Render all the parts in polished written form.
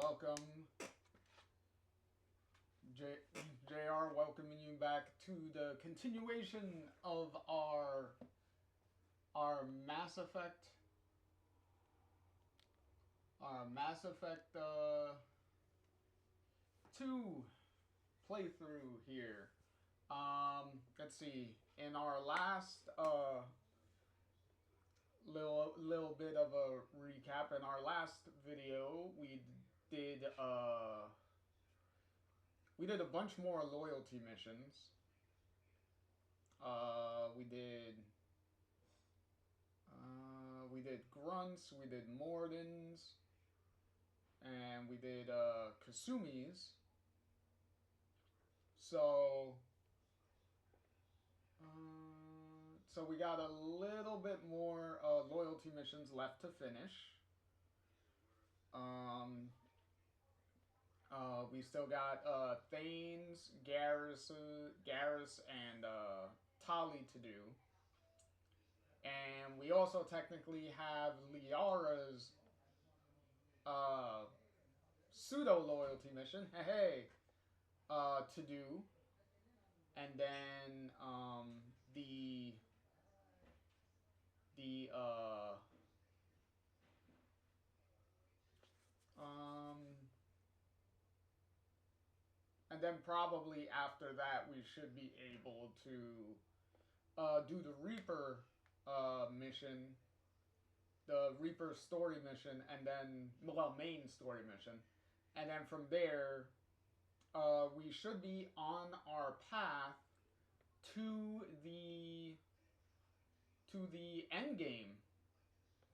welcome. JR, welcoming you back to the continuation of our Mass Effect Mass Effect 2 playthrough here. Let's see. In our last little bit of a recap, in our last video, we did a bunch more loyalty missions. We did grunts, we did Mordins, and we did Kasumis. So we got a little bit more loyalty missions left to finish. We still got Thanes, Garrus, and Tali to do. And we also technically have Liara's pseudo-loyalty mission, to do. And then and then probably after that we should be able to do the Reaper mission, the Reaper story mission, and then, well, main story mission. And then from there, we should be on our path to the end game.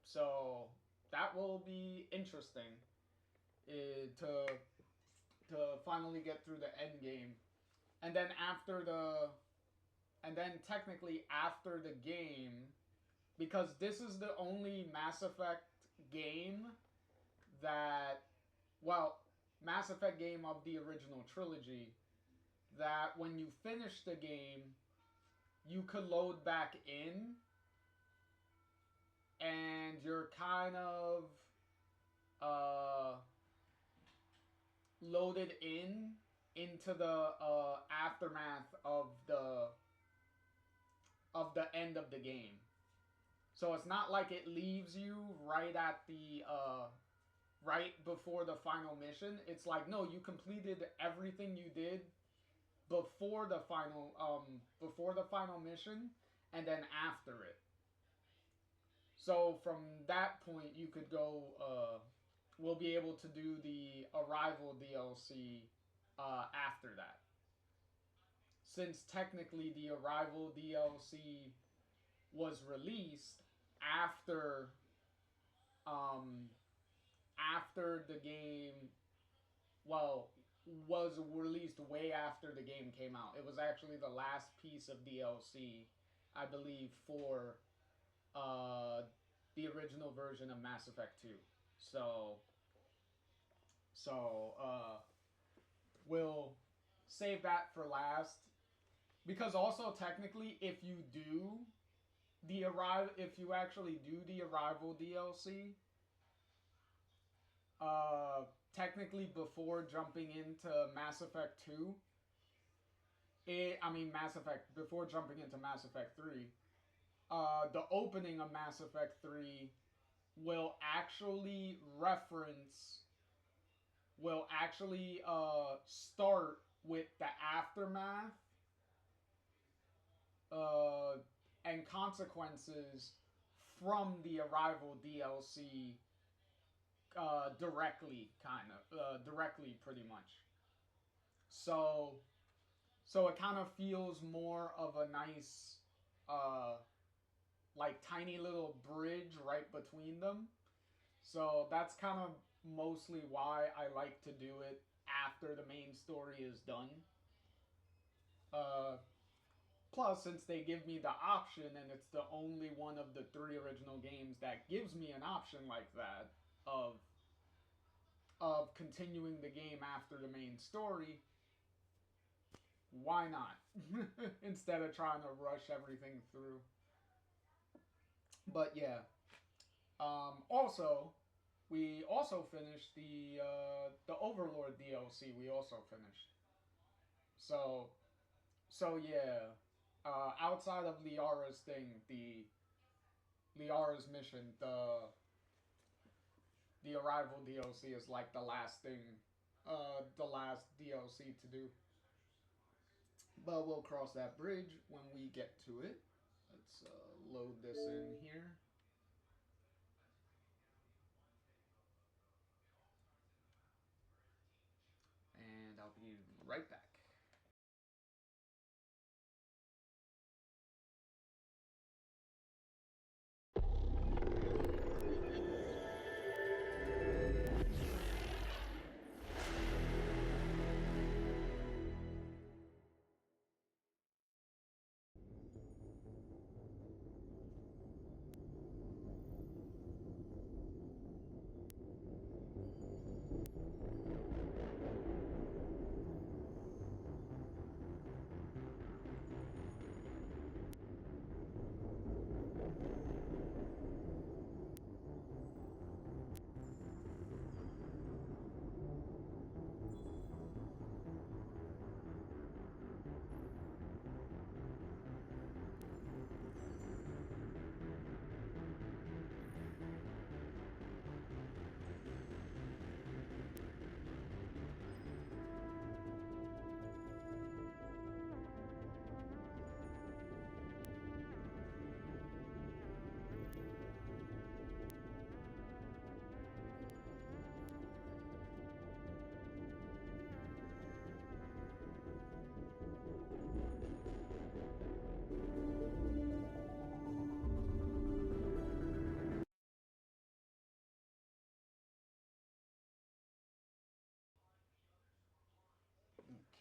So that will be interesting to finally get through the end game. And then technically after the game, because this is the only Mass Effect game that, well, Mass Effect game of the original trilogy, that when you finish the game, you could load back in, and you're kind of loaded into the aftermath of the end of the game. So it's not like it leaves you right at the right before the final mission. It's like, no, you completed everything you did before the final mission, and then after it. So from that point, you could go. We'll be able to do the Arrival DLC after that, since technically the Arrival DLC was released after the game, well, was released way after the game came out. It was actually the last piece of DLC, I believe, for the original version of Mass Effect 2. So we'll save that for last, because also technically if you actually do the Arrival DLC, technically before jumping into Mass Effect 2, before jumping into Mass Effect 3, the opening of Mass Effect 3 will actually start with the aftermath and consequences from the Arrival DLC directly, pretty much. So it kind of feels more of a nice like tiny little bridge right between them. So that's kind of mostly why I like to do it after the main story is done. Plus, since they give me the option, and it's the only one of the 3 original games that gives me an option like that of continuing the game after the main story, why not? Instead of trying to rush everything through. But yeah. Also, We also finished the Overlord DLC. We also finished. So yeah. Outside of Liara's thing, the Liara's mission, the Arrival DLC is like the last thing, the last DLC to do. But we'll cross that bridge when we get to it. Let's load this in here. And I'll be right back.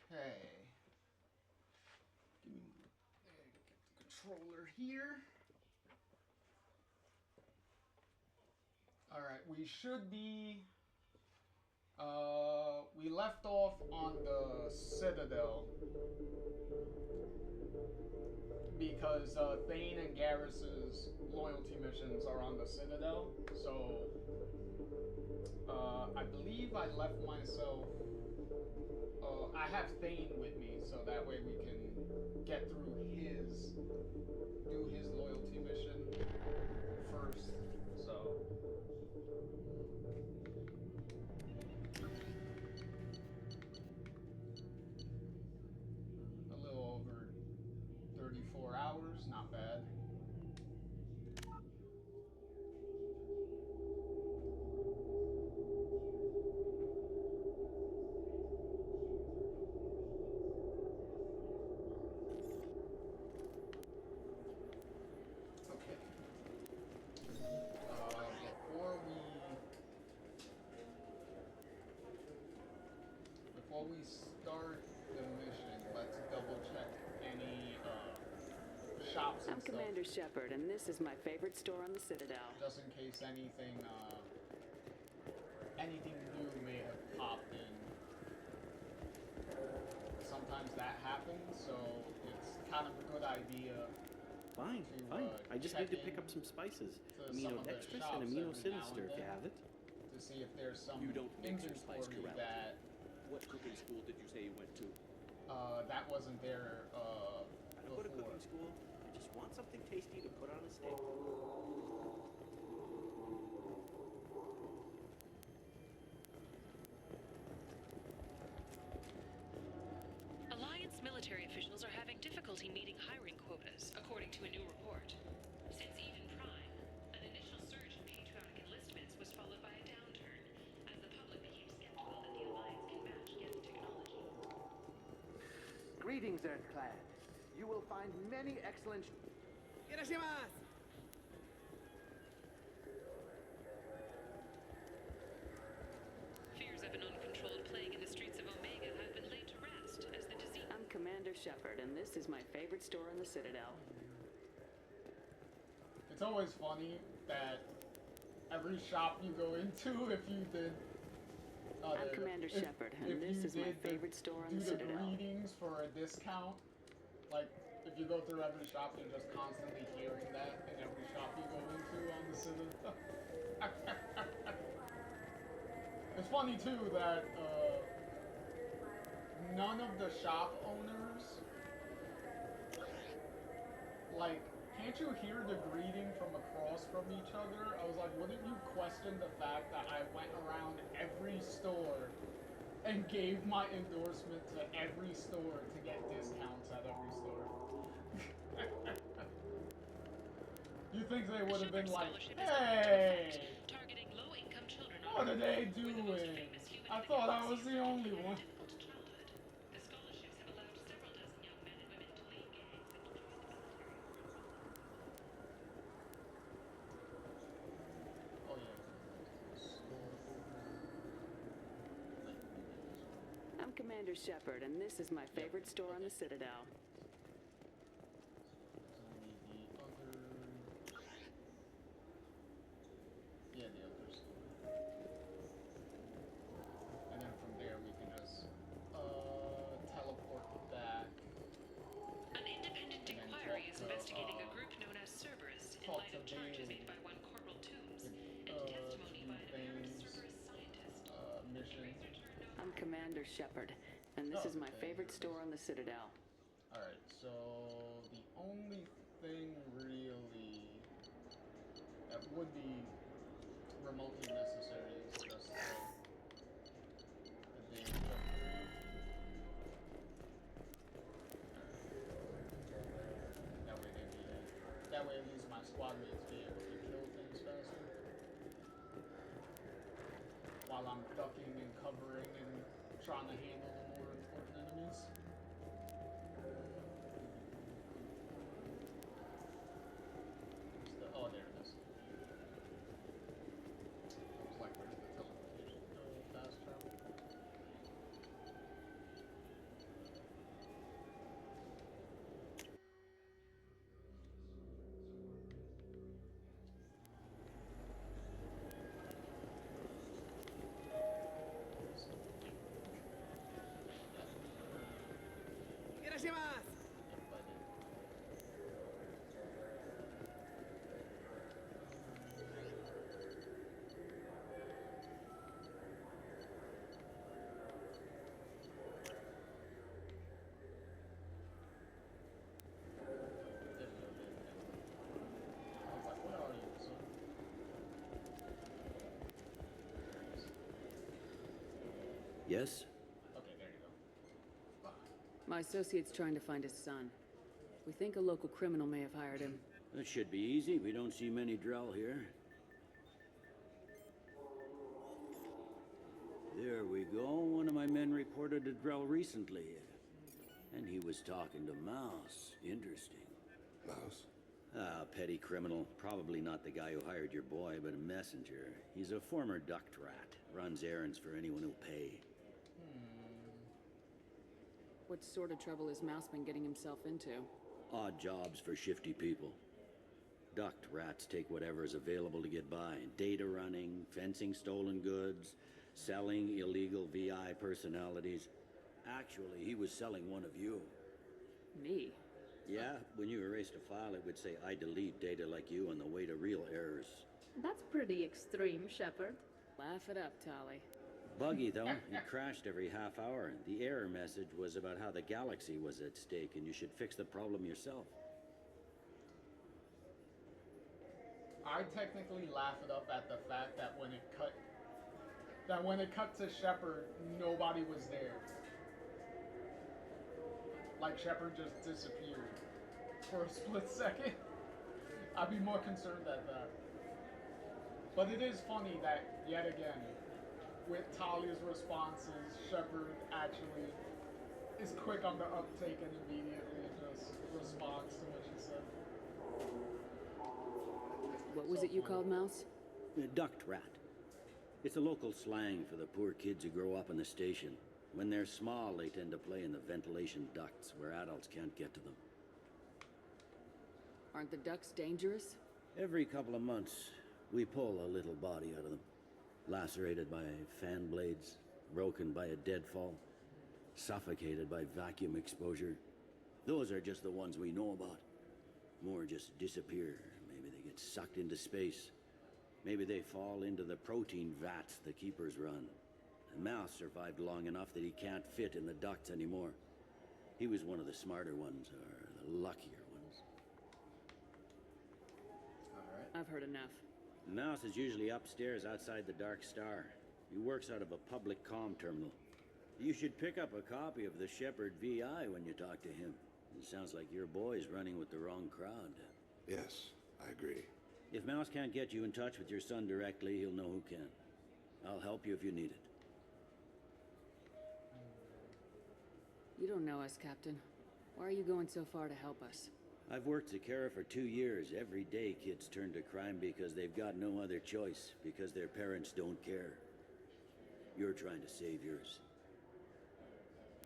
Okay. Give me get the controller here. All right, we should be. We left off on the Citadel because Thane and Garrus's loyalty missions are on the Citadel. So I believe I left myself. I have Thane with me, so that way we can get through do his loyalty mission first. So. A little over 34 hours, not bad. Okay. Before we start the mission, let's double check any shops and I'm Commander Shepard, and this is my favorite store on the Citadel. Just in case anything new may have popped in. Sometimes that happens, so it's kind of a good idea. Fine. I just need to pick up some spices. Aminodextrous and Aminosinister if you have it. To see if there's some You don't mix your spice inventory correct. that What cooking school did you say you went to? that wasn't there I don't go to before. cooking school. I just want something tasty to put on a steak. Alliance military officials are having difficulty meeting hiring quotas, according to a new report. Since Even Prime, an initial surge in patriotic enlistments was followed by a downturn, as the public became skeptical that the Alliance can match Geth technology. Greetings, Earthclad. You will find many excellent... Fears of an uncontrolled plague in the streets of Omega have been laid to rest as the disease... I'm Commander Shepard, and this is my favorite store on the Citadel. It's always funny that every shop you go into, if you did... I'm Commander Shepard, and this is my favorite store on the Citadel. Greetings for a discount. Like, if you go through every shop, you're just constantly hearing that in every shop you go into on the Citadel. It's funny too that none of the shop owners, like, can't you hear the greeting from across from each other? I was like, wouldn't you question the fact that I went around every store and gave my endorsement to every store to get discounts at every store? You think they would have been like, hey, what are they doing? I thought I was the only one. I'm Commander Shepard, and this is my favorite store on the Citadel. I'm Commander Shepard, and this is my favorite store on the Citadel. Alright, so the only thing really that would be remotely necessary is just the big upgrade. That way at least my squad mates be able to kill things faster. While I'm ducking and covering and trying to handle the more important enemies. Oh, there it is. I was like, where's the teleportation? Fast travel. Yes? Okay, there you go. My associate's trying to find his son. We think a local criminal may have hired him. That should be easy. We don't see many Drell here. There we go. One of my men reported a Drell recently. And he was talking to Mouse. Interesting. Mouse? Ah, petty criminal. Probably not the guy who hired your boy, but a messenger. He's a former duct rat. Runs errands for anyone who'll pay. What sort of trouble has Mouse been getting himself into? Odd jobs for shifty people. Duct rats take whatever is available to get by. Data running, fencing stolen goods, selling illegal VI personalities. Actually, he was selling one of you. Me? Yeah, when you erased a file, it would say, I delete data like you on the way to real errors. That's pretty extreme, Shepard. Laugh it up, Tali. Buggy, though. It crashed every half hour. The error message was about how the galaxy was at stake, and you should fix the problem yourself. I technically laugh it up at the fact that when it cut to Shepard, nobody was there. Like Shepard just disappeared for a split second. I'd be more concerned at that. But it is funny that, yet again, with Talia's responses, Shepard actually is quick on the uptake and immediately just responds to what she said. What was it you called Mouse? Duct rat. It's a local slang for the poor kids who grow up in the station. When they're small, they tend to play in the ventilation ducts where adults can't get to them. Aren't the ducts dangerous? Every couple of months, we pull a little body out of them. Lacerated by fan blades, broken by a deadfall, suffocated by vacuum exposure. Those are just the ones we know about. More just disappear. Maybe they get sucked into space. Maybe they fall into the protein vats the keepers run. Mouse survived long enough that he can't fit in the ducts anymore. He was one of the smarter ones, or the luckier ones. Alright. I've heard enough. Mouse is usually upstairs outside the Dark Star. He works out of a public comm terminal. You should pick up a copy of the Shepard VI when you talk to him. It sounds like your boy's running with the wrong crowd. Yes, I agree. If Mouse can't get you in touch with your son directly, he'll know who can. I'll help you if you need it. You don't know us, Captain. Why are you going so far to help us? I've worked Zakera for 2 years. Every day kids turn to crime because they've got no other choice, because their parents don't care. You're trying to save yours.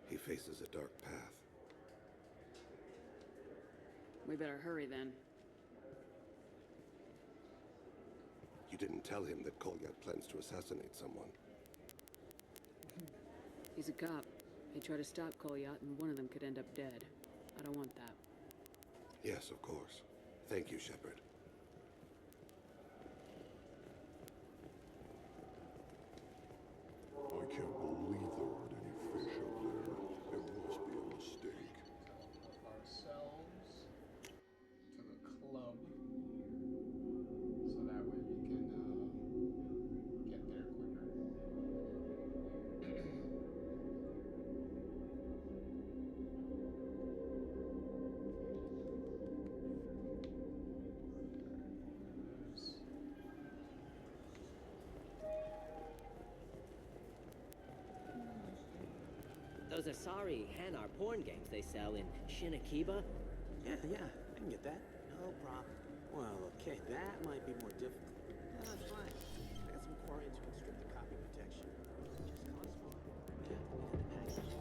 He faces a dark path. We better hurry then. You didn't tell him that Kolyat plans to assassinate someone. He's a cop. He'd try to stop Kolyat and one of them could end up dead. I don't want that. Yes, of course. Thank you, Shepard. I can't believe there aren't any fish up there. It must be a mistake. Ourselves to the club, so that way we can get there quicker. Those Asari Hanar porn games they sell in Shinakiba? Yeah, I can get that. No problem. Well, okay, that might be more difficult. No, that's fine. I got some Quarians who can strip the copy protection. Just costs more. Yeah, we did the package.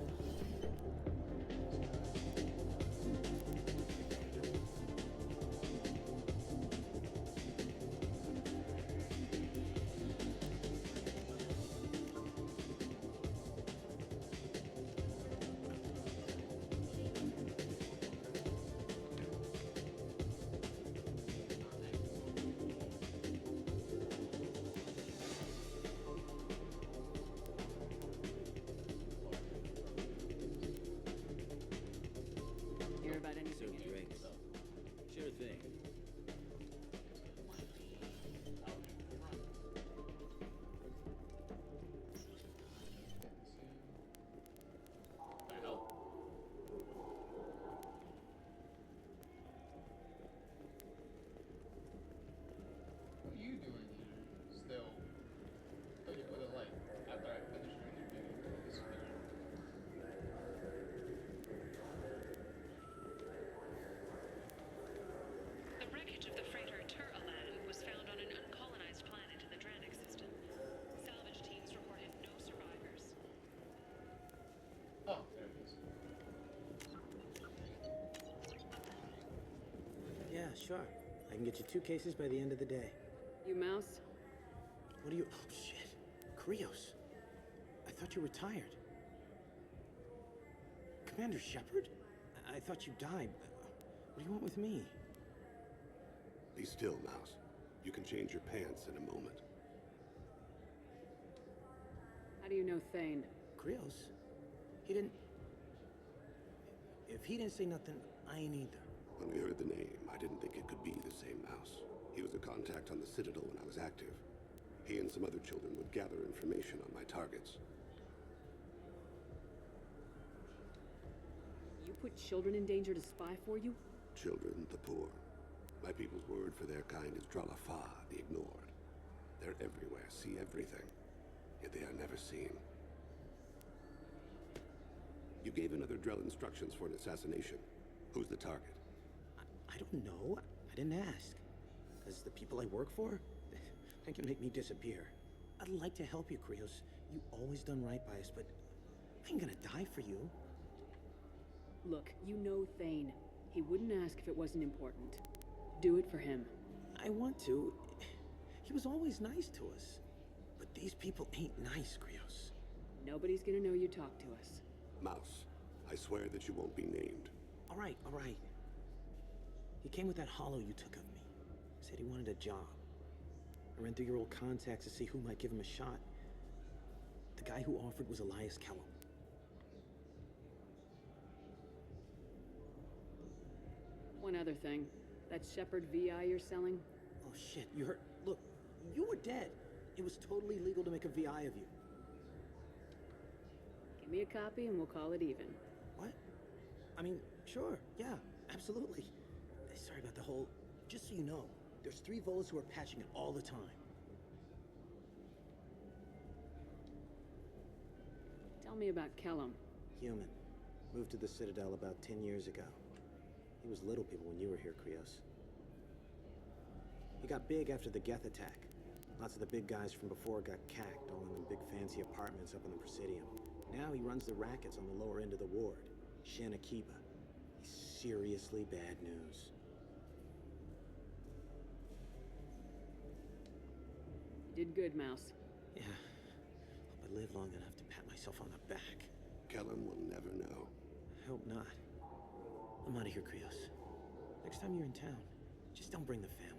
Hear about anything? Some drinks. Sure thing. What are you doing here? Still. Thought you would have, like, after I finished reading it, disappeared. The wreckage of the freighter Tur-Alan was found on an uncolonized planet in the Dranik system. Salvage teams reported no survivors. Oh, there it is. Yeah, sure. I can get you 2 cases by the end of the day. You Mouse? What are you... Oh, shit. Krios. I thought you retired. Commander Shepard? I thought you died. What do you want with me? Be still, Mouse. You can change your pants in a moment. How do you know Thane? Krios? He didn't... If he didn't say nothing, I ain't either. When we heard the name, I didn't think it could be the same Mouse. He was a contact on the Citadel when I was active. He and some other children would gather information on my targets. You put children in danger to spy for you? Children, the poor. My people's word for their kind is Dralafa, the ignored. They're everywhere, see everything, yet they are never seen. You gave another Drell instructions for an assassination. Who's the target? I don't know. I didn't ask. Because the people I work for, they can make me disappear. I'd like to help you, Krios. You always done right by us, but I ain't gonna die for you. Look, you know Thane. He wouldn't ask if it wasn't important. Do it for him. I want to. He was always nice to us. But these people ain't nice, Krios. Nobody's gonna know you talked to us. Mouse, I swear that you won't be named. All right. He came with that hollow you took of me. Said he wanted a job. I ran through your old contacts to see who might give him a shot. The guy who offered was Elias Kellum. One other thing. That Shepard VI you're selling? Oh shit, you heard? Look, you were dead. It was totally legal to make a VI of you. Give me a copy and we'll call it even. What? I mean, sure, yeah, absolutely. Sorry about the whole... Just so you know, there's 3 Volas who are patching it all the time. Tell me about Kellum. Human. Moved to the Citadel about 10 years ago. He was Little People when you were here, Krios. He got big after the Geth attack. Lots of the big guys from before got cacked, all in them big fancy apartments up in the Presidium. Now he runs the rackets on the lower end of the ward, Shin Akiba. He's seriously bad news. You did good, Mouse. Yeah. Hope I live long enough to pat myself on the back. Kellum will never know. I hope not. I'm out of here, Krios. Next time you're in town, just don't bring the family.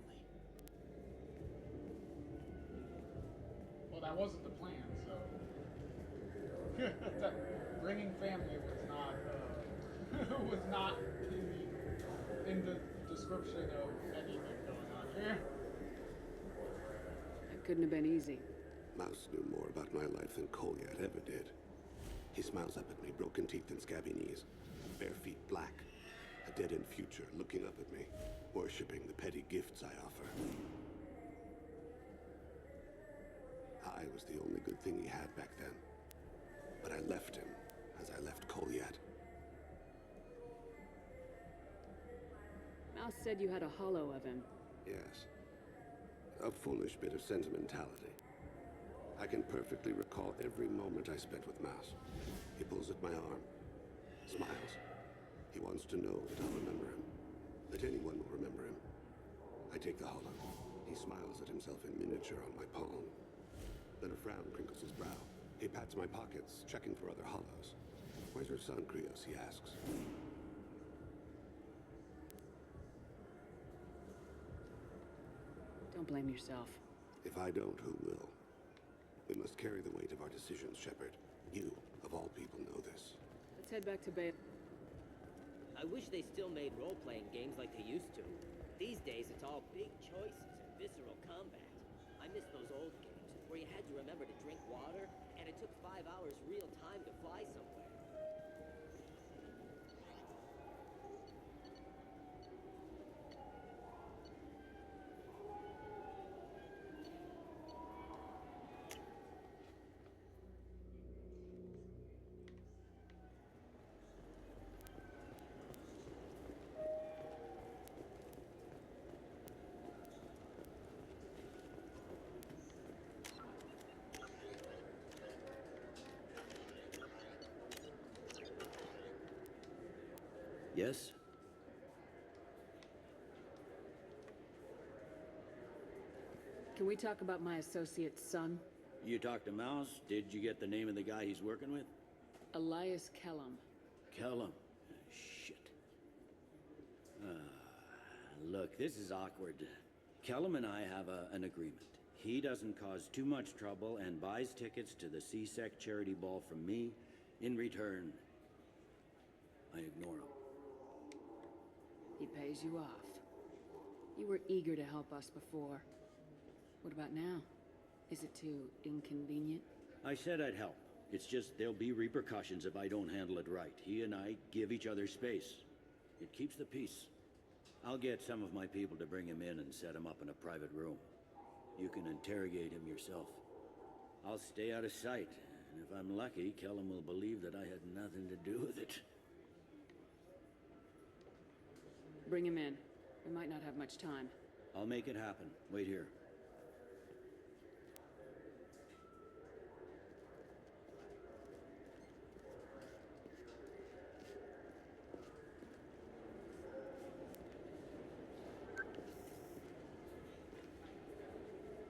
Well, that wasn't the plan, so... Bringing family was not in the description of anything going on here. That couldn't have been easy. Mouse knew more about my life than Kolyat ever did. He smiles up at me, broken teeth and scabby knees, bare feet black, a dead-end future looking up at me, worshipping the petty gifts I offer. I was the only good thing he had back then. But I left him, as I left Kolyat. Mouse said you had a hollow of him. Yes. A foolish bit of sentimentality. I can perfectly recall every moment I spent with Mouse. He pulls at my arm, smiles. He wants to know that I'll remember him, that anyone will remember him. I take the hollow. He smiles at himself in miniature on my palm. Then a frown crinkles his brow. He pats my pockets, checking for other hollows. Where's your son, Krios? He asks. Don't blame yourself. If I don't, who will? We must carry the weight of our decisions, Shepard. You, of all people, know this. Let's head back to Bay. I wish they still made role-playing games like they used to. These days, it's all big choices and visceral combat. I miss those old games, where you had to remember to drink water, and it took 5 hours real time to fly somewhere. Yes? Can we talk about my associate's son? You talked to Mouse? Did you get the name of the guy he's working with? Elias Kellum. Kellum. Shit. Look, this is awkward. Kellum and I have an agreement. He doesn't cause too much trouble and buys tickets to the CSEC charity ball from me. In return, I ignore him. He pays you off. You were eager to help us before. What about now? Is it too inconvenient? I said I'd help. It's just there'll be repercussions if I don't handle it right. He and I give each other space. It keeps the peace. I'll get some of my people to bring him in and set him up in a private room. You can interrogate him yourself. I'll stay out of sight, and if I'm lucky, Kellum will believe that I had nothing to do with it. Bring him in. We might not have much time. I'll make it happen. Wait here.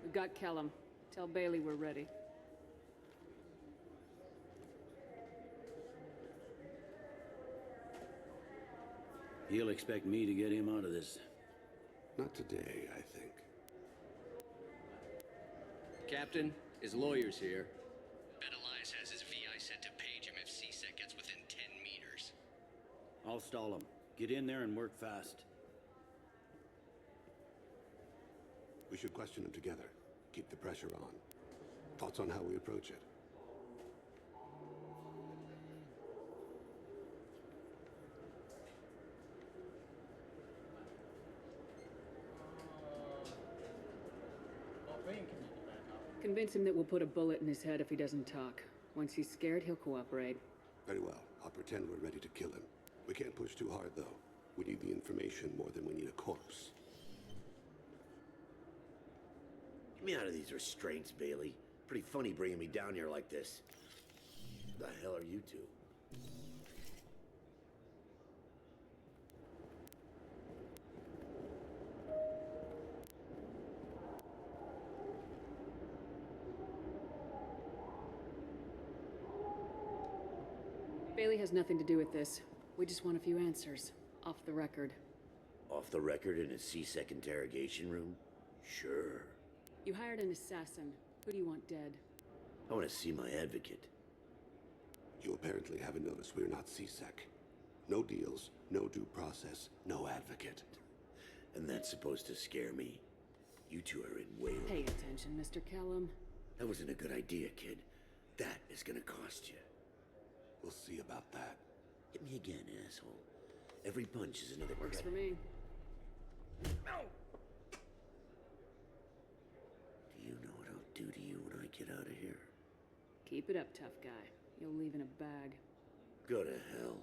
We've got Kellum. Tell Bailey we're ready. He'll expect me to get him out of this. Not today, I think. Captain, his lawyer's here. Bet Elias I'll stall him. Get in there and work fast. We should question him together. Keep the pressure on. Thoughts on how we approach it? Bane can make it back up. Convince him that we'll put a bullet in his head if he doesn't talk. Once he's scared, he'll cooperate. Very well. I'll pretend we're ready to kill him. We can't push too hard, though. We need the information more than we need a corpse. Get me out of these restraints, Bailey. Pretty funny bringing me down here like this. The hell are you two? Bailey has nothing to do with this. We just want a few answers. Off the record. Off the record in a C-Sec interrogation room? Sure. You hired an assassin. Who do you want dead? I want to see my advocate. You apparently haven't noticed we're not C-Sec. No deals, no due process, no advocate. And that's supposed to scare me. You two are in way... Pay attention, Mr. Kellum. That wasn't a good idea, kid. That is gonna cost you. We'll see about that. Hit me again, asshole. Every punch is another Works credit. for me. No! Do you know what I'll do to you when I get out of here? Keep it up, tough guy. You'll leave in a bag. Go to hell.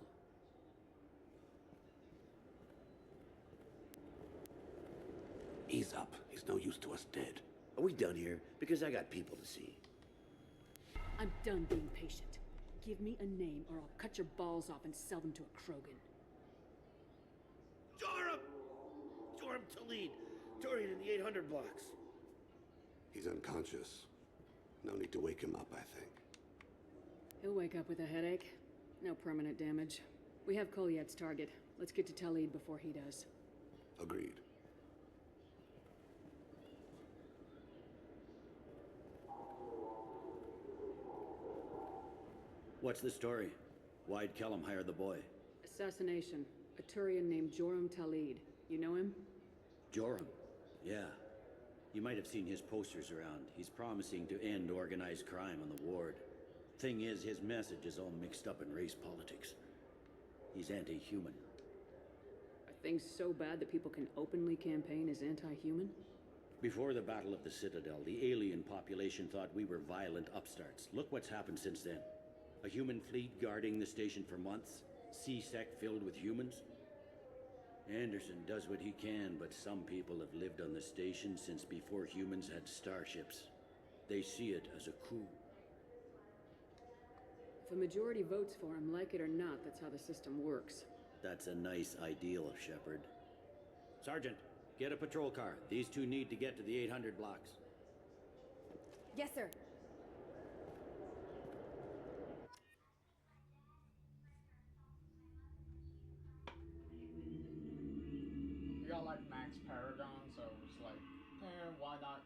Ease up. He's no use to us dead. Are we done here? Because I got people to see. I'm done being patient. Give me a name or I'll cut your balls off and sell them to a Krogan. Joram! Joram Talid! Turian in the 800 blocks. He's unconscious. No need to wake him up, I think. He'll wake up with a headache. No permanent damage. We have Kolyet's target. Let's get to Talid before he does. Agreed. What's the story? Why'd Kellum hire the boy? Assassination. A Turian named Joram Talid. You know him? Joram? Yeah. You might have seen his posters around. He's promising to end organized crime on the ward. Thing is, his message is all mixed up in race politics. He's anti-human. Are things so bad that people can openly campaign as anti-human? Before the Battle of the Citadel, the alien population thought we were violent upstarts. Look what's happened since then. A human fleet guarding the station for months. C-Sec filled with humans. Anderson does what he can, but some people have lived on the station since before humans had starships. They see it as a coup. If a majority votes for him, like it or not, that's how the system works. That's a nice ideal, Shepard. Sergeant, get a patrol car. These two need to get to the 800 blocks. Yes, sir. We got like Max Paragon, so it's like, why not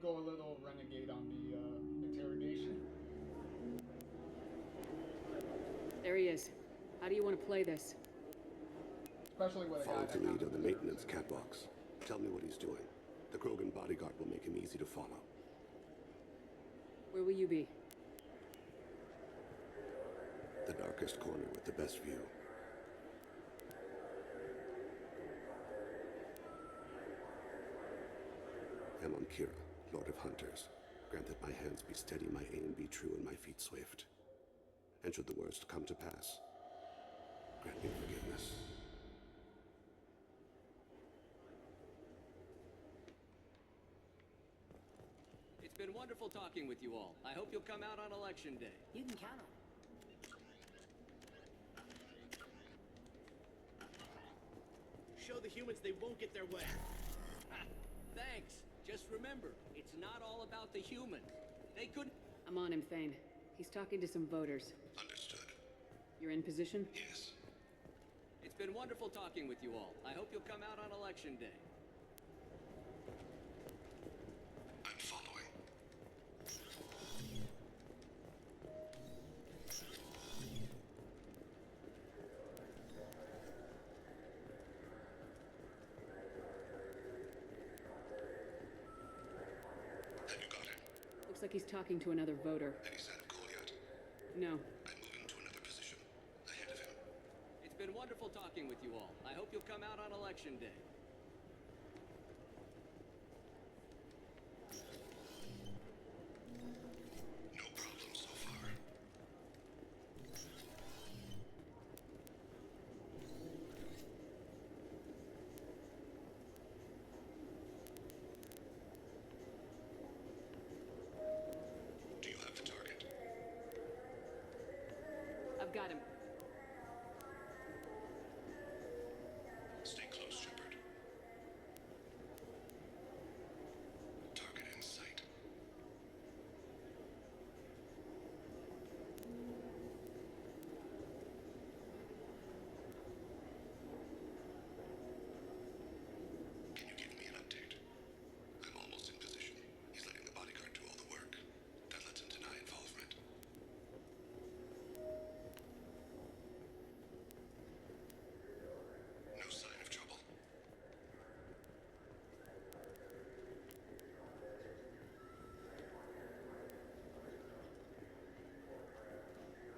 go a little renegade on the interrogation? There he is. How do you want to play this? Especially with a guy Follow that to lead got on the maintenance catwalks. Tell me what he's doing. The Krogan bodyguard will make him easy to follow. Where will you be? The darkest corner with the best view. Amon Kira, Lord of Hunters. Grant that my hands be steady, my aim be true, and my feet swift. And should the worst come to pass, grant me forgiveness. It's been wonderful talking with you all. I hope you'll come out on election day. You can count on it. Show the humans they won't get their way. Thanks. Just remember, it's not all about the humans. They couldn't... I'm on him, Thane. He's talking to some voters. Understood. You're in position? Yes. It's been wonderful talking with you all. I hope you'll come out on election day. I'm following. Looks like he's talking to another voter. Any sign of Cole yet? No. I'm moving to another position, ahead of him. It's been wonderful talking with you all. I hope you'll come out on Election Day. No problem so far. Do you have the target? I've got him. Stay close, Shepard. Target in sight. Can you give me an update? I'm almost in position. He's letting the bodyguard do all the work. That lets him deny involvement. No sign of trouble.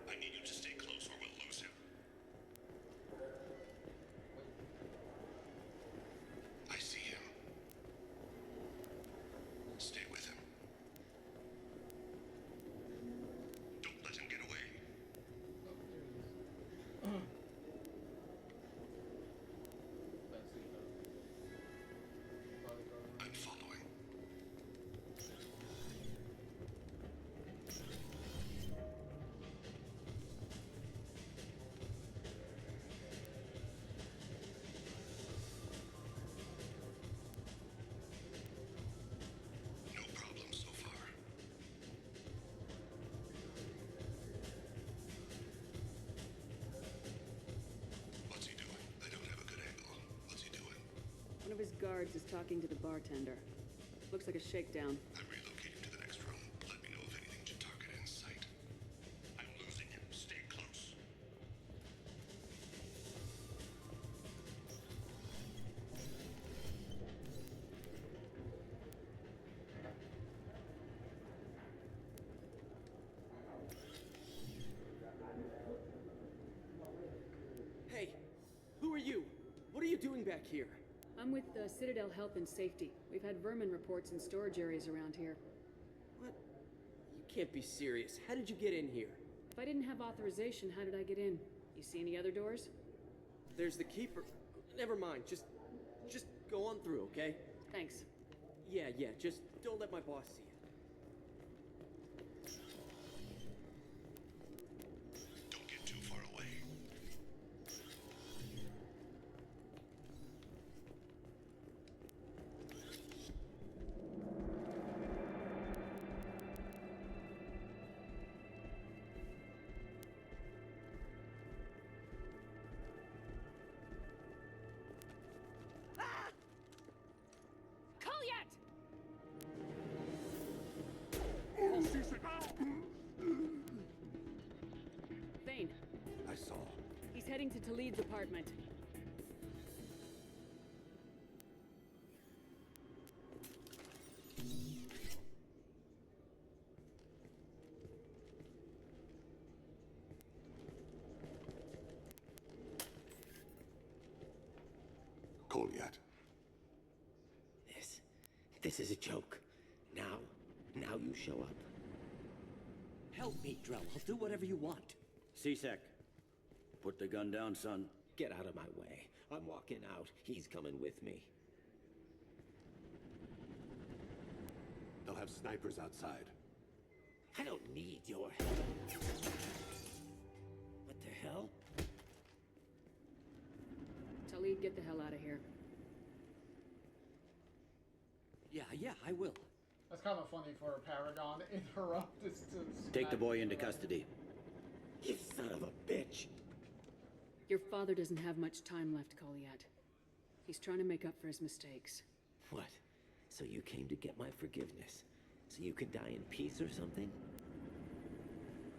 I need you to stay close or we'll lose him. I see him. Stay with him. Don't let him get away. I'm following. No problem so far. What's he doing? I don't have a good angle. What's he doing? One of his guards is talking to the bartender. Looks like a shakedown. I'm relocating to the next room. Let me know if anything should target in sight. I'm losing him. Stay close. Hey, who are you? What are you doing back here? I'm with Citadel Health and Safety. We've had vermin reports in storage areas around here. What? You can't be serious. How did you get in here? If I didn't have authorization, how did I get in? You see any other doors? There's the keeper. Never mind. Just go on through, okay? Thanks. Yeah, just don't let my boss see you. Don't get too far away. Kolyat! Vane, I saw. he's heading to Talid's apartment. Kolyat. This is a joke. Now you show up. Help me, Drell. I'll do whatever you want. C-Sec, put the gun down, son. Get out of my way. I'm walking out. He's coming with me. They'll have snipers outside. I don't need your help. What the hell? Talid, get the hell out of here. Yeah, I will. That's kind of funny for a Paragon interrupt this to Take the boy into custody. You son of a bitch! Your father doesn't have much time left, Kolyat. He's trying to make up for his mistakes. What? So you came to get my forgiveness? So you can die in peace or something?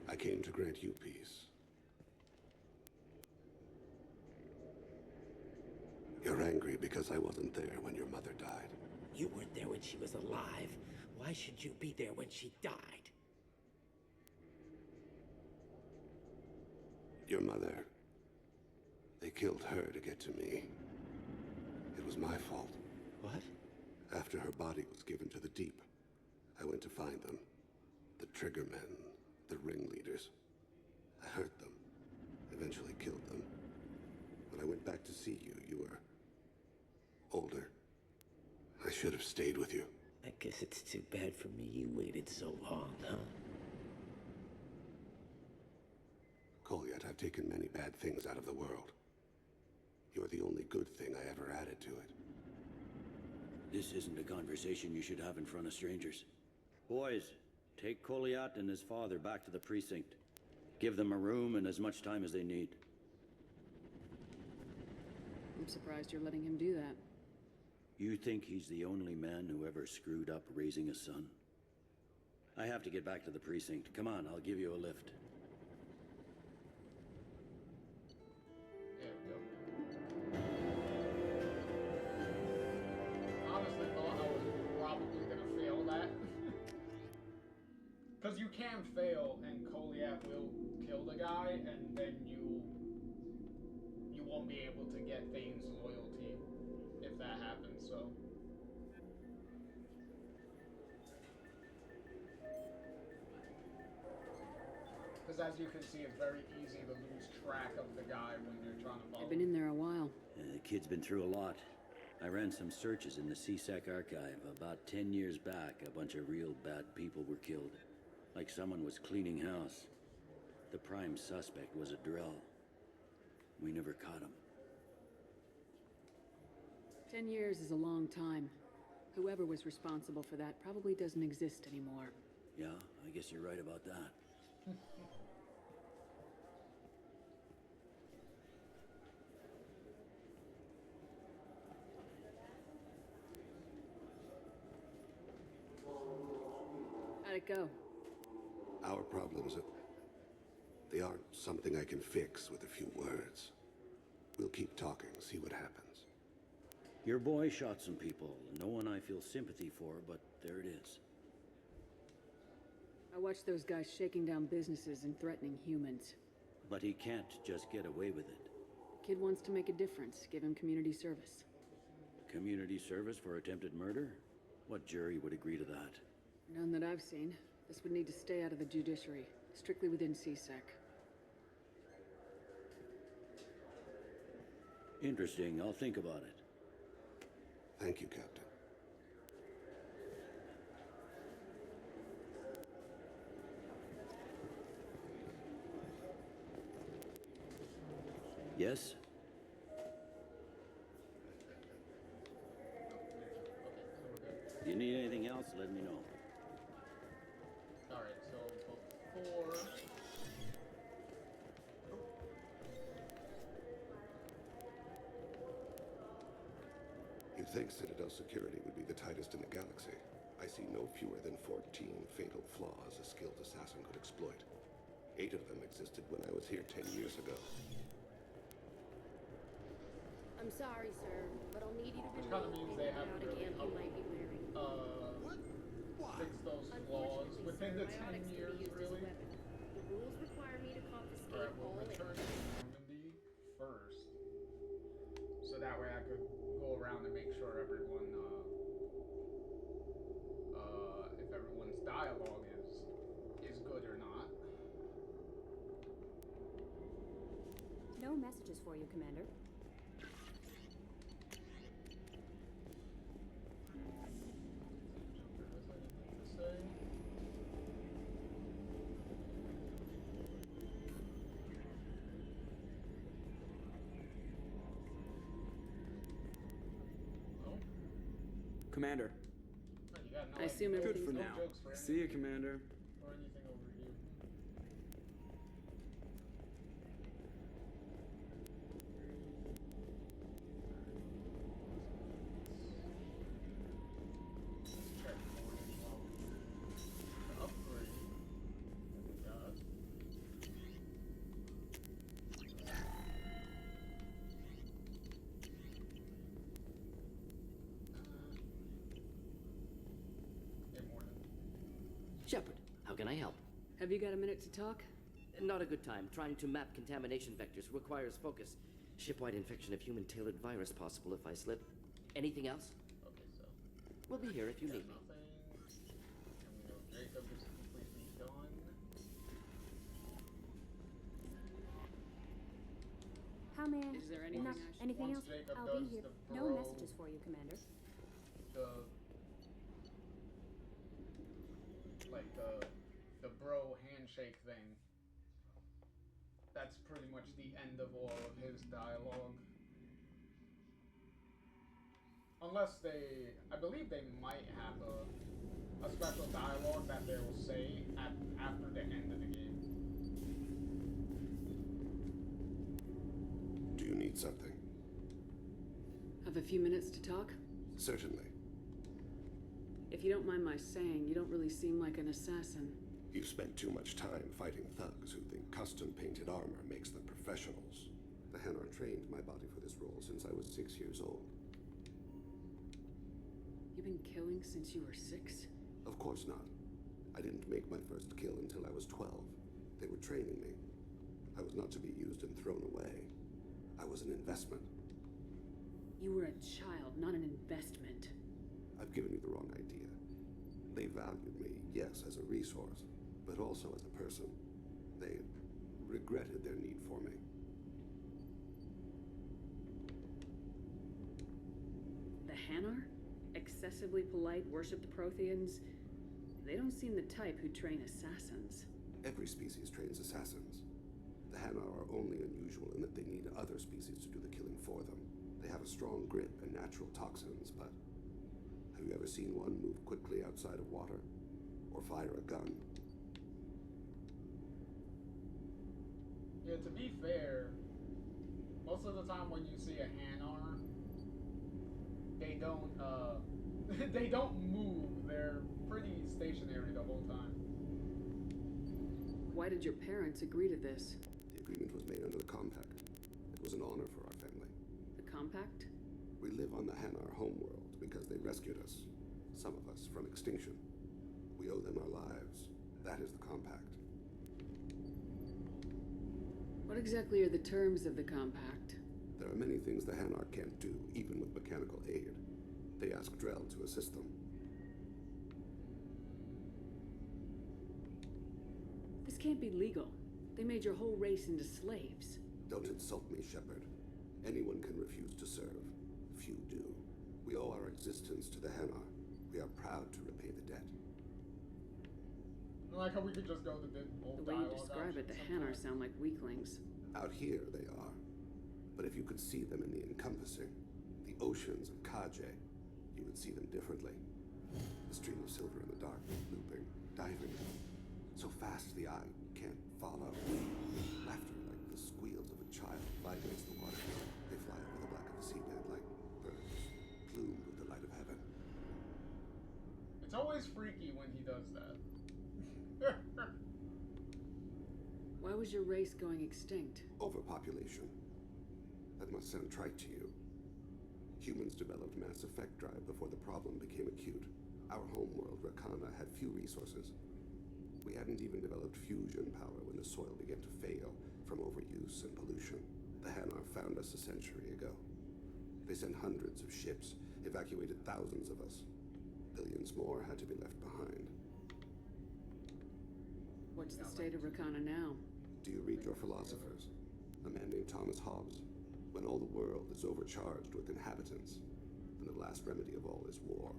I came to grant you peace. You're angry because I wasn't there when your mother died. You weren't there when she was alive. Why should you be there when she died? Your mother. They killed her to get to me. It was my fault. What? After her body was given to the Deep, I went to find them. The Triggermen, the ringleaders. I hurt them, eventually killed them. When I went back to see you, you were older. I should have stayed with you. I guess it's too bad for me you waited so long, huh? Kolyat, I've taken many bad things out of the world. You're the only good thing I ever added to it. This isn't a conversation you should have in front of strangers. Boys, take Kolyat and his father back to the precinct. Give them a room and as much time as they need. I'm surprised you're letting him do that. You think he's the only man who ever screwed up raising a son? I have to get back to the precinct. Come on, I'll give you a lift. There we go. Honestly thought I was probably gonna fail that. Because you can fail and Kolyat will kill the guy and then you won't be able to get Thane's loyalty if that happens, so. Because as you can see, it's very easy to lose track of the guy when you're trying to follow. I've been in there a while. The kid's been through a lot. I ran some searches in the CSEC archive. About 10 years back, a bunch of real bad people were killed. Like someone was cleaning house. The prime suspect was a Drell. We never caught him. 10 years is a long time. Whoever was responsible for that probably doesn't exist anymore. Yeah, I guess you're right about that. How'd it go? Our problems, they aren't something I can fix with a few words. We'll keep talking, see what happens. Your boy shot some people. No one I feel sympathy for, but there it is. I watched those guys shaking down businesses and threatening humans. But he can't just get away with it. Kid wants to make a difference. Give him community service. Community service for attempted murder? What jury would agree to that? None that I've seen. This would need to stay out of the judiciary. Strictly within CSEC. Interesting. I'll think about it. Thank you, Captain. Yes? If you need anything else, let me know. Alright, so before... You'd think Citadel security would be the tightest in the galaxy. I see no fewer than 14 fatal flaws a skilled assassin could exploit. 8 of them existed when I was here 10 years ago. I'm sorry, sir, but I'll need you to Which kind of means they have out really again you might be wearing. fix those flaws within the 10 years, really. The rules require me to confiscate Alright, we'll all return to Normandy first. So that way I could go around and make sure everyone, if everyone's dialogue is good or not. No messages for you, Commander. Commander. I assume Good everything's for now. See you, Commander. Or anything over here. Check for it as well. The upgrade that we got. Yeah, more than Shepard, how can I help? Have you got a minute to talk? Not a good time. Trying to map contamination vectors requires focus. Shipwide infection of human-tailored virus possible if I slip. Anything else? Okay, so We'll be here if you need me. nothing. And we know Jacob is completely done. How may I? Is there anything I should- anything Once else? Jacob I'll does be here. the No bro- messages for you, Commander. The bro handshake thing. That's pretty much the end of all of his dialogue. Unless they, I believe they might have a special dialogue that they will say after the end of the game. Do you need something? Have a few minutes to talk? Certainly. If you don't mind my saying, you don't really seem like an assassin. You've spent too much time fighting thugs who think custom-painted armor makes them professionals. The Hanar trained my body for this role since I was 6 years old. You've been killing since you were 6? Of course not. I didn't make my first kill until I was 12. They were training me. I was not to be used and thrown away. I was an investment. You were a child, not an investment. I've given you the wrong idea. They valued me, yes, as a resource, but also as a person. They regretted their need for me. The Hanar? Excessively polite, worship the Protheans? They don't seem the type who train assassins. Every species trains assassins. The Hanar are only unusual in that they need other species to do the killing for them. They have a strong grip and natural toxins, but have you ever seen one move quickly outside of water? Or fire a gun? Yeah, to be fair, most of the time when you see a Hanar, they don't they don't move. They're pretty stationary the whole time. Why did your parents agree to this? The agreement was made under the Compact. It was an honor for our family. The Compact? We live on the Hanar homeworld because they rescued us, some of us, from extinction. We owe them our lives. That is the Compact. What exactly are the terms of the Compact? There are many things the Hanar can't do, even with mechanical aid. They ask Drell to assist them. This can't be legal. They made your whole race into slaves. Don't insult me, Shepard. Anyone can refuse to serve. Few do. We owe our existence to the Hanar. We are proud to repay the debt. I like how we could just go to the old The way you dialogue describe it, the Hanar sound like weaklings. Out here, they are. But if you could see them in the encompassing, the oceans of Kaje, you would see them differently. The stream of silver in the dark, looping, diving, so fast the eye can't follow. Laughter like the squeals of a child vibrates the water. They fly over the black of the seabed like birds, plumed with the light of heaven. It's always freaky when he does that. Why was your race going extinct? Overpopulation. That must sound trite to you. Humans developed Mass Effect Drive before the problem became acute. Our homeworld, Rakana, had few resources. We hadn't even developed fusion power when the soil began to fail from overuse and pollution. The Hanar found us a century ago. They sent hundreds of ships, evacuated thousands of us. Billions more had to be left behind. What's the state of Rakana now? Do you read your philosophers? A man named Thomas Hobbes. When all the world is overcharged with inhabitants, then the last remedy of all is war,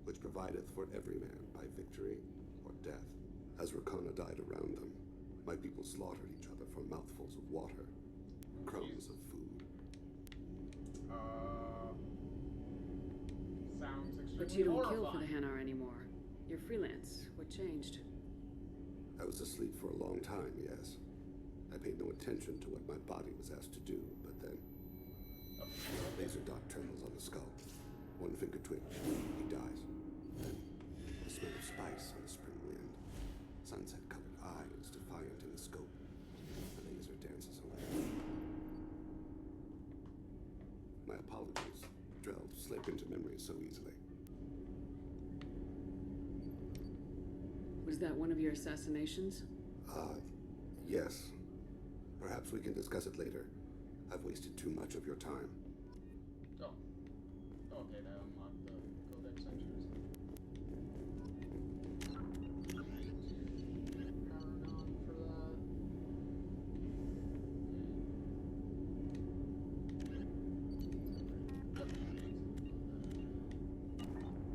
which provideth for every man by victory or death. As Rakana died around them, my people slaughtered each other for mouthfuls of water, crumbs of food. Sounds extremely But you don't horrifying. kill for the Hanar anymore. You're freelance. What changed? I was asleep for a long time, yes. I paid no attention to what my body was asked to do, but then a laser dot trembles on the skull. One finger twitch, he dies. Then the smell of spice on the spring wind. Sunset-colored eyes defiant in the scope. The laser dances away. My apologies. Drell slip into memory so easily. Was that one of your assassinations? Yes. Perhaps we can discuss it later. I've wasted too much of your time. Oh. Okay, that unlocked the Codex entries. Powering on for that.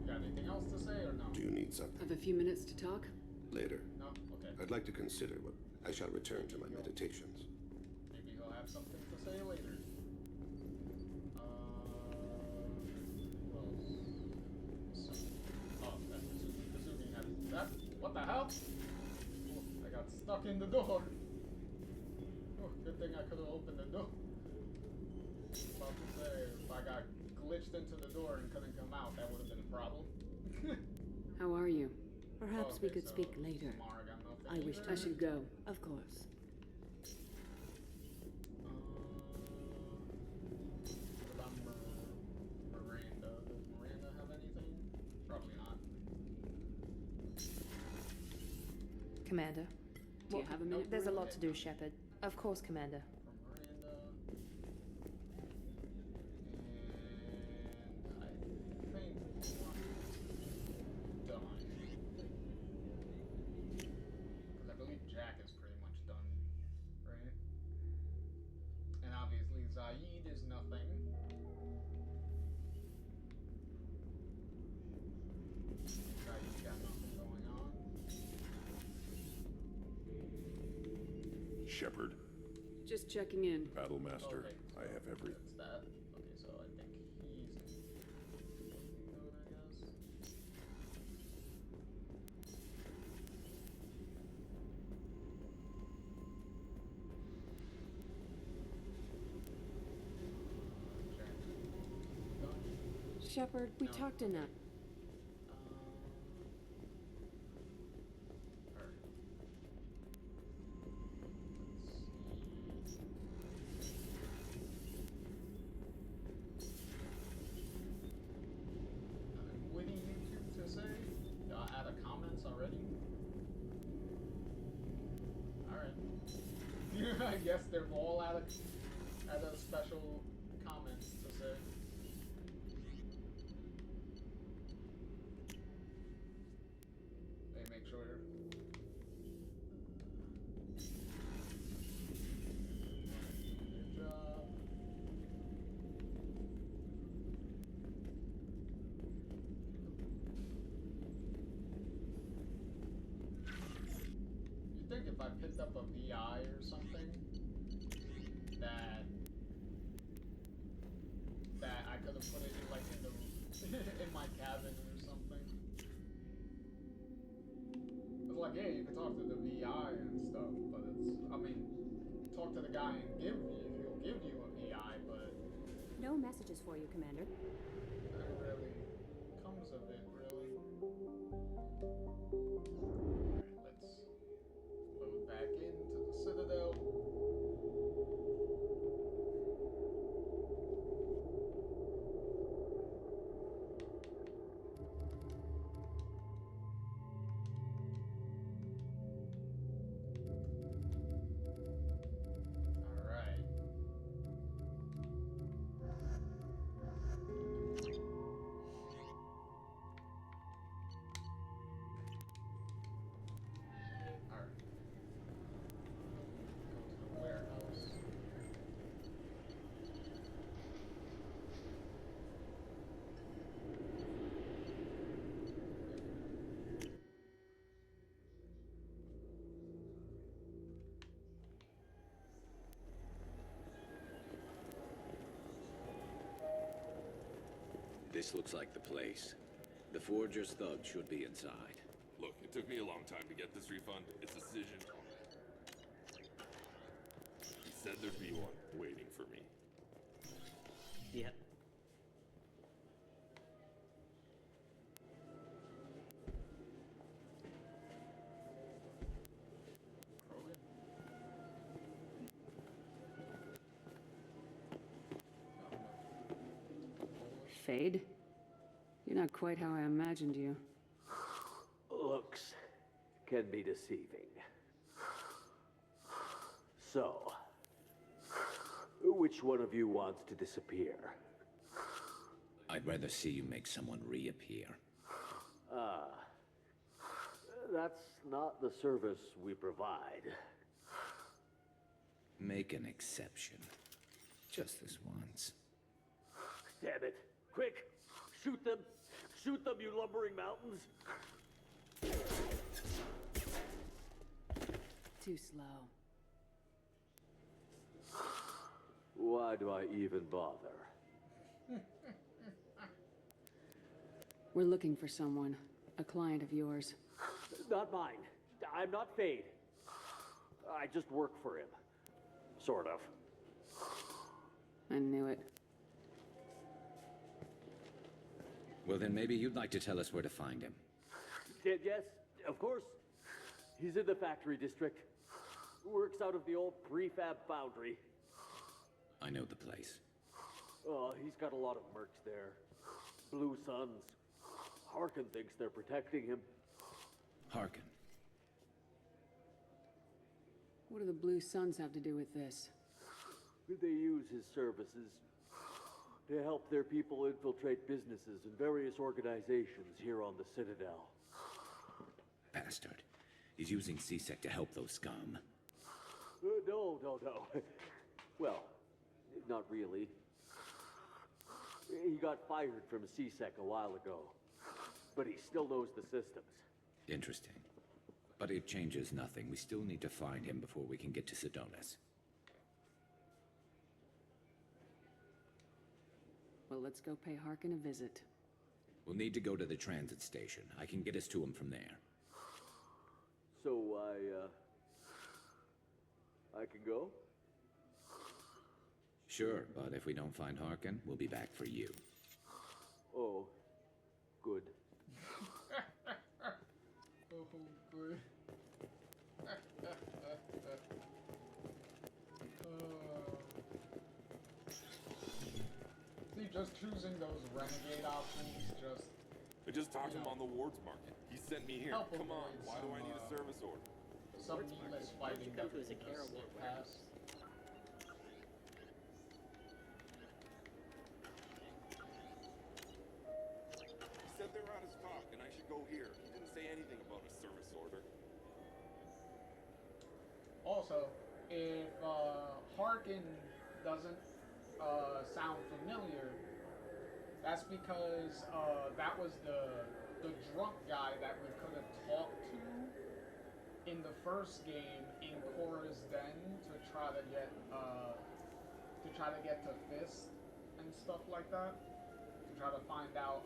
Got anything else to say or no? Do you need something? Have a few minutes to talk? Later. No? Okay. I'd like to consider what I shall return to my meditations. Maybe he'll have something to say later. What else? Oh, that Kazumi had that. What the hell? Oh, I got stuck in the door. Oh, good thing I could have opened the door. About to say, if I got glitched into the door and couldn't come out, that would have been a problem. How are you? Perhaps we could speak later. Samara got nothing I wish either. I should go. Of course. What about Miranda? Does Miranda have anything? Probably not. Commander. Do you have a minute? There's a lot to do, Shepard. Of course, Commander. From Miranda. And I think one done. Because I believe Jack is pretty much done, right? And obviously Zaid is nothing. Zaid got nothing going on. Shepard, Just checking in. Battlemaster, Okay, I have every... That's that. Okay, so I think he's good, I guess. Jack. Done. Shepard, we No. talked enough. Alright. Nothing witty YouTube to say? Y'all added comments already? Alright. I guess they're all added special comments to say. They make sure. Good job. You think if I picked up a VI or something that I could have put it in like in the in my cabin or something? It's like, yeah, you can talk to the VI and stuff, but it's, I mean, talk to the guy and he'll give you a VI, but No messages for you, Commander. that really comes of it, really. Alright, let's load back into the Citadel. Alright. Alright. Go to the warehouse. This looks like the place. The Forger's thug should be inside. Look, it took me a long time to get this refund. It's a decision. He said there'd be one waiting for me. Yep. Fade? You're not quite how I imagined you. Looks can be deceiving. So, which one of you wants to disappear? I'd rather see you make someone reappear. That's not the service we provide. Make an exception. Just this once. Damn it. Quick! Shoot them! Shoot them, you lumbering mountains! Too slow. Why do I even bother? We're looking for someone. A client of yours. Not mine. I'm not Fade. I just work for him. Sort of. I knew it. Well, then maybe you'd like to tell us where to find him. Yes, of course. He's in the factory district. Works out of the old prefab foundry. I know the place. Oh, he's got a lot of mercs there. Blue Suns. Harkin thinks they're protecting him. Harkin. What do the Blue Suns have to do with this? They use his services to help their people infiltrate businesses and various organizations here on the Citadel. Bastard. He's using CSEC to help those scum. No. Well, not really. He got fired from CSEC a while ago, but he still knows the systems. Interesting. But it changes nothing. We still need to find him before we can get to Sidonis. Well, let's go pay Harkin a visit. We'll need to go to the transit station. I can get us to him from there. So I can go? Sure, but if we don't find Harkin, we'll be back for you. Oh, good. Oh, good. See, just choosing those renegade options just... I just talked to him on the wards market. He sent me here. Help Come on, avoid why do I need a some, service order? Some needless fighting that we to can Zakara just skip War past. He said they're out of stock and I should go here. He didn't say anything about a service order. Also, if Harkin doesn't sound familiar, that's because that was the drunk guy that we could have talked to in the first game in Cora's Den to try to get to Fist and stuff like that. To try to find out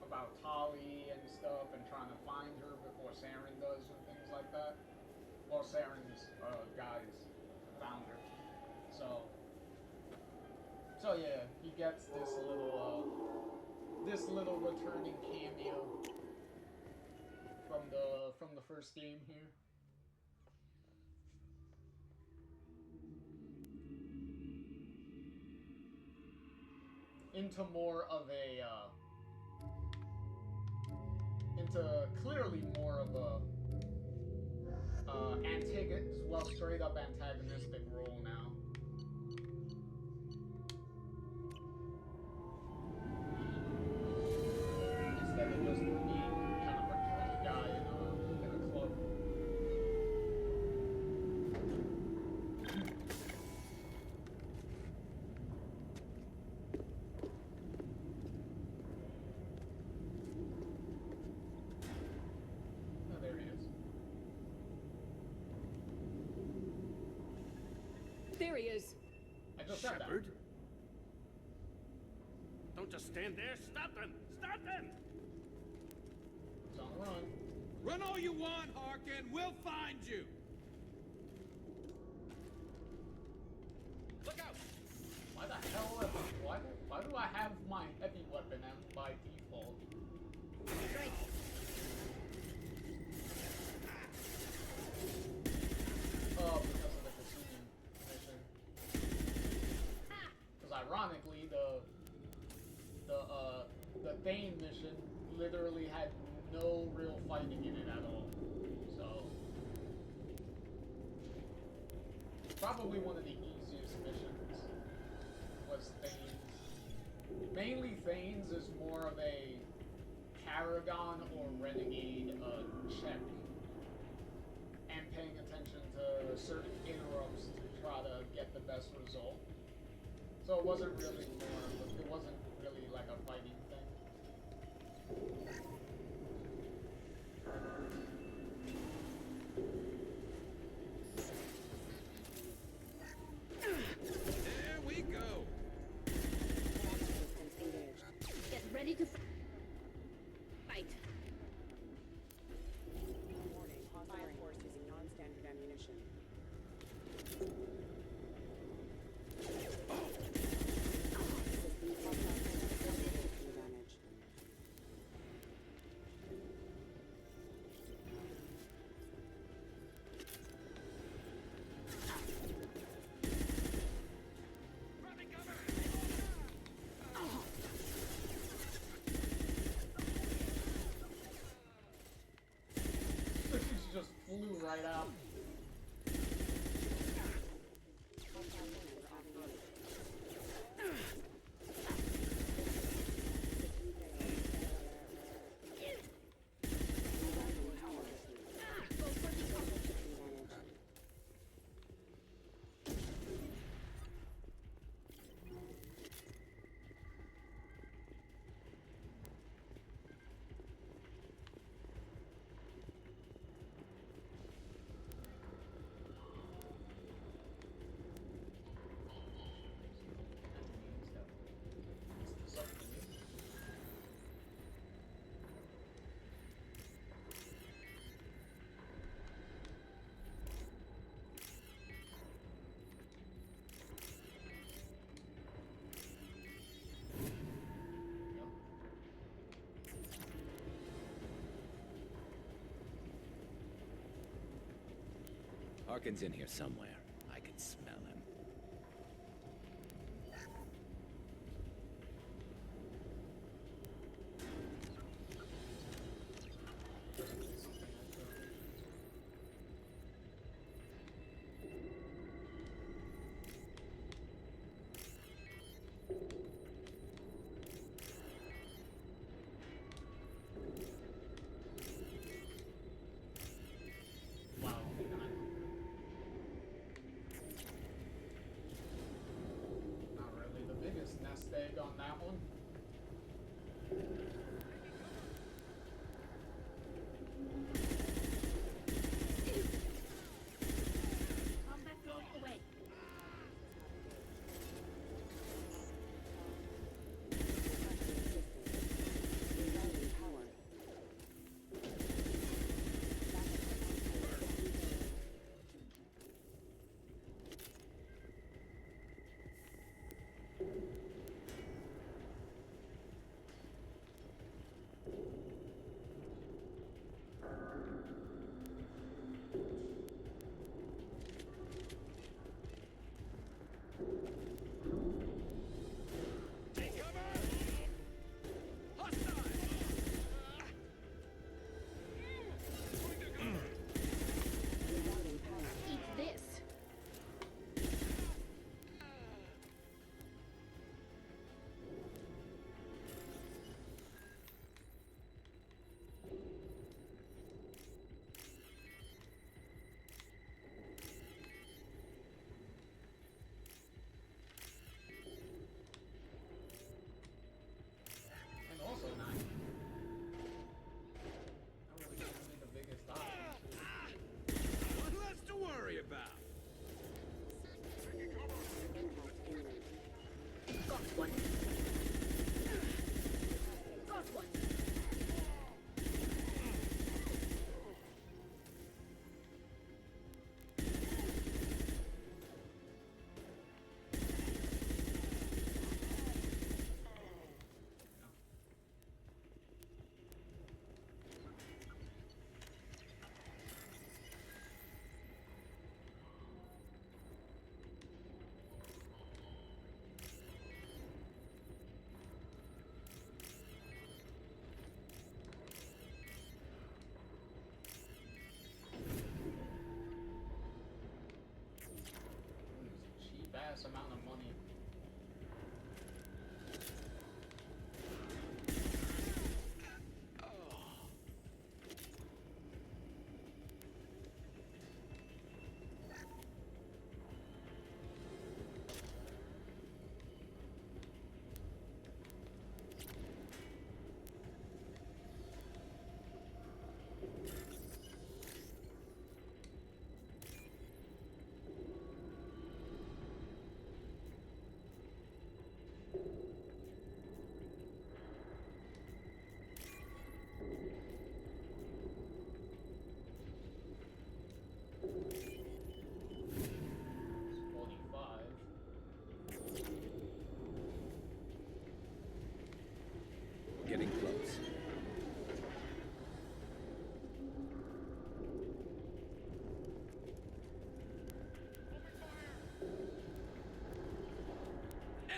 about Tali and stuff and trying to find her before Saren does and things like that. Well, Saren's guys found her. So yeah, he gets this little returning cameo from the first game here. Into more of a into clearly more of a straight up antagonistic role now. Instead of just being kind of a drunk guy in a club. Oh, there he is. There he is. I just said that. Shepard? Don't just stand there. Stop them! Stop them! He's on the run. Run all you want, Harkin. We'll find you. Look out! Why the hell am I, why do I have my heavy weapon by default? Because of the Kasumi mission. Because ironically, the Thane mission literally had no real fighting in it at all. Probably one of the easiest missions was Thanes. Mainly Thanes is more of a Paragon or Renegade check. And paying attention to certain interrupts to try to get the best result. So it wasn't really like a fighting thing. There we go. Get ready to fight. Warning, hostile force using non-standard ammunition. She just flew right out. Harkin's in here somewhere. I can smell him. Egg on that one. Combat drone away.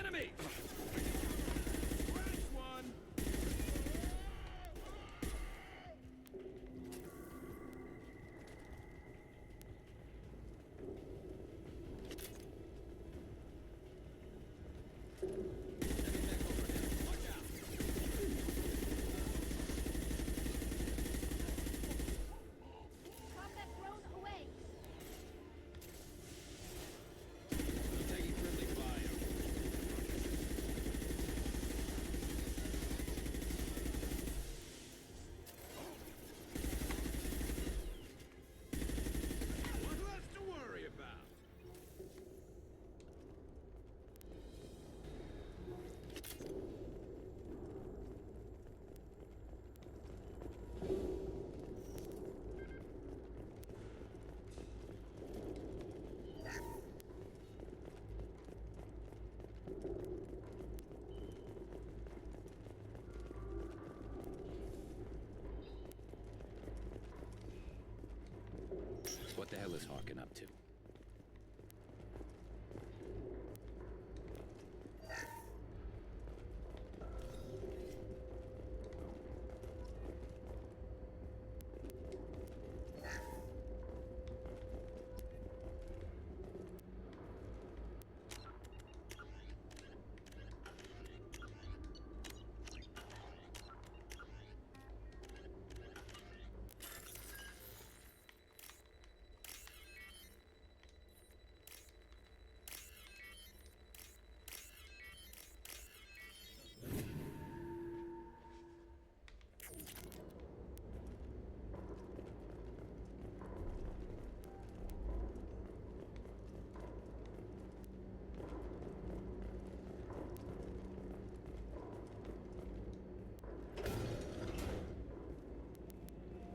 enemy! Scratch one! Combat drone away. Taking friendly fire. What less to worry about? What the hell is Harkin up to?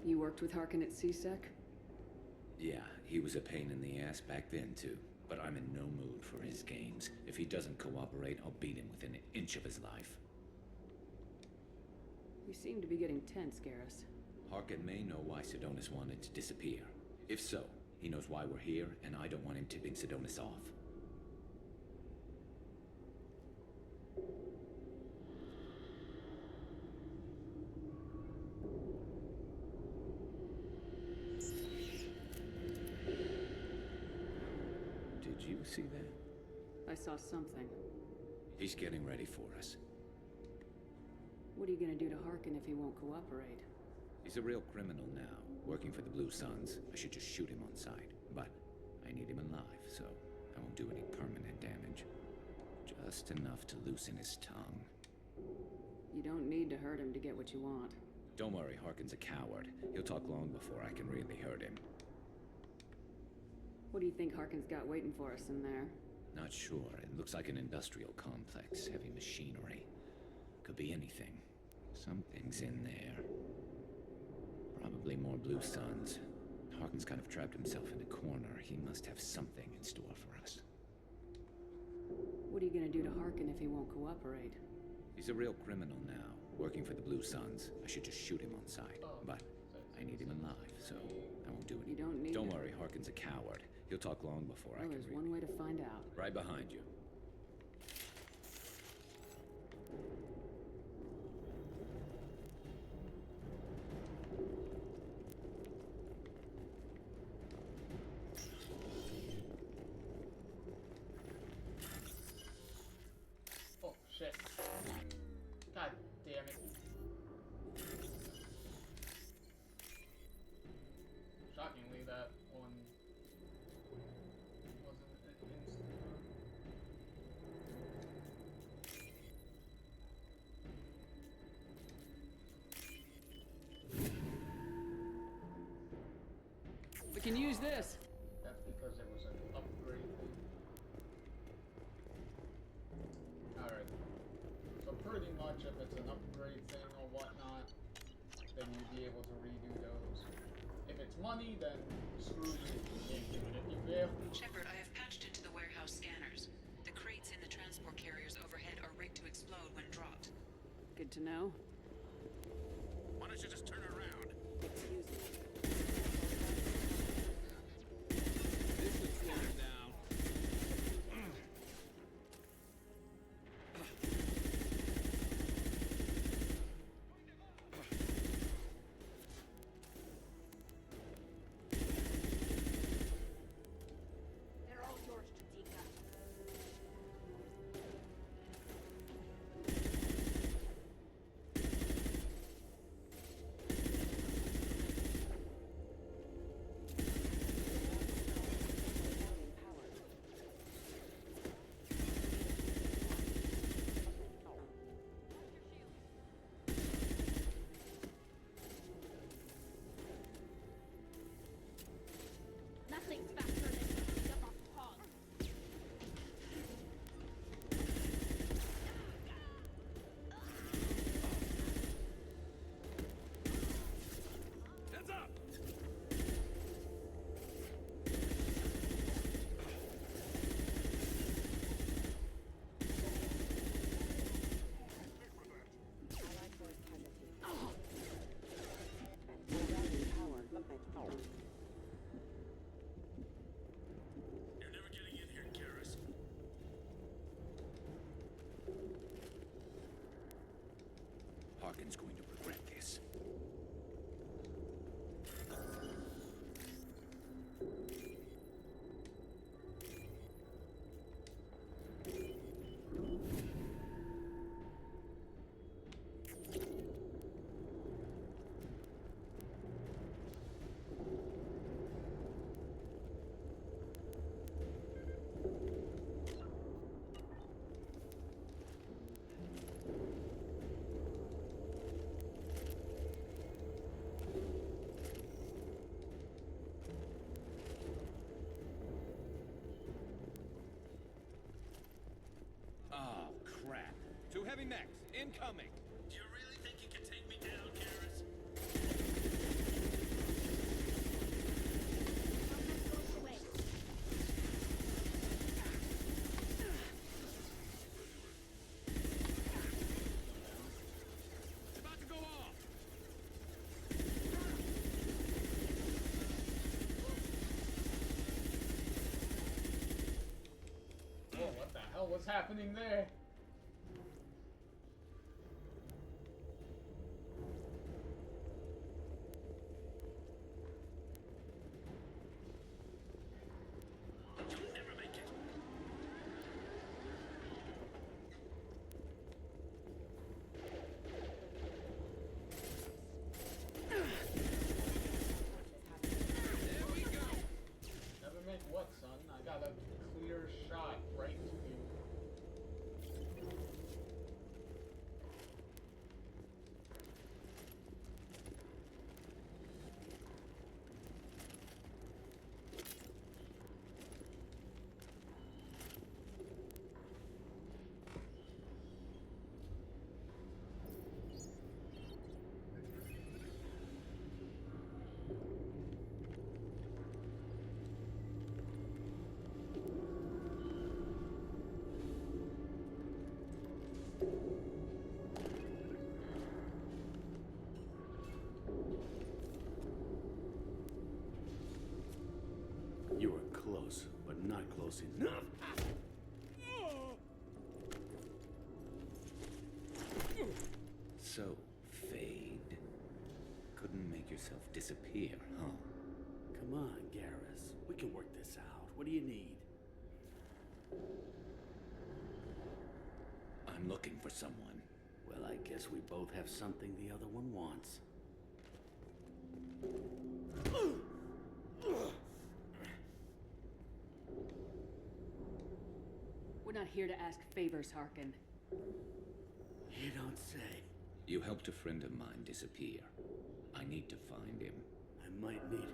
You worked with Harkin at CSEC? Yeah, he was a pain in the ass back then, too. But I'm in no mood for his games. If he doesn't cooperate, I'll beat him within an inch of his life. You seem to be getting tense, Garrus. Harkin may know why Sidonis wanted to disappear. If so, he knows why we're here, and I don't want him tipping Sidonis off. Did you see that? I saw something. He's getting ready for us. What are you gonna do to Harkin if he won't cooperate? He's a real criminal now, working for the Blue Suns. I should just shoot him on sight. But I need him alive, so I won't do any permanent damage. Just enough to loosen his tongue. You don't need to hurt him to get what you want. Don't worry, Harkin's a coward. He'll talk long before I can really hurt him. What do you think Harkin's got waiting for us in there? Not sure. It looks like an industrial complex, heavy machinery. Could be anything. Something's in there. Probably more Blue Suns. Harkin's kind of trapped himself in a corner. He must have something in store for us. What are you gonna do to Harkin if he won't cooperate? He's a real criminal now, working for the Blue Suns. I should just shoot him on sight. But I need him alive, so I won't do anything. You don't need Don't to. worry, Harkin's a coward. He'll talk long before I Well, can there's one way to find out. Right behind you. Oh, shit. God damn it. Shockingly, that one wasn't instant. We can use this. That's because it was an upgrade thing. Alright. So pretty much if it's an upgrade thing or whatnot, then you'd be able to redo those. If it's money, then screw you. You can't do it if you fail. Shepard, I have patched into the warehouse scanners. The crates in the transport carriers overhead are rigged to explode when dropped. Good to know. Why don't you just turn around? Excuse me. This would slow him down. next. Incoming. Do you really think you can take me down, Garrus? It's about to go off. Oh, what the hell was happening there? You'll never make it. Never make what, son? I got a clear shot right to you. You were close, but not close enough. So, Fade. Couldn't make yourself disappear, huh? Come on, Garrus. We can work this out. What do you need? I'm looking for someone. Well, I guess we both have something the other one wants. We're not here to ask favors, Harkin. You don't say. You helped a friend of mine disappear. I need to find him. I might need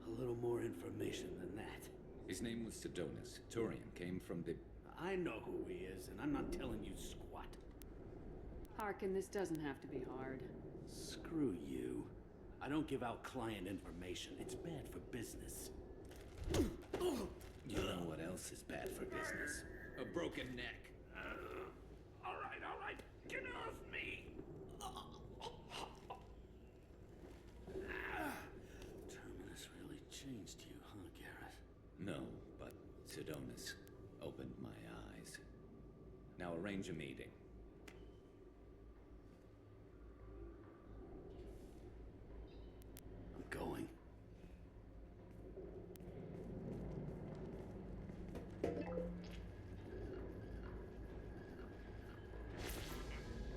a little more information than that. His name was Sidonis. Turian came from the... I know who he is, and I'm not telling you squat. Harkin, this doesn't have to be hard. Screw you. I don't give out client information. It's bad for business. You know what else is bad for business? A broken neck. All right. Get off me. Terminus really changed you, huh, Garrus? No, but Sidonis opened my eyes. Now arrange a meeting. I'm going.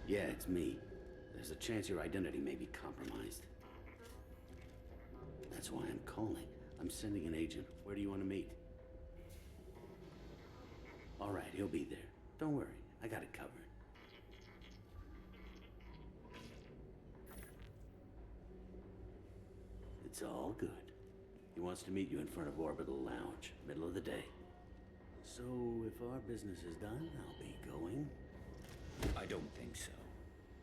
Yeah, it's me. There's a chance your identity may be compromised. That's why I'm calling. I'm sending an agent. Where do you want to meet? All right, he'll be there. Don't worry, I got it covered. It's all good. He wants to meet you in front of Orbital Lounge, middle of the day. So, if our business is done, I'll be going. I don't think so.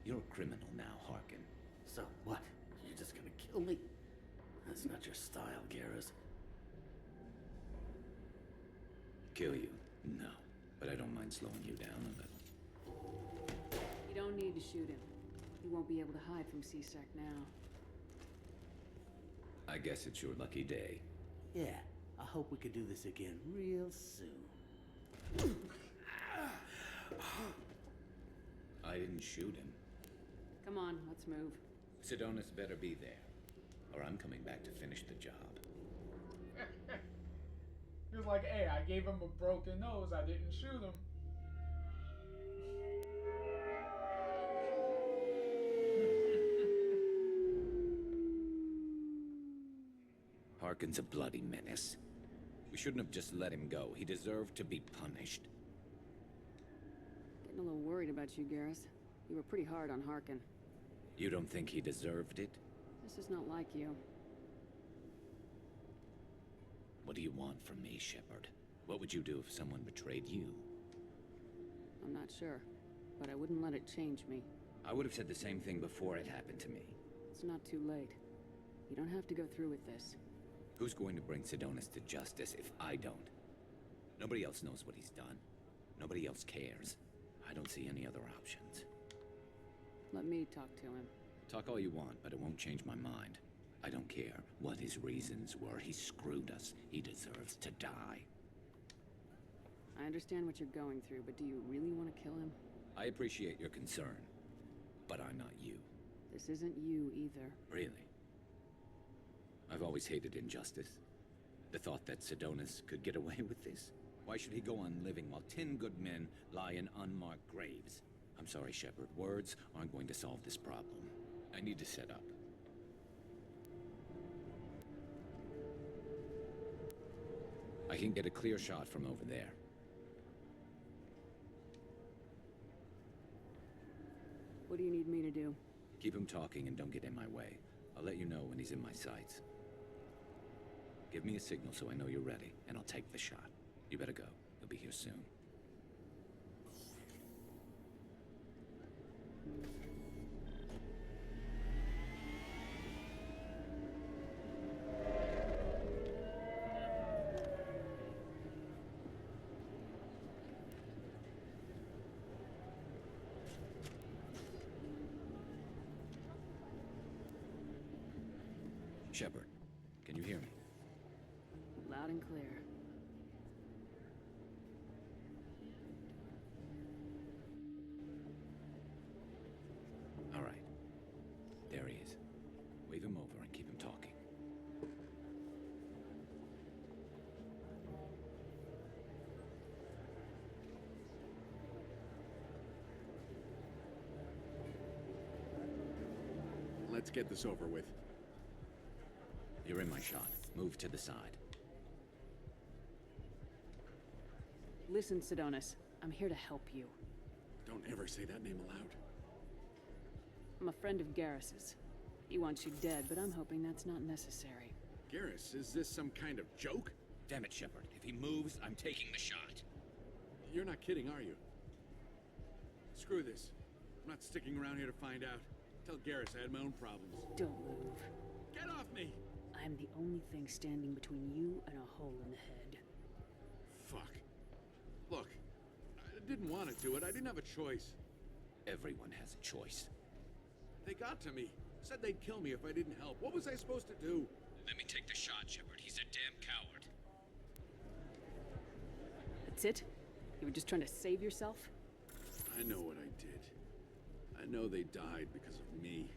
You're a criminal now, Harkin. So what? You're just gonna kill me? That's not your style, Garrus. Kill you? No. But I don't mind slowing you down a little. You don't need to shoot him. You won't be able to hide from C-Sec now. I guess it's your lucky day. Yeah, I hope we can do this again real soon. I didn't shoot him. Come on, let's move. Sidonis better be there, or I'm coming back to finish the job. He was like, hey, I gave him a broken nose, I didn't shoot him. Harkin's a bloody menace. We shouldn't have just let him go. He deserved to be punished. Getting a little worried about you, Garrus. You were pretty hard on Harkin. You don't think he deserved it? This is not like you. What do you want from me, Shepard? What would you do if someone betrayed you? I'm not sure. but I wouldn't let it change me. I would have said the same thing before it happened to me. It's not too late. You don't have to go through with this. Who's going to bring Sidonis to justice if I don't? Nobody else knows what he's done. Nobody else cares. I don't see any other options. Let me talk to him. Talk all you want, but it won't change my mind. I don't care what his reasons were. He screwed us. He deserves to die. I understand what you're going through, but do you really want to kill him? I appreciate your concern, but I'm not you. This isn't you either. Really? I've always hated injustice. The thought that Sidonis could get away with this. Why should he go on living while 10 good men lie in unmarked graves? I'm sorry, Shepard. Words aren't going to solve this problem. I need to set up. I can get a clear shot from over there. What do you need me to do? Keep him talking and don't get in my way. I'll let you know when he's in my sights. Give me a signal so I know you're ready, and I'll take the shot. You better go. He'll be here soon. Shepard, can you hear me? Loud and clear. All right. There he is. Wave him over and keep him talking. Let's get this over with. You're in my shot. Move to the side. Listen, Sidonis. I'm here to help you. Don't ever say that name aloud. I'm a friend of Garrus's. He wants you dead, but I'm hoping that's not necessary. Garrus, is this some kind of joke? Damn it, Shepard. If he moves, I'm taking the shot. You're not kidding, are you? Screw this. I'm not sticking around here to find out. Tell Garrus I had my own problems. Don't move. Get off me! I'm the only thing standing between you and a hole in the head. Fuck. Look, I didn't want to do it. I didn't have a choice. Everyone has a choice. They got to me. Said they'd kill me if I didn't help. What was I supposed to do? Let me take the shot, Shepard. He's a damn coward. That's it? You were just trying to save yourself? I know what I did. I know they died because of me.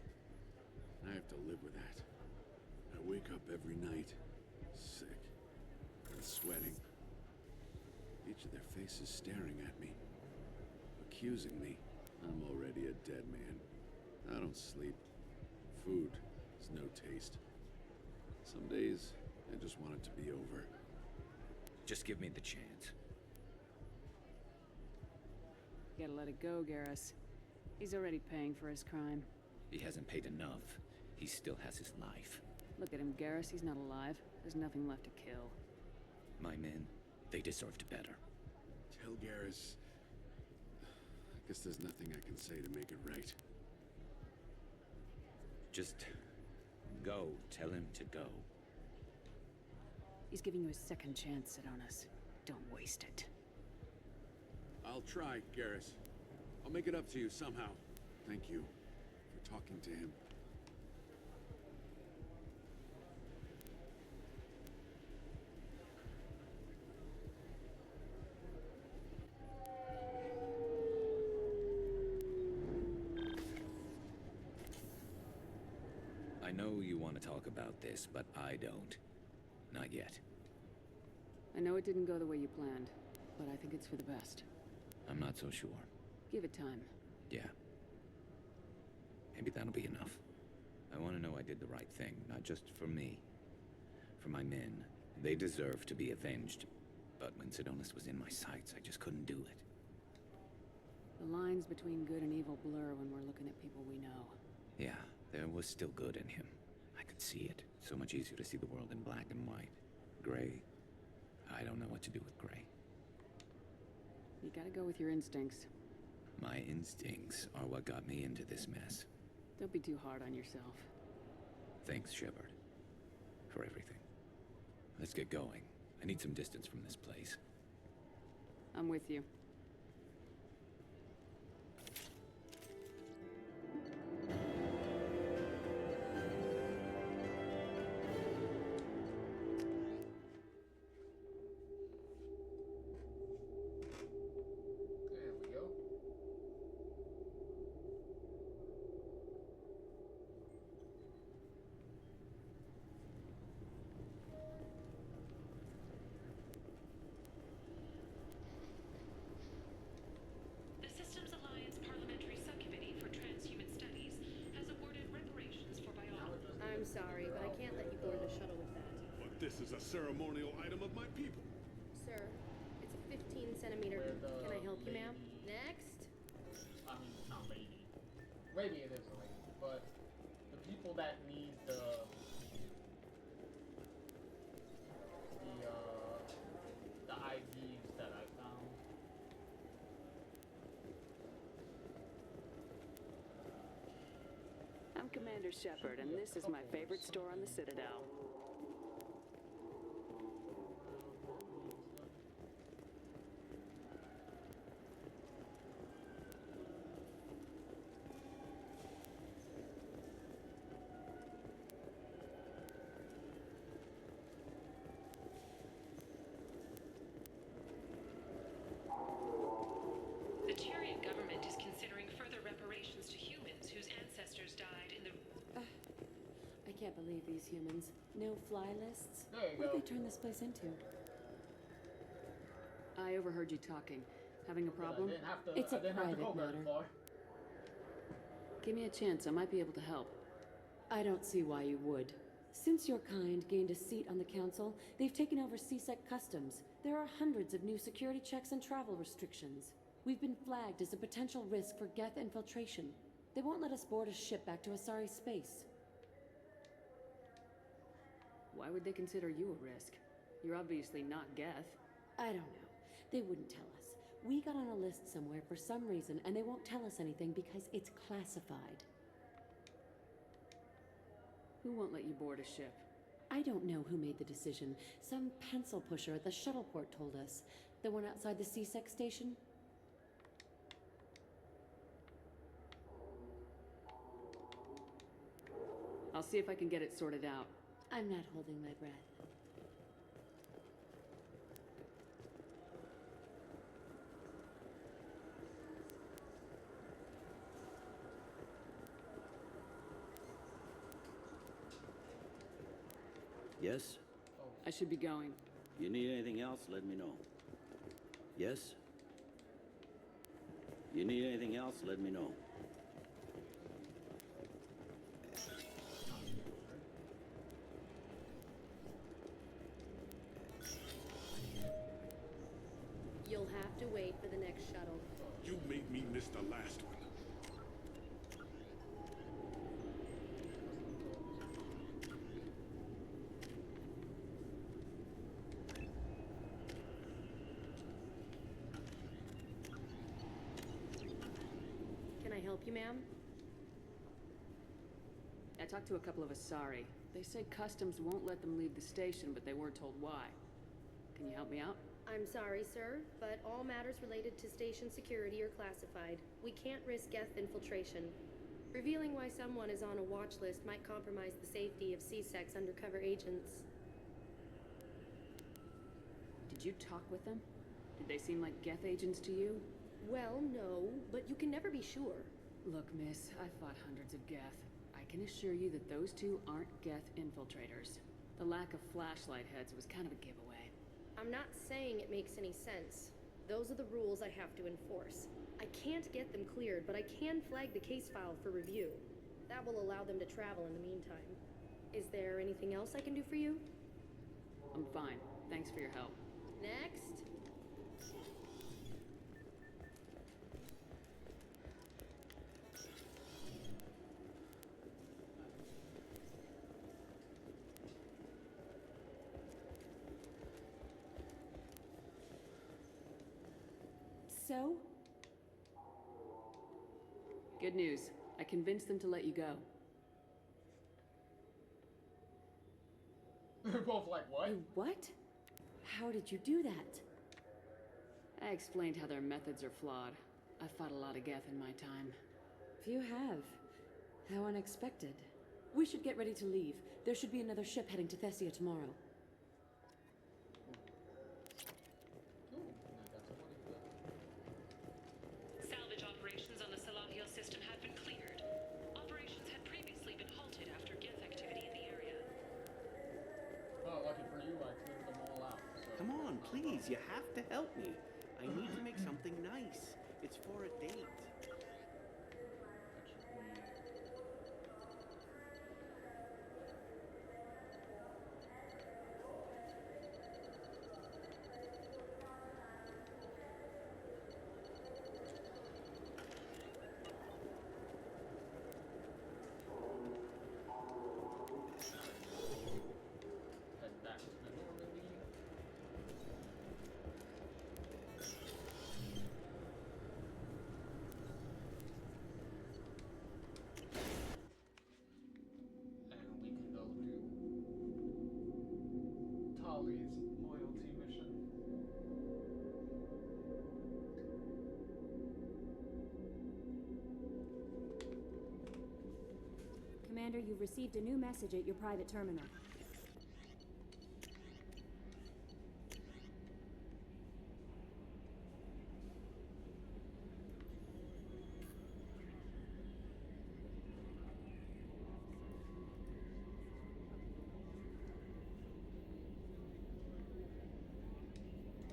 And I have to live with that. I wake up every night, sick and sweating. Each of their faces staring at me, accusing me. I'm already a dead man. I don't sleep. Food has no taste. Some days, I just want it to be over. Just give me the chance. You gotta let it go, Garrus. He's already paying for his crime. He hasn't paid enough. He still has his life. Look at him, Garrus. He's not alive. There's nothing left to kill. My men, they deserved better. Tell Garrus... I guess there's nothing I can say to make it right. Just go. Tell him to go. He's giving you a second chance, Sidonis. Don't waste it. I'll try, Garrus. I'll make it up to you somehow. Thank you for talking to him. I know you want to talk about this, but I don't. Not yet. I know it didn't go the way you planned, but I think it's for the best. I'm not so sure. Give it time. Yeah. Maybe that'll be enough. I want to know I did the right thing, not just for me. For my men. They deserve to be avenged. But when Sidonis was in my sights, I just couldn't do it. The lines between good and evil blur when we're looking at people we know. Yeah, there was still good in him. I could see it. So much easier to see the world in black and white. Gray. I don't know what to do with gray. You gotta go with your instincts. My instincts are what got me into this mess. Don't be too hard on yourself. Thanks, Shepard. For everything. Let's get going. I need some distance from this place. I'm with you. There we go. The Systems Alliance Parliamentary Subcommittee for Transhuman Studies has awarded reparations for biology. I'm sorry, but I can't let you board the shuttle with that. But this is a ceremonial item of my people. Sir, it's a 15-centimeter. Can I help you, ma'am? Next. I mean, it's not lady. Maybe it is a lady, but the people that need the IDs that I found. I'm Commander Shepard, and this is my favorite store on the Citadel. The Tyrian government is considering further reparations to humans whose ancestors died in the... I can't believe these humans. No fly lists? There you What go. did they turn this place into? I overheard you talking. Having a problem? It's a I didn't have to go private very matter. far. Give me a chance. I might be able to help. I don't see why you would. Since your kind gained a seat on the council, they've taken over CSEC customs. There are hundreds of new security checks and travel restrictions. We've been flagged as a potential risk for Geth infiltration. They won't let us board a ship back to Asari space. Why would they consider you a risk? You're obviously not Geth. I don't know. They wouldn't tell us. We got on a list somewhere for some reason, and they won't tell us anything because it's classified. Who won't let you board a ship? I don't know who made the decision. Some pencil pusher at the shuttle port told us. The one outside the CSEC station? I'll see if I can get it sorted out. I'm not holding my breath. Yes? I should be going. You need anything else, let me know. Yes? You need anything else, let me know. You'll have to wait for the next shuttle. You made me miss the last one. Can I help you, ma'am? I talked to a couple of Asari. They say customs won't let them leave the station, but they weren't told why. Can you help me out? I'm sorry, sir, but all matters related to station security are classified. We can't risk Geth infiltration. Revealing why someone is on a watch list might compromise the safety of CSEC's undercover agents. Did you talk with them? Did they seem like Geth agents to you? Well, no, but you can never be sure. Look, miss, I fought hundreds of Geth. I can assure you that those two aren't Geth infiltrators. The lack of flashlight heads was kind of a giveaway. I'm not saying it makes any sense. Those are the rules I have to enforce. I can't get them cleared, but I can flag the case file for review. That will allow them to travel in the meantime. Is there anything else I can do for you? I'm fine. Thanks for your help. Next. So? Good news. I convinced them to let you go. They're both like, what? You what? How did you do that? I explained how their methods are flawed. I fought a lot of Geth in my time. Few have. How unexpected. We should get ready to leave. There should be another ship heading to Thessia tomorrow. Salvage operations on the Salahiel system have been cleared. Operations had previously been halted after Geth activity in the area. Oh, lucky for you, I cleared them all out. So. Come on, please, you have to help me. I need to make something nice. It's for a date. Head back to the Normandy. And we can go do Tali's loyalty mission. Commander, you've received a new message at your private terminal.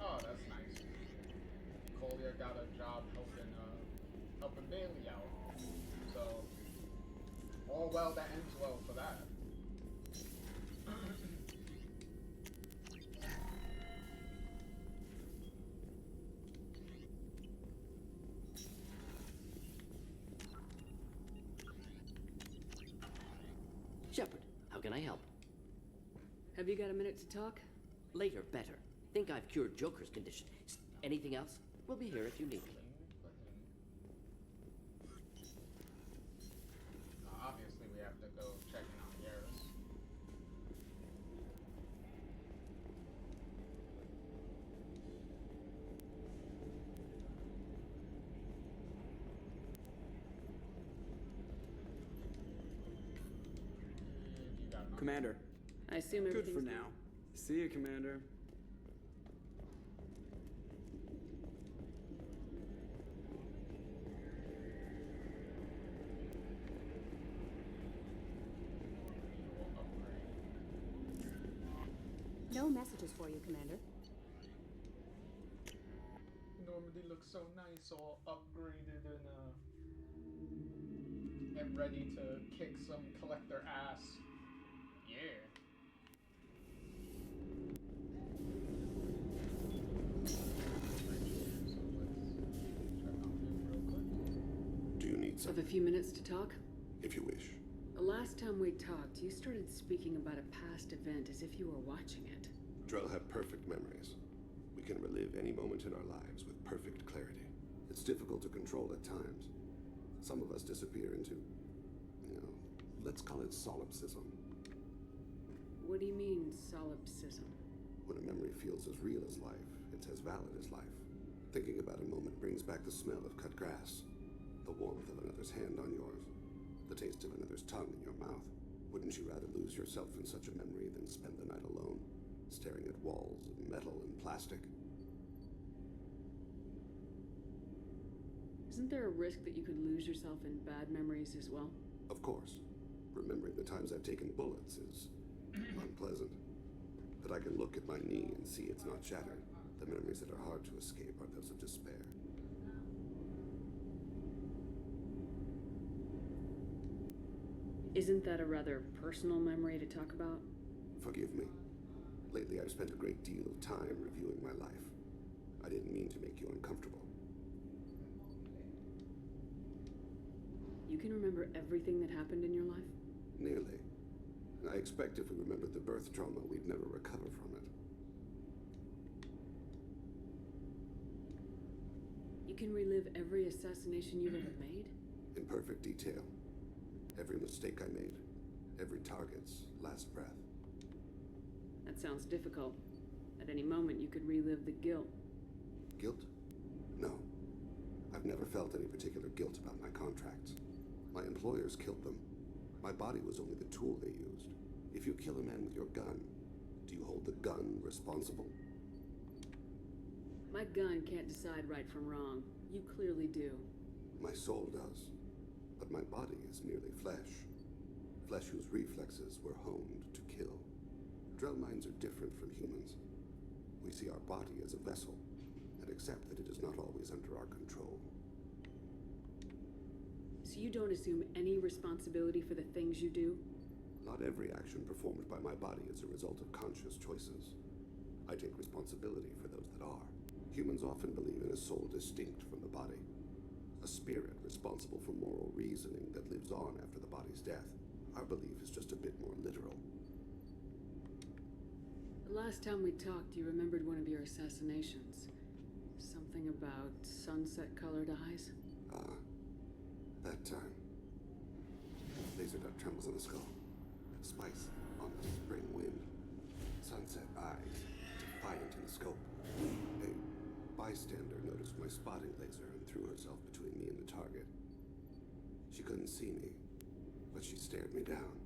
Oh, that's nice. Collier got a job helping Bailey out. So all well that ends well for that. Shepard, how can I help? Have you got a minute to talk? Later, better. Think I've cured Joker's condition. Anything else? We'll be here if you need me. Obviously, we have to go check in on Garrus. Commander. I assume Good everything's for now. See you, Commander. No messages for you, Commander. Normandy looks so nice, all upgraded and ready to kick some collector ass. Yeah. Do you need some? Have a few minutes to talk? If you wish. The last time we talked, you started speaking about a past event as if you were watching it. Drell have perfect memories. We can relive any moment in our lives with perfect clarity. It's difficult to control at times. Some of us disappear into, let's call it solipsism. What do you mean, solipsism? When a memory feels as real as life, it's as valid as life. Thinking about a moment brings back the smell of cut grass, the warmth of another's hand on yours, the taste of another's tongue in your mouth. Wouldn't you rather lose yourself in such a memory than spend the night alone, staring at walls of metal and plastic? Isn't there a risk that you could lose yourself in bad memories as well? Of course. Remembering the times I've taken bullets is unpleasant. But I can look at my knee and see it's not shattered. The memories that are hard to escape are those of despair. Isn't that a rather personal memory to talk about? Forgive me. Lately, I've spent a great deal of time reviewing my life. I didn't mean to make you uncomfortable. You can remember everything that happened in your life? Nearly. I expect if we remembered the birth trauma, we'd never recover from it. You can relive every assassination you've ever made? In perfect detail. Every mistake I made. Every target's last breath. That sounds difficult. At any moment, you could relive the guilt. Guilt? No. I've never felt any particular guilt about my contracts. My employers killed them. My body was only the tool they used. If you kill a man with your gun, do you hold the gun responsible? My gun can't decide right from wrong. You clearly do. My soul does. But my body is merely flesh. Flesh whose reflexes were honed to kill. Drell minds are different from humans. We see our body as a vessel, and accept that it is not always under our control. So you don't assume any responsibility for the things you do? Not every action performed by my body is a result of conscious choices. I take responsibility for those that are. Humans often believe in a soul distinct from the body. A spirit responsible for moral reasoning that lives on after the body's death. Our belief is just a bit more literal. The last time we talked, you remembered one of your assassinations. Something about sunset-colored eyes? That time. Laser dot trembles on the skull. Spice on the spring wind. Sunset eyes, defiant in the scope. A bystander noticed my spotting laser and threw herself between me and the target. She couldn't see me, but she stared me down.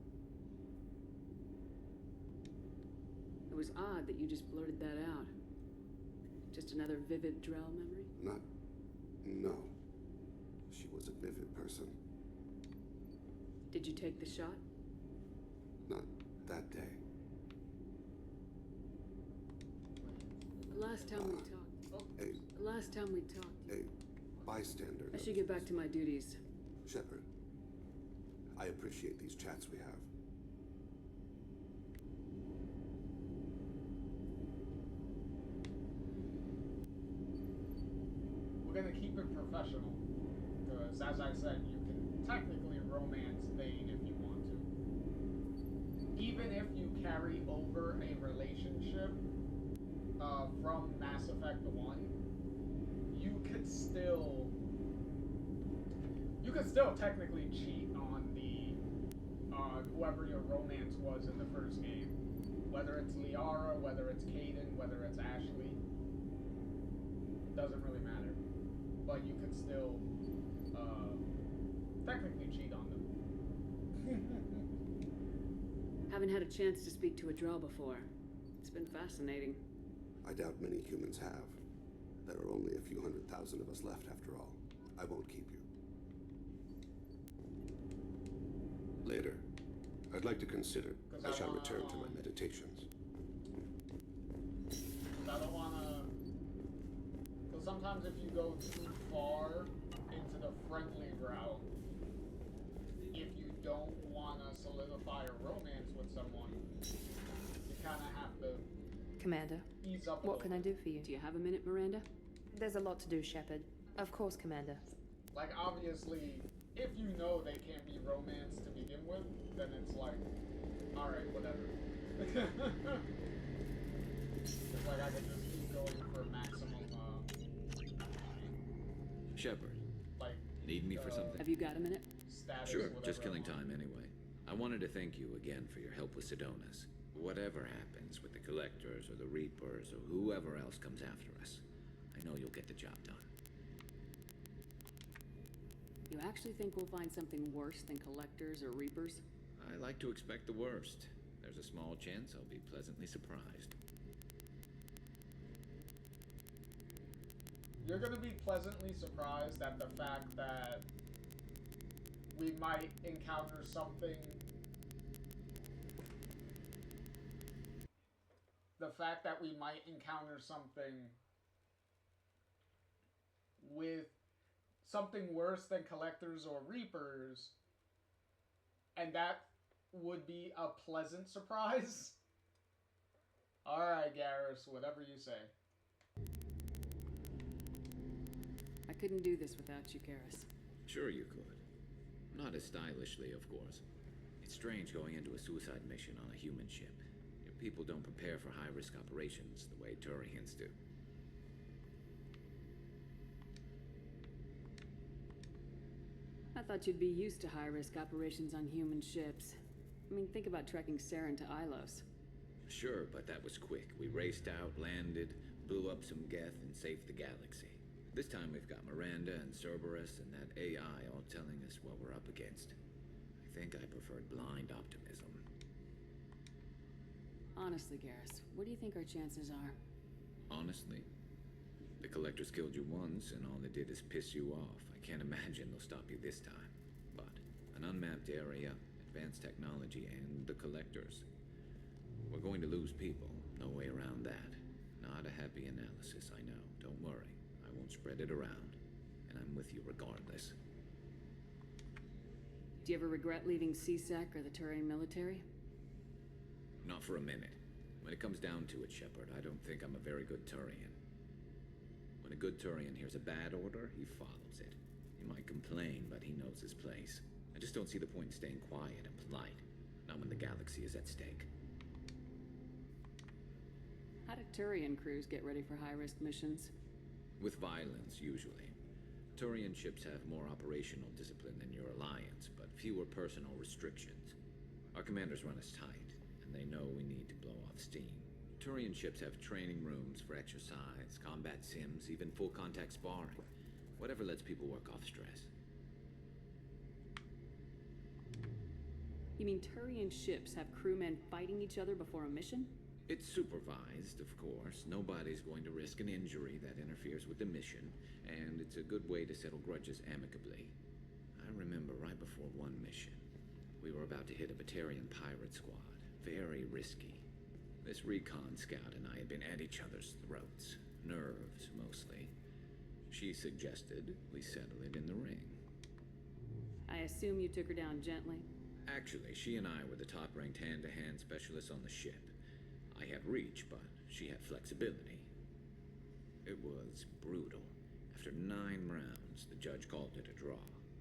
It was odd that you just blurted that out. Just another vivid Drell memory? No. She was a vivid person. Did you take the shot? Not that day. The last time we talked... The last time we talked... A bystander... I should get back to my duties. Shepard, I appreciate these chats we have. We're gonna keep it professional. Because, as I said, you can technically romance Thane if you want to. Even if you carry over a relationship from Mass Effect 1, you could still technically cheat on the whoever your romance was in the first game. Whether it's Liara, whether it's Kaidan, whether it's Ashley, doesn't really matter. But you could still technically cheat on them. Haven't had a chance to speak to a Drell before. It's been fascinating. I doubt many humans have. There are only a few 100,000 of us left after all. I won't keep you. Later, I'd like to consider. I shall return to my meditations. I don't wanna... Because sometimes if you go too far into the friendly route, if you don't want to solidify a romance with someone, you kind of have to Commander, ease up a what can I do for you? Do you have a minute, Miranda? There's a lot to do, Shepard. Of course, Commander. Like, obviously, if you know they can't be romanced to begin with, then it's like, alright, whatever. It's like I could just keep going for maximum, Shepard, like, need me for something? Have you got a minute? status, Sure, whatever just I killing want. time anyway. I wanted to thank you again for your help with Sidonis. Whatever happens with the Collectors or the Reapers or whoever else comes after us, I know you'll get the job done. You actually think we'll find something worse than Collectors or Reapers? I like to expect the worst. There's a small chance I'll be pleasantly surprised. You're gonna be pleasantly surprised at the fact that we might encounter something. The fact that we might encounter something with something worse than Collectors or Reapers, and that would be a pleasant surprise. Alright, Garrus, whatever you say. I couldn't do this without you, Garrus. Sure you could. Not as stylishly, of course. It's strange going into a suicide mission on a human ship. Your people don't prepare for high-risk operations the way Turians do. I thought you'd be used to high-risk operations on human ships. I mean, think about trekking Saren to Ilos. Sure, but that was quick. We raced out, landed, blew up some Geth, and saved the galaxy. This time we've got Miranda and Cerberus and that AI all telling us what we're up against. I think I preferred blind optimism. Honestly, Garrus, what do you think our chances are? Honestly, the Collectors killed you once, and all they did is piss you off. I can't imagine they'll stop you this time. But an unmapped area, advanced technology, and the Collectors. We're going to lose people. No way around that. Not a happy analysis, I know. Don't worry. I won't spread it around. And I'm with you regardless. Do you ever regret leaving CSEC or the Turian military? Not for a minute. When it comes down to it, Shepard, I don't think I'm a very good Turian. When a good Turian hears a bad order, he follows it. He might complain, but he knows his place. I just don't see the point in staying quiet and polite. Not when the galaxy is at stake. How do Turian crews get ready for high-risk missions? With violence, usually. Turian ships have more operational discipline than your alliance, but fewer personal restrictions. Our commanders run us tight, and they know we need to blow off steam. Turian ships have training rooms for exercise, combat sims, even full-contact sparring. Whatever lets people work off stress. You mean Turian ships have crewmen fighting each other before a mission? It's supervised, of course. Nobody's going to risk an injury that interferes with the mission, and it's a good way to settle grudges amicably. I remember right before one mission, we were about to hit a Batarian pirate squad. Very risky. This recon scout and I had been at each other's throats. Nerves, mostly. She suggested we settle it in the ring. I assume you took her down gently? Actually, she and I were the top-ranked hand-to-hand specialists on the ship. I had reach, but she had flexibility. It was brutal. After 9 rounds, the judge called it a draw.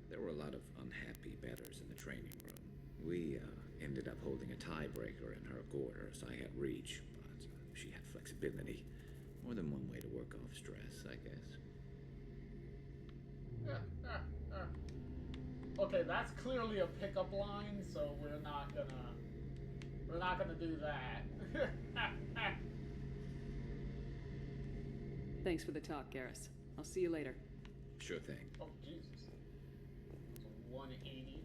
There were a lot of unhappy bettors in the training room. We ended up holding a tiebreaker in her quarters. I had reach, but she had flexibility. More than one way to work off stress, I guess. Okay, that's clearly a pickup line, so we're not gonna do that. Thanks for the talk, Garrus. I'll see you later. Sure thing. Oh, Jesus. 180.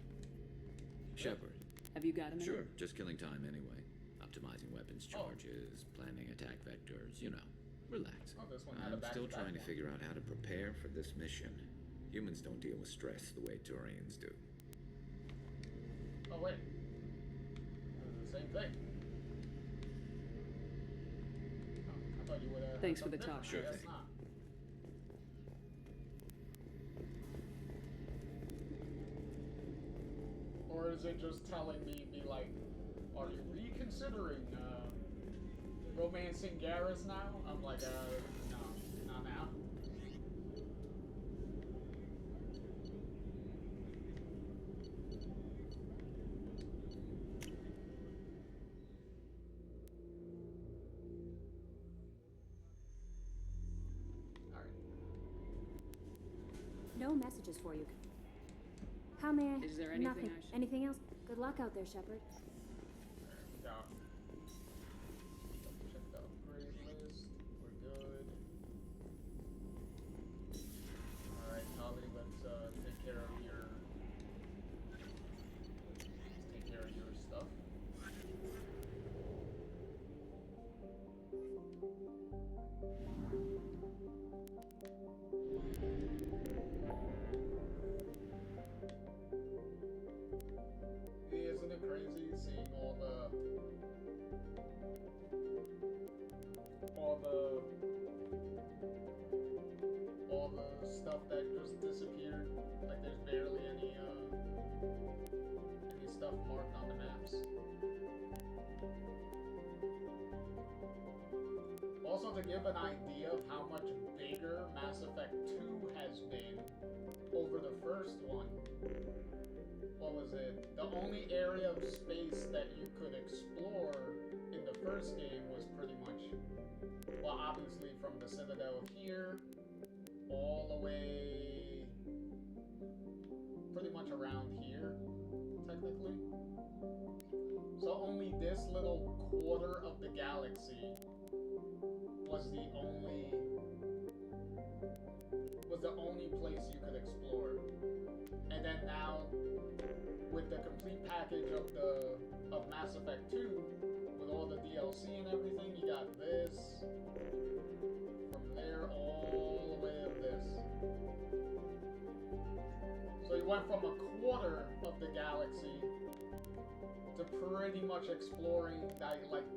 Shepard. Have you got a minute? Sure, just killing time anyway. Optimizing weapons charges, planning attack vectors, you know. Relax. Oh, this one had a I'm still back-to-back trying to one. figure out how to prepare for this mission. Humans don't deal with stress the way Turians do. Oh, wait. The same thing. Oh, I thought you would have. Thanks for the talk. Sure I guess thing. not. Or is it just telling me, be like, are you reconsidering romancing Garrus now? I'm like, no, not now. No messages for you. How may I? Is there anything Nothing. I should- Anything else? Good luck out there, Shepard. Yeah. Check the upgrade list. We're good. Alright, Tali, let's take care of your stuff. Isn't it crazy seeing all the stuff that just disappeared? Like there's barely any stuff marked on the maps. Also, to give an idea of how much bigger Mass Effect 2 has been over the first one, what was it? The only area of space that you could explore in the first game was pretty much, well, obviously from the Citadel here, all the way, pretty much around here, technically. So only this little quarter of the galaxy was the only place you could explore. And then now, with the complete package of Mass Effect 2, with all the DLC and everything, you got this, from there all the way to this. So you went from a quarter of the galaxy to pretty much exploring that, like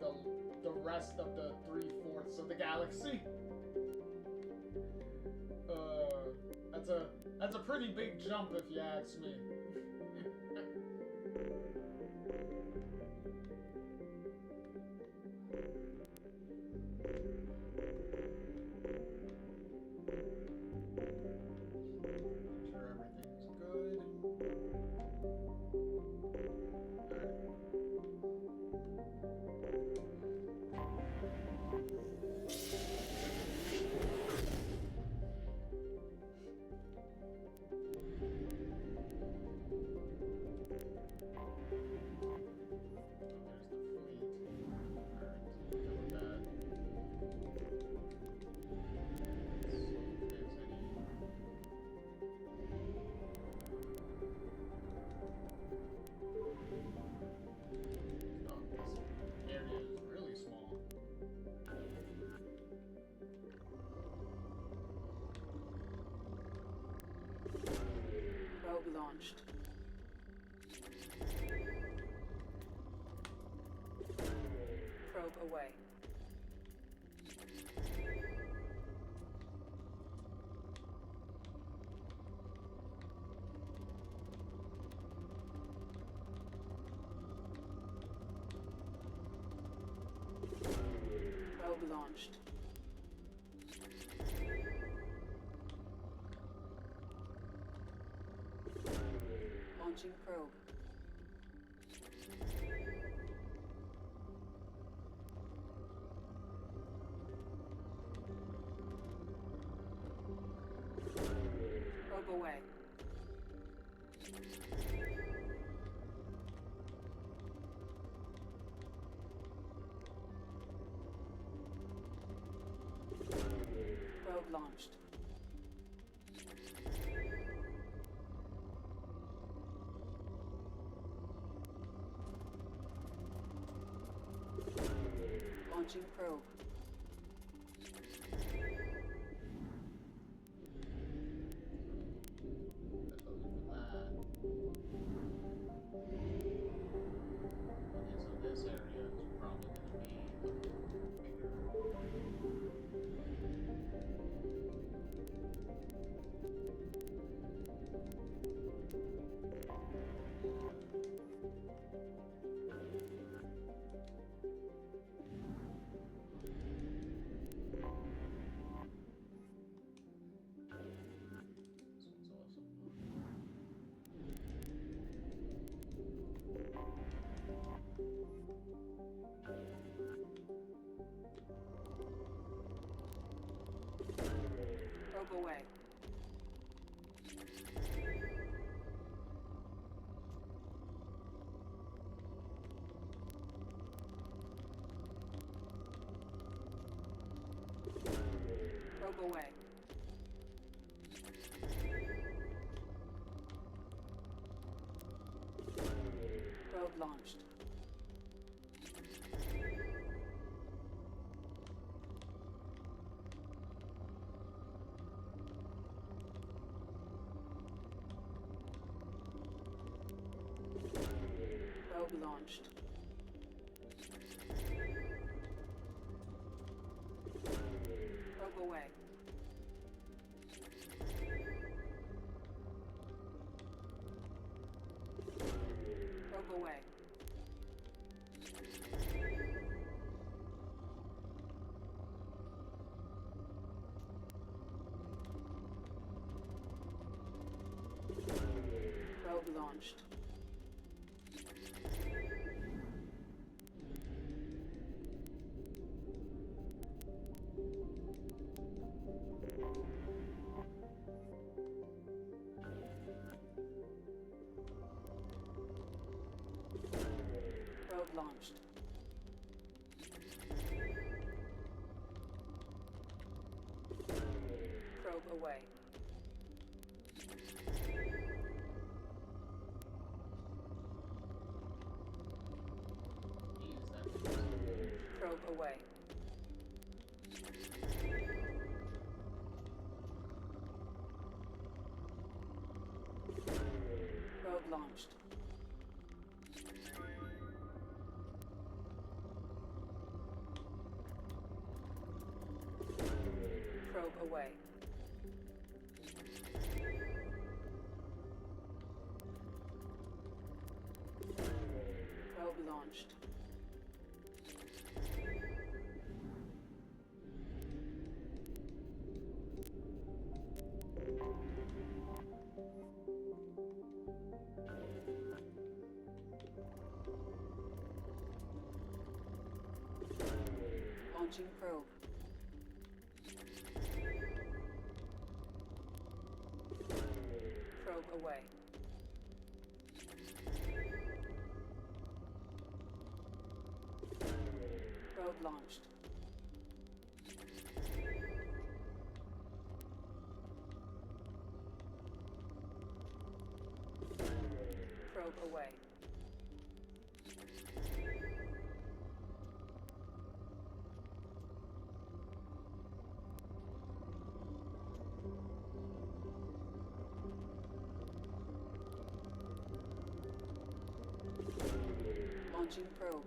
the rest of the 3/4 of the galaxy. That's a pretty big jump if you ask me. Launched. Probe away. Probe launched. Launching probe. Probe away. Probe launched. Launching probe. So this area is probably going to be Probe away. Probe away. Probe launched. Probe launched. Probe away. Probe away. Probe launched. Probe away. Probe away. Probe launched. Probe away. Probe launched. Launching probe. Probe away. Probe launched. Probe away. Launching probe.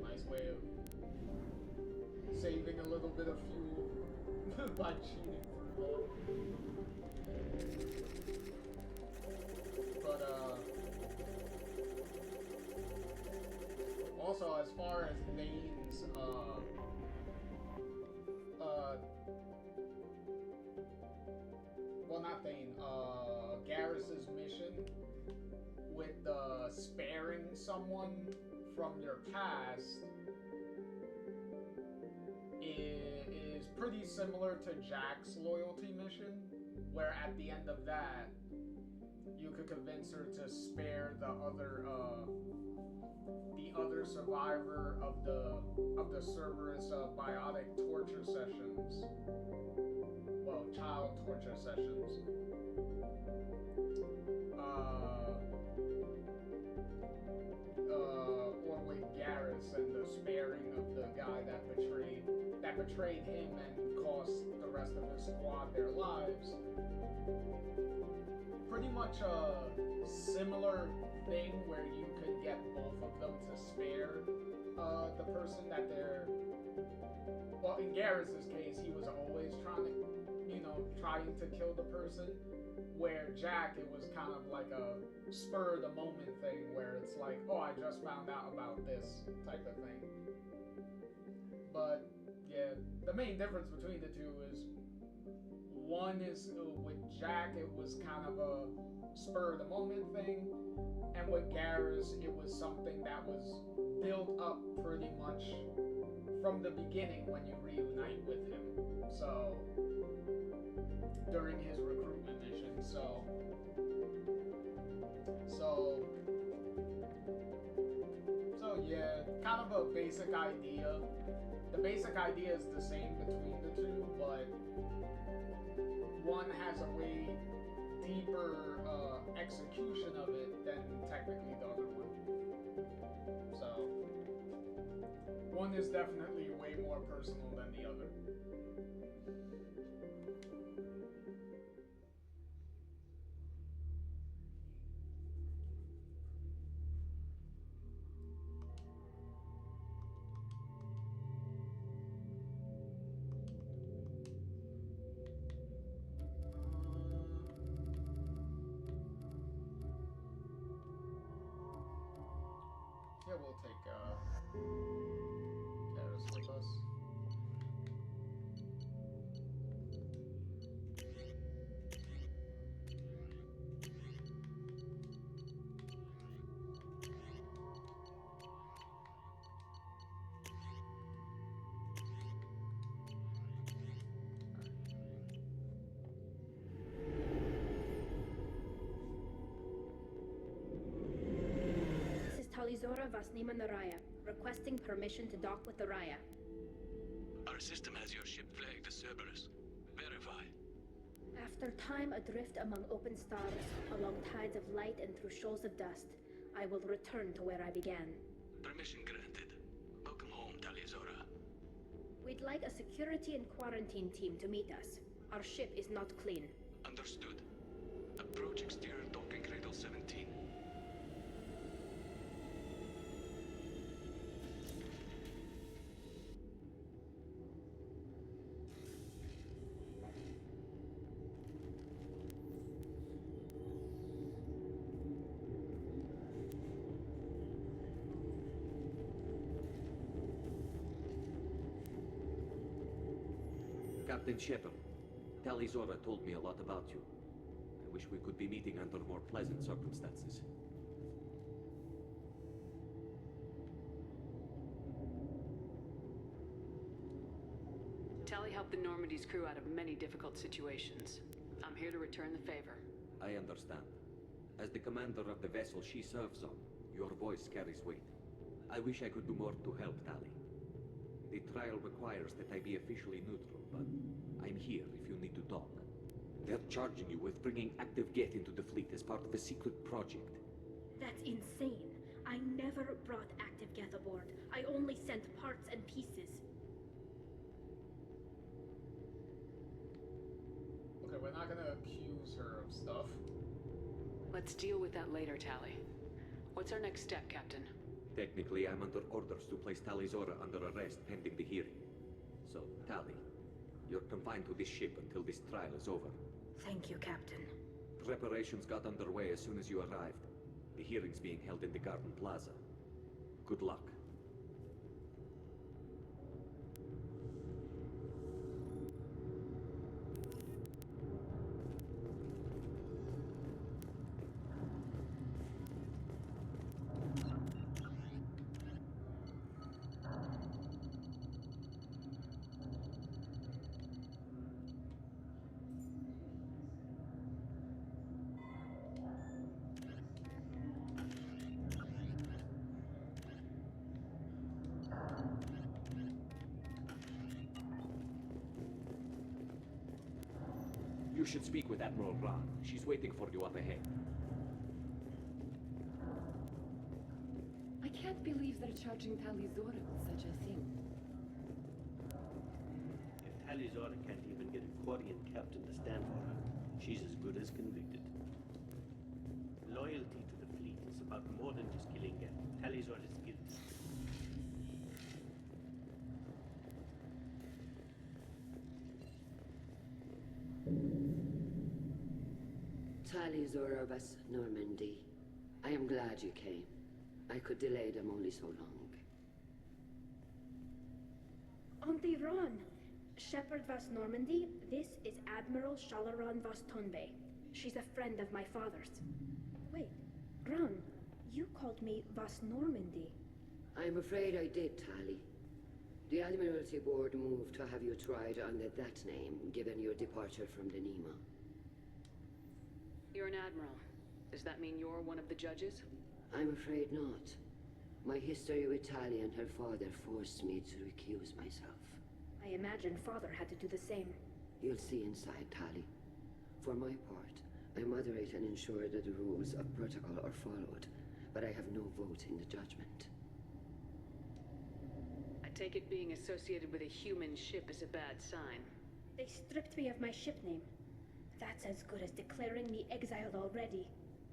Nice way of saving a little bit of fuel by cheating through that. But also as far as Thane's well, not Thane, Garrus's mission with sparing someone from your past is pretty similar to Jack's loyalty mission, where at the end of that you could convince her to spare the other survivor of the Cerberus biotic torture sessions. Well, child torture sessions. Or with Garrus and the sparing of the guy that betrayed him and cost the rest of his squad their lives. Pretty much a similar thing where you could get both of them to spare the person that they're... Well, in Garrus's case, he was always trying to kill the person. Where Jack, it was kind of like a spur of the moment thing where it's like, oh, I just found out about this type of thing. But yeah, the main difference between the two is one is with Jack, it was kind of a spur of the moment thing, and with Garrus, it was something that was built up pretty much from the beginning when you reunite with him. So during his recruitment mission, so yeah, kind of a basic idea. The basic idea is the same between the two, but one has a way deeper execution of it than technically the other one. So one is definitely way more personal than the other. Yeah, we'll take Garrus with us. Talizora Vasnima Naraya, requesting permission to dock with the Raya. Our system has your ship flagged as Cerberus. Verify. After time adrift among open stars, along tides of light and through shoals of dust, I will return to where I began. Permission granted. Welcome home, Talizora. We'd like a security and quarantine team to meet us. Our ship is not clean. Understood. Approach exterior docking cradle 17. Captain Shepard, Talizora told me a lot about you. I wish we could be meeting under more pleasant circumstances. Tali helped the Normandy's crew out of many difficult situations. I'm here to return the favor. I understand. As the commander of the vessel she serves on, your voice carries weight. I wish I could do more to help Tali. The trial requires that I be officially neutral, but I'm here if you need to talk. They're charging you with bringing active Geth into the fleet as part of a secret project. That's insane. I never brought active Geth aboard. I only sent parts and pieces. Okay, we're not gonna accuse her of stuff. Let's deal with that later, Tali. What's our next step, Captain? Technically, I'm under orders to place Talizora under arrest pending the hearing. So, Tali, you're confined to this ship until this trial is over. Thank you, Captain. Preparations got underway as soon as you arrived. The hearing's being held in the Garden Plaza. Good luck. You should speak with Admiral Ran. She's waiting for you up ahead. I can't believe they're charging Talizora with such a thing. If Talizora can't even get a Quarian captain to stand for her, she's as good as convicted. Loyalty to the fleet is about more than just killing Geth. Talizora's guilty. Talizora Vas Normandy. I am glad you came. I could delay them only so long. Auntie Ron! Shepard Vas Normandy, this is Admiral Shalaran Vas Tonbe. She's a friend of my father's. Wait, Ron, you called me Vas Normandy. I'm afraid I did, Tali. The Admiralty Board moved to have you tried under that name, given your departure from the Nima. You're an admiral. Does that mean you're one of the judges? I'm afraid not. My history with Tali and her father forced me to recuse myself. I imagine father had to do the same. You'll see inside, Tali. For my part, I moderate and ensure that the rules of protocol are followed, but I have no vote in the judgment. I take it being associated with a human ship is a bad sign. They stripped me of my ship name. That's as good as declaring me exiled already.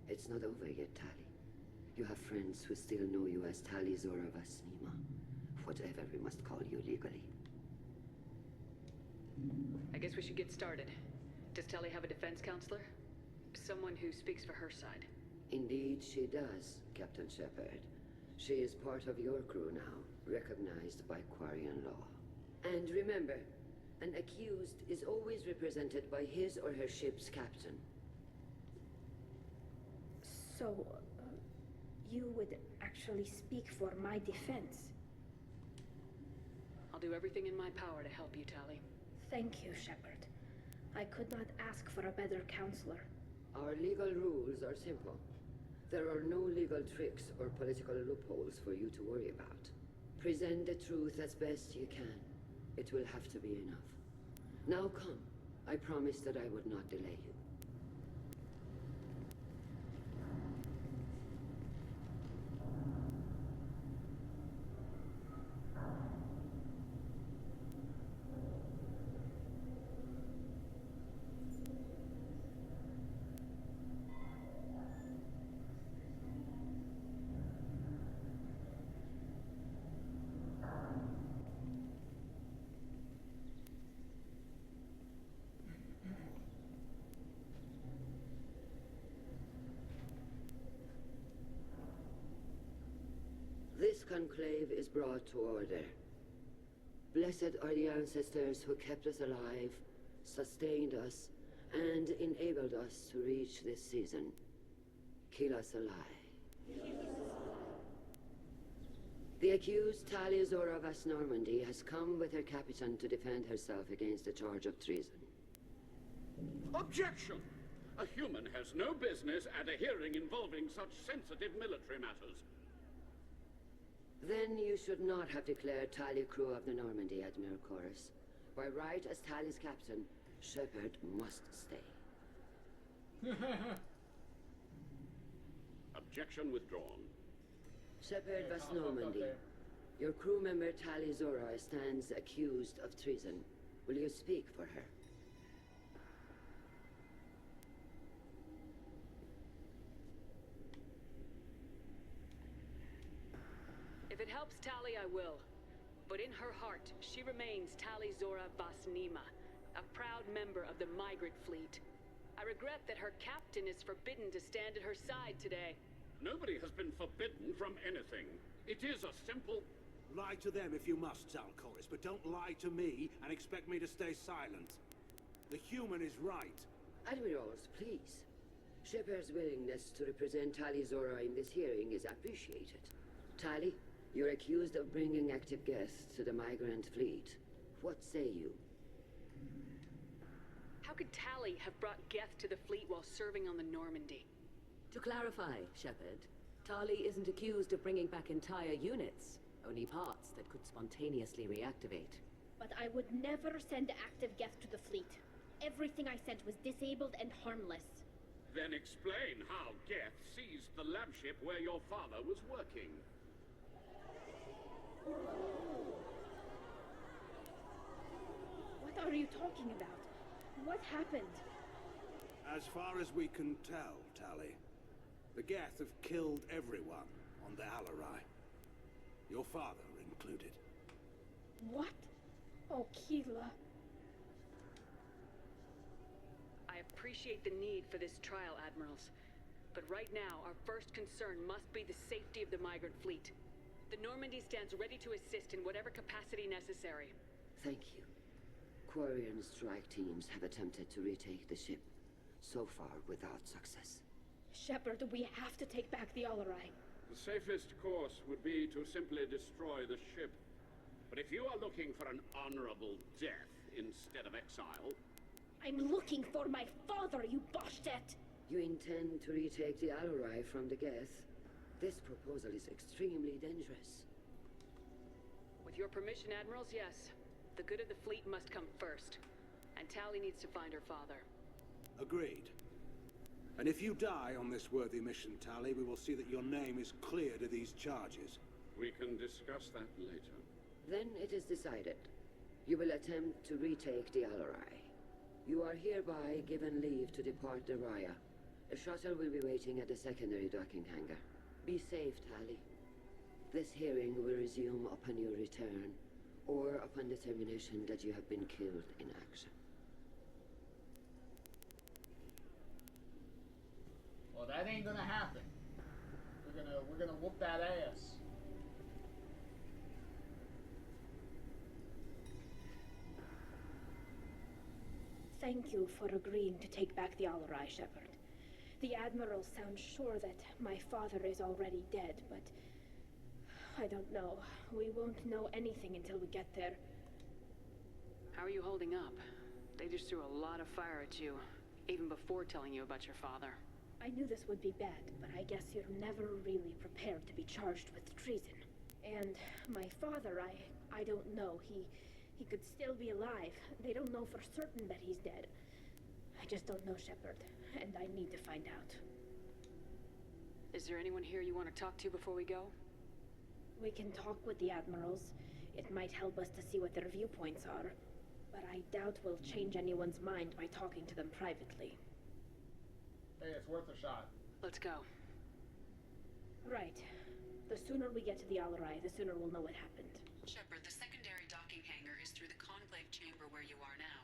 It's not over yet, Tali. You have friends who still know you as Talizora Vas Nima. Whatever we must call you legally. I guess we should get started. Does Tali have a defense counselor? Someone who speaks for her side. Indeed, she does, Captain Shepard. She is part of your crew now, recognized by Quarian law. And remember, an accused is always represented by his or her ship's captain. So, you would actually speak for my defense? I'll do everything in my power to help you, Tali. Thank you, Shepard. I could not ask for a better counselor. Our legal rules are simple. There are no legal tricks or political loopholes for you to worry about. Present the truth as best you can. It will have to be enough. Now come. I promised that I would not delay you. This conclave is brought to order. Blessed are the ancestors who kept us alive, sustained us, and enabled us to reach this season. Kila Salai. The accused Talia Zora Vas Normandy has come with her captain to defend herself against a charge of treason. Objection! A human has no business at a hearing involving such sensitive military matters. Then you should not have declared Talia crew of the Normandy, Admiral Chorus. By right as Talia's captain, Shepard must stay. Objection withdrawn. Shepard Vas Normandy, your crew member Talia Zora stands accused of treason. Will you speak for her? If it helps Tali, I will. But in her heart, she remains Tali Zora Vas Nima, a proud member of the migrant fleet. I regret that her captain is forbidden to stand at her side today. Nobody has been forbidden from anything. It is a simple... Lie to them if you must, Zalcoris, but don't lie to me and expect me to stay silent. The human is right. Admirals, please. Shepard's willingness to represent Tali Zora in this hearing is appreciated. Tali, you're accused of bringing active guests to the migrant fleet. What say you? How could Tali have brought Geth to the fleet while serving on the Normandy? To clarify, Shepard, Tali isn't accused of bringing back entire units, only parts that could spontaneously reactivate. But I would never send active Geth to the fleet. Everything I sent was disabled and harmless. Then explain how Geth seized the lab ship where your father was working. What are you talking about? What happened? As far as we can tell, Tali, the Geth have killed everyone on the Alarai. Your father included. What? Oh, Keela. I appreciate the need for this trial, Admirals. But right now, our first concern must be the safety of the migrant fleet. The Normandy stands ready to assist in whatever capacity necessary. Thank you. Quarian strike teams have attempted to retake the ship, so far without success. Shepard, we have to take back the Alarai. The safest course would be to simply destroy the ship. But if you are looking for an honorable death instead of exile... I'm looking for my father, you Bastet! You intend to retake the Alarai from the Geth? This proposal is extremely dangerous. With your permission, Admirals, yes. The good of the fleet must come first. And Tali needs to find her father. Agreed. And if you die on this worthy mission, Tali, we will see that your name is cleared of these charges. We can discuss that later. Then it is decided. You will attempt to retake the Alarai. You are hereby given leave to depart the Raya. A shuttle will be waiting at the secondary docking hangar. Be safe, Tali. This hearing will resume upon your return, or upon determination that you have been killed in action. Well, that ain't gonna happen. We're gonna whoop that ass. Thank you for agreeing to take back the Alarai, Shepard. The Admiral sounds sure that my father is already dead, but... I don't know. We won't know anything until we get there. How are you holding up? They just threw a lot of fire at you, even before telling you about your father. I knew this would be bad, but I guess you're never really prepared to be charged with treason. And my father, I don't know. He could still be alive. They don't know for certain that he's dead. I just don't know, Shepard, and I need to find out. Is there anyone here you want to talk to before we go? We can talk with the Admirals. It might help us to see what their viewpoints are, but I doubt we'll change anyone's mind by talking to them privately. Hey, it's worth a shot. Let's go. Right. The sooner we get to the Al-Rai, the sooner we'll know what happened. Shepard, the secondary docking hangar is through the Conclave chamber where you are now.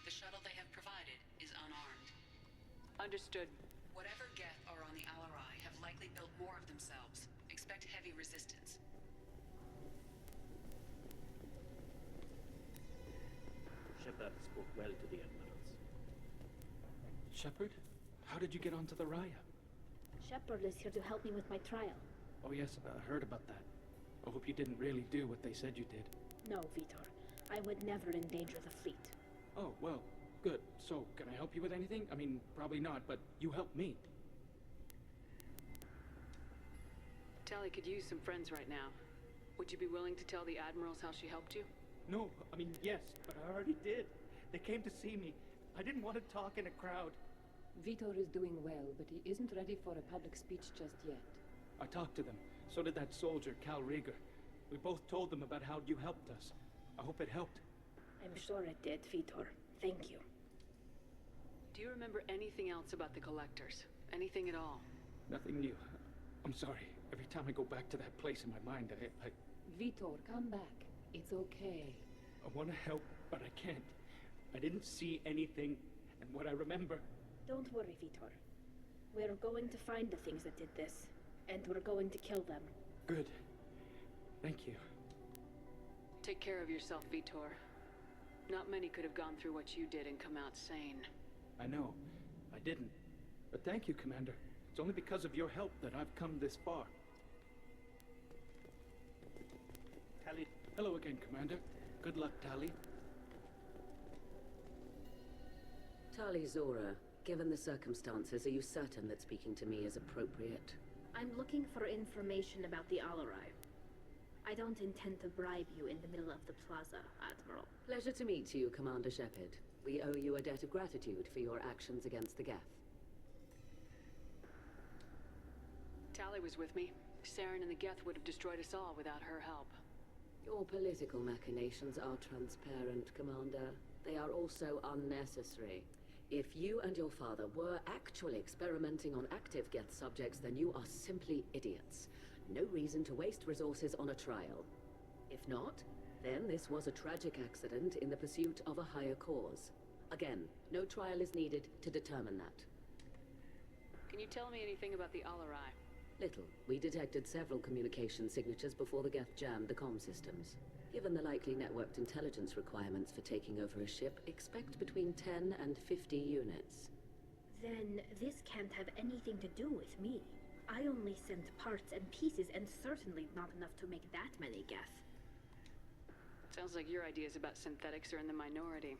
The shuttle they have provided is unarmed. Understood. Whatever Geth are on the Al-Rai have likely built more of themselves. Expect heavy resistance. Shepard spoke well to the Admirals. Shepard? How did you get onto the Raya? Shepard is here to help me with my trial. Oh yes, I heard about that. I hope you didn't really do what they said you did. No, Vitor. I would never endanger the fleet. Oh, well, good. So, can I help you with anything? I mean, probably not, but you helped me. Tali could use some friends right now. Would you be willing to tell the Admirals how she helped you? No, I mean, yes, but I already did. They came to see me. I didn't want to talk in a crowd. Vitor is doing well, but he isn't ready for a public speech just yet. I talked to them. So did that soldier, Cal Rieger. We both told them about how you helped us. I hope it helped. I'm sure it did, Vitor. Thank you. Do you remember anything else about the Collectors? Anything at all? Nothing new. I'm sorry. Every time I go back to that place in my mind, I... Vitor, come back. It's okay. I want to help, but I can't. I didn't see anything, and what I remember... Don't worry, Vitor. We're going to find the things that did this, and we're going to kill them. Good. Thank you. Take care of yourself, Vitor. Not many could have gone through what you did and come out sane. I know. I didn't. But thank you, Commander. It's only because of your help that I've come this far. Tali. Hello again, Commander. Good luck, Tali. Tali Zora, given the circumstances, are you certain that speaking to me is appropriate? I'm looking for information about the Al-Rai. I don't intend to bribe you in the middle of the plaza, Admiral. Pleasure to meet you, Commander Shepard. We owe you a debt of gratitude for your actions against the Geth. Tali was with me. Saren and the Geth would have destroyed us all without her help. Your political machinations are transparent, Commander. They are also unnecessary. If you and your father were actually experimenting on active Geth subjects, then you are simply idiots. No reason to waste resources on a trial. If not, then this was a tragic accident in the pursuit of a higher cause. Again, no trial is needed to determine that. Can you tell me anything about the Al-Rai? Little. We detected several communication signatures before the Geth jammed the comm systems. Given the likely networked intelligence requirements for taking over a ship, expect between 10 and 50 units. Then this can't have anything to do with me. I only sent parts and pieces, and certainly not enough to make that many Geth. Sounds like your ideas about synthetics are in the minority.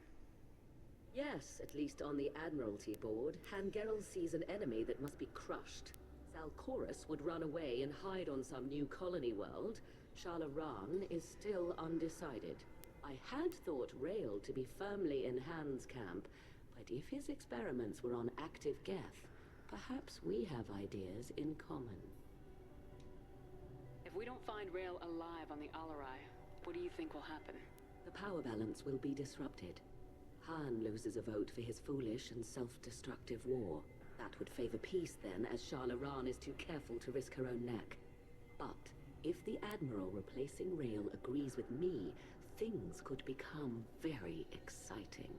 Yes, at least on the Admiralty board, Han Gerel sees an enemy that must be crushed. Salchorus would run away and hide on some new colony world. Shala Ran is still undecided. I had thought Rael to be firmly in Han's camp, but if his experiments were on active Geth, perhaps we have ideas in common. If we don't find Rael alive on the Al-Rai, what do you think will happen? The power balance will be disrupted. Han loses a vote for his foolish and self-destructive war. That would favor peace then, as Shala Ran is too careful to risk her own neck. But if the Admiral replacing Rael agrees with me, things could become very exciting.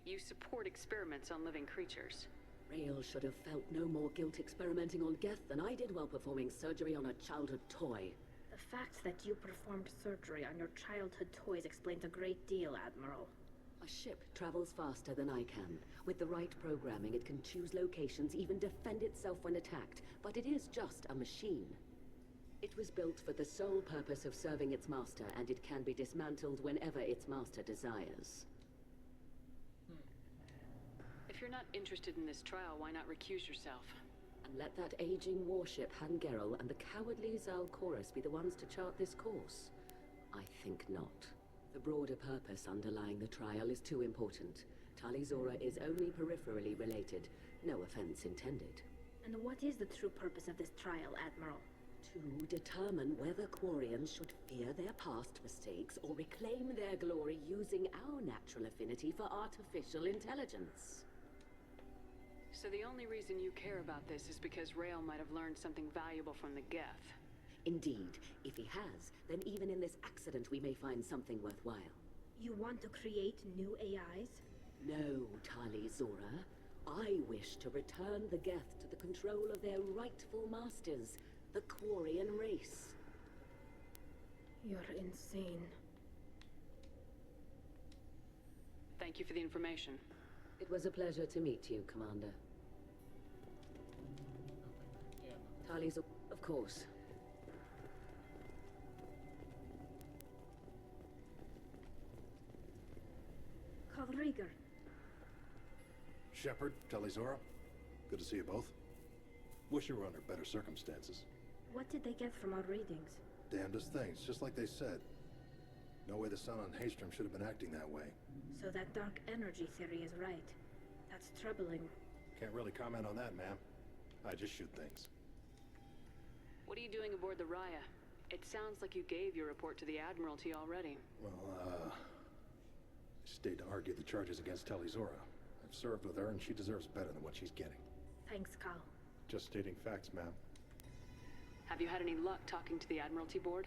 You support experiments on living creatures. Rael should have felt no more guilt experimenting on Geth than I did while performing surgery on a childhood toy. The fact that you performed surgery on your childhood toys explains a great deal, Admiral. A ship travels faster than I can. With the right programming, it can choose locations, even defend itself when attacked. But it is just a machine. It was built for the sole purpose of serving its master, and it can be dismantled whenever its master desires. If you're not interested in this trial, why not recuse yourself? And let that aging warship Hangerel and the cowardly Zalcorus be the ones to chart this course? I think not. The broader purpose underlying the trial is too important. Tali Zora is only peripherally related. No offense intended. And what is the true purpose of this trial, Admiral? To determine whether Quarians should fear their past mistakes or reclaim their glory using our natural affinity for artificial intelligence. So the only reason you care about this is because Rael might have learned something valuable from the Geth. Indeed. If he has, then even in this accident we may find something worthwhile. You want to create new AIs? No, Tali Zora. I wish to return the Geth to the control of their rightful masters, the Quarian race. You're insane. Thank you for the information. It was a pleasure to meet you, Commander. Tali Zora, of course. Carl Rieger. Shepard, Tali Zora. Good to see you both. Wish you were under better circumstances. What did they get from our readings? Damnedest things, just like they said. No way the sun on Haystrom should have been acting that way. So that dark energy theory is right. That's troubling. Can't really comment on that, ma'am. I just shoot things. What are you doing aboard the Raya? It sounds like you gave your report to the Admiralty already. Well, I stayed to argue the charges against Tali Zora. I've served with her, and she deserves better than what she's getting. Thanks, Carl. Just stating facts, ma'am. Have you had any luck talking to the Admiralty board?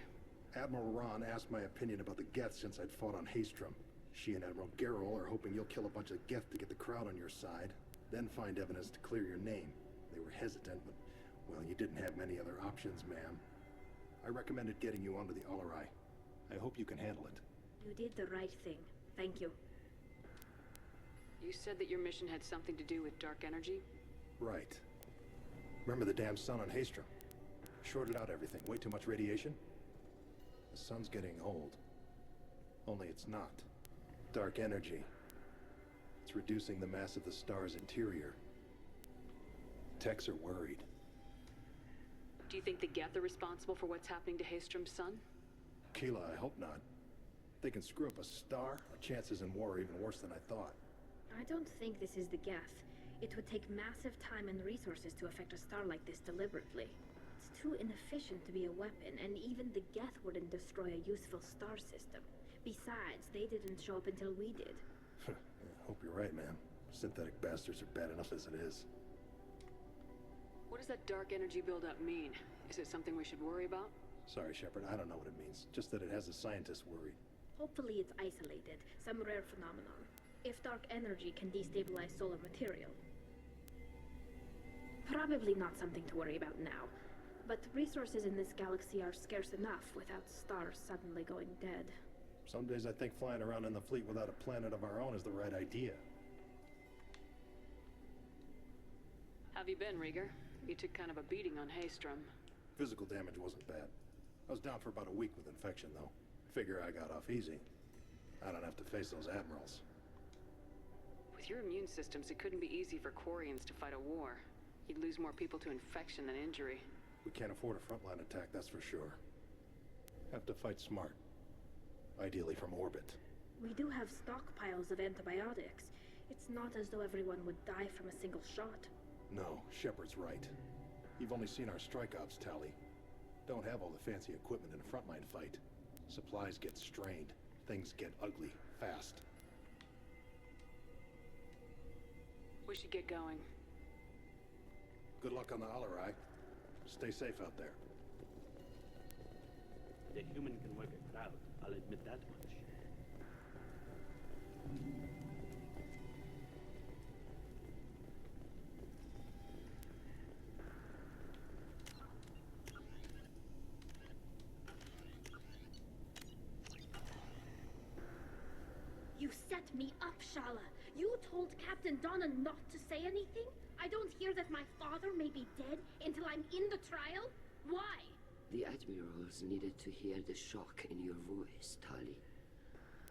Admiral Ron asked my opinion about the Geth since I'd fought on Haystrom. She and Admiral Gerrel are hoping you'll kill a bunch of Geth to get the crowd on your side, then find evidence to clear your name. They were hesitant, but, well, you didn't have many other options, ma'am. I recommended getting you onto the Alarai. I hope you can handle it. You did the right thing. Thank you. You said that your mission had something to do with dark energy? Right. Remember the damn sun on Haystrom? Shorted out everything. Way too much radiation? The sun's getting old. Only it's not. Dark energy. It's reducing the mass of the star's interior. Techs are worried. Do you think the Geth are responsible for what's happening to Haystrom's sun? Keela, I hope not. If they can screw up a star, our chances in war are even worse than I thought. I don't think this is the Geth. It would take massive time and resources to affect a star like this deliberately. It's too inefficient to be a weapon, and even the Geth wouldn't destroy a useful star system. Besides, they didn't show up until we did. I hope you're right, man. Synthetic bastards are bad enough as it is. What does that dark energy buildup mean? Is it something we should worry about? Sorry, Shepard, I don't know what it means. Just that it has the scientists worried. Hopefully it's isolated, some rare phenomenon. If dark energy can destabilize solar material. Probably not something to worry about now. But resources in this galaxy are scarce enough without stars suddenly going dead. Some days I think flying around in the fleet without a planet of our own is the right idea. Have you been, Rieger? You took kind of a beating on Haystrom. Physical damage wasn't bad. I was down for about a week with infection, though. Figure I got off easy. I don't have to face those admirals. With your immune systems, it couldn't be easy for Quarians to fight a war. You'd lose more people to infection than injury. We can't afford a frontline attack, that's for sure. Have to fight smart. Ideally from orbit. We do have stockpiles of antibiotics. It's not as though everyone would die from a single shot. No, Shepard's right. You've only seen our strike ops tally. Don't have all the fancy equipment in a frontline fight. Supplies get strained. Things get ugly, fast. We should get going. Good luck on the Alarai. Stay safe out there. The human can work a crowd, I'll admit that much. You set me up, Shala. You told Captain Donna not to say anything? I don't hear that my father may be dead until I'm in the trial? Why? The admirals needed to hear the shock in your voice, Tali.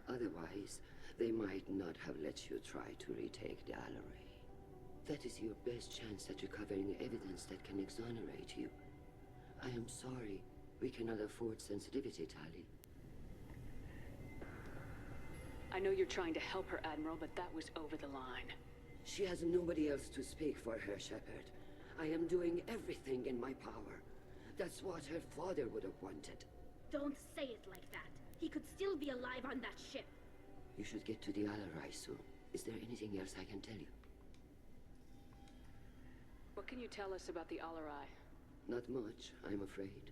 Otherwise, they might not have let you try to retake the Alarai. That is your best chance at recovering evidence that can exonerate you. I am sorry. We cannot afford sensitivity, Tali. I know you're trying to help her, Admiral, but that was over the line. She has nobody else to speak for her, Shepard. I am doing everything in my power. That's what her father would have wanted. Don't say it like that. He could still be alive on that ship. You should get to the Alarai soon. Is there anything else I can tell you? What can you tell us about the Alarai? Not much, I'm afraid.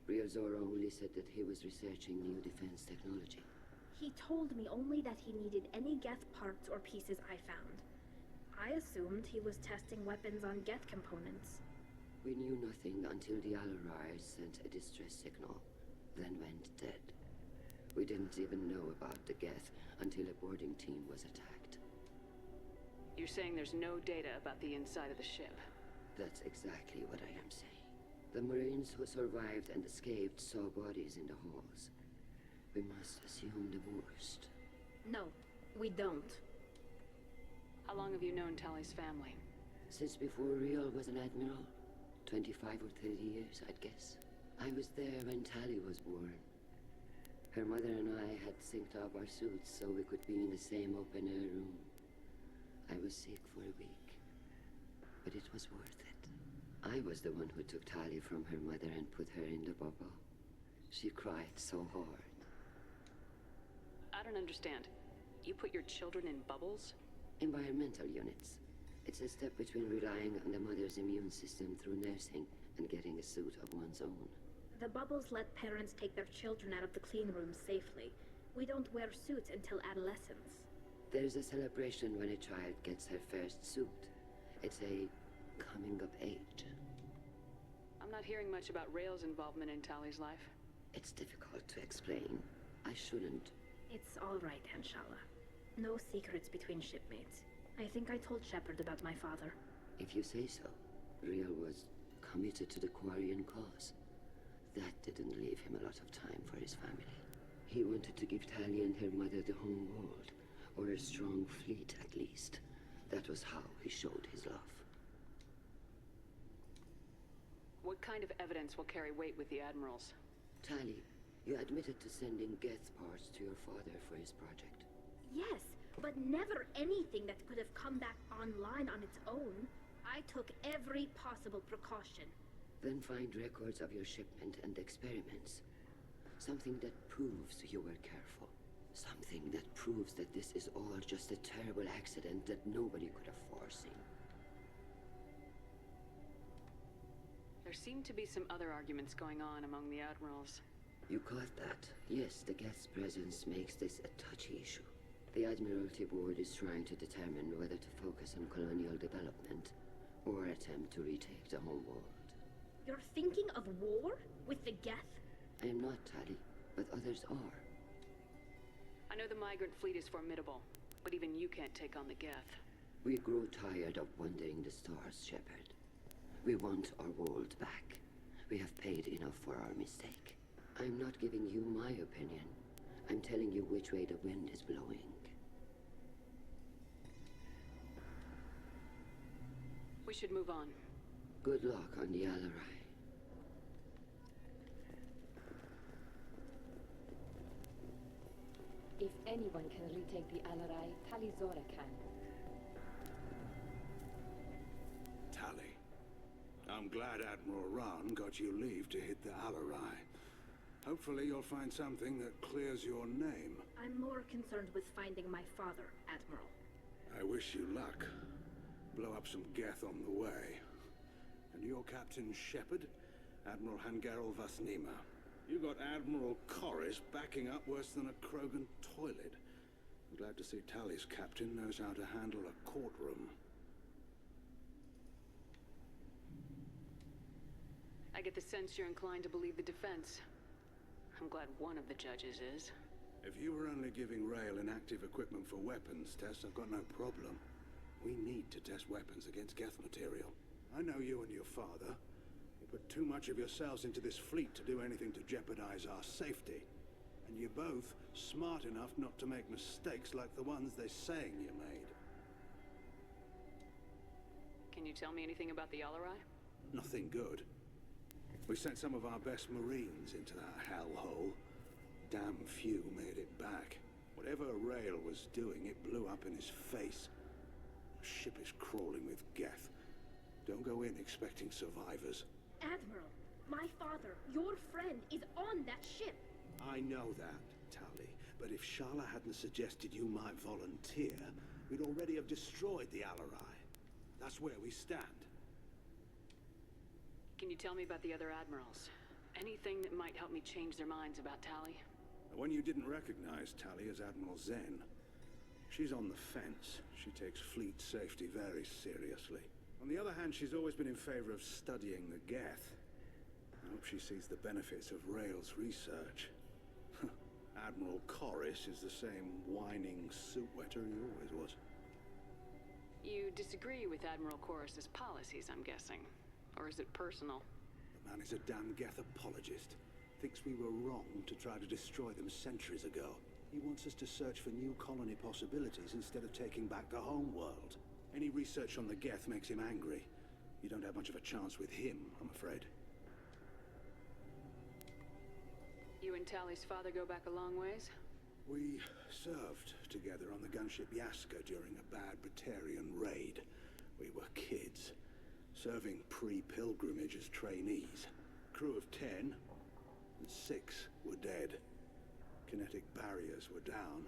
Real Zora only said that he was researching new defense technology. He told me only that he needed any Geth parts or pieces I found. I assumed he was testing weapons on Geth components. We knew nothing until the Alarai sent a distress signal, then went dead. We didn't even know about the Geth until a boarding team was attacked. You're saying there's no data about the inside of the ship? That's exactly what I am saying. The Marines who survived and escaped saw bodies in the halls. We must assume the worst. No, we don't. How long have you known Tali's family? Since before Riel was an admiral. 25 or 30 years, I'd guess. I was there when Tali was born. Her mother and I had synced up our suits so we could be in the same open-air room. I was sick for a week, but it was worth it. I was the one who took Tali from her mother and put her in the bubble. She cried so hard. I don't understand. You put your children in bubbles? Environmental units. It's a step between relying on the mother's immune system through nursing and getting a suit of one's own. The bubbles let parents take their children out of the clean rooms safely. We don't wear suits until adolescence. There's a celebration when a child gets her first suit. It's a coming of age. I'm not hearing much about Rael's involvement in Tali's life. It's difficult to explain. I shouldn't. It's all right, Anshala. No secrets between shipmates. I think I told Shepard about my father. If you say so. Riel was committed to the Quarian cause. That didn't leave him a lot of time for his family. He wanted to give Tali and her mother the home world, or a strong fleet at least. That was how he showed his love. What kind of evidence will carry weight with the Admirals? Tali, you admitted to sending Geth parts to your father for his project. Yes, but never anything that could have come back online on its own. I took every possible precaution. Then find records of your shipment and experiments. Something that proves you were careful. Something that proves that this is all just a terrible accident that nobody could have foreseen. There seem to be some other arguments going on among the Admirals. You caught that? Yes, the Geth's presence makes this a touchy issue. The Admiralty Board is trying to determine whether to focus on colonial development or attempt to retake the home world. You're thinking of war? With the Geth? I am not, Tali, but others are. I know the migrant fleet is formidable, but even you can't take on the Geth. We grow tired of wandering the stars, Shepard. We want our world back. We have paid enough for our mistake. I'm not giving you my opinion. I'm telling you which way the wind is blowing. We should move on. Good luck on the Alarai. If anyone can retake the Alarai, Tali Zora can. Tali, I'm glad Admiral Rahn got you leave to hit the Alarai. Hopefully you'll find something that clears your name. I'm more concerned with finding my father, Admiral. I wish you luck. Blow up some Geth on the way. And your Captain Shepard, Admiral Hangarel Vasnima. You got Admiral Corris backing up worse than a Krogan toilet. I'm glad to see Tali's captain knows how to handle a courtroom. I get the sense you're inclined to believe the defense. I'm glad one of the judges is. If you were only giving Rael inactive equipment for weapons tests, I've got no problem. We need to test weapons against Geth material. I know you and your father. You put too much of yourselves into this fleet to do anything to jeopardize our safety. And you're both smart enough not to make mistakes like the ones they're saying you made. you tell me anything about the Alarai? Nothing good. We sent some of our best Marines into that hellhole. Damn few made it back. Whatever Rael was doing, it blew up in his face. The ship is crawling with Geth. Don't go in expecting survivors. Admiral, my father, your friend, is on that ship. I know that, Tali. But if Shala hadn't suggested you might volunteer, we'd already have destroyed the Alarai. That's where we stand. Can you tell me about the other admirals? Anything that might help me change their minds about Tali? The one you didn't recognize, Tali, is Admiral Zen. She's on the fence. She takes fleet safety very seriously. On the other hand, she's always been in favor of studying the Geth. I hope she sees the benefits of Rael's research. Admiral Corris is the same whining suit-wetter he always was. You disagree with Admiral Corris's policies, I'm guessing. Or is it personal? The man is a damn Geth apologist. Thinks we were wrong to try to destroy them centuries ago. He wants us to search for new colony possibilities instead of taking back the home world. Any research on the Geth makes him angry. You don't have much of a chance with him, I'm afraid. You and Tali's father go back a long ways? We served together on the gunship Yaska during a bad Batarian raid. We were kids, serving pre-pilgrimage as trainees. Crew of 10, and 6 were dead. Kinetic barriers were down.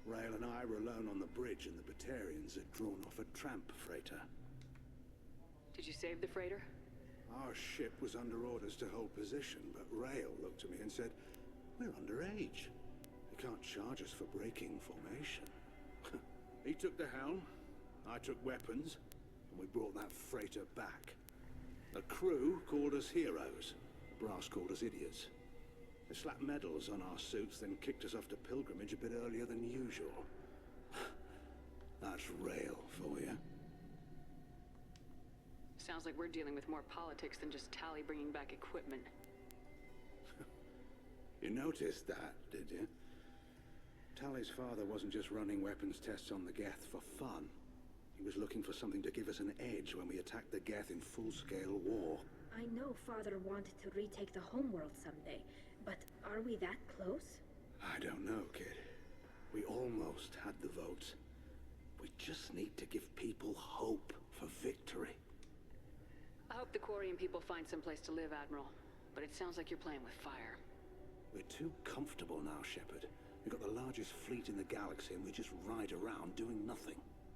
Rael and I were alone on the bridge, and the Batarians had drawn off a tramp freighter. Did you save the freighter? Our ship was under orders to hold position, but Rael looked at me and said, "We're underage. You can't charge us for breaking formation." He took the helm, I took weapons, and we brought that freighter back. The crew called us heroes. The brass called us idiots. They slapped medals on our suits, then kicked us off to pilgrimage a bit earlier than usual. That's Rael for you. Sounds like we're dealing with more politics than just Tali bringing back equipment. You noticed that, did you? Tali's father wasn't just running weapons tests on the Geth for fun. He was looking for something to give us an edge when we attacked the Geth in full-scale war. I know Father wanted to retake the homeworld someday, but are we that close? I don't know, kid. We almost had the votes. We just need to give people hope for victory. I hope the Quarian people find someplace to live, Admiral. But it sounds like you're playing with fire. We're too comfortable now, Shepard. We've got the largest fleet in the galaxy and we just ride around doing nothing.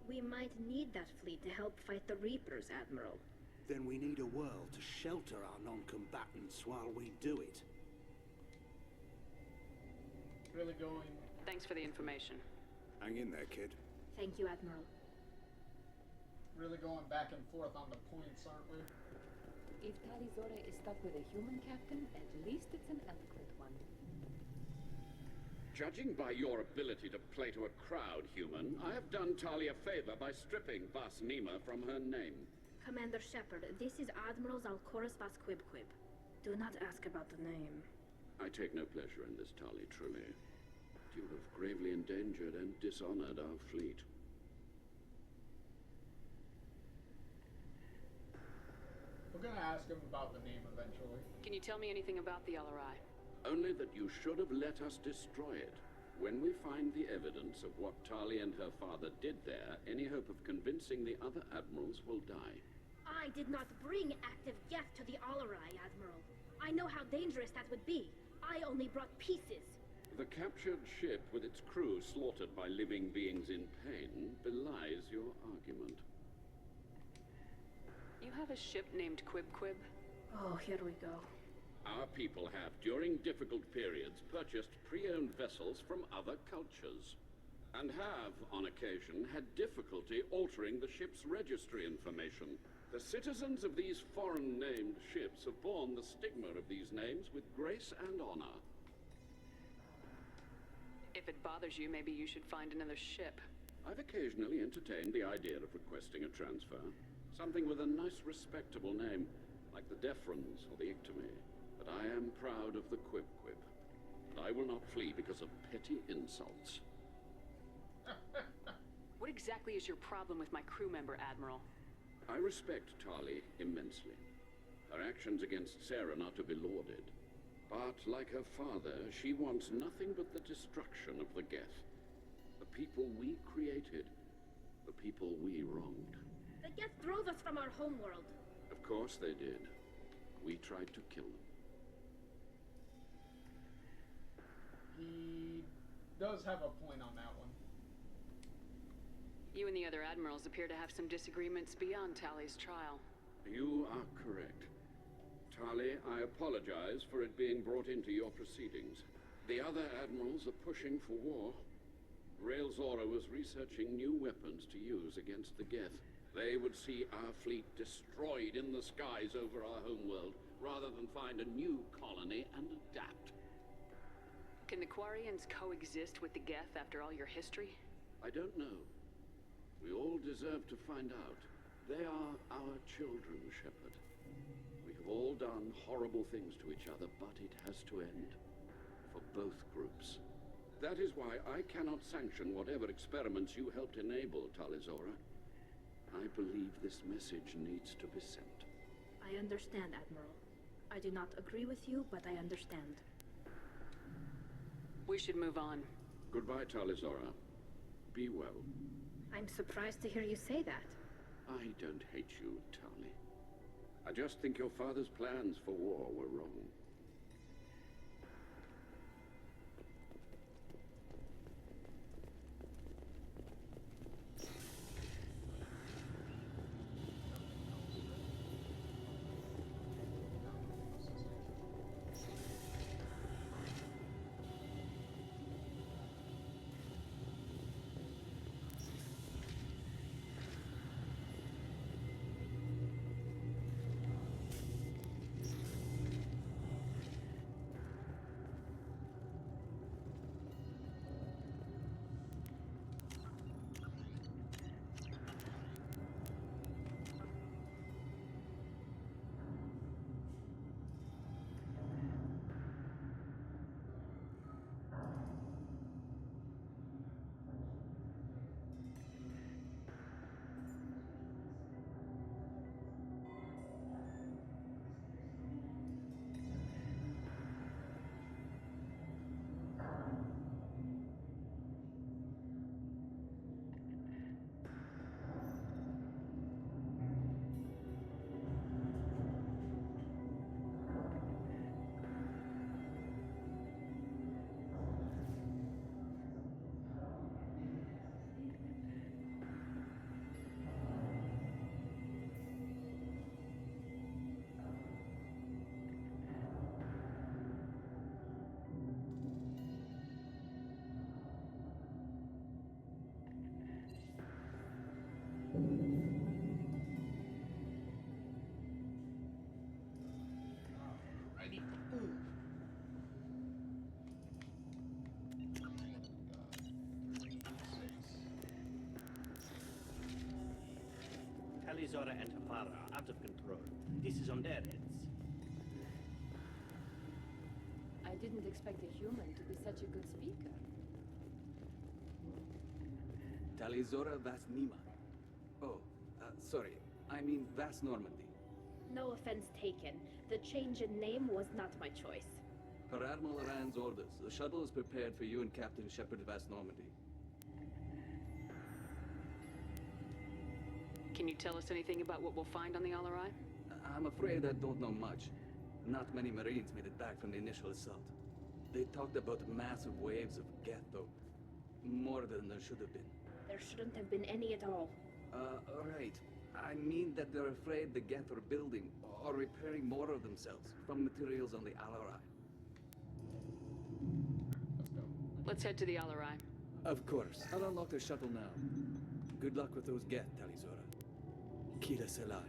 We might need that fleet to help fight the Reapers, Admiral. Then we need a world to shelter our non-combatants while we do it. Really going... Thanks for the information. Hang in there, kid. Thank you, Admiral. Really going back and forth on the points, aren't we? If Tali Zora is stuck with a human captain, at least it's an eloquent one. Judging by your ability to play to a crowd, human, I have done Tali a favor by stripping Vasnima from her name. Commander Shepard, this is Admiral Zalkoris Vasquibquib. Do not ask about the name. I take no pleasure in this, Tali, truly. You have gravely endangered and dishonored our fleet. We're gonna ask him about the name eventually. Can you tell me anything about the Alarai? Only that you should have let us destroy it. When we find the evidence of what Tali and her father did there, any hope of convincing the other admirals will die. I did not bring active Geth to the Alarai, Admiral. I know how dangerous that would be. I only brought pieces. The captured ship with its crew slaughtered by living beings in pain belies your argument. You have a ship named Quib-Quib? Oh, here we go. Our people have, during difficult periods, purchased pre-owned vessels from other cultures, and have, on occasion, had difficulty altering the ship's registry information. The citizens of these foreign-named ships have borne the stigma of these names with grace and honor. If it bothers you, maybe you should find another ship. I've occasionally entertained the idea of requesting a transfer. Something with a nice, respectable name, like the Defrons or the Ictomy. But I am proud of the Quib-Quib. And I will not flee because of petty insults. What exactly is your problem with my crew member, Admiral? I respect Tali immensely. Her actions against Sarah are to be lauded. But, like her father, she wants nothing but the destruction of the Geth. The people we created. The people we wronged. The Geth drove us from our homeworld. Of course they did. We tried to kill them. He does have a point on that one. You and the other admirals appear to have some disagreements beyond Tali's trial. You are correct. Tali, I apologize for it being brought into your proceedings. The other admirals are pushing for war. Rael Zora was researching new weapons to use against the Geth. They would see our fleet destroyed in the skies over our homeworld, rather than find a new colony and adapt. Can the Quarians coexist with the Geth after all your history? I don't know. We all deserve to find out. They are our children, Shepard. We have all done horrible things to each other, but it has to end. For both groups. That is why I cannot sanction whatever experiments you helped enable, Tali Zora. I believe this message needs to be sent. I understand, Admiral. I do not agree with you, but I understand. We should move on. Goodbye, Tali Zora. Be well. I'm surprised to hear you say that. I don't hate you, Tali. I just think your father's plans for war were wrong. Tali Zora and her father are out of control. This is on their heads. I didn't expect a human to be such a good speaker. Tali Zora Vas Nima. Oh, sorry. I mean Vas Normandy. No offense taken. The change in name was not my choice. Per Admiral Rand's orders, the shuttle is prepared for you and Captain Shepard Vas Normandy. Can you tell us anything about what we'll find on the Alarai? I'm afraid I don't know much. Not many Marines made it back from the initial assault. They talked about massive waves of Geth, though. More than there should have been. There shouldn't have been any at all. Right. I mean that they're afraid the Geth are building or repairing more of themselves from materials on the Alarai. Let's head to the Alarai. Of course. I'll unlock the shuttle now. Good luck with those Geth, Tali Zora. Kila Selai.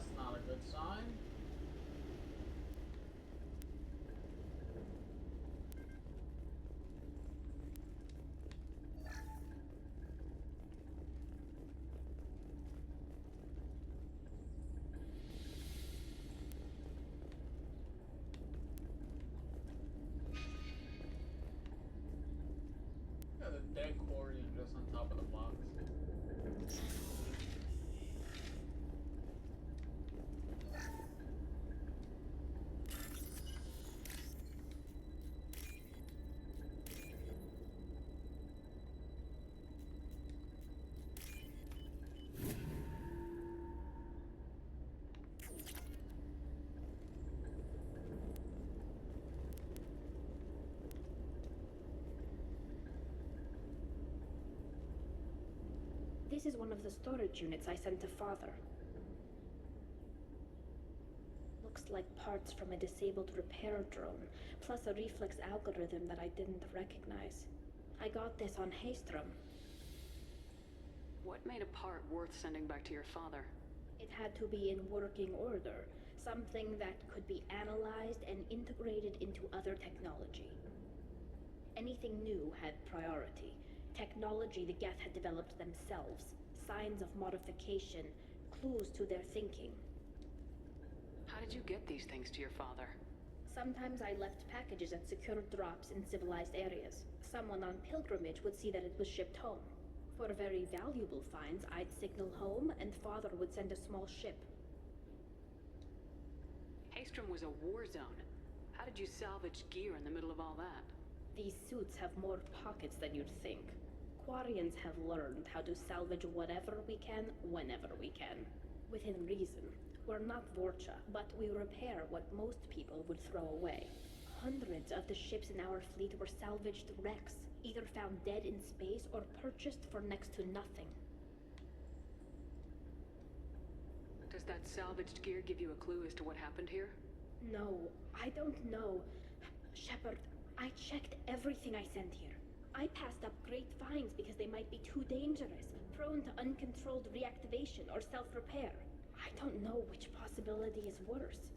That's not a good sign. Yeah, the dead Quarian just on top of the box. This is one of the storage units I sent to Father. Looks like parts from a disabled repair drone, plus a reflex algorithm that I didn't recognize. I got this on Haystrom. What made a part worth sending back to your father? It had to be in working order, something that could be analyzed and integrated into other technology. Anything new had priority. Technology the Geth had developed themselves, signs of modification, clues to their thinking. How did you get these things to your father? Sometimes I left packages at secured drops in civilized areas. Someone on pilgrimage would see that it was shipped home. For very valuable finds, I'd signal home, and Father would send a small ship. Haystrom was a war zone. How did you salvage gear in the middle of all that? These suits have more pockets than you'd think. Quarians have learned how to salvage whatever we can, whenever we can. Within reason. We're not Vorcha, but we repair what most people would throw away. Hundreds of the ships in our fleet were salvaged wrecks, either found dead in space or purchased for next to nothing. Does that salvaged gear give you a clue as to what happened here? No, I don't know. Shepard, I checked everything I sent here. I passed up great finds because they might be too dangerous, prone to uncontrolled reactivation or self-repair. I don't know which possibility is worse.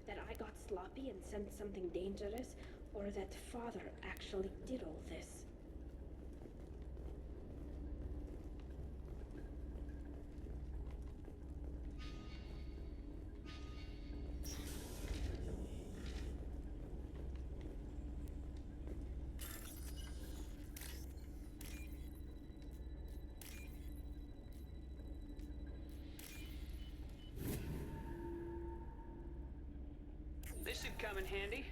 That I got sloppy and sent something dangerous, or that Father actually did all this. This should come in handy.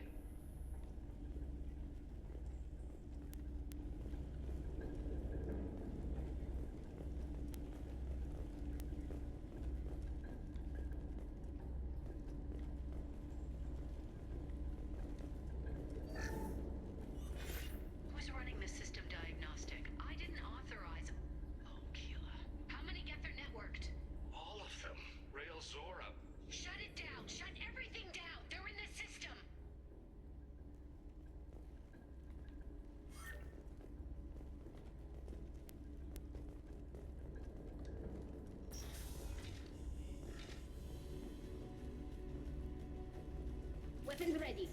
Who's running the system diagnostic? I didn't authorize. Oh, Keela. How many Geth are networked? All of them. Rail Zora. Shut it down! Shut everything down! They're in the system! Weapons ready.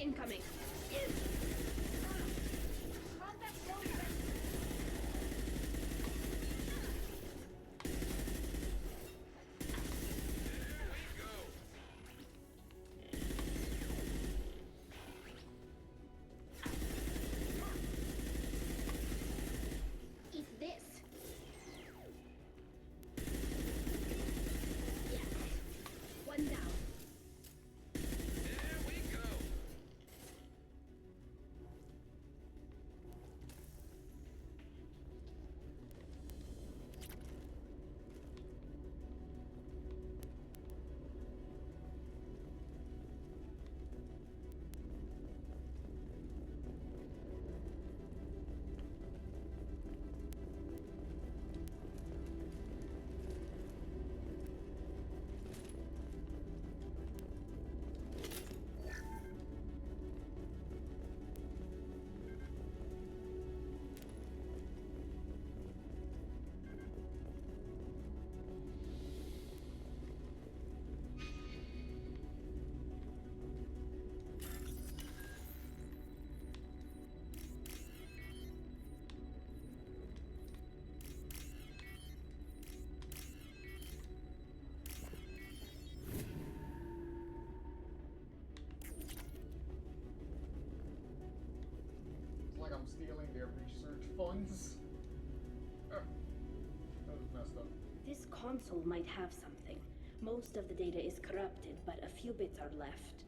incoming. Eat this. Yes. One down. It's like I'm stealing their research funds. That was messed up. This console might have something. Most of the data is corrupted, but a few bits are left.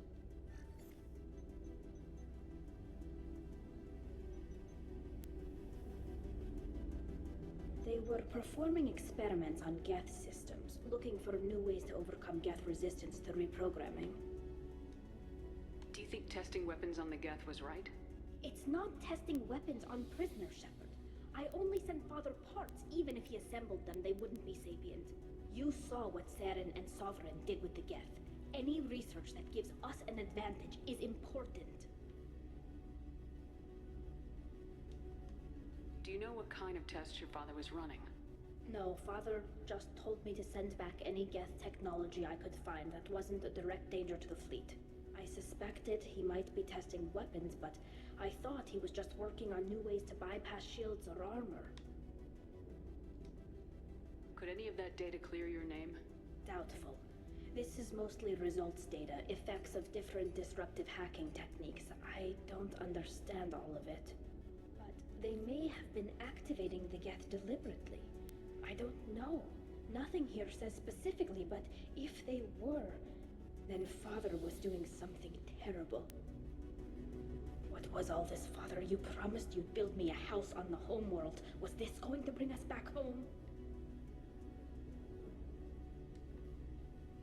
They were performing experiments on Geth systems, looking for new ways to overcome Geth resistance to reprogramming. Do you think testing weapons on the Geth was right? It's not testing weapons on prisoners, Shepard. I only sent Father parts. Even if he assembled them, they wouldn't be sapient. You saw what Saren and Sovereign did with the Geth. Any research that gives us an advantage is important. Do you know what kind of tests your father was running? No, Father just told me to send back any Geth technology I could find that wasn't a direct danger to the fleet. I suspected he might be testing weapons, but I thought he was just working on new ways to bypass shields or armor. Could any of that data clear your name? Doubtful. This is mostly results data, effects of different disruptive hacking techniques. I don't understand all of it. But they may have been activating the Geth deliberately. I don't know. Nothing here says specifically, but if they were, then Father was doing something terrible. What was all this, Father? You promised you'd build me a house on the homeworld. Was this going to bring us back home?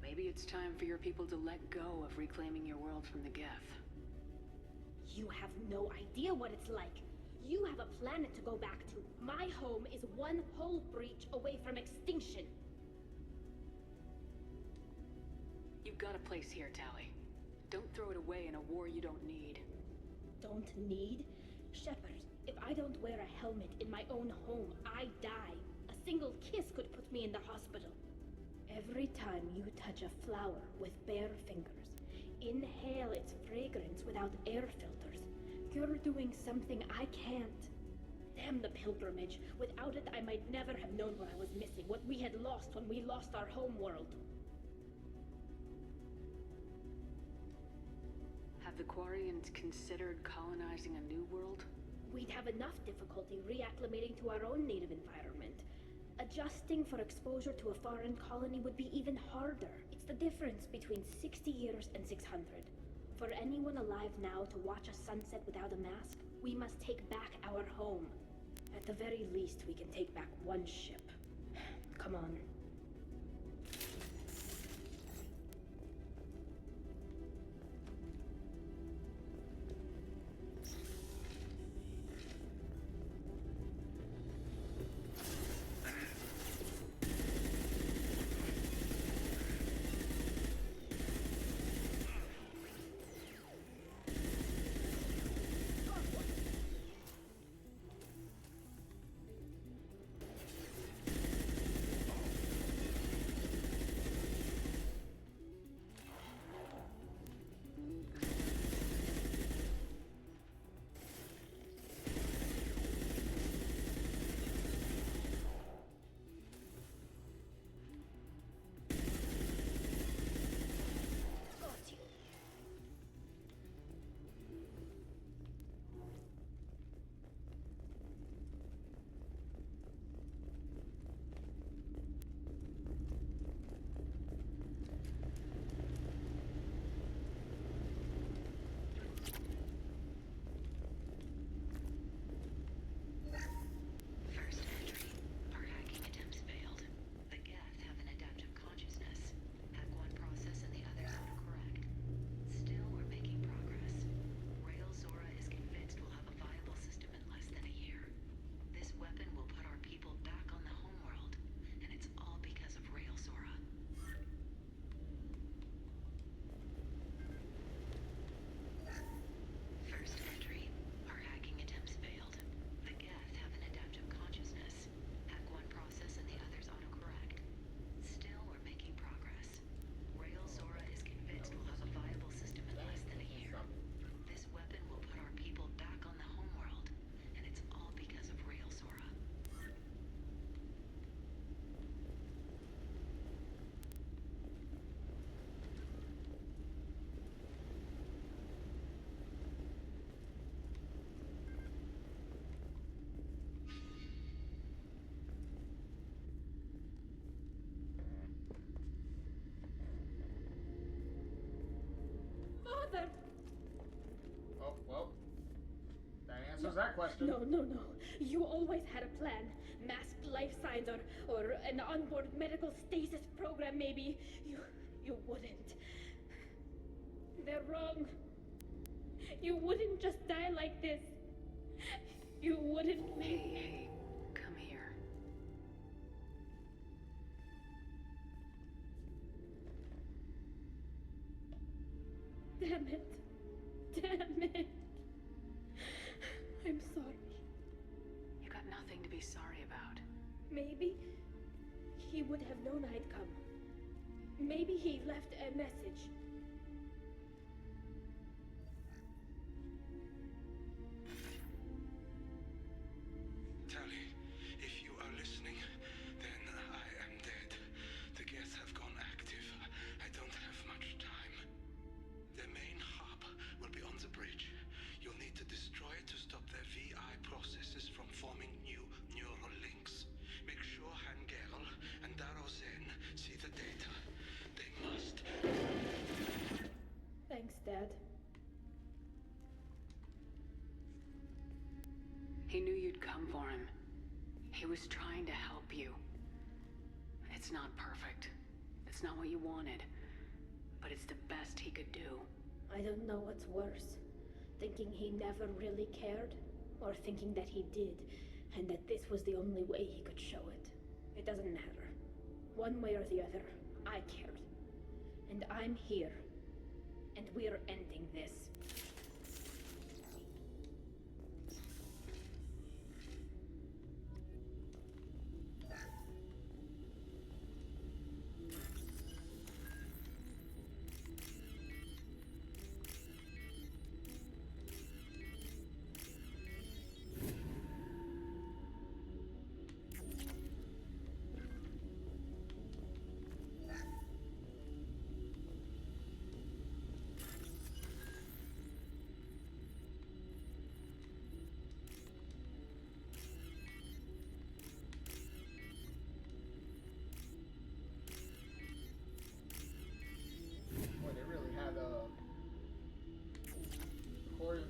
Maybe it's time for your people to let go of reclaiming your world from the Geth. You have no idea what it's like. You have a planet to go back to. My home is one hull breach away from extinction. You've got a place here, Tali. Don't throw it away in a war you don't need. Don't need? Shepard, if I don't wear a helmet in my own home, I die. A single kiss could put me in the hospital. Every time you touch a flower with bare fingers, inhale its fragrance without air filters, you're doing something I can't. Damn the pilgrimage. Without it, I might never have known what I was missing, what we had lost when we lost our home world. Have the Quarians considered colonizing a new world? We'd have enough difficulty reacclimating to our own native environment. Adjusting for exposure to a foreign colony would be even harder. It's the difference between 60 years and 600. For anyone alive now to watch a sunset without a mask, we must take back our home. At the very least, we can take back one ship. Come on. father. Oh, well. That answers that question. No. You always had a plan. Masked life signs or an onboard medical stasis program, maybe. You wouldn't. They're wrong. You wouldn't just die like this. You wouldn't. Hey, come here. Damn it. I'm sorry. You got nothing to be sorry about. Maybe he would have known I'd come. Maybe he left a message. Tali, if you are listening, then I am dead. The Geth have gone active. I don't have much time. The main hub will be on the bridge. You'll need to destroy it to stop their VI processes from forming new neural links. Make sure Hangerel and Darozen see the data. They must. Thanks, Dad. He knew you'd come for him. He was trying to help you. It's not perfect. It's not what you wanted. But it's the best he could do. I don't know what's worse. Thinking he never really cared, or thinking that he did, and that this was the only way he could show it. It doesn't matter. One way or the other, I cared. And I'm here. And we're ending this.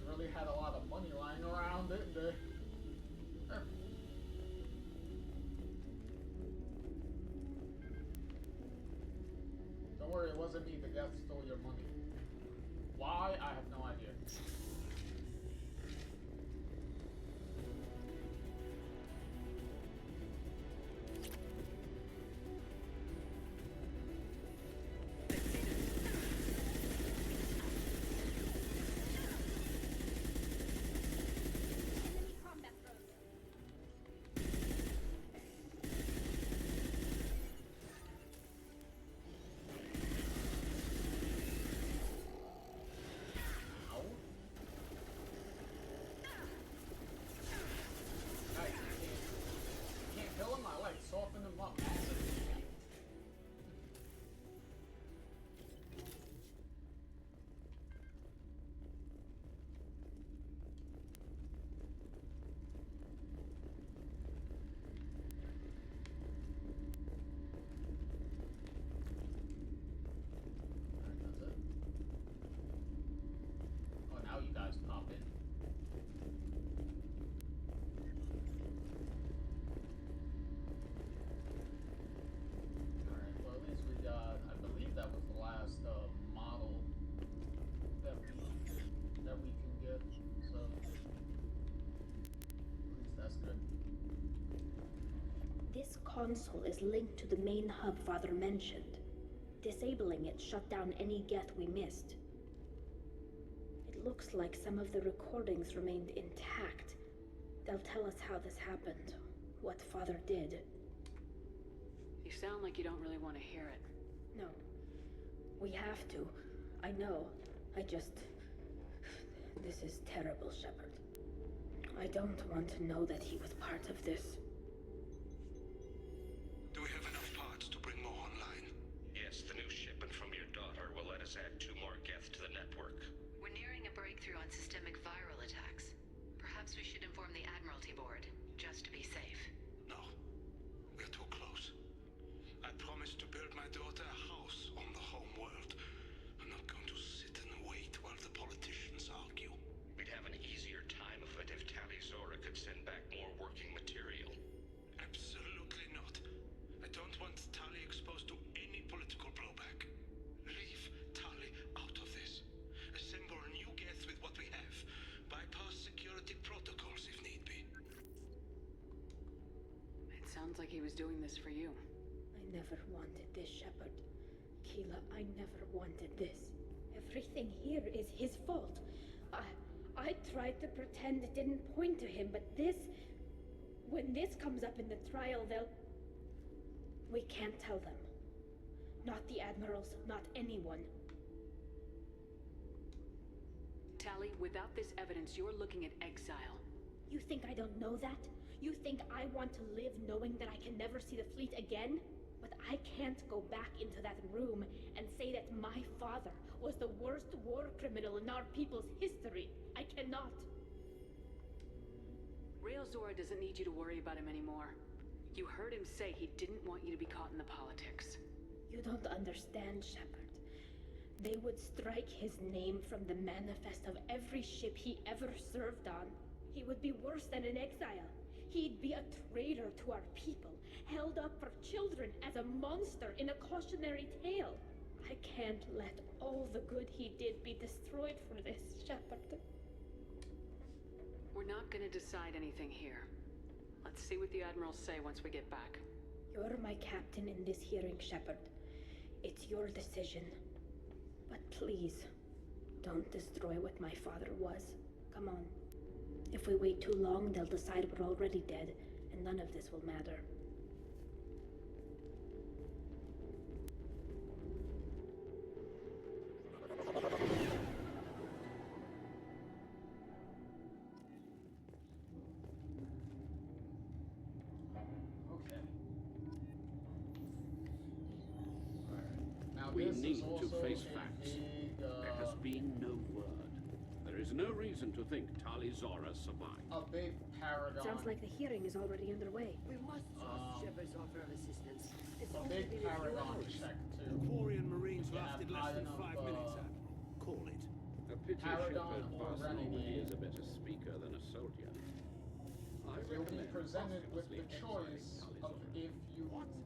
Really had a lot of money lying around, didn't they? Don't worry, it wasn't me. The Geth stole your money. Why? I have no idea. This console is linked to the main hub Father mentioned. Disabling it shut down any Geth we missed. It looks like some of the recordings remained intact. They'll tell us how this happened, what Father did. You sound like you don't really want to hear it. No. We have to. I know. This is terrible, Shepard. I don't want to know that he was part of this. Do we have enough parts to bring more online? Yes, the new shipment from your daughter will let us add 2 more Geth to the network. We're nearing a breakthrough on systemic viral attacks. Perhaps we should inform the Admiralty Board, just to be safe. No. We're too close. I promised to build my daughter a house on the home world. I'm not going to sit and wait while Sounds like he was doing this for you. I never wanted this, Shepard. Keela, I never wanted this. Everything here is his fault. I tried to pretend it didn't point to him, but this... When this comes up in the trial, they'll... We can't tell them. Not the Admirals, not anyone. Tali, without this evidence, you're looking at exile. You think I don't know that? You think I want to live knowing that I can never see the fleet again? But I can't go back into that room and say that my father was the worst war criminal in our people's history. I cannot. Rael Zora doesn't need you to worry about him anymore. You heard him say he didn't want you to be caught in the politics. You don't understand, Shepard. They would strike his name from the manifest of every ship he ever served on. He would be worse than an exile. He'd be a traitor to our people, held up for children as a monster in a cautionary tale. I can't let all the good he did be destroyed for this, Shepard. We're not gonna decide anything here. Let's see what the Admirals say once we get back. You're my captain in this hearing, Shepard. It's your decision. But please, don't destroy what my father was. Come on. If we wait too long, they'll decide we're already dead, and none of this will matter. We need to face facts. There has been no word. There is no reason to think Tali Zora survived. A big paragon. Sounds like the hearing is already underway. We must trust Shepard's offer of assistance. It's A big paragon check, too. Quarian Marines lasted Yeah, less than I 5 know, minutes, Admiral. Call it. A pity Paragon Shepard or Bartholomew renegade. is a better speaker than a soldier. I You'll be recommend presented with the prosperously choice exiling of Tali Zora. if you want to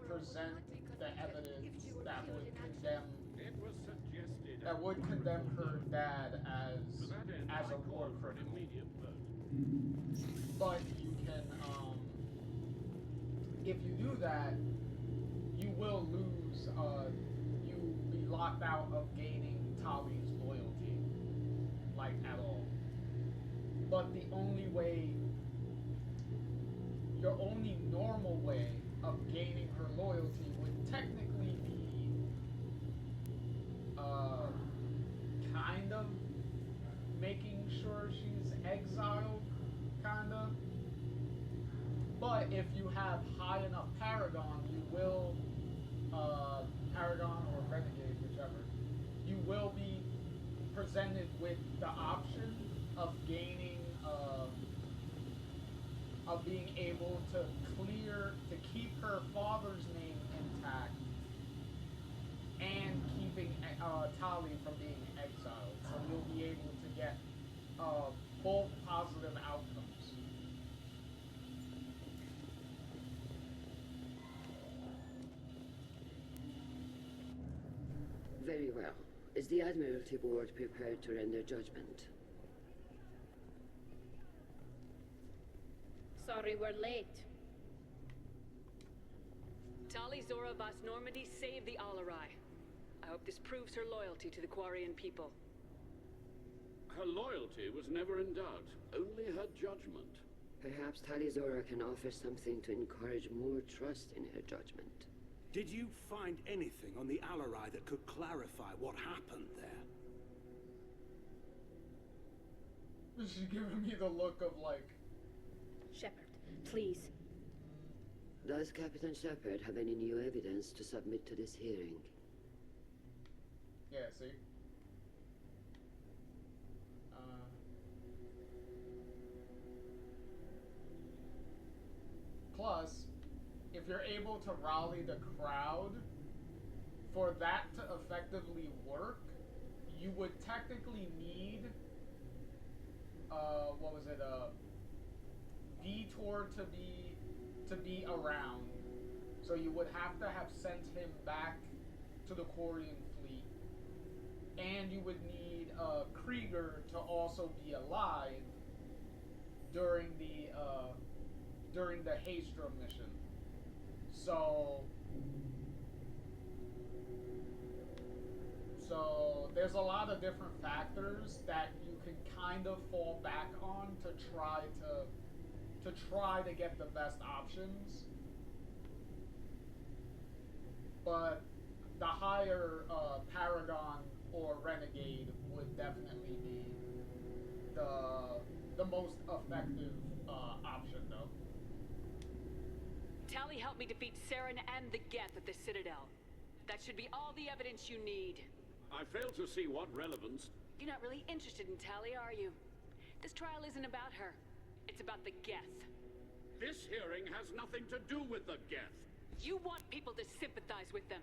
present the evidence that would condemn It was suggested her dad as a war criminal. immediate vote. But you can if you do that, you will lose you be locked out of gaining Tali's loyalty, like at all. But the only way, your only normal way of gaining her loyalty would technically be kind of making sure she's exiled, kind of. But if you have high enough Paragon, you will, Paragon or Renegade, whichever, you will be presented with the option of gaining, of being able to keep her father's name intact and keeping Tali from being exiled. So you'll be able to get both positive outcomes. Very well. Is the Admiralty Board prepared to render judgment? Sorry we're late. Tali Zora Vas Normandy saved the Alarai. I hope this proves her loyalty to the Quarian people. Her loyalty was never in doubt, only her judgment. Perhaps Tali Zora can offer something to encourage more trust in her judgment. Did you find anything on the Alarai that could clarify what happened there? She's giving me the look of like... Shepard, please. Does Captain Shepard have any new evidence to submit to this hearing? Yeah, see? Plus, if you're able to rally the crowd, for that to effectively work, you would technically need, what was it, Vitor to be around. So you would have to have sent him back to the Quarian fleet, and you would need Krieger to also be alive during the during the Haestrom mission. So there's a lot of different factors that you can kind of fall back on to try to get the best options. But the higher Paragon or Renegade would definitely be the most effective option, though. Tali helped me defeat Saren and the Geth at the Citadel. That should be all the evidence you need. I fail to see what relevance... You're not really interested in Tali, are you? This trial isn't about her. It's about the Geth. This hearing has nothing to do with the Geth. You want people to sympathize with them.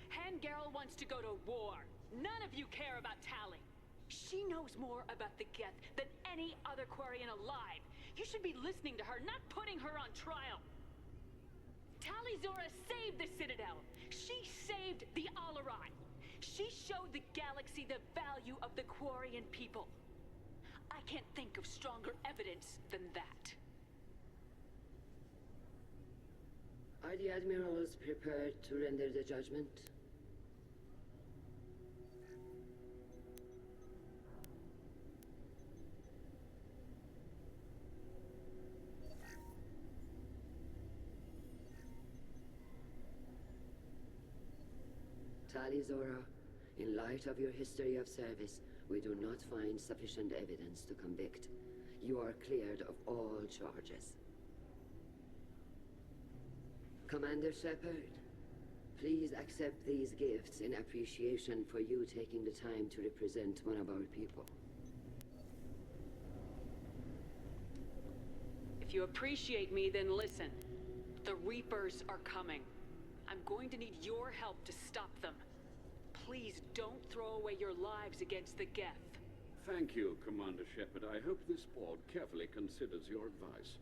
Hangarel wants to go to war. None of you care about Tali. She knows more about the Geth than any other Quarian alive. You should be listening to her, not putting her on trial. Tali Zora saved the Citadel. She saved the Alarai. She showed the galaxy the value of the Quarian people. I can't think of stronger evidence than that. Are the admirals prepared to render the judgment? Tali Zora, in light of your history of service, we do not find sufficient evidence to convict. You are cleared of all charges. Commander Shepard, please accept these gifts in appreciation for you taking the time to represent one of our people. If you appreciate me, then listen. The Reapers are coming. I'm going to need your help to stop them. Please don't throw away your lives against the Geth. Thank you, Commander Shepard. I hope this board carefully considers your advice.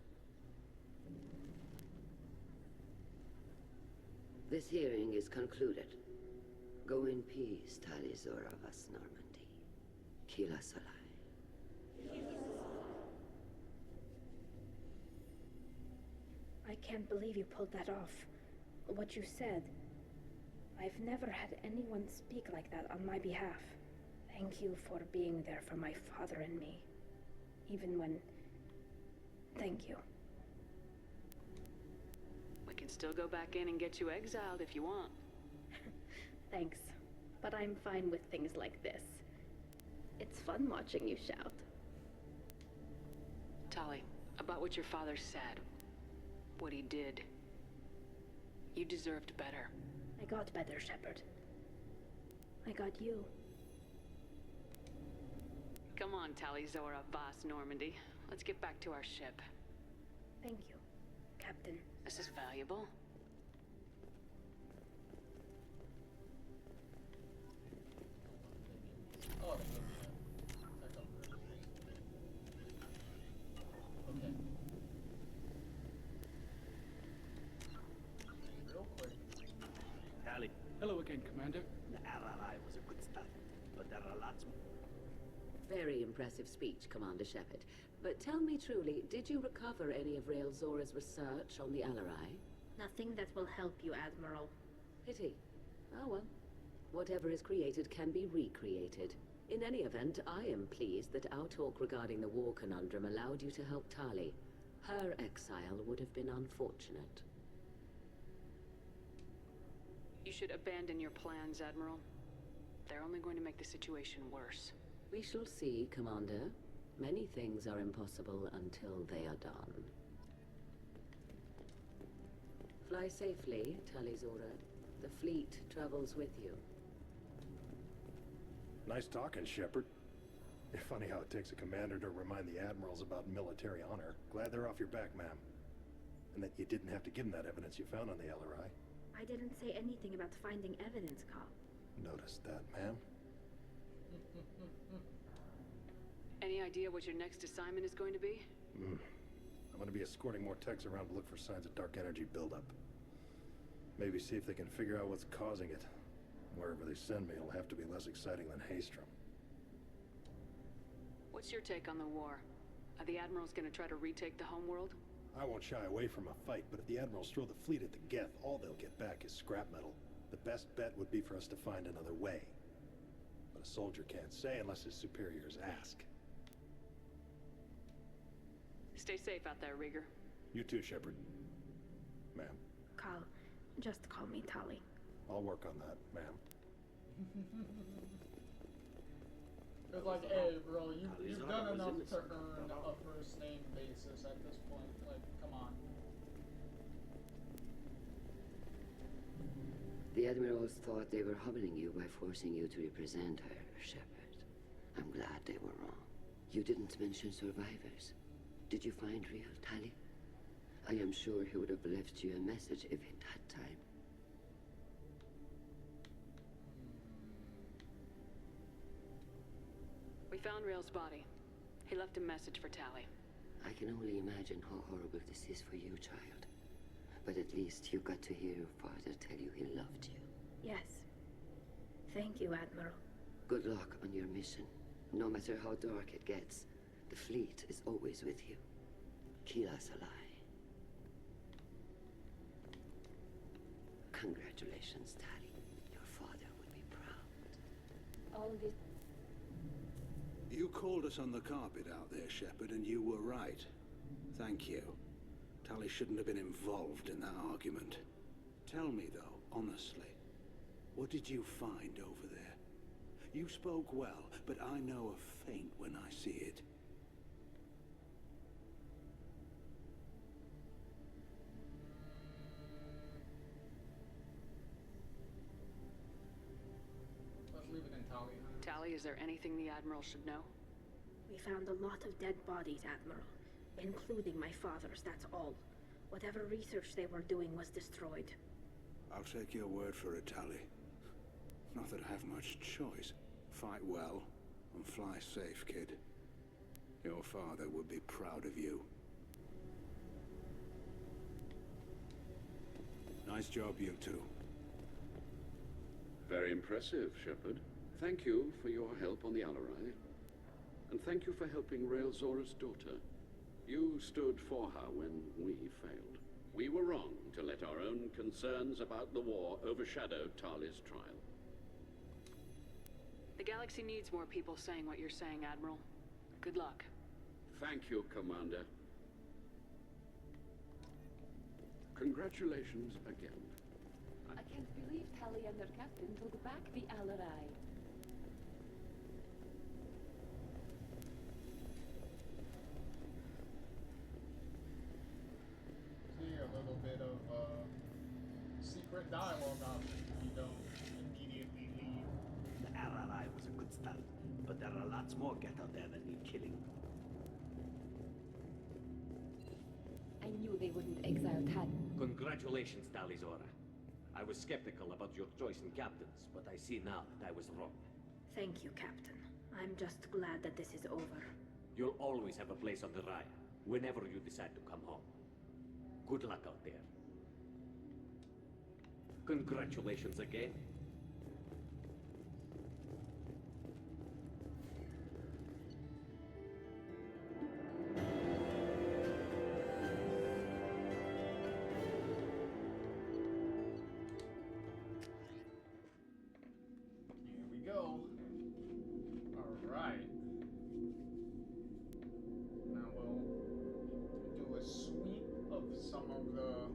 This hearing is concluded. Go in peace, Tali Zora Vas Normandy. Kila Salai. I can't believe you pulled that off. What you said. I've never had anyone speak like that on my behalf. Thank you for being there for my father and me. Even when... Thank you. We can still go back in and get you exiled if you want. Thanks, but I'm fine with things like this. It's fun watching you shout. Tali, about what your father said, what he did, you deserved better. I got better, Shepard. I got you. Come on, Tali Zora Vas Normandy. Let's get back to our ship. Thank you, Captain. This is valuable. Oh, okay. Real quick. Tali, Hello again, Commander. the RRI was a good start, but there are lots more. Very impressive speech, Commander Shepard. But tell me truly, did you recover any of Rael Zora's research on the Alarai? Nothing that will help you, Admiral. Pity. Oh well. Whatever is created can be recreated. In any event, I am pleased that our talk regarding the war conundrum allowed you to help Tali. Her exile would have been unfortunate. You should abandon your plans, Admiral. They're only going to make the situation worse. We shall see, Commander. Many things are impossible until they are done. Fly safely, Tali Zora. The fleet travels with you. Nice talking, Shepard. Funny how it takes a commander to remind the admirals about military honor. Glad they're off your back, ma'am. And that you didn't have to give them that evidence you found on the LRI. I didn't say anything about finding evidence, Carl. Noticed that, ma'am. Any idea what your next assignment is going to be? I'm going to be escorting more techs around to look for signs of dark energy buildup. Maybe see if they can figure out what's causing it. Wherever they send me, it'll have to be less exciting than Haestrom. What's your take on the war? Are the Admirals going to try to retake the homeworld? I won't shy away from a fight, but if the Admirals throw the fleet at the Geth, all they'll get back is scrap metal. The best bet would be for us to find another way. But a soldier can't say unless his superiors ask. Stay safe out there, Rieger. You too, Shepard. Ma'am. Cal, just call me Tali. I'll work on that, ma'am. It's like, hey, bro, you've done enough to earn a first name basis at this point. Like, come on. The Admirals thought they were humbling you by forcing you to represent her, Shepard. I'm glad they were wrong. You didn't mention survivors. Did you find real Tali? I am sure he would have left you a message if he'd had time. We found Rail's body. He left a message for Tali. I can only imagine how horrible this is for you, child. But at least you got to hear your father tell you he loved you. Yes. Thank you, Admiral. Good luck on your mission. No matter how dark it gets, the fleet is always with you. Keela Salai. Congratulations, Tali. Your father would be proud. All this... You called us on the carpet out there, Shepard, and you were right. Thank you. Tali shouldn't have been involved in that argument. Tell me, though, honestly, what did you find over there? You spoke well, but I know a feint when I see it. Let's leave it in Tali. Tali, is there anything the Admiral should know? We found a lot of dead bodies, Admiral. Including my father's, that's all. Whatever research they were doing was destroyed. I'll take your word for it, Tali. Not that I have much choice. Fight well, and fly safe, kid. Your father would be proud of you. Nice job, you two. Very impressive, Shepard. Thank you for your help on the Alarai. And thank you for helping Rael Zora's daughter. You stood for her when we failed. We were wrong to let our own concerns about the war overshadow Tali's trial. The galaxy needs more people saying what you're saying, Admiral. Good luck. Thank you, Commander. Congratulations again. I can't believe Tali and her captain took back the Alarai. See a little bit of secret dialogue option if you don't immediately leave. The Alarai was a good start, but there are lots more Geth out there that need killing. I knew they wouldn't exile Tali. Congratulations, Tali Zora. I was skeptical about your choice in captains, but I see now that I was wrong. Thank you, Captain. I'm just glad that this is over. You'll always have a place on the Raya, whenever you decide to come home. Good luck out there. Congratulations again. Here we go. Alright. Now we'll do a sweep of some of the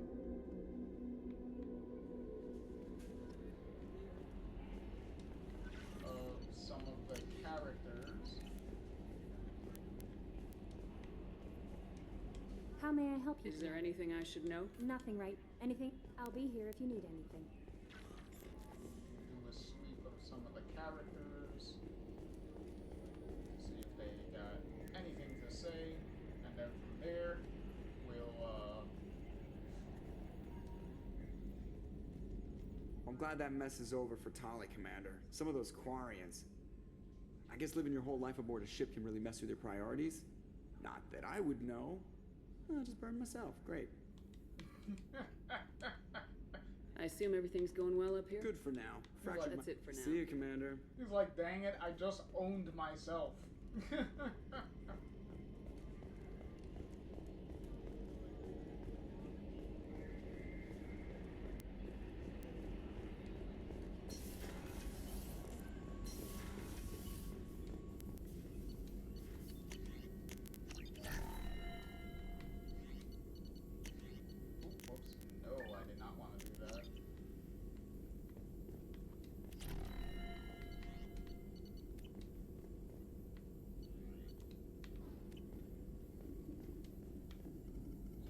characters. How may I help you? Is there anything I should know? Nothing, right? Anything? I'll be here if you need anything. Do a sweep of some of the characters. See if they got anything to say. And then from there, we'll, I'm glad that mess is over for Tali, Commander. Some of those Quarians. I guess living your whole life aboard a ship can really mess with your priorities. Not that I would know. I'll just burn myself. Great. I assume everything's going well up here? Good for now. That's it for now. See you, Commander. He's like, dang it, I just owned myself.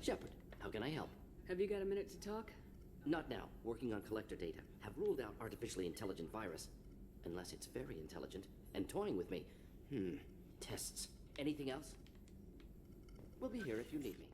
Shepard, how can I help? Have you got a minute to talk? Not now. Working on collector data. Have ruled out artificially intelligent virus. Unless it's very intelligent. And toying with me. Tests. Anything else? We'll be here if you need me.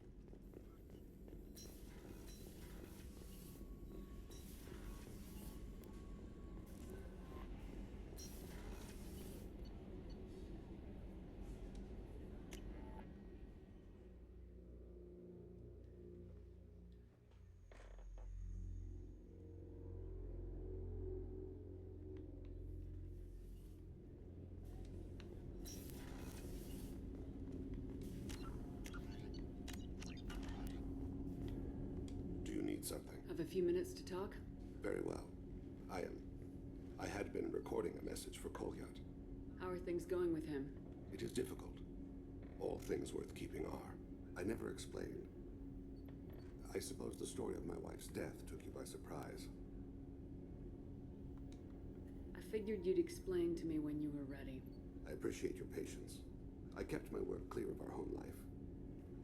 Something. Have a few minutes to talk? Very well. I had been recording a message for Kolyat. How are things going with him? It is difficult. All things worth keeping are. I never explained. I suppose the story of my wife's death took you by surprise. I figured you'd explain to me when you were ready. I appreciate your patience. I kept my word clear of our home life.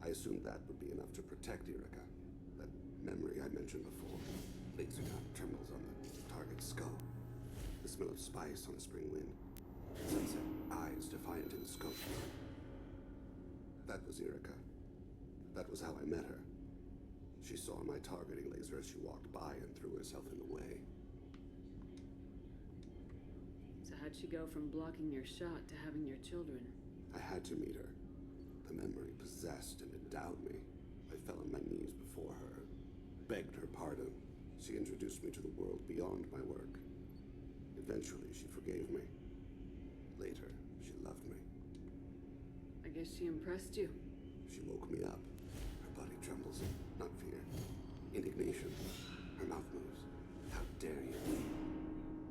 I assumed that would be enough to protect Erica. Memory I mentioned before. Laser gun trembles on the target's skull. The smell of spice on a spring wind. Sunset eyes defiant in the scope. That was Erica. That was how I met her. She saw my targeting laser as she walked by and threw herself in the way. So how'd she go from blocking your shot to having your children? I had to meet her. The memory possessed and endowed me. I fell on my knees before her. Begged her pardon. She introduced me to the world beyond my work. Eventually, she forgave me. Later, she loved me. I guess she impressed you. She woke me up. Her body trembles. Not fear. Indignation. Her mouth moves. How dare you?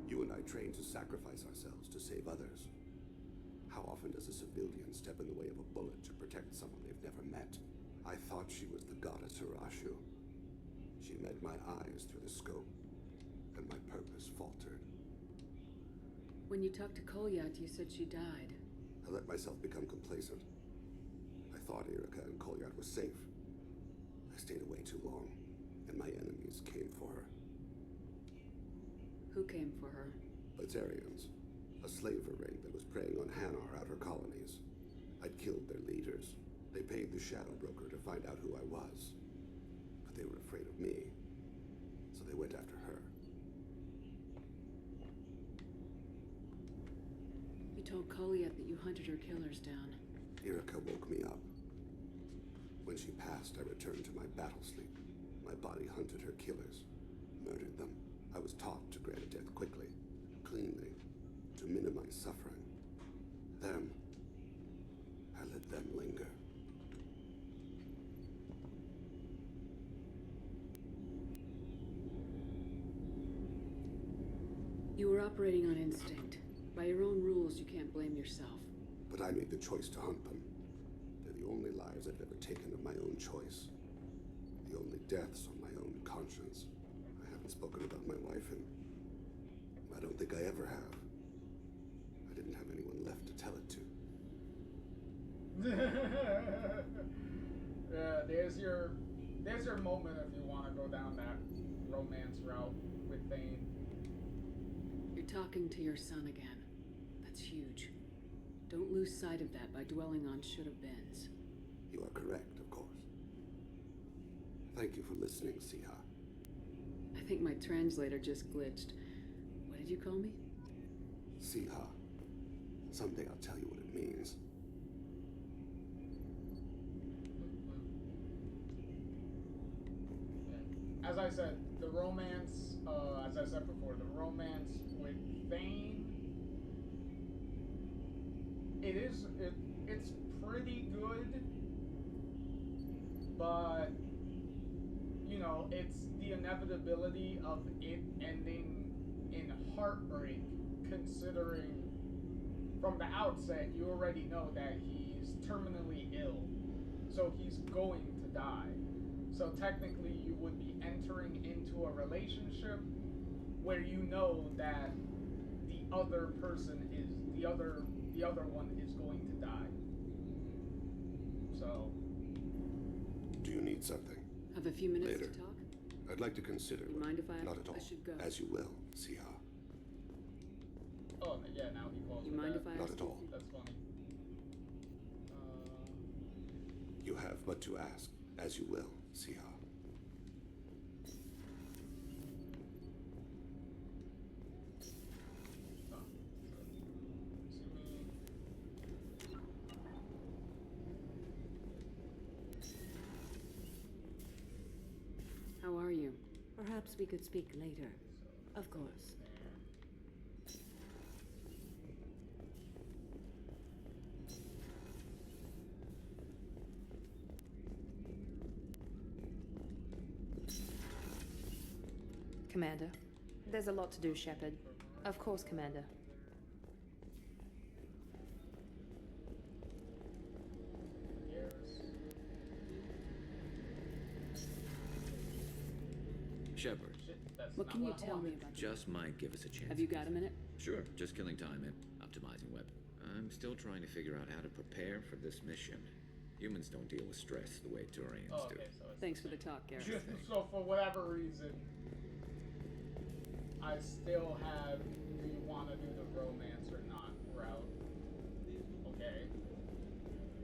You and I trained to sacrifice ourselves to save others. How often does a civilian step in the way of a bullet to protect someone they've never met? I thought she was the goddess Arashu. She met my eyes through the scope, and my purpose faltered. When you talked to Kolyat, you said she died. I let myself become complacent. I thought Erica and Kolyat were safe. I stayed away too long, and my enemies came for her. Who came for her? Batarians, a slaver ring that was preying on Hanar outer colonies. I'd killed their leaders. They paid the Shadow Broker to find out who I was. They were afraid of me, so they went after her. You told Kolyat that you hunted her killers down. Erica woke me up. When she passed, I returned to my battle sleep. My body hunted her killers, murdered them. I was taught to grant death quickly, cleanly, to minimize suffering. Then, I let them linger. You were operating on instinct. By your own rules, you can't blame yourself. But I made the choice to hunt them. They're the only lives I've ever taken of my own choice. The only deaths on my own conscience. I haven't spoken about my wife, and I don't think I ever have. I didn't have anyone left to tell it to. There's your moment if you want to go down that romance route with Thane. You're talking to your son again. That's huge. Don't lose sight of that by dwelling on should-have-beens. You are correct, of course. Thank you for listening, Siha. I think my translator just glitched. What did you call me? Siha. Someday I'll tell you what it means. As I said, the romance, as I said before, the romance with Thane, it's pretty good, but, you know, it's the inevitability of it ending in heartbreak, considering from the outset, you already know that he's terminally ill, so he's going to die. So technically, you would be entering into a relationship where you know that the other person is the other one is going to die. So Do you need something? Have a few minutes Later. to talk? I'd like to consider. You mind if I? Not at all. I should go. As you will, Siha. Oh, yeah, now he calls You me mind that. if I? Not at all. That's funny. You have but to ask. As you will, Siha. How are you? Perhaps we could speak later. Of course. Commander. There's a lot to do, Shepard. Of course, Commander. Shepard. What can you tell me about Just might give us a chance. Have you got a minute? Sure, just killing time and optimizing weapon. I'm still trying to figure out how to prepare for this mission. Humans don't deal with stress the way Turians do. Okay, so Thanks for the talk, Garrett. so for whatever reason, I still have do you want to do the romance or not route. Okay.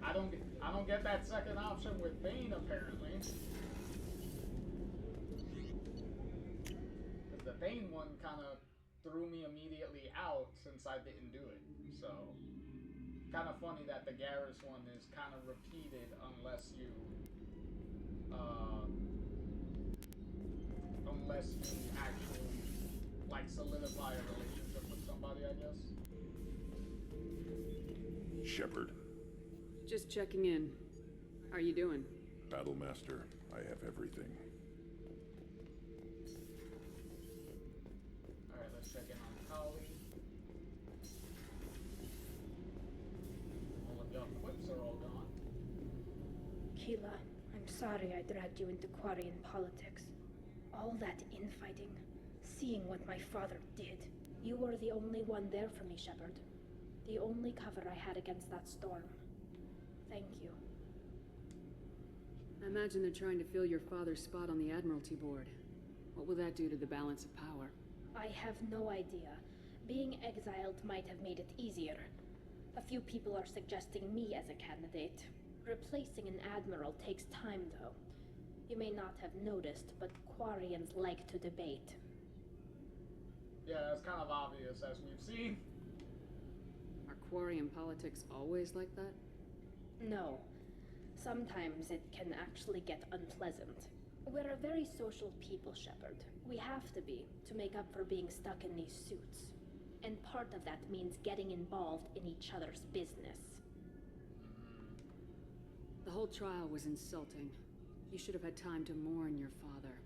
I don't get that second option with Bane apparently. Because the Bane one kind of threw me immediately out since I didn't do it. So kind of funny that the Garrus one is kind of repeated unless you actually like solidify a relationship with somebody, I guess. Shepard, Just checking in. How are you doing? Battlemaster, I have everything. Alright, let's check in on Tali. All of your quips are all gone. Keela, I'm sorry I dragged you into Quarian politics. All that infighting, seeing what my father did. You were the only one there for me, Shepard. The only cover I had against that storm. Thank you. I imagine they're trying to fill your father's spot on the Admiralty Board. What will that do to the balance of power? I have no idea. Being exiled might have made it easier. A few people are suggesting me as a candidate. Replacing an admiral takes time, though. You may not have noticed, but Quarians like to debate. Yeah, that's kind of obvious, as we've seen. Are Quarian politics always like that? No. Sometimes it can actually get unpleasant. We're a very social people, Shepard. We have to be, to make up for being stuck in these suits. And part of that means getting involved in each other's business. The whole trial was insulting. You should have had time to mourn your father.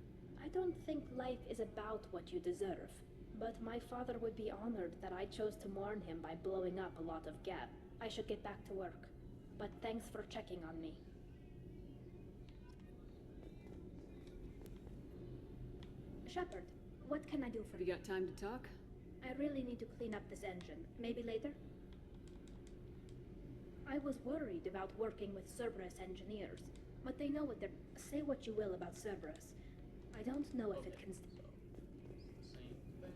I don't think life is about what you deserve. But my father would be honored that I chose to mourn him by blowing up a lot of Geth. I should get back to work. But thanks for checking on me. Shepard, what can I do for you? You got time to talk? I really need to clean up this engine. Maybe later? I was worried about working with Cerberus engineers, but they know what they're... Say what you will about Cerberus. I don't know if it can... Same thing.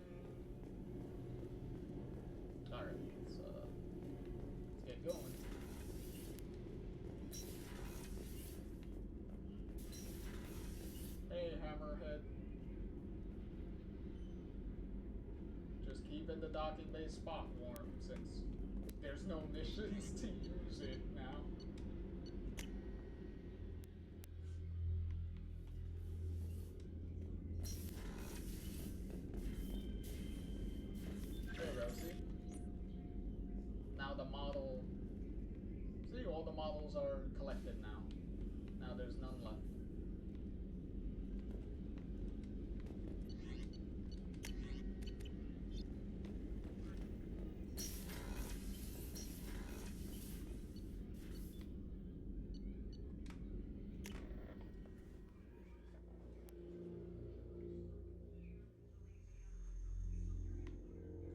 Alright, let's get going. Hey, Hammerhead. Just keeping the docking bay spot warm since there's no missions to use it now. There we go, see? Now the model... See, all the models are collected now. Now there's none left.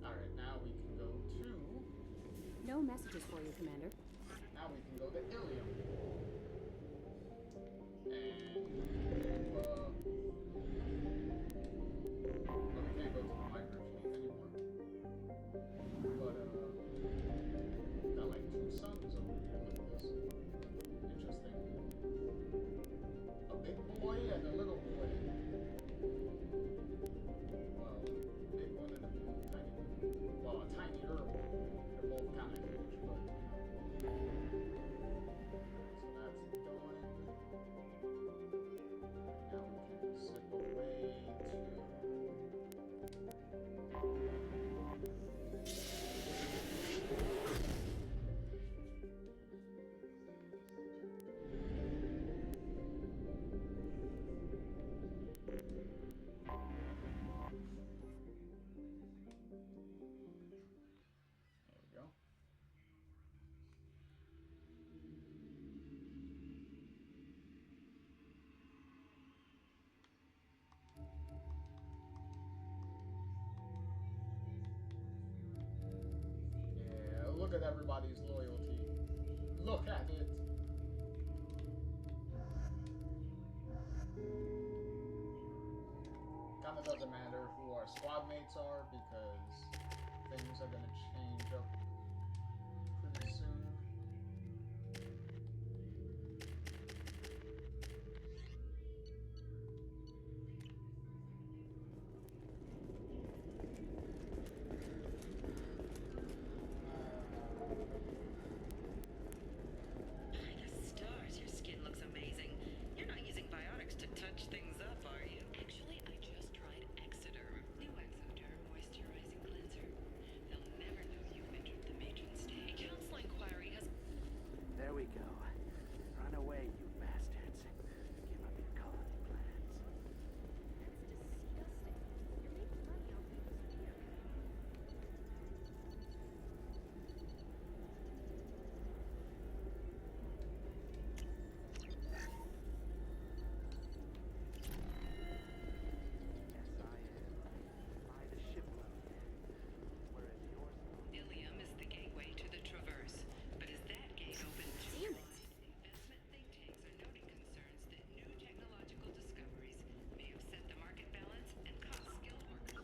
Alright, now we can go to... No messages for you, Commander. Now we can go to Ilium. And It doesn't matter who our squad mates are because things are gonna change up pretty soon. The stars, your skin looks amazing. You're not using biotics to touch things up, are you? Actually, I just tried Exoderm. New Exoderm moisturizing cleanser. They'll never know you've entered the matron stage. Council inquiry has... There we go. Run away, you bastards. Give up your colony plans. Ilium is the gateway to the Traverse. But is that gate open too wide? Investment think tanks are noting concerns that new technological discoveries may upset the market balance and cost skilled workers.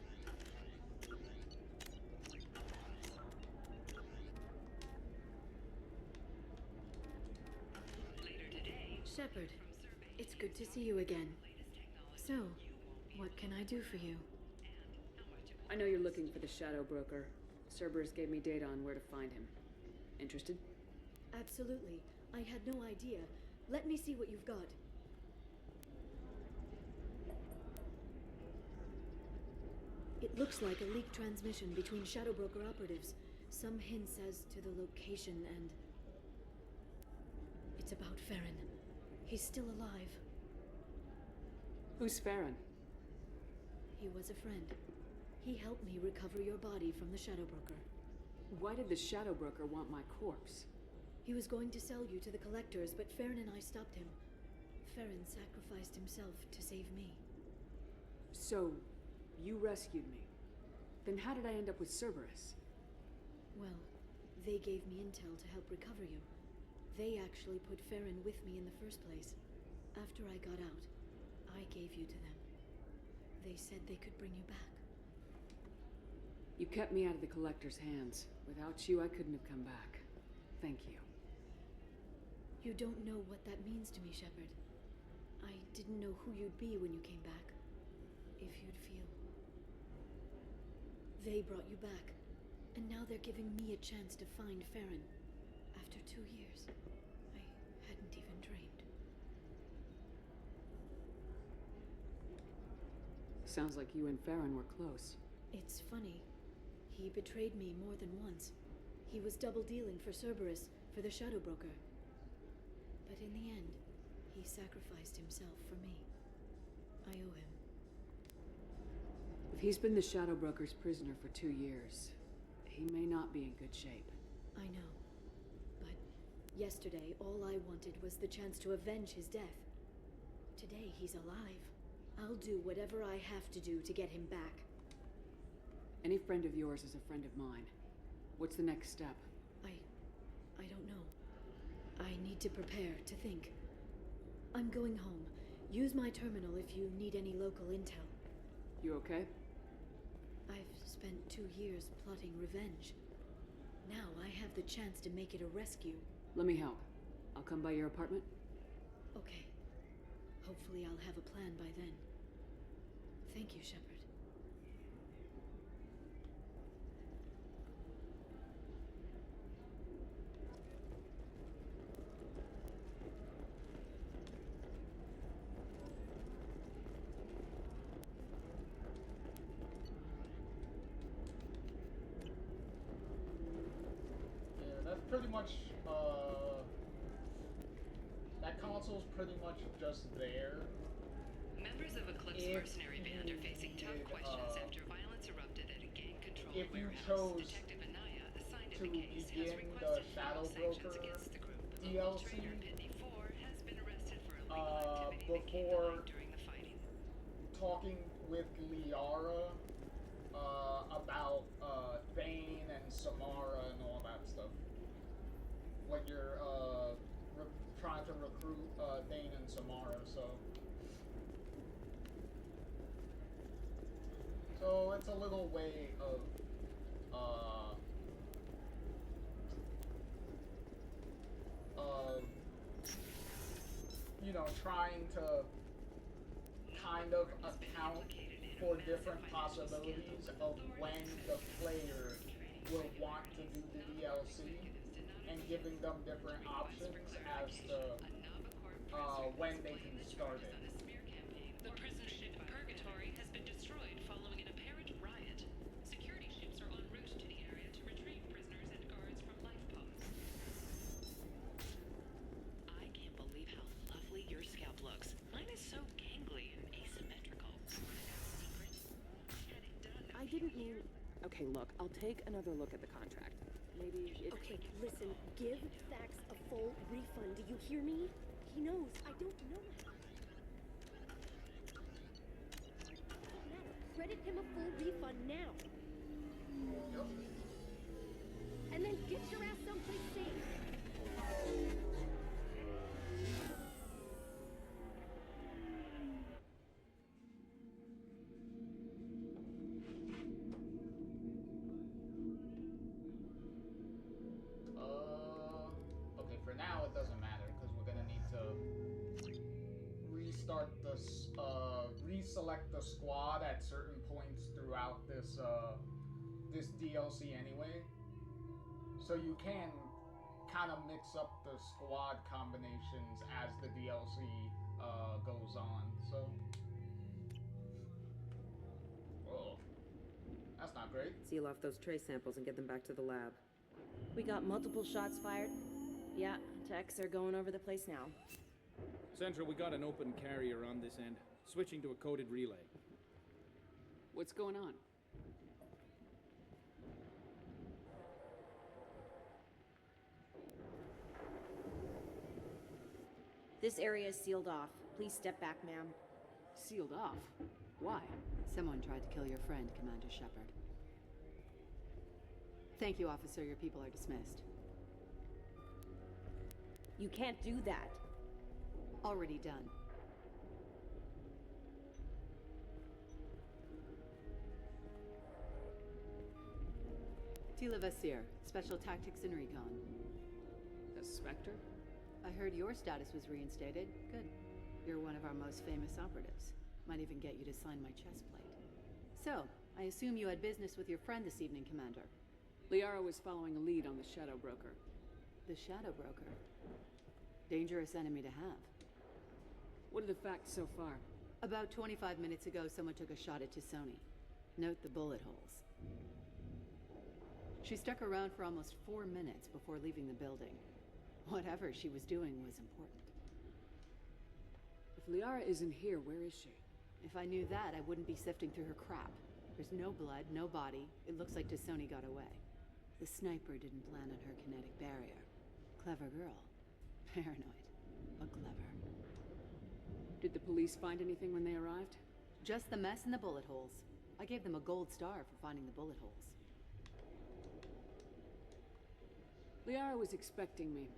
Later today, Shepard, it's good to see you again. So, what can I do for you? I know you're looking for the Shadow Broker. Cerberus gave me data on where to find him. Interested? Absolutely. I had no idea. Let me see what you've got. It looks like a leaked transmission between Shadow Broker operatives. Some hints as to the location and... It's about Farron. He's still alive. Who's Farron? He was a friend. He helped me recover your body from the Shadow Broker. Why did the Shadow Broker want my corpse? He was going to sell you to the Collectors, but Farron and I stopped him. Farron sacrificed himself to save me. So, you rescued me. Then how did I end up with Cerberus? Well, they gave me intel to help recover you. They actually put Farron with me in the first place. After I got out, I gave you to them. They said they could bring you back. You kept me out of the Collector's hands. Without you, I couldn't have come back. Thank you. You don't know what that means to me, Shepard. I didn't know who you'd be when you came back. If you'd feel. They brought you back, and now they're giving me a chance to find Farron. After 2 years, I hadn't even dreamed. Sounds like you and Farron were close. It's funny. He betrayed me more than once. He was double dealing for Cerberus, for the Shadow Broker. But in the end, he sacrificed himself for me. I owe him. If he's been the Shadow Broker's prisoner for 2 years, he may not be in good shape. I know. But yesterday, all I wanted was the chance to avenge his death. Today, he's alive. I'll do whatever I have to do to get him back. Any friend of yours is a friend of mine. What's the next step? I don't know. I need to prepare, to think. I'm going home. Use my terminal if you need any local intel. You okay? I've spent 2 years plotting revenge. Now I have the chance to make it a rescue. Let me help. I'll come by your apartment. Okay. Hopefully I'll have a plan by then. Thank you, Shepard. Pretty much, that console's pretty much just there. Members of Eclipse mercenary band are facing tough questions after violence erupted at a gang-controlled warehouse. Detective Anaya, assigned to the case, has requested Shadow sanctions Broker against the group. DLC Local trader Pitney 4 has been arrested for illegal activity that came to light during the fighting. Talking with Liara about Thane and Samara and all that stuff. When you're trying to recruit Thane and Samara, so So it's a little way of you know, trying to kind of account for different possibilities of when the player will want to do the DLC and giving them different options as to when they can start it. The prison ship Purgatory has been destroyed following an apparent riot. Security ships are en route to the area to retrieve prisoners and guards from life pods. I can't believe how lovely your scalp looks. Mine is so gangly and asymmetrical. I didn't mean... Okay, look, I'll take another look at the contract. Maybe it... Okay, listen, give Thax a full refund, do you hear me? He knows, I don't know how. Now, credit him a full refund now. And then get your ass someplace safe. Okay, for now it doesn't matter because we're gonna need to restart this, reselect the squad at certain points throughout this, this DLC anyway. So you can kind of mix up the squad combinations as the DLC, goes on, so. Whoa. That's not great. Seal off those trace samples and get them back to the lab. We got multiple shots fired. Yeah, techs are going over the place now. Central, we got an open carrier on this end. Switching to a coded relay. What's going on? This area is sealed off. Please step back, ma'am. Sealed off? Why? Someone tried to kill your friend, Commander Shepard. Thank you, officer. Your people are dismissed. You can't do that. Already done. Tila Vasir, Special Tactics and Recon. The Spectre? I heard your status was reinstated. Good. You're one of our most famous operatives. Might even get you to sign my chest plate. So, I assume you had business with your friend this evening, Commander. Liara was following a lead on the Shadow Broker. The Shadow Broker? Dangerous enemy to have. What are the facts so far? About 25 minutes ago, someone took a shot at T'Soni. Note the bullet holes. She stuck around for almost 4 minutes before leaving the building. Whatever she was doing was important. If Liara isn't here, where is she? If I knew that, I wouldn't be sifting through her crap. There's no blood, no body. It looks like T'Soni got away. The sniper didn't land on her kinetic barrier. Clever girl. Paranoid, but clever. Did the police find anything when they arrived? Just the mess and the bullet holes. I gave them a gold star for finding the bullet holes. Liara was expecting me.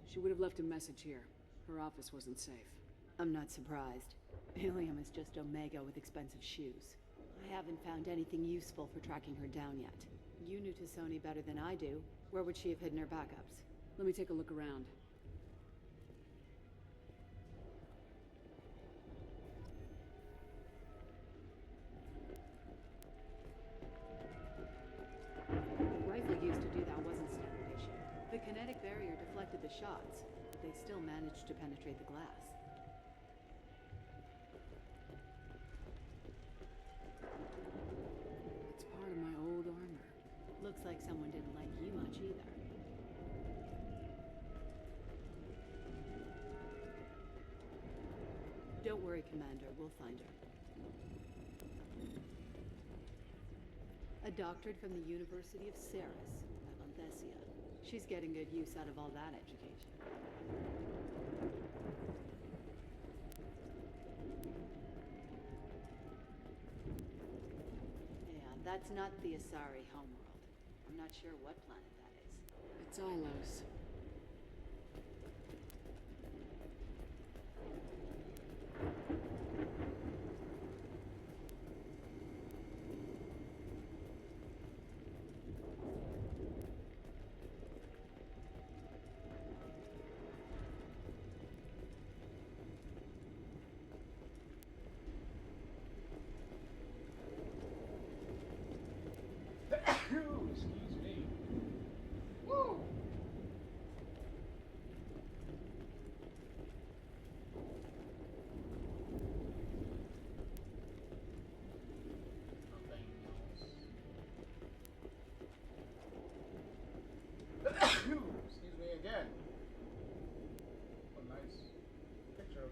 She would have left a message here. Her office wasn't safe. I'm not surprised. Ilium is just Omega with expensive shoes. I haven't found anything useful for tracking her down yet. You knew T'Soni better than I do. Where would she have hidden her backups? Let me take a look around. The rifle used to do that wasn't standard issue. The kinetic barrier deflected the shots, but they still managed to penetrate the glass. It's part of my old armor. Looks like someone didn't like you much either. Don't worry, Commander. We'll find her. A doctorate from the University of Ceres, Valenthesia. She's getting good use out of all that education. Yeah, that's not the Asari homeworld. I'm not sure what planet that is. It's Ilos.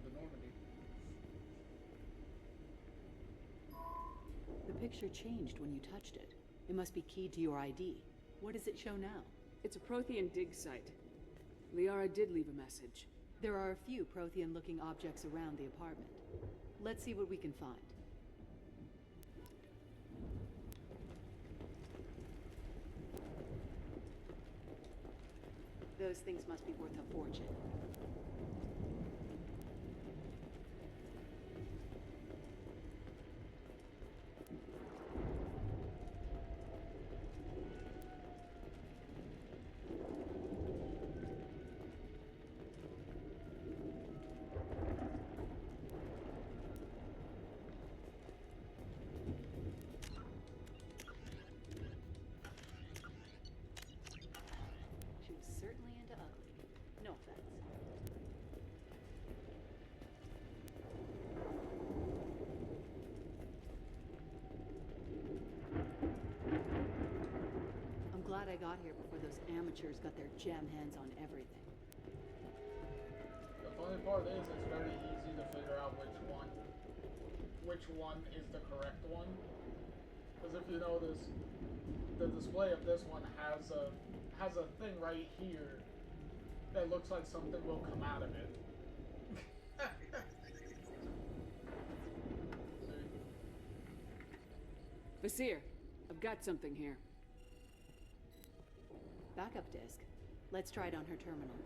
the Normandy. The picture changed when you touched it. It must be keyed to your ID. What does it show now? It's a Prothean dig site. Liara did leave a message. There are a few Prothean-looking objects around the apartment. Let's see what we can find. Those things must be worth a fortune. Glad I got here before those amateurs got their jam hands on everything. The funny part is it's very easy to figure out which one is the correct one. Because if you notice, the display of this one has a thing right here that looks like something will come out of it. Basir, I've got something here. Backup disk. Let's try it on her terminal.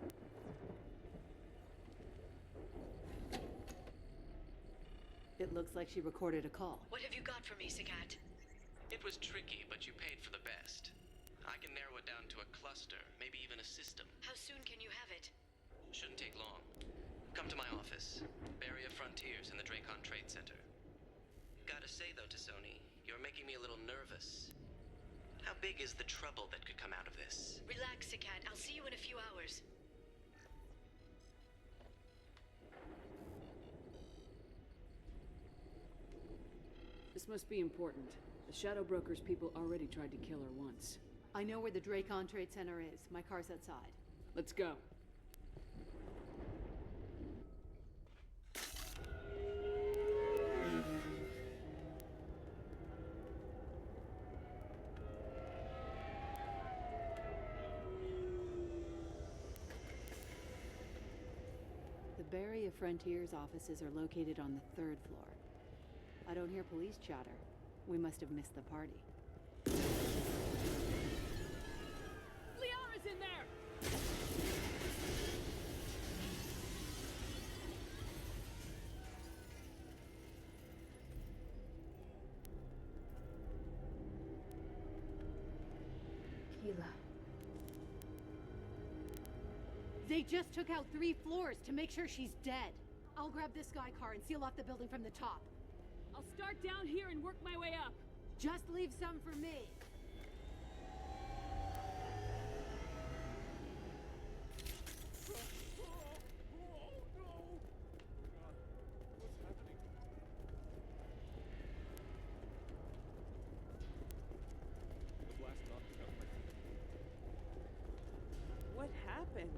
It looks like she recorded a call. What have you got for me, Sagat? It was tricky, but you paid for the best. I can narrow it down to a cluster, maybe even a system. How soon can you have it? Shouldn't take long. Come to my office. Barrier Frontiers in the Dracon Trade Center. Gotta say though, T'Soni, you're making me a little nervous. How big is the trouble that could come out of this? Relax, Sagat. I'll see you in a few hours. This must be important. The Shadow Broker's people already tried to kill her once. I know where the Dracon Trade Center is. My car's outside. Let's go. The Barrier Frontiers offices are located on the 3rd floor. I don't hear police chatter. We must have missed the party. Liara's in there! Keela. They just took out 3 floors to make sure she's dead. I'll grab this Sky car and seal off the building from the top. I'll start down here and work my way up. Just leave some for me. What happened?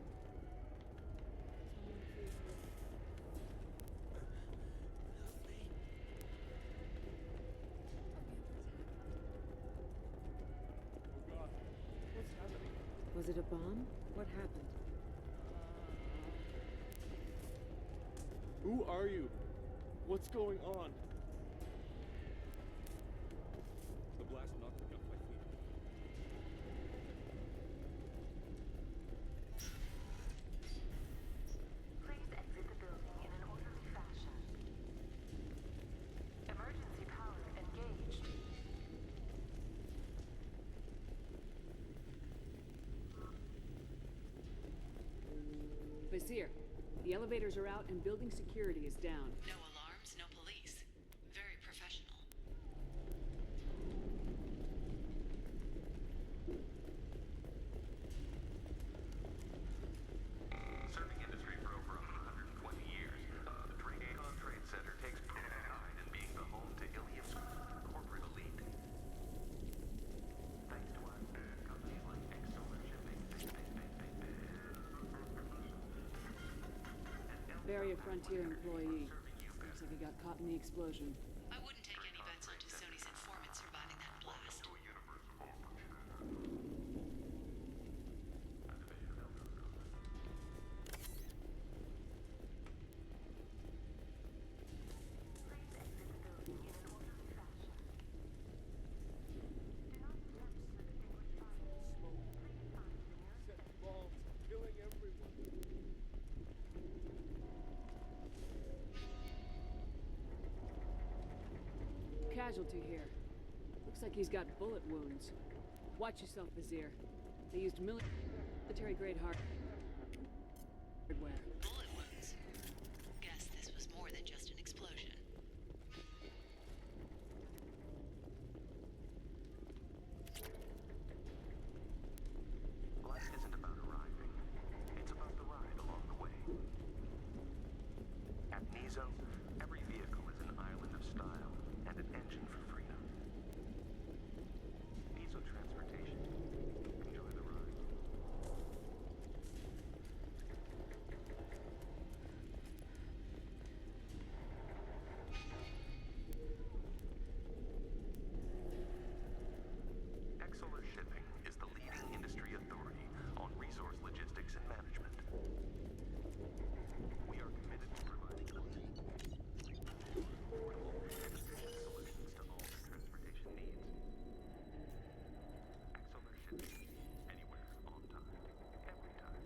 Was it a bomb? What happened? Who are you? What's going on? The blast knocked me off my feet. Please exit the building in an orderly fashion. Emergency power engaged. Basir, the elevators are out and building security is down. No alarms, no police. Very professional. Serving industry for over 120 years, the Dracon Trade Center takes pride in being the home to Ilium's corporate elite. Thanks to us, companies like Exolar Shipping Barrier Frontier employee. Looks like he got caught in the explosion. I wouldn't take any bets on Sony's informant surviving that blast. Casualty here. Looks like he's got bullet wounds. Watch yourself, Vizier. They used military-grade hardware. Bullet wounds? Guess this was more than just an explosion. Life isn't about arriving. It's about the ride along the way. At Nizo, every vehicle is an island of style and an engine for freedom. Nizo Transportation. Enjoy the ride. Exoler Shipping is the leading industry authority on resource logistics and management. We are committed to providing affordable and efficient solutions to all your transportation needs. Exoler Shipping. Anywhere, on time, every time.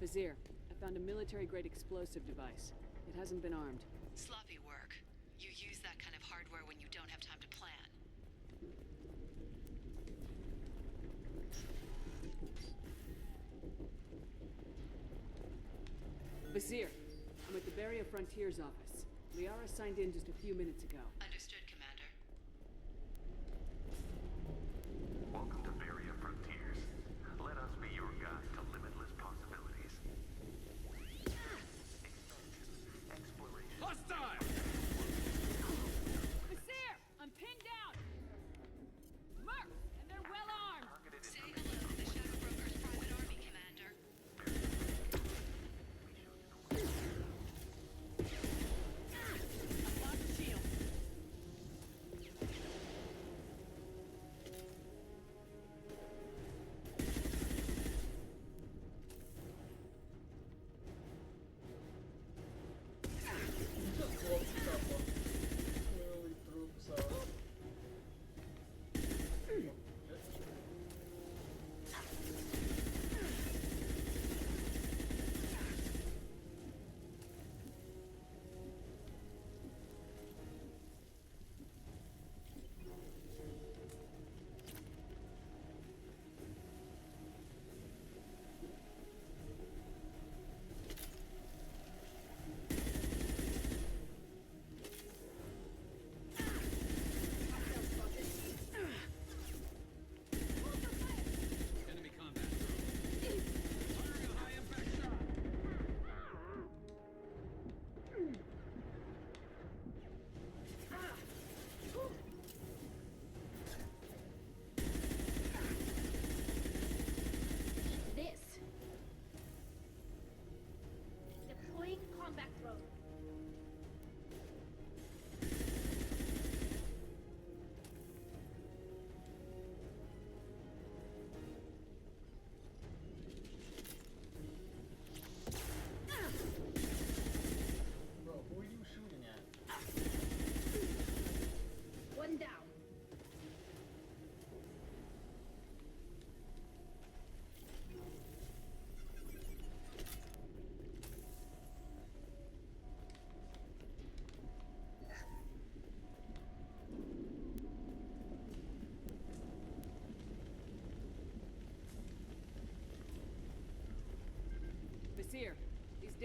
Vizier, I found a military-grade explosive device. It hasn't been armed. Sloppy work. You use that kind of hardware when you don't have time to plan. Vizier, I'm at the Barrier Frontiers office. Liara signed in just a few minutes ago. Understood, Commander. Welcome to Barrier Frontiers. Let us be your guide to limitless possibilities. Expansion, exploration. Hostile! Vizier! I'm pinned down! Mercs! And they're well armed! Say hello to the Shadow Broker's private army, Commander. I've lost the shield.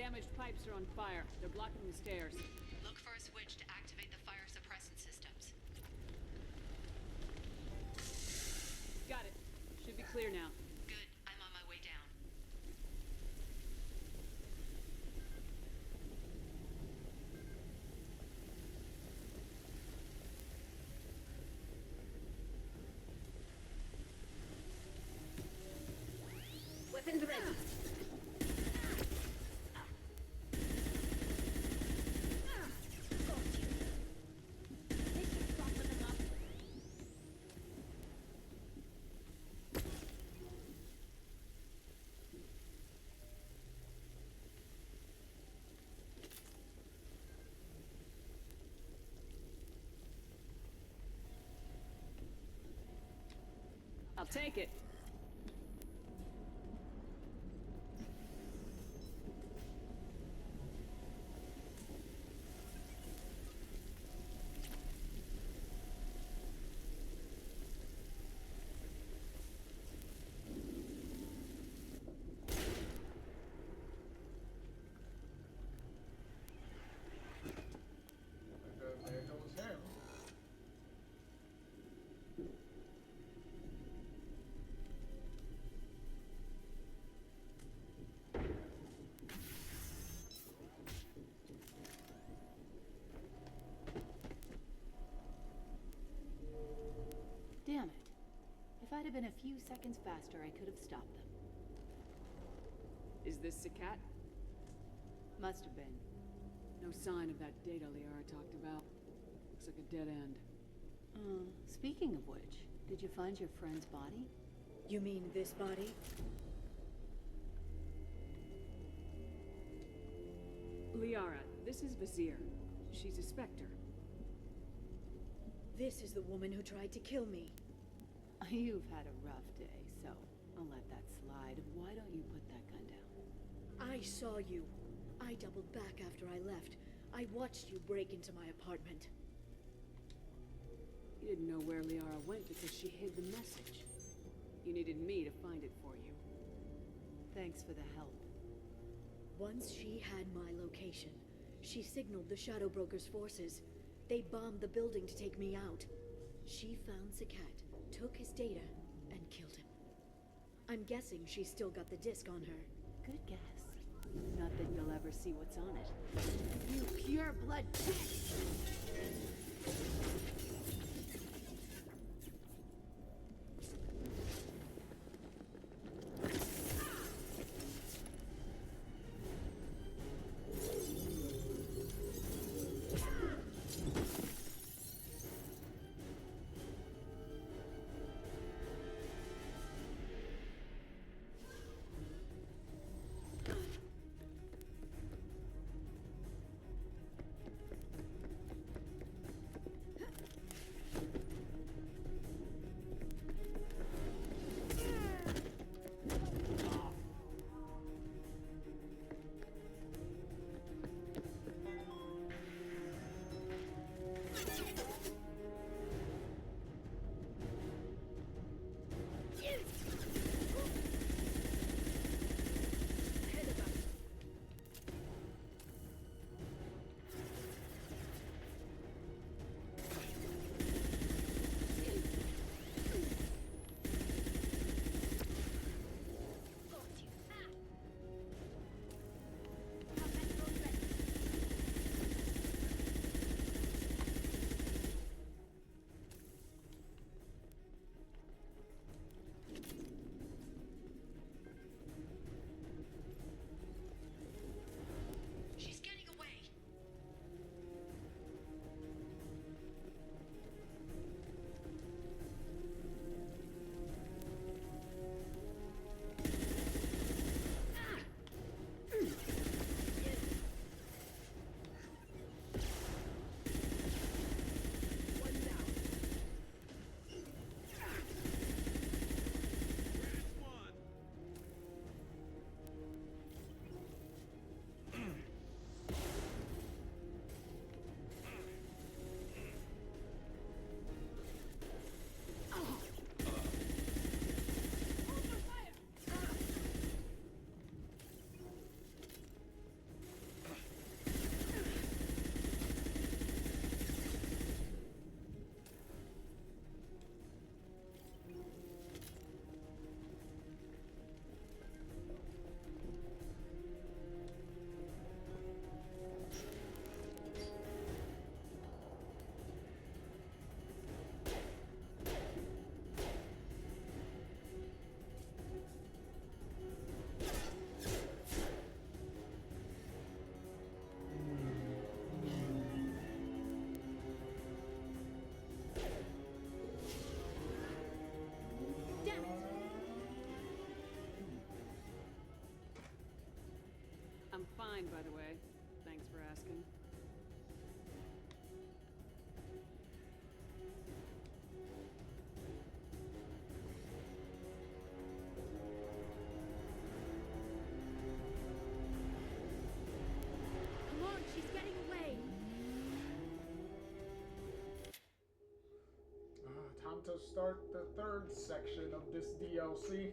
damaged pipes are on fire. They're blocking the stairs. Look for a switch to activate the fire suppressant systems. Got it. Should be clear now. Good. I'm on my way down. Weapons ready. I'll take it. There goes him. Damn it. If I'd have been a few seconds faster, I could have stopped them. Is this Sakat? Must have been. No sign of that data Liara talked about. Looks like a dead end. Speaking of which, did you find your friend's body? You mean this body? Liara, this is Vizier. She's a Spectre. This is the woman who tried to kill me. You've had a rough day, so I'll let that slide. Why don't you put that gun down? I saw you. I doubled back after I left. I watched you break into my apartment. You didn't know where Liara went because she hid the message. You needed me to find it for you. Thanks for the help. Once she had my location, she signaled the Shadow Broker's forces. They bombed the building to take me out. She found Sakat, took his data, and killed him. I'm guessing she's still got the disc on her. Good guess. Not that you'll ever see what's on it. You pure blood bitch! fine, by the way. Thanks for asking. Come on, she's getting away. Time to start the third section of this DLC.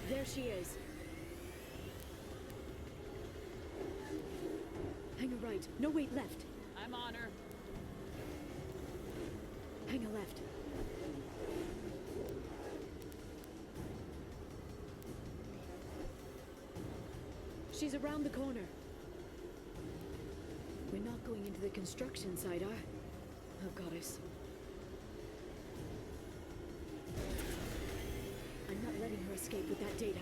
There she is. Hang a right. No, wait, left. I'm on her. Hang a left. She's around the corner. We're not going into the construction site, oh, goddess. I'm not letting her escape with that data.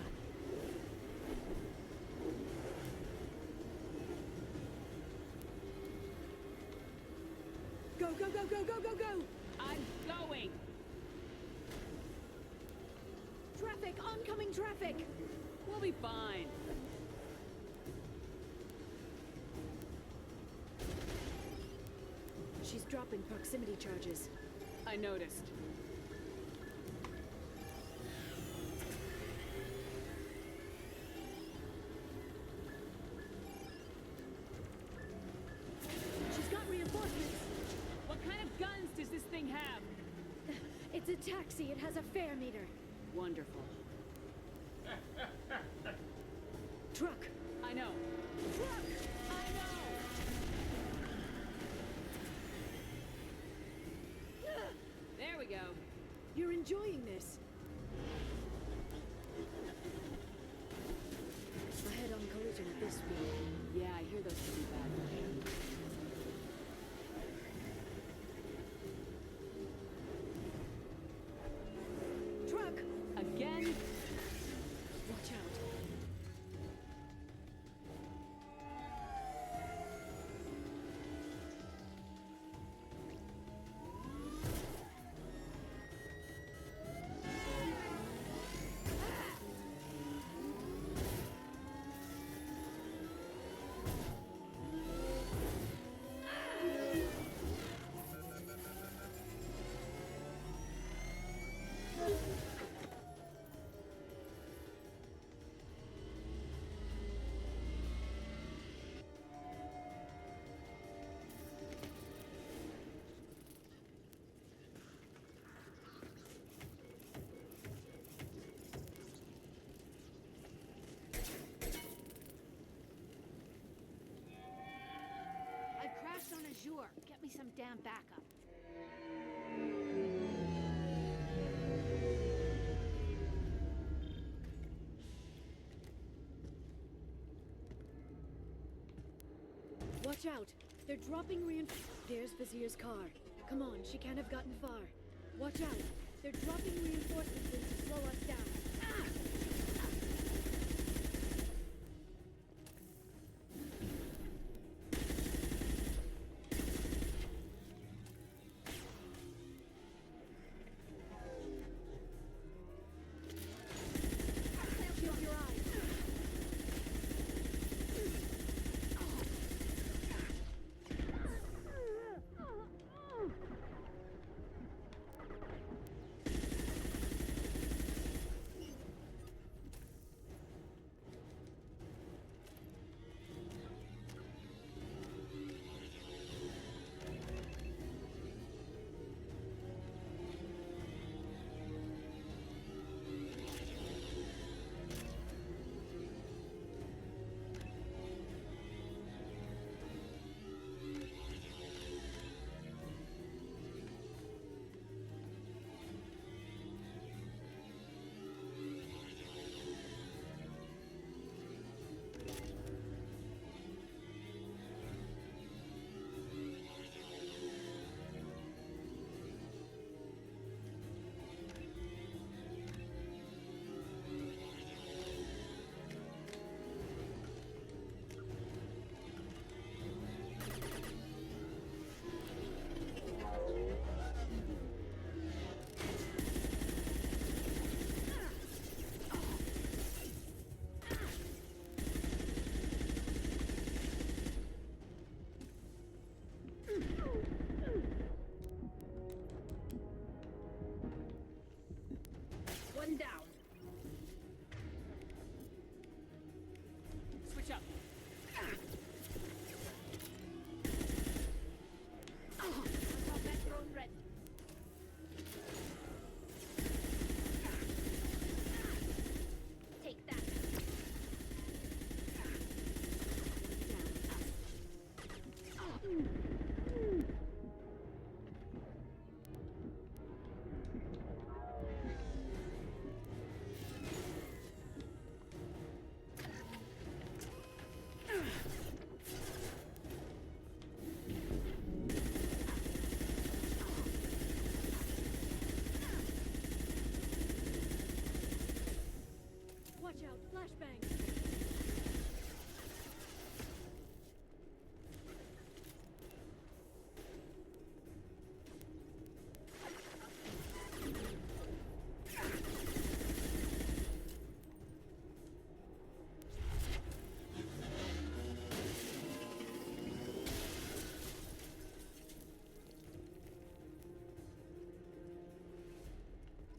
Go, go, go, go, go, go, go! I'm going! Traffic! Oncoming traffic! We'll be fine. She's dropping proximity charges. I noticed. She's got reinforcements. What kind of guns does this thing have? It's a taxi. It has a fare meter. Wonderful. Truck. I know. Truck! I know! There we go. You're enjoying this. A head-on collision at this speed. Yeah, I hear those pretty bad. Truck! Again? Watch out. I crashed on Azure. Get me some damn backup. Watch out! They're dropping There's Vizier's car. Come on, she can't have gotten far. Watch out! They're dropping reinforcements in to slow us down. Ah! Shield your eyes. Watch out, flashbang!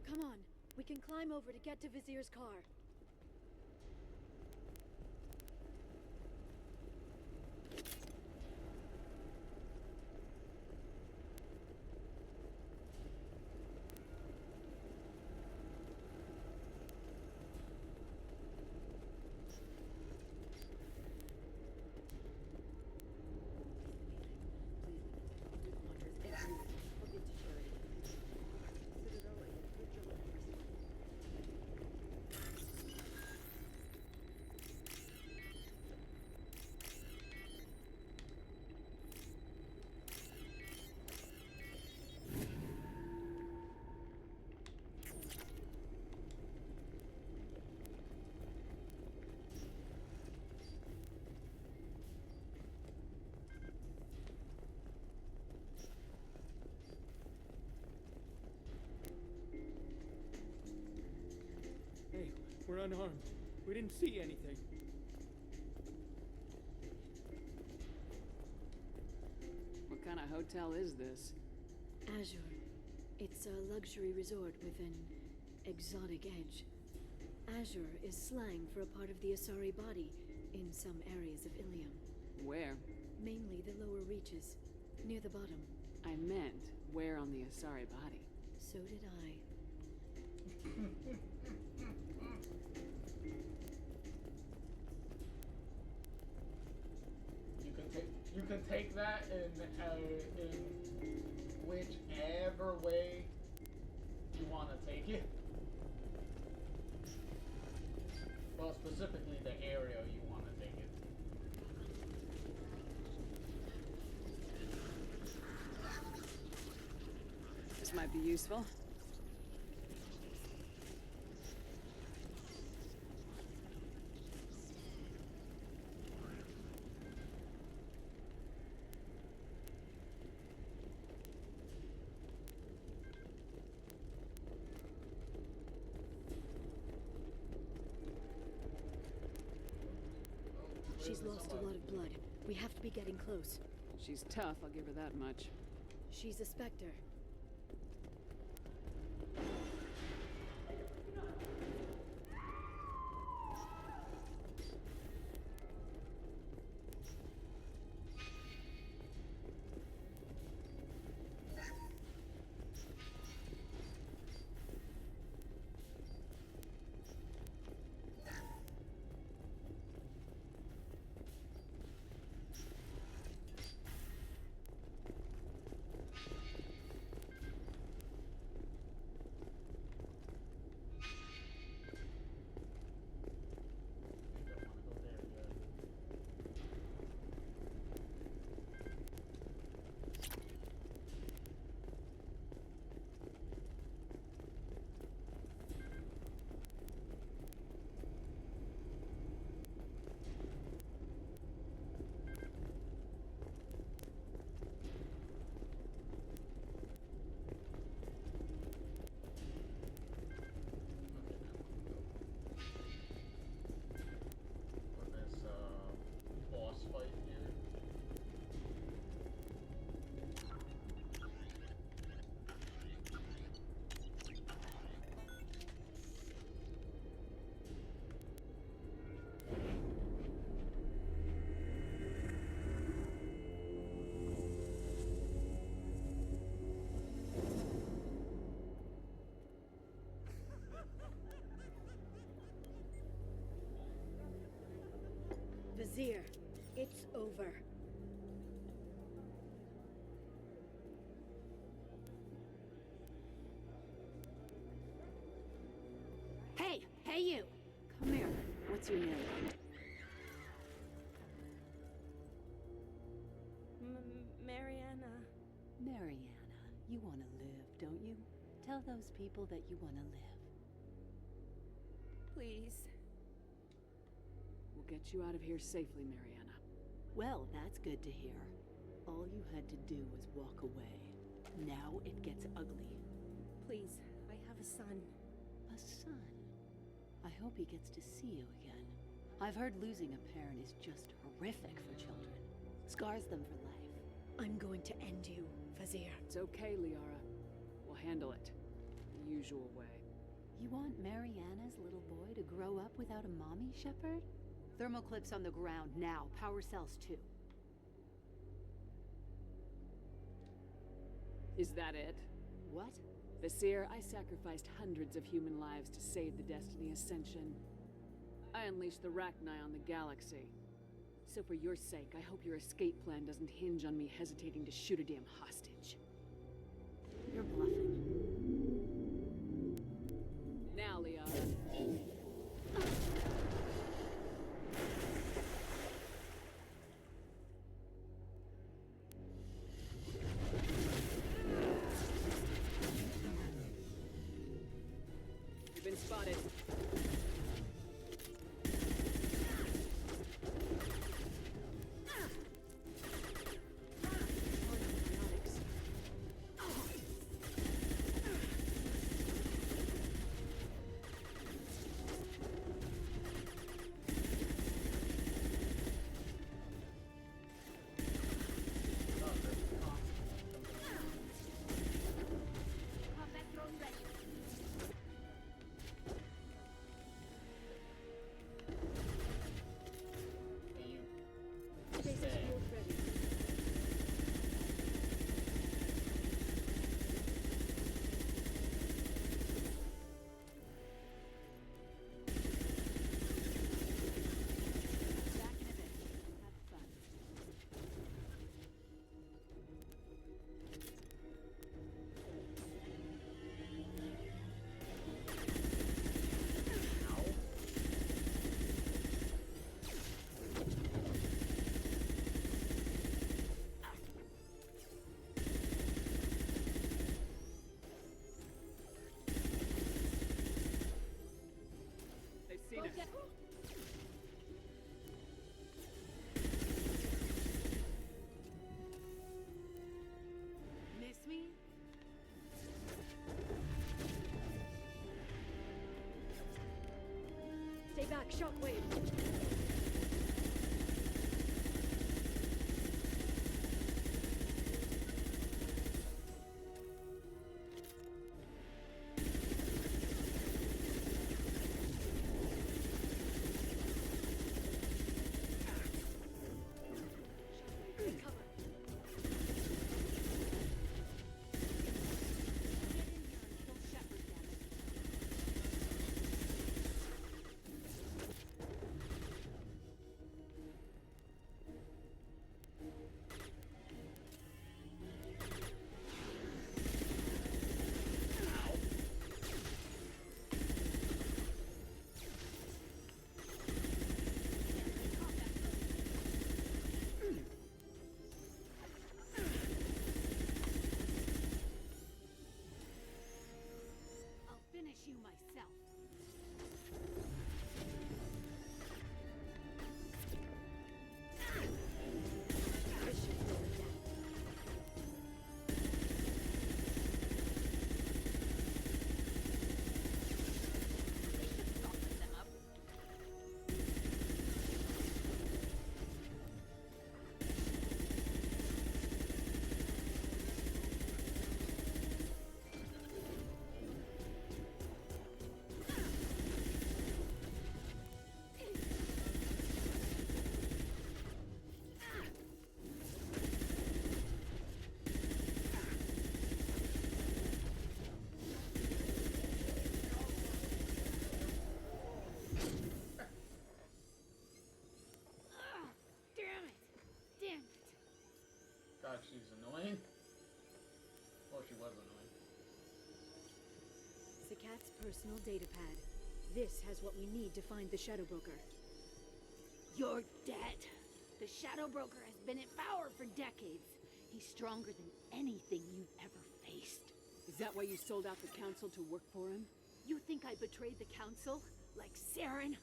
Come on, we can climb over to get to Vizier's car. Hey, we're unarmed. We didn't see anything. What kind of hotel is this? Azure. It's a luxury resort with an exotic edge. Azure is slang for a part of the Asari body in some areas of Ilium. Where? Mainly the lower reaches, near the bottom. I meant, where on the Asari body? So did I. You can take that in whichever way you want to take it. Well, specifically the area you want to take it. This might be useful. She's lost a lot of blood. We have to be getting close. She's tough, I'll give her that much. She's a Spectre. Vizier, it's over. Hey! Hey, you! Come here. What's your name? Mariana. Mariana, you want to live, don't you? Tell those people that you want to live. Please. get you out of here safely, Mariana. Well, that's good to hear. All you had to do was walk away. Now it gets ugly. Please, I have a son. A son? I hope he gets to see you again. I've heard losing a parent is just horrific for children. Scars them for life. I'm going to end you, Fazir. It's okay, Liara. We'll handle it. The usual way. You want Mariana's little boy to grow up without a mommy, Shepard? Thermal clips on the ground now. Power cells too. Is that it? What? Vasir, I sacrificed hundreds of human lives to save the Destiny Ascension. I unleashed the Rachni on the galaxy. So for your sake, I hope your escape plan doesn't hinge on me hesitating to shoot a damn hostage. You're bluffing. Now, Liara. You've been spotted. Miss me? Stay back, Shockwave. You myself. God, she's annoying. Well, she was annoying. Zakat's personal datapad. This has what we need to find the Shadow Broker. You're dead. The Shadow Broker has been in power for decades. He's stronger than anything you've ever faced. Is that why you sold out the Council to work for him? You think I betrayed the Council? Like Saren?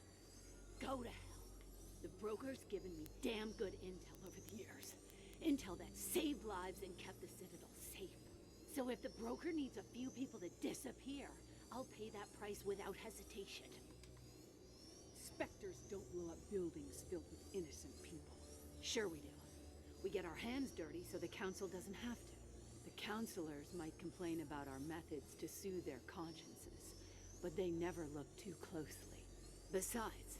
Go to hell. Broker's given me damn good intel over the years. Intel that saved lives and kept the Citadel safe. So if the Broker needs a few people to disappear, I'll pay that price without hesitation. Spectres don't blow up buildings filled with innocent people. Sure we do. We get our hands dirty so the Council doesn't have to. The Councilors might complain about our methods to soothe their consciences, but they never look too closely. Besides,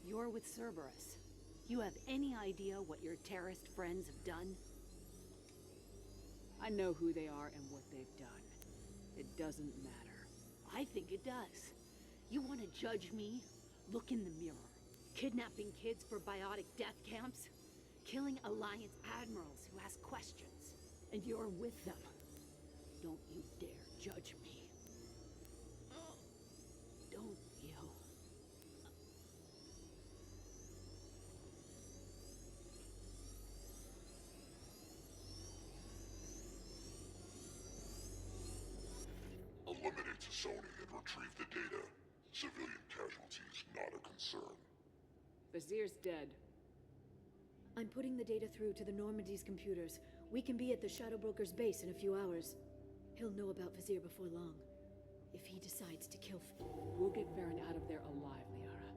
you're with Cerberus. You have any idea what your terrorist friends have done? I know who they are and what they've done. It doesn't matter. I think it does. You want to judge me? Look in the mirror. Kidnapping kids for biotic death camps? Killing Alliance admirals who ask questions. And you're with them. Don't you dare judge me. Don't you? Eliminate Sony and retrieve the data. Civilian casualties not a concern. Vazir's dead. I'm putting the data through to the Normandy's computers. We can be at the Shadow Broker's base in a few hours. He'll know about Vazir before long. If he decides to kill... We'll get Farron out of there alive, Liara.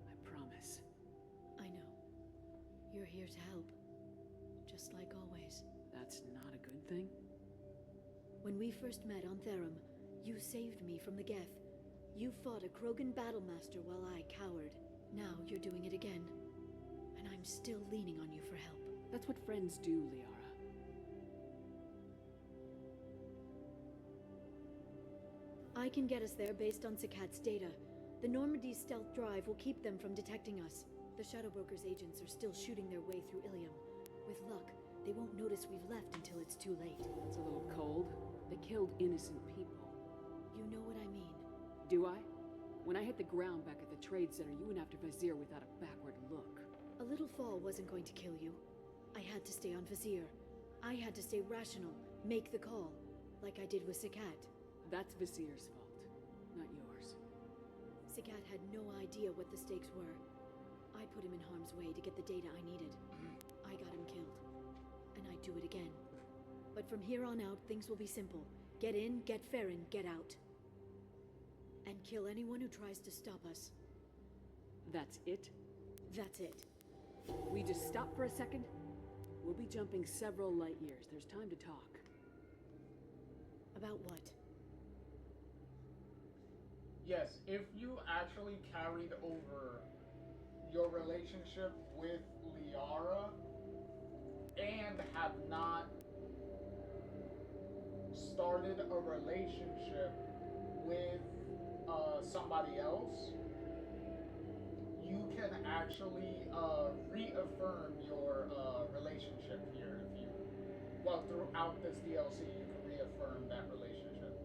I promise. I know. You're here to help. Just like always. That's not a good thing? When we first met on Therum, you saved me from the Geth. You fought a Krogan battlemaster while I cowered. Now you're doing it again. And I'm still leaning on you for help. That's what friends do, Liara. I can get us there based on Sakat's data. The Normandy's stealth drive will keep them from detecting us. The Shadow Broker's agents are still shooting their way through Ilium. With luck, they won't notice we've left until it's too late. It's a little cold. They killed innocent people. You know what I mean. Do I? When I hit the ground back at the trade center, you went after Vazir without a backward look. A little fall wasn't going to kill you. I had to stay on Vazir. I had to stay rational, make the call, like I did with Sakat. That's Vazir's fault, not yours. Sakat had no idea what the stakes were. I put him in harm's way to get the data I needed. I got him killed. And I'd do it again. But from here on out, things will be simple. Get in, get Farron, get out. And kill anyone who tries to stop us. That's it? That's it. We just stop for a second? We'll be jumping several light years. There's time to talk. About what? Yes, if you actually carried over your relationship with Liara and have not started a relationship with somebody else, you can actually reaffirm your relationship here. If you, well, throughout this DLC, you can reaffirm that relationship.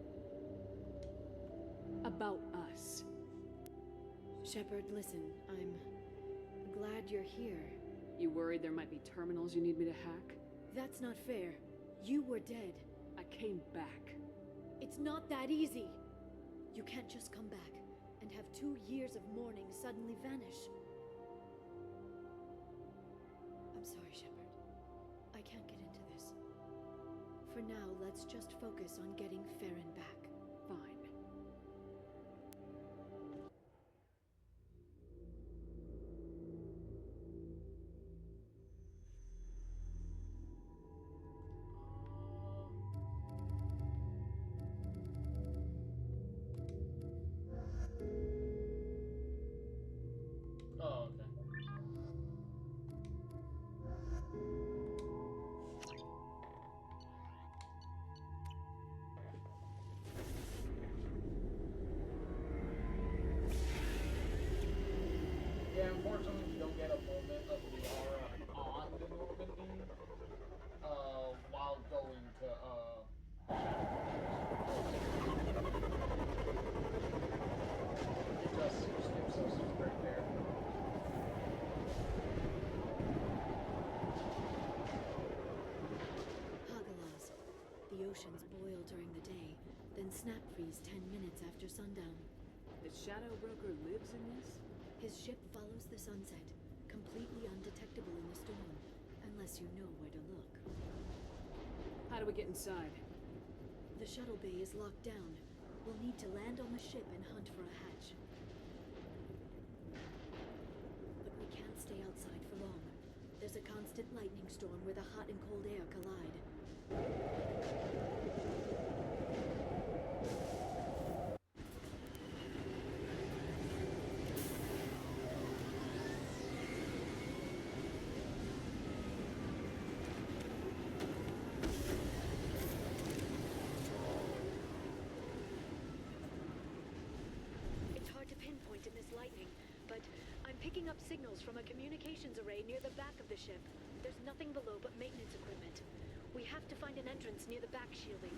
About us. Shepard, listen, I'm glad you're here. You worried there might be terminals you need me to hack? That's not fair. You were dead. I came back. It's not that easy. You can't just come back and have 2 years of mourning suddenly vanish. I'm sorry, Shepard. I can't get into this. For now, let's just focus on getting Farron back. Fine. Oh, okay. Yeah, unfortunately, you don't get a moment of Liara on the Normandy while going to you just skip so right there. Hagalaz. The oceans boil during the day, then snap freeze 10 minutes after sundown. The Shadow Broker lives in this? His ship follows the sunset. completely undetectable in the storm, unless you know where to look. How do we get inside? The shuttle bay is locked down. We'll need to land on the ship and hunt for a hatch. But we can't stay outside for long. There's a constant lightning storm where the hot and cold air collide. It's hard to pinpoint in this lightning, but I'm picking up signals from a communications array near the back of the ship. There's nothing below but maintenance equipment. We have to find an entrance near the back shielding.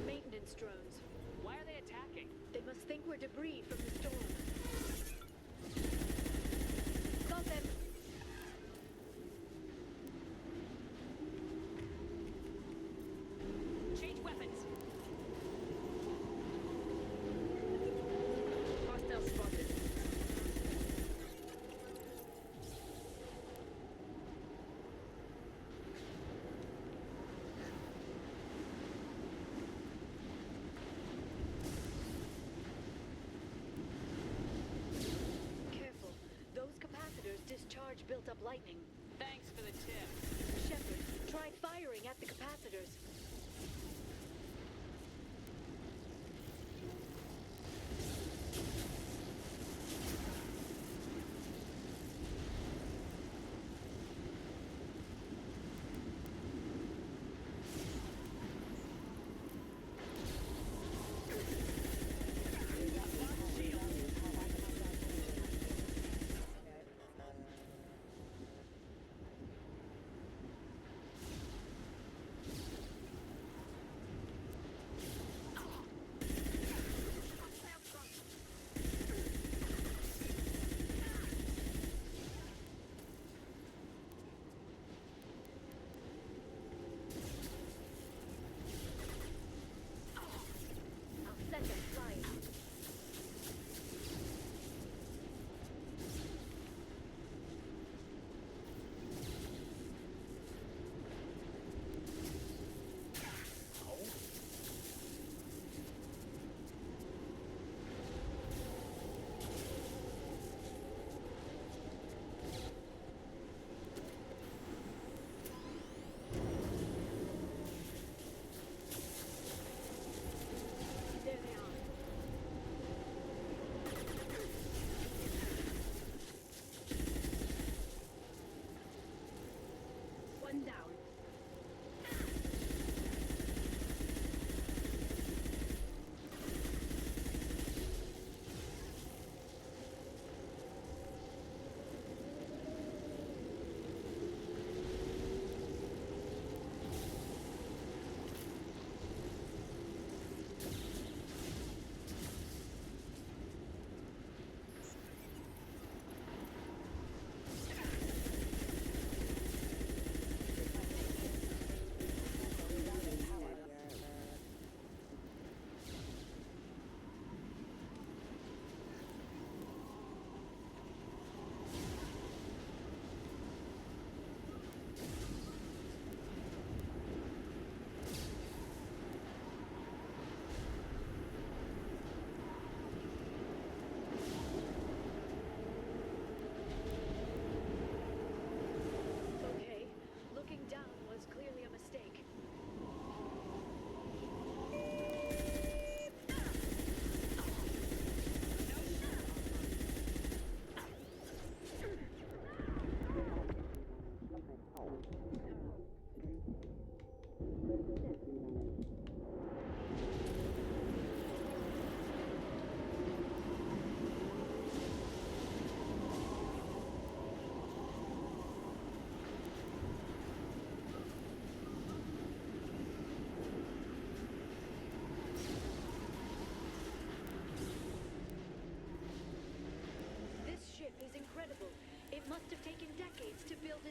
Maintenance drones. Why are they attacking? They must think we're debris from the storm. Got them! Change weapons! Hostile spotted. Careful. Those capacitors discharge built-up lightning. Thanks for the tip. Shepard, try firing at the capacitors.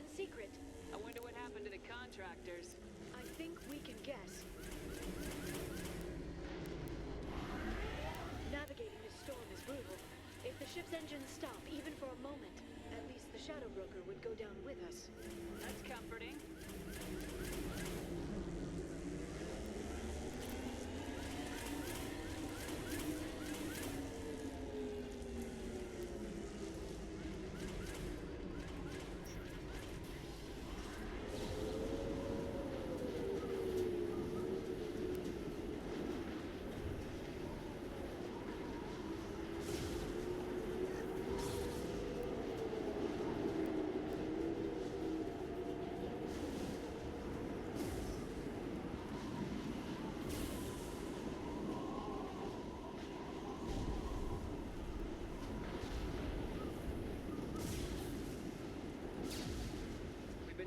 in secret. I wonder what happened to the contractors. I think we can guess. Navigating this storm is brutal. If the ship's engines stop, even for a moment, at least the Shadow Broker would go down with us. That's comforting.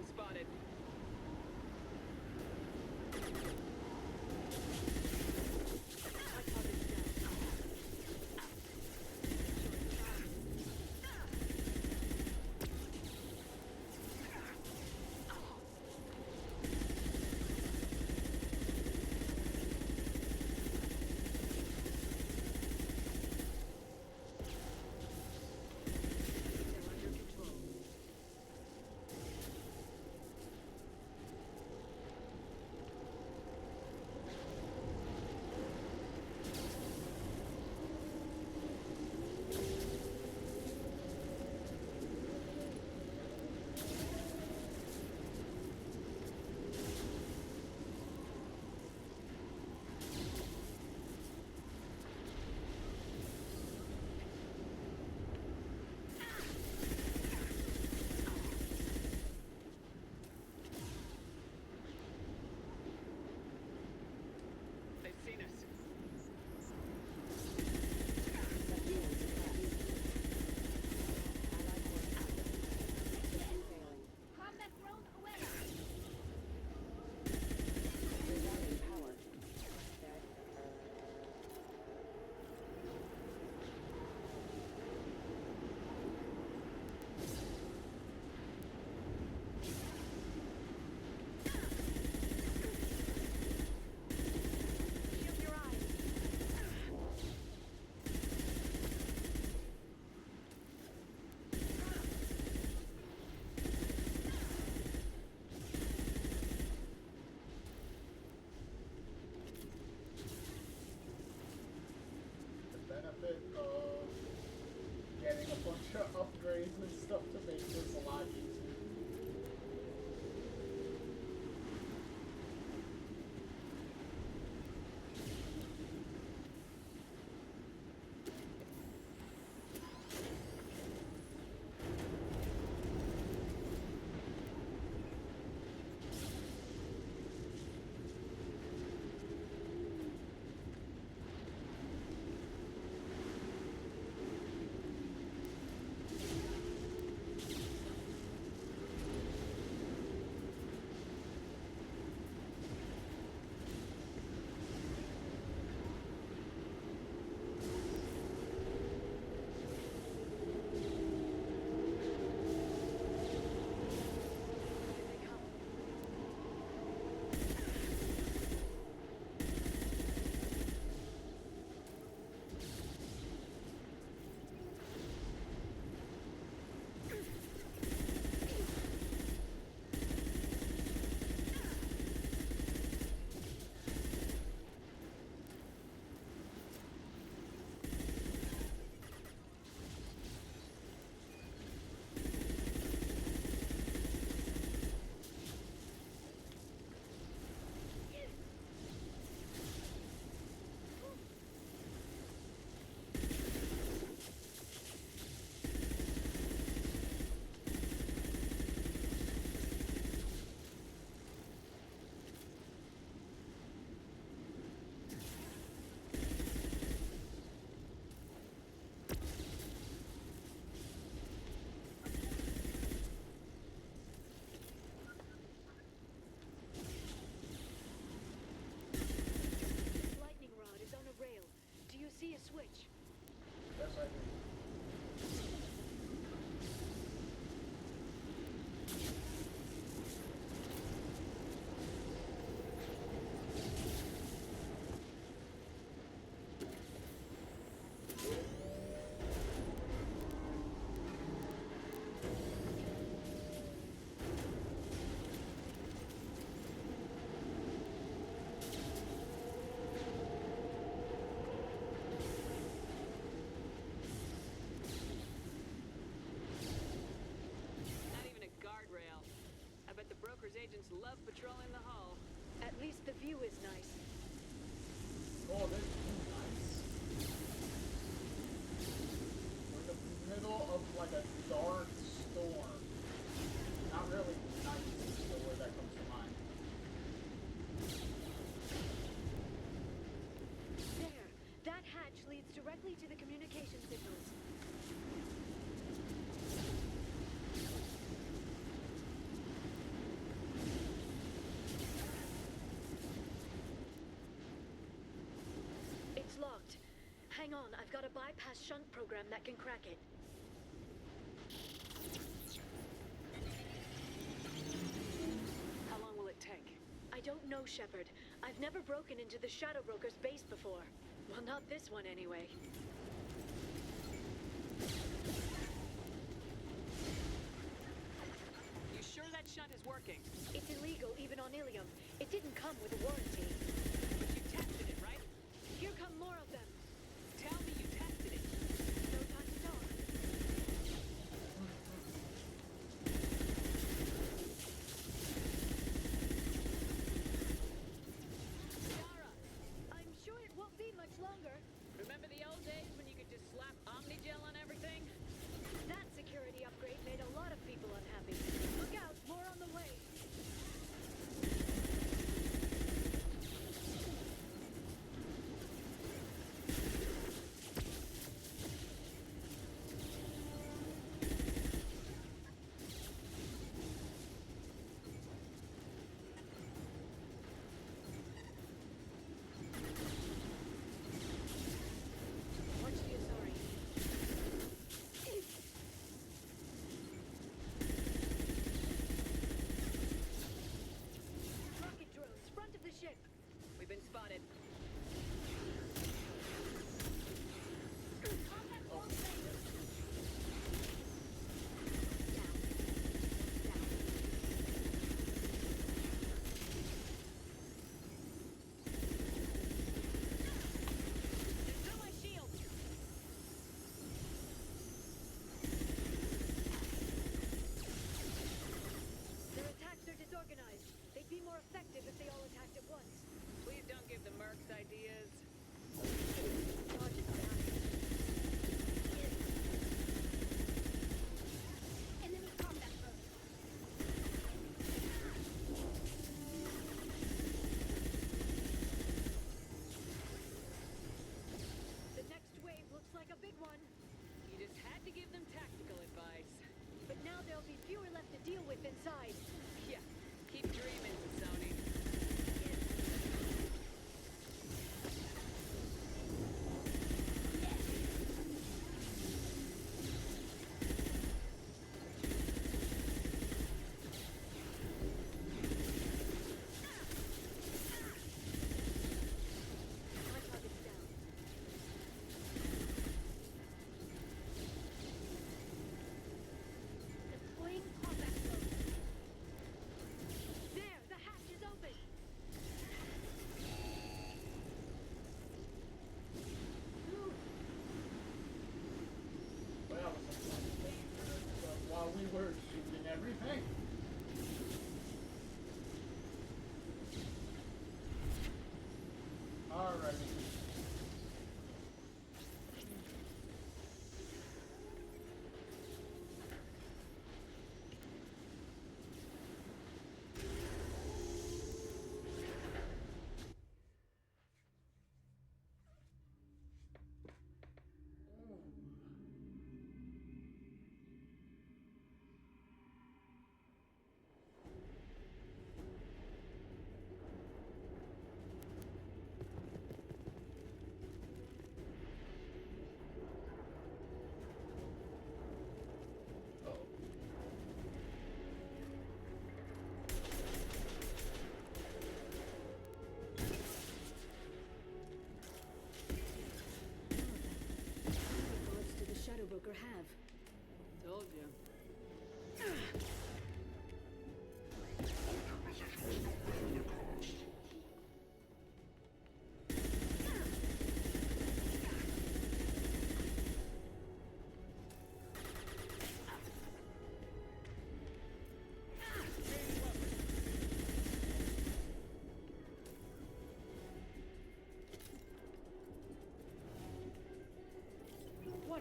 Spotted. Getting a bunch of upgrades and stuff to make this a lot easier. See a switch. Yes, I do. love patrolling the hull. At least the view is nice. Oh, this is nice. We're in the middle of like a dark storm. Not really nice is the word that comes to mind. There! That hatch leads directly to the communication signals. It's locked. Hang on, I've got a bypass shunt program that can crack it. How long will it take? I don't know, Shepard. I've never broken into the Shadow Broker's base before. Well, not this one anyway. You sure that shunt is working? It's illegal even on Ilium. It didn't come with a warranty. But you tested it, right? Here come more of them. Tell me you tested it. No time to talk. Yara! I'm sure it won't be much longer. Remember the old days when you could just slap Omnigel on everything? That security upgrade made a lot of people unhappy. Look out, more on the way. Watch the Asari. Rocket drones, front of the ship. We've been spotted. Fill my shield! Their attacks are disorganized. They'd be more effective if they all attacked at once. Please don't give the mercs ideas. Dodge is down. Enemy combat mode. The next wave looks like a big one. You just had to give them tactical advice. But now there'll be fewer left to deal with inside. Yeah, keep dreaming, Sony. My target's down. Deploying combat mode. There, the hatch is open. Well, while we were shooting everything. Alrighty.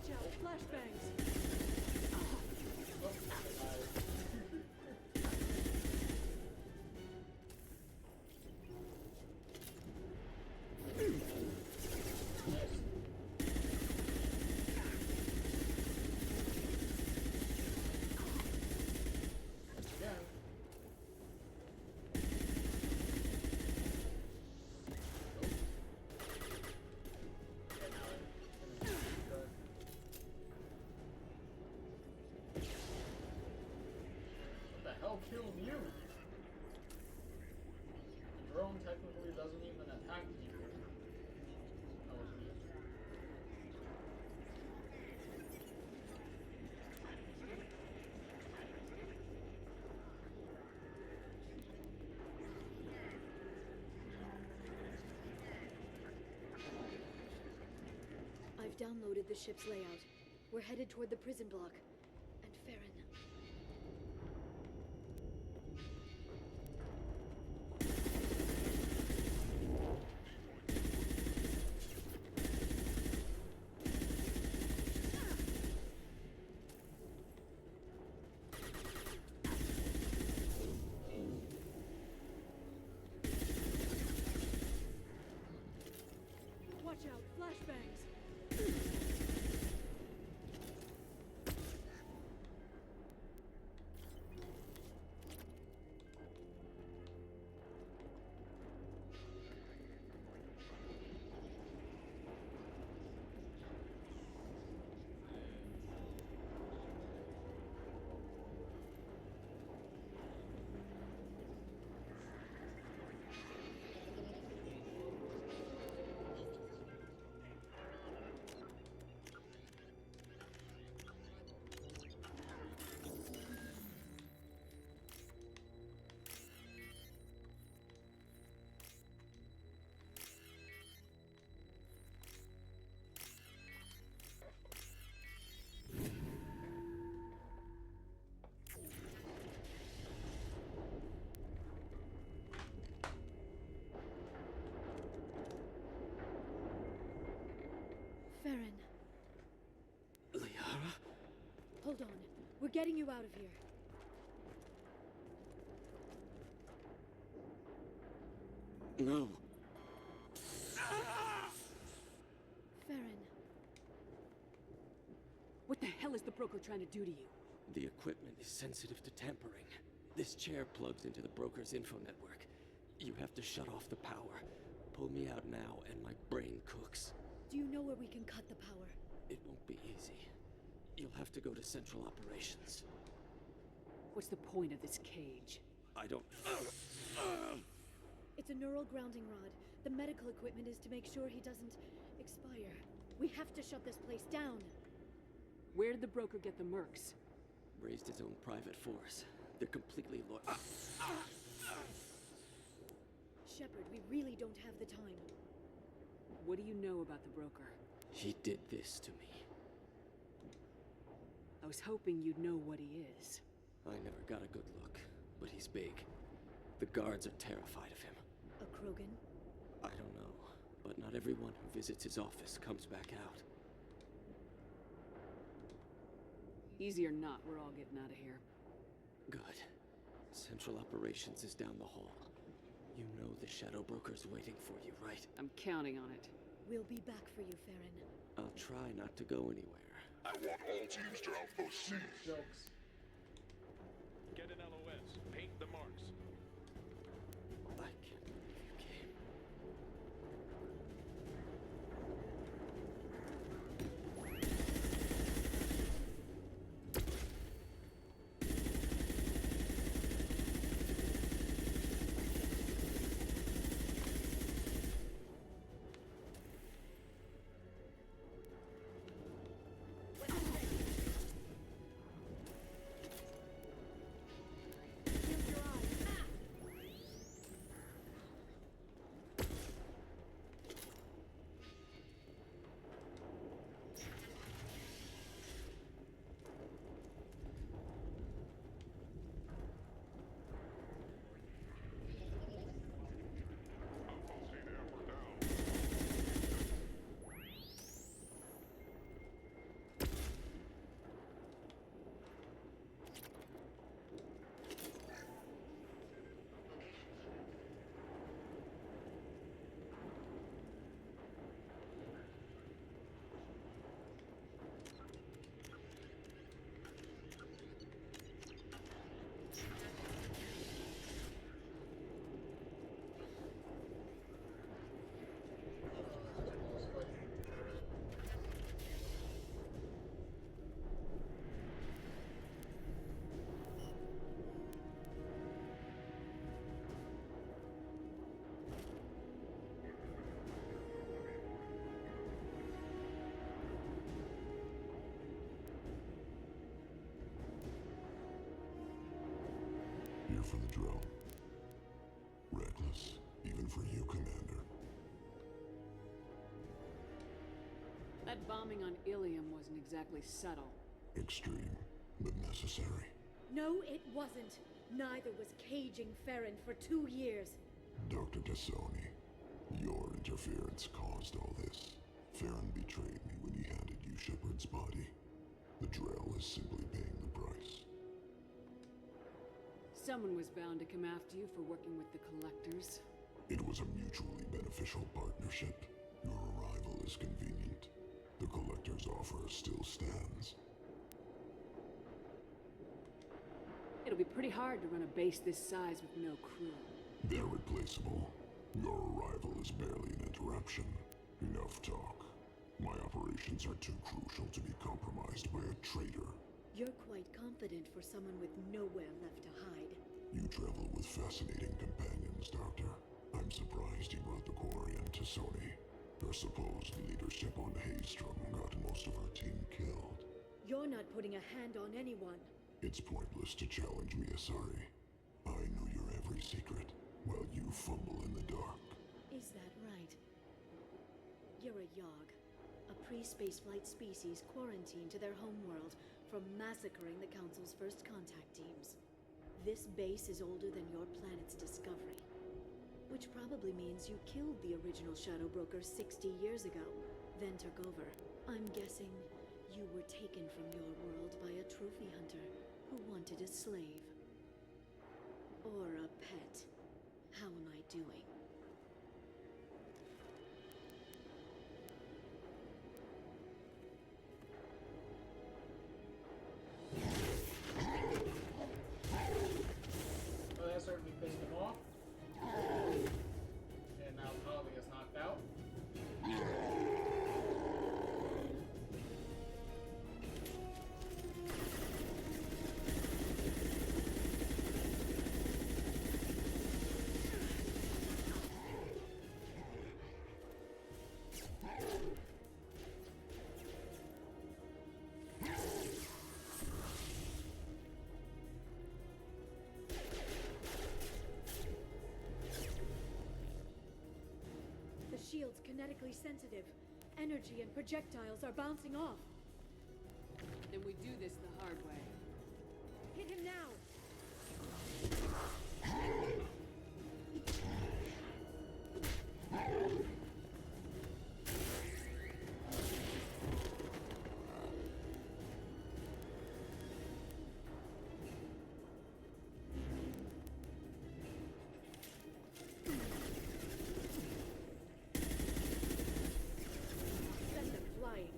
Watch out, flashbangs! Killed you. The drone technically doesn't even attack people. That was weird. I've downloaded the ship's layout. We're headed toward the prison block. And Farron. Watch out, flashbangs! Farron. Liara? Hold on. We're getting you out of here. No. Farron. What the hell is the broker trying to do to you? The equipment is sensitive to tampering. This chair plugs into the broker's info network. You have to shut off the power. Pull me out now and my brain cooks. Do you know where we can cut the power? It won't be easy. You'll have to go to Central Operations. What's the point of this cage? I don't... It's a neural grounding rod. The medical equipment is to make sure he doesn't expire. We have to shut this place down. Where did the broker get the mercs? Raised his own private force. They're completely loyal. Shepard, we really don't have the time. What do you know about the broker? He did this to me. I was hoping you'd know what he is. I never got a good look, but he's big. The guards are terrified of him. A Krogan? I don't know, but not everyone who visits his office comes back out. Easy or not, we're all getting out of here. Good. Central Operations is down the hall. You know the Shadow Broker's waiting for you, right? I'm counting on it. We'll be back for you, Farron. I'll try not to go anywhere. I want all teams to Outpost C. Jokes. Get an LOS. Paint the marks. I can't believe you came. Here for the drill. Reckless, even for you, Commander. That bombing on Ilium wasn't exactly subtle. Extreme, but necessary. No, it wasn't. Neither was caging Farron for 2 years. Dr. Tassoni, your interference caused all this. Farron betrayed me when he handed you Shepard's body. The Drell is simply paying the price. Someone was bound to come after you for working with the Collectors. It was a mutually beneficial partnership. Your arrival is convenient. The Collector's offer still stands. It'll be pretty hard to run a base this size with no crew. They're replaceable. Your arrival is barely an interruption. Enough talk. My operations are too crucial to be compromised by a traitor. You're quite confident for someone with nowhere left to hide. You travel with fascinating companions, Doctor. I'm surprised you brought the Quarian to Sony. Her supposed leadership on Haystrom got most of her team killed. You're not putting a hand on anyone. It's pointless to challenge me, Asari. I know your every secret, while you fumble in the dark. Is that right? You're a Yogg, a pre-spaceflight species quarantined to their homeworld from massacring the Council's first contact teams. This base is older than your planet's discovery, which probably means you killed the original Shadow Broker 60 years ago, then took over. I'm guessing you were taken from your world by a trophy hunter who wanted a slave. Or a pet. How am I doing? Well, that certainly pissed him off. And now Talia is knocked out. The shield's kinetically sensitive. Energy and projectiles are bouncing off. Then we do this the hard way. Hit him now! Send them flying.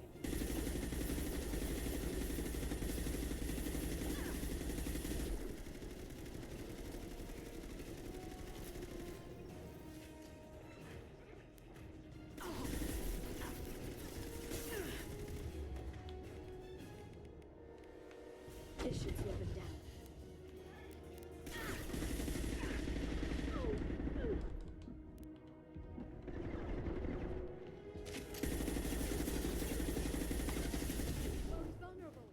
This should slow them down. Vulnerable.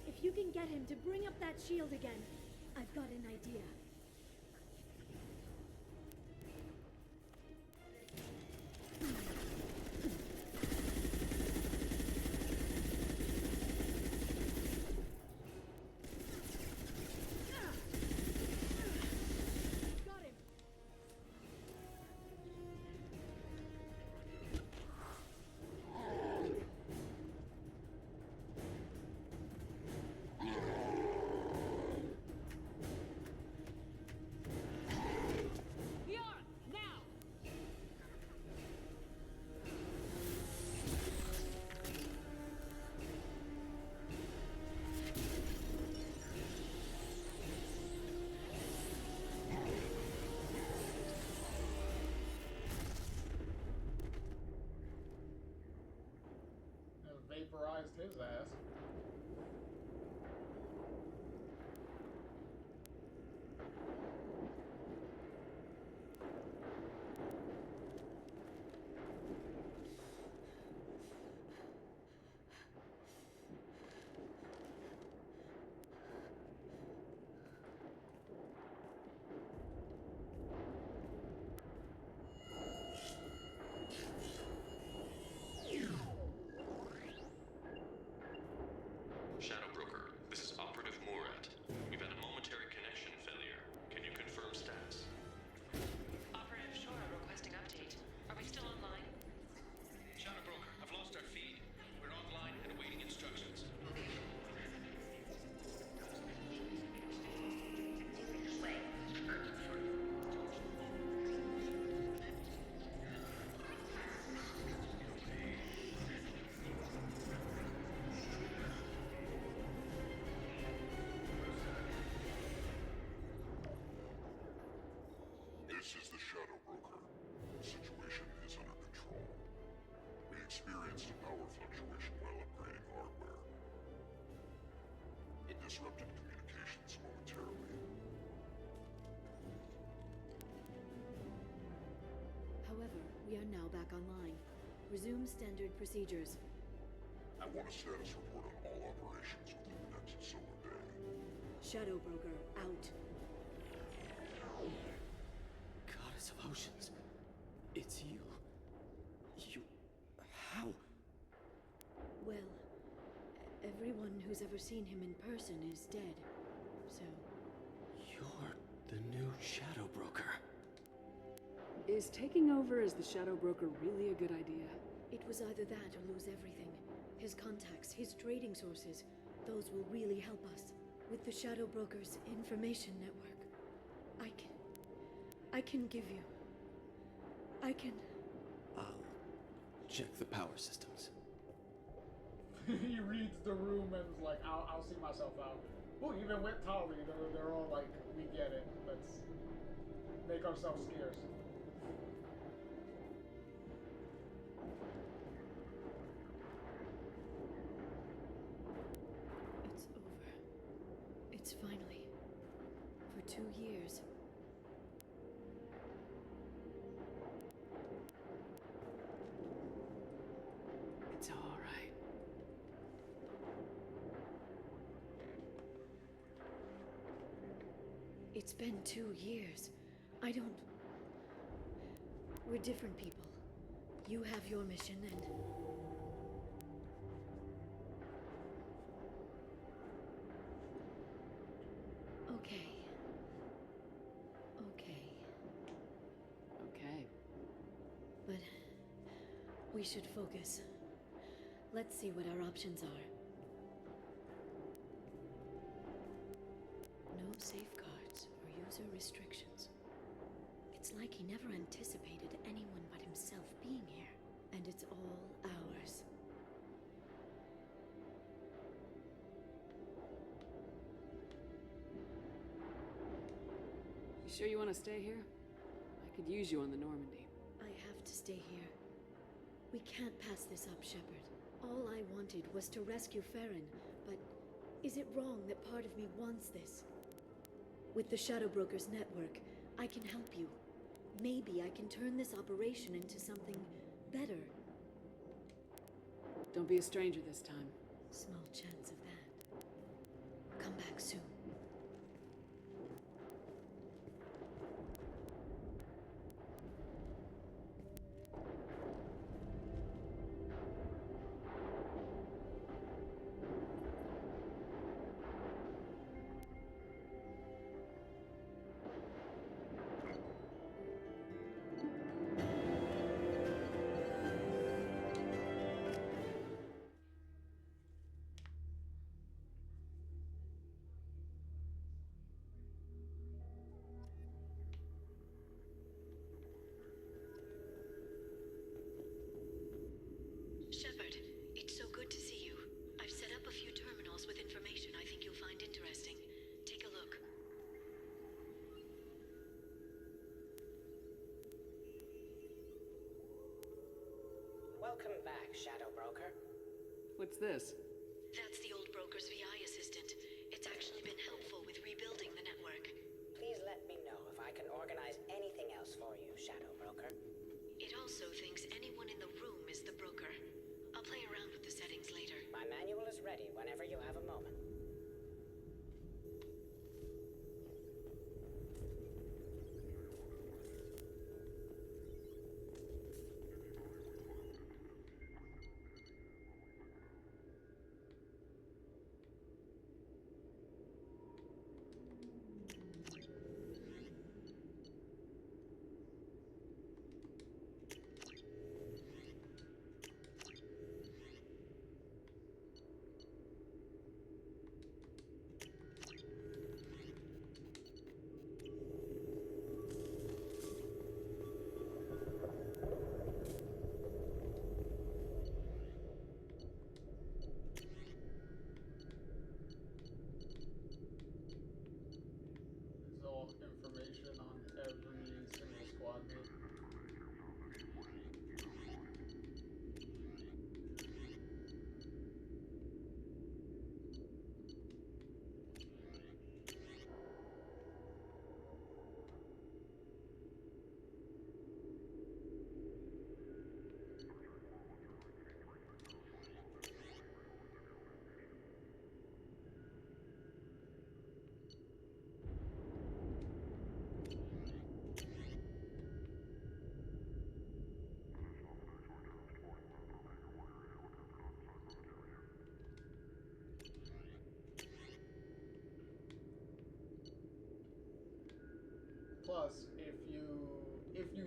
If you can get him to bring up that shield again, I've got an idea. Got him. Bjorn, now! Vaporized his ass. disrupted communications momentarily. However, we are now back online. Resume standard procedures. I want a status report on all operations within the next Solar Bay. Shadow Broker, out. Goddess of Oceans. It's you. You... How? Well, everyone who's ever seen him in person is dead. So... You're the new Shadow Broker. Is taking over as the Shadow Broker really a good idea? It was either that or lose everything. His contacts, his trading sources, those will really help us. With the Shadow Broker's information network, I can give you... I can... I'll check the power systems. He reads the room and is like, I'll see myself out. Oh, even with Tali, they're all like, we get it. Let's make ourselves scarce. It's over. It's finally. For 2 years. It's all right. It's been 2 years. I don't... We're different people. You have your mission and... Okay. Okay. Okay. But... we should focus. Let's see what our options are. No safeguards or user restrictions. It's like he never anticipated anyone but himself being here. And it's all ours. You sure you want to stay here? I could use you on the Normandy. I have to stay here. We can't pass this up, Shepard. All I wanted was to rescue Farron, but is it wrong that part of me wants this? With the Shadow Broker's network, I can help you. Maybe I can turn this operation into something better. Don't be a stranger this time. Small chance of that. Come back soon. Shepard, it's so good to see you. I've set up a few terminals with information I think you'll find interesting. Take a look. Welcome back, Shadow Broker. What's this? That's the old broker's VI assistant. It's actually been helpful with rebuilding the network. Please let me know if I can organize anything else for you, Shadow Broker. It also thinks anyone in the room is the broker. I'll play around with the settings later. My manual is ready whenever you have a moment.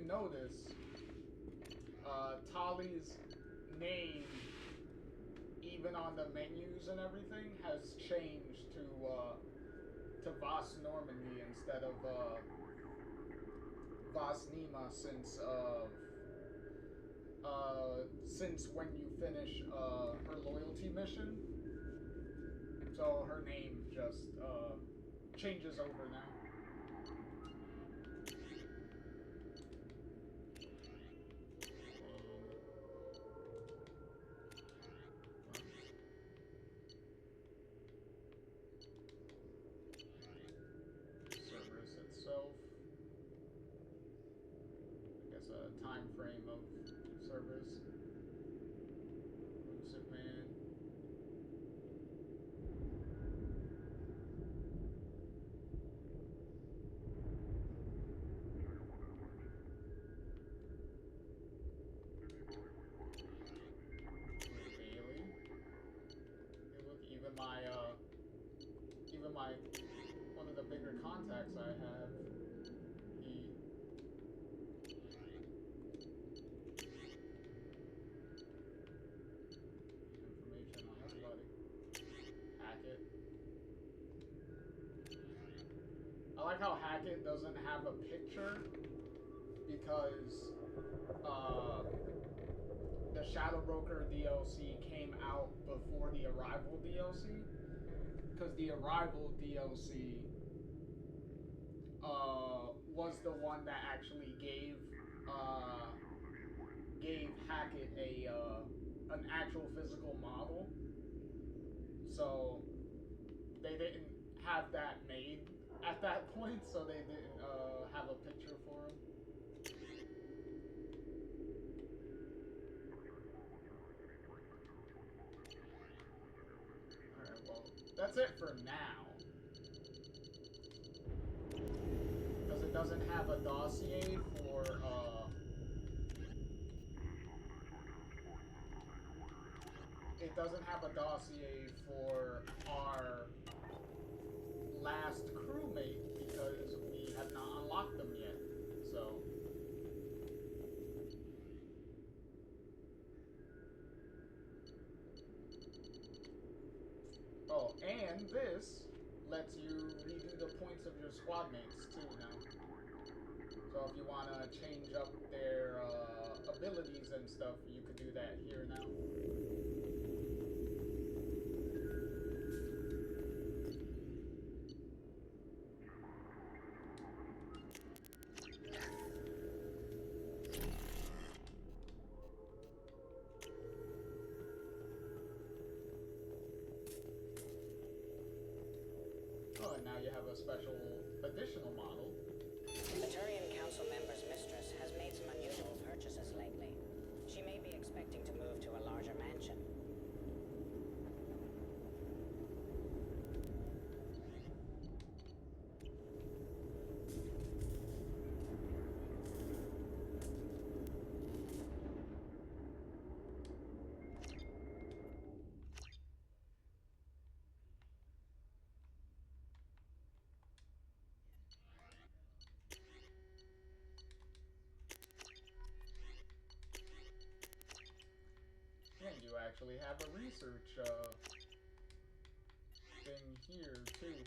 notice, Tali's name, even on the menus and everything, has changed to Vas Normandy instead of Vas Nima since when you finish her loyalty mission. So her name just changes over now. Cerberus itself. I guess a time frame of Cerberus. Lucid Man. Even my one of the bigger contacts I have, information on everybody. Hackett. I like how Hackett doesn't have a picture because the Shadow Broker DLC came out before the Arrival DLC. Because the Arrival DLC was the one that actually gave Hackett an actual physical model. So they didn't have that made at that point, so they didn't have a picture for him. Alright, well, that's it for now. Because it doesn't have a dossier for, it doesn't have a dossier for our last crewmate because we have not unlocked them yet, so. Oh, and this lets you redo the points of your squad mates too now. So if you want to change up their abilities and stuff, you could do that here now. Oh, and now you have a special additional model. The Turian Council member's mistress has made some unusual purchases lately. She may be expecting to move to a larger mansion. And you actually have a research thing here too.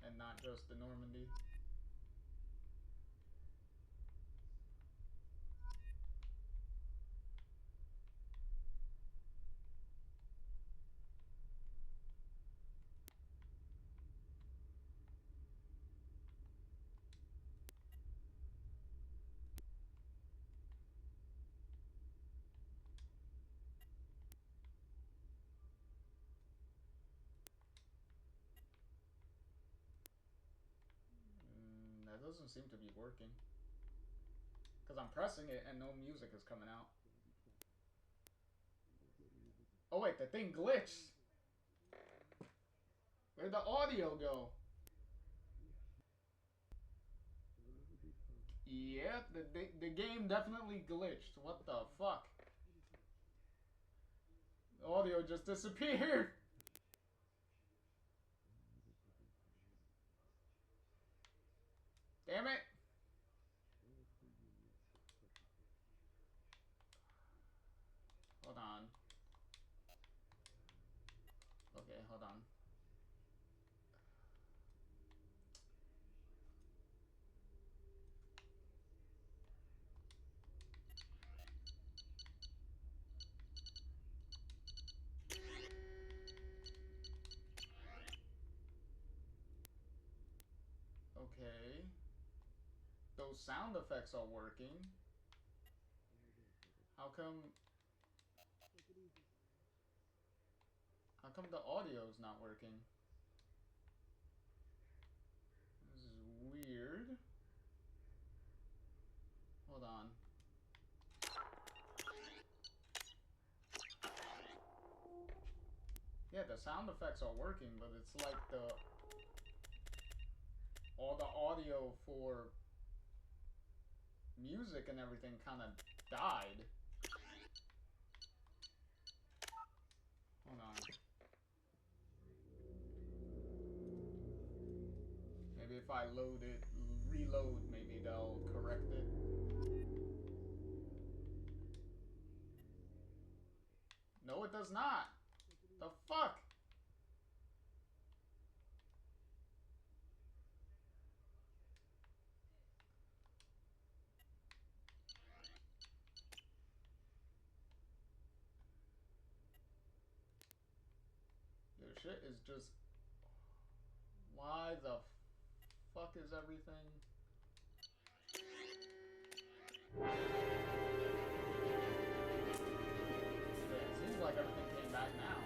And not just the Normandy. That doesn't seem to be working. Because I'm pressing it and no music is coming out. Oh wait, the thing glitched. Where'd the audio go? Yeah, the game definitely glitched. What the fuck? The audio just disappeared. those sound effects are working. How come the audio's not working? This is weird. Hold on. Yeah, the sound effects are working, but it's like all the audio for music and everything kind of died. Hold on. Maybe if I reload, maybe they'll correct it. No, it does not. The fuck? Your shit is just... Why the fuck is everything? Yeah, it seems like everything came back now.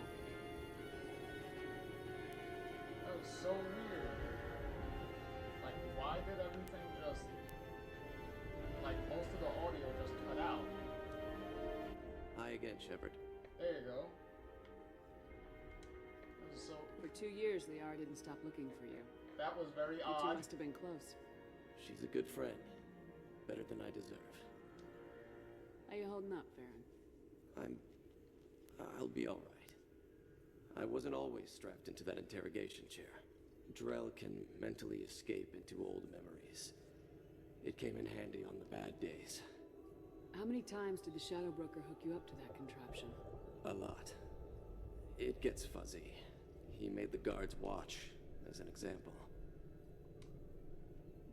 That was so weird. Like, why did everything just... Like, most of the audio just cut out? Hi again, Shepard. There you go. So for 2 years, Liara didn't stop looking for you. That was very You odd. two must have been close. She's a good friend. Better than I deserve. How you holding up, Farron? I'll be alright. I wasn't always strapped into that interrogation chair. Drell can mentally escape into old memories. It came in handy on the bad days. How many times did the Shadow Broker hook you up to that contraption? A lot. It gets fuzzy. He made the guards watch, as an example.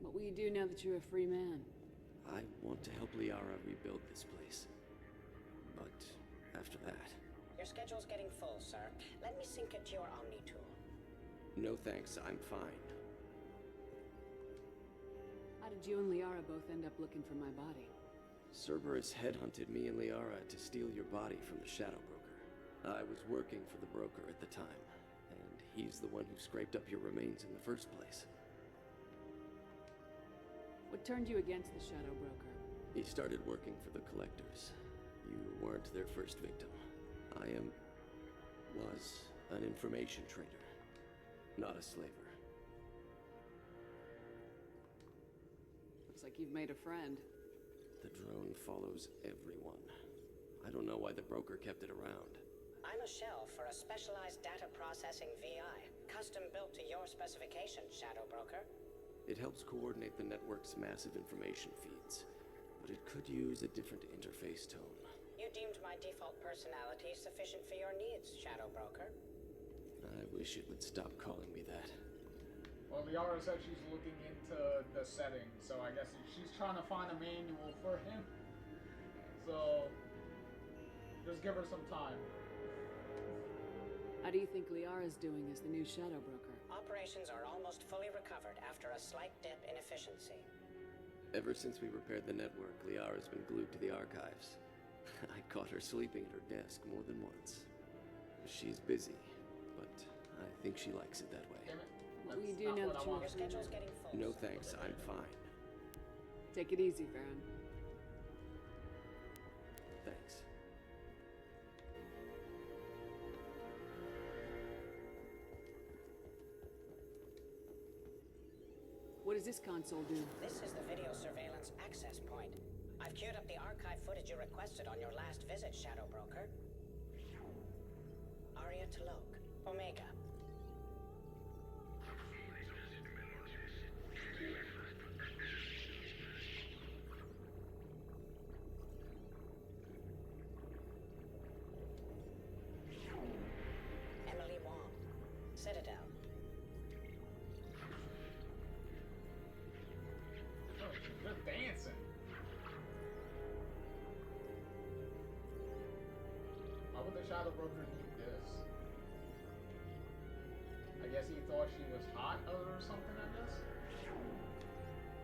What will you do now that you're a free man? I want to help Liara rebuild this place. But after that... Your schedule's getting full, sir. Let me sync it to your Omni tool. No thanks, I'm fine. How did you and Liara both end up looking for my body? Cerberus headhunted me and Liara to steal your body from the Shadow Broker. I was working for the broker at the time, and he's the one who scraped up your remains in the first place. What turned you against the Shadow Broker? He started working for the Collectors. You weren't their first victim. I was an information trader, not a slaver. Looks like you've made a friend. The drone follows everyone. I don't know why the broker kept it around. I'm a shell for a specialized data processing VI, custom built to your specifications, Shadow Broker. It helps coordinate the network's massive information feeds, but it could use a different interface tone. You deemed my default personality sufficient for your needs, Shadow Broker. I wish it would stop calling me that. Well, Liara said she's looking into the settings, so I guess she's trying to find a manual for him. So, just give her some time. How do you think Liara's doing as the new Shadow Broker? Operations are almost fully recovered after a slight dip in efficiency. Ever since we repaired the network, Liara's been glued to the archives. I caught her sleeping at her desk more than once. She's busy, but I think she likes it that way. What will you do now that you're Your schedule's getting full. No thanks, I'm fine. Take it easy, Farron. Thanks. What does this console do? This is the video surveillance access point. I've queued up the archive footage you requested on your last visit, Shadow Broker. Aria T'Loak, Omega. Emily Wong, Citadel. Oh, they're dancing. Why would the Shadow Broker need this? I guess he thought she was hot or something, I guess?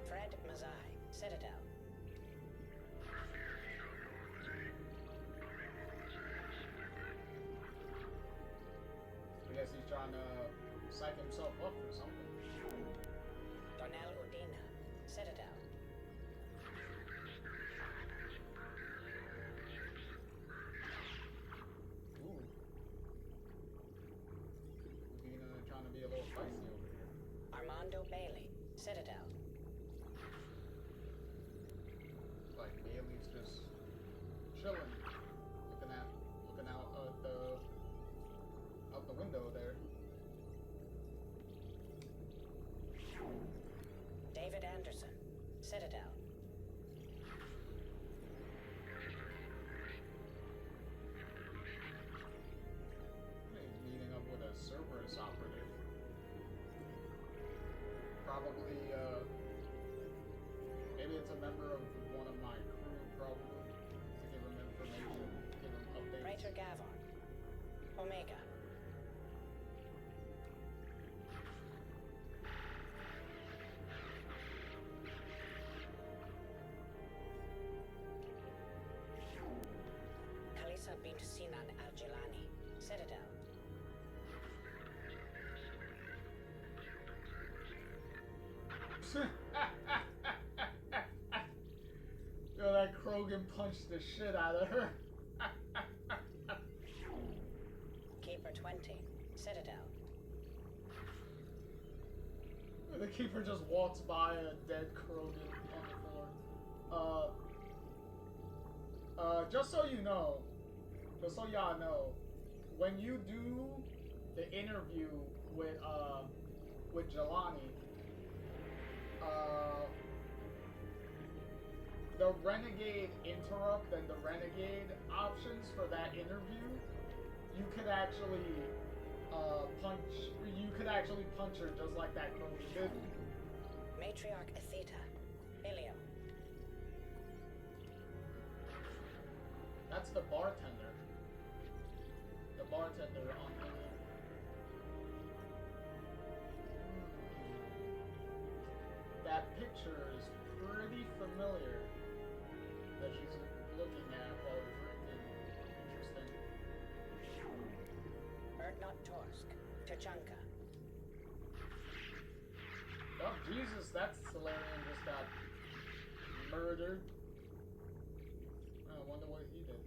Fred Mazai, Citadel. I guess he's trying to psych himself up for something. Donnell Udina, Citadel. Ooh. Udina trying to be a little feisty over here. Armando Bailey, Citadel. Like Bailey's just chilling, looking out the window there. David Anderson, Citadel. He's meeting up with a Cerberus operative. Probably, maybe it's a member of one of my crew, probably, to give him information, give him updates. Praetor Gavon, Omega. Kalisa bint Sinan Al-Jilani, Citadel. Yo, that Krogan punched the shit out of her. Keeper 20, Citadel. The Keeper just walks by a dead Krogan on the floor. Just so you know, just so y'all know, when you do the interview with Jelani, the Renegade interrupt and the Renegade options for that interview, you could actually punch her just like that Krogan did. Matriarch Atheta, Ilium. That's the bartender. The bartender on Ilium. That picture is pretty familiar that she's looking at while drinking. Interesting. Erdnot Torsk, Tachanka. Oh, Jesus, that Solarian just got murdered. I wonder what he did.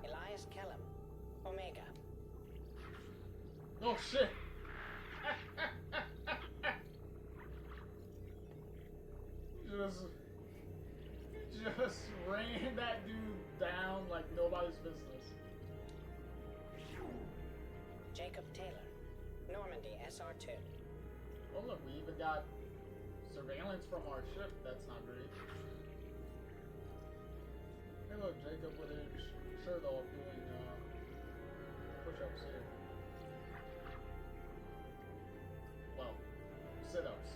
Elias Kellum, Omega. Oh, shit! Just ran that dude down like nobody's business. Jacob Taylor, Normandy SR2. Oh look, we even got surveillance from our ship. That's not great. Hey look, Jacob with his shirt off doing push-ups here. Well, sit-ups.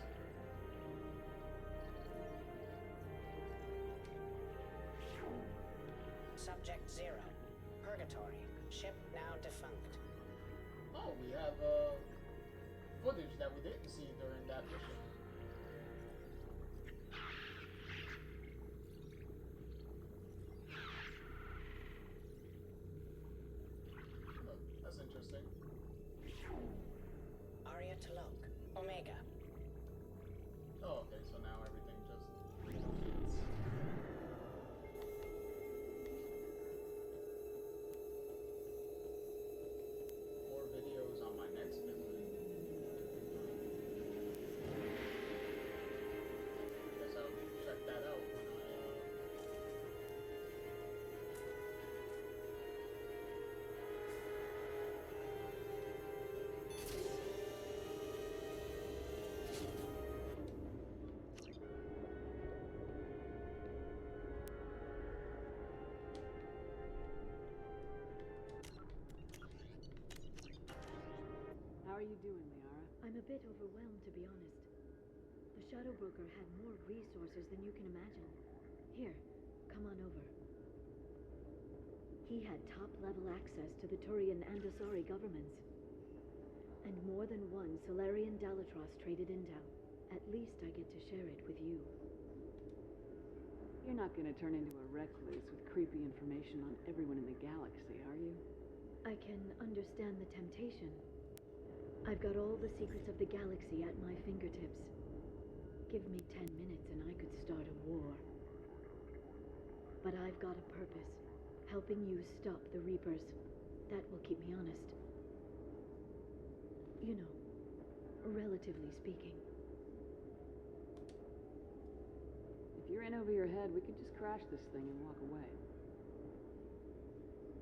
Subject 0, Purgatory, ship now defunct. Oh, we have footage that we didn't see during that mission. Oh, that's interesting. Arya T'Loak, Omega. Oh, okay, so now everything just repeats. More videos on my next visit. Guess I'll check that out when How are you doing, Liara? I'm a bit overwhelmed, to be honest. The Shadow Broker had more resources than you can imagine. Here, come on over. He had top-level access to the Turian and Asari governments. And more than one Solarian Dalatros traded intel. At least I get to share it with you. You're not gonna turn into a recluse with creepy information on everyone in the galaxy, are you? I can understand the temptation. I've got all the secrets of the galaxy at my fingertips. Give me 10 minutes and I could start a war. But I've got a purpose. Helping you stop the Reapers. That will keep me honest. You know, relatively speaking. If you're in over your head, we could just crash this thing and walk away.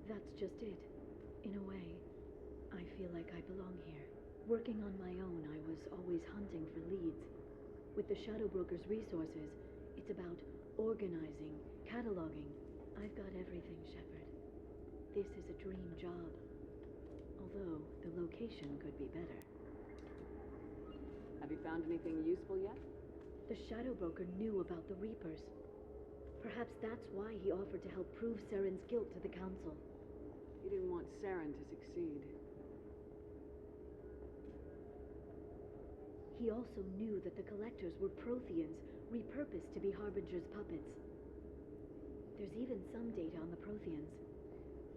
That's just it. In a way, I feel like I belong here. Working on my own, I was always hunting for leads. With the Shadow Broker's resources, it's about organizing, cataloging. I've got everything, Shepard. This is a dream job. Although, the location could be better. Have you found anything useful yet? The Shadow Broker knew about the Reapers. Perhaps that's why he offered to help prove Saren's guilt to the Council. He didn't want Saren to succeed. He also knew that the Collectors were Protheans, repurposed to be Harbinger's puppets. There's even some data on the Protheans.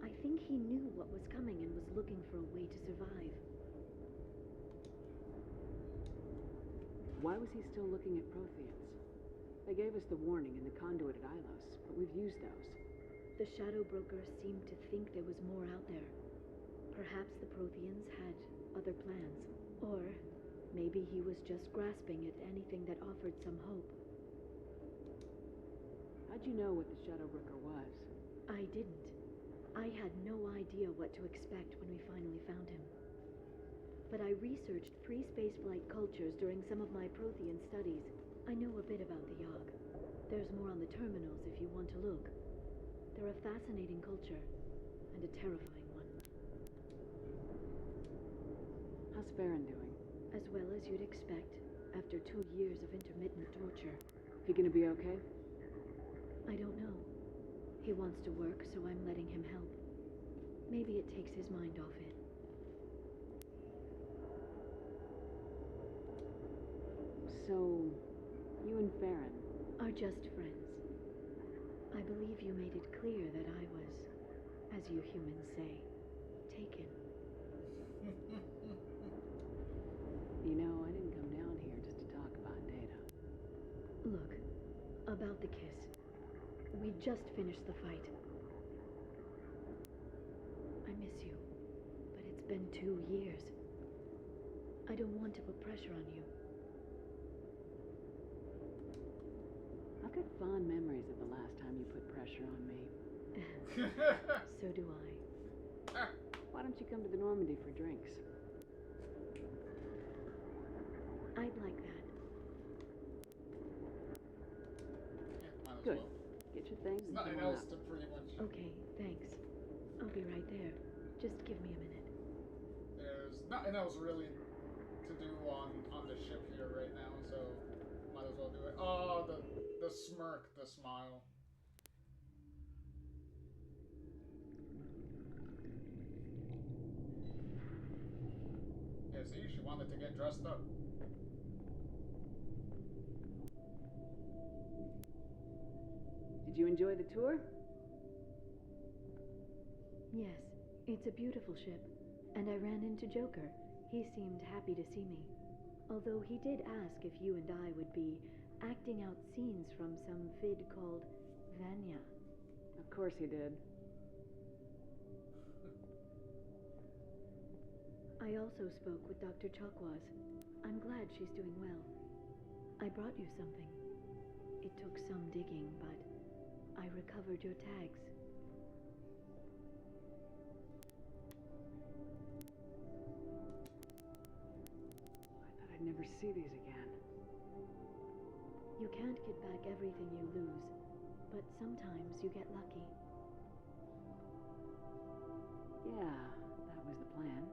I think he knew what was coming and was looking for a way to survive. Why was he still looking at Protheans? They gave us the warning in the conduit at Ilos, but we've used those. The Shadow Broker seemed to think there was more out there. Perhaps the Protheans had other plans. Or maybe he was just grasping at anything that offered some hope. How'd you know what the Shadow Broker was? I didn't. I had no idea what to expect when we finally found him. But I researched pre-spaceflight cultures during some of my Prothean studies. I know a bit about the Yogg. There's more on the terminals if you want to look. They're a fascinating culture, and a terrifying one. How's Farron doing? As well as you'd expect, after 2 years of intermittent torture. He gonna be okay? I don't know. He wants to work, so I'm letting him help. Maybe it takes his mind off it. So, you and Farron are just friends. I believe you made it clear that I was, as you humans say, taken. You know, I didn't come down here just to talk about data. Look, about the kiss. We just finished the fight. I miss you, but it's been 2 years. I don't want to put pressure on you. I've got fond memories of the last time you put pressure on me. So do I. Why don't you come to the Normandy for drinks? I'd like that. Good. Get your things and nothing come on else up. to pretty much. Okay, thanks. I'll be right there. Just give me a minute. There's nothing else really to do on the ship here right now, so might as well do it. Oh, the smirk, the smile. Yeah, see, she wanted to get dressed up. Did you enjoy the tour? Yes, it's a beautiful ship. And I ran into Joker. He seemed happy to see me. Although he did ask if you and I would be acting out scenes from some vid called Vanya. Of course he did. I also spoke with Dr. Chakwas. I'm glad she's doing well. I brought you something. It took some digging, but I recovered your tags. I thought I'd never see these again. You can't get back everything you lose, but sometimes you get lucky. Yeah, that was the plan.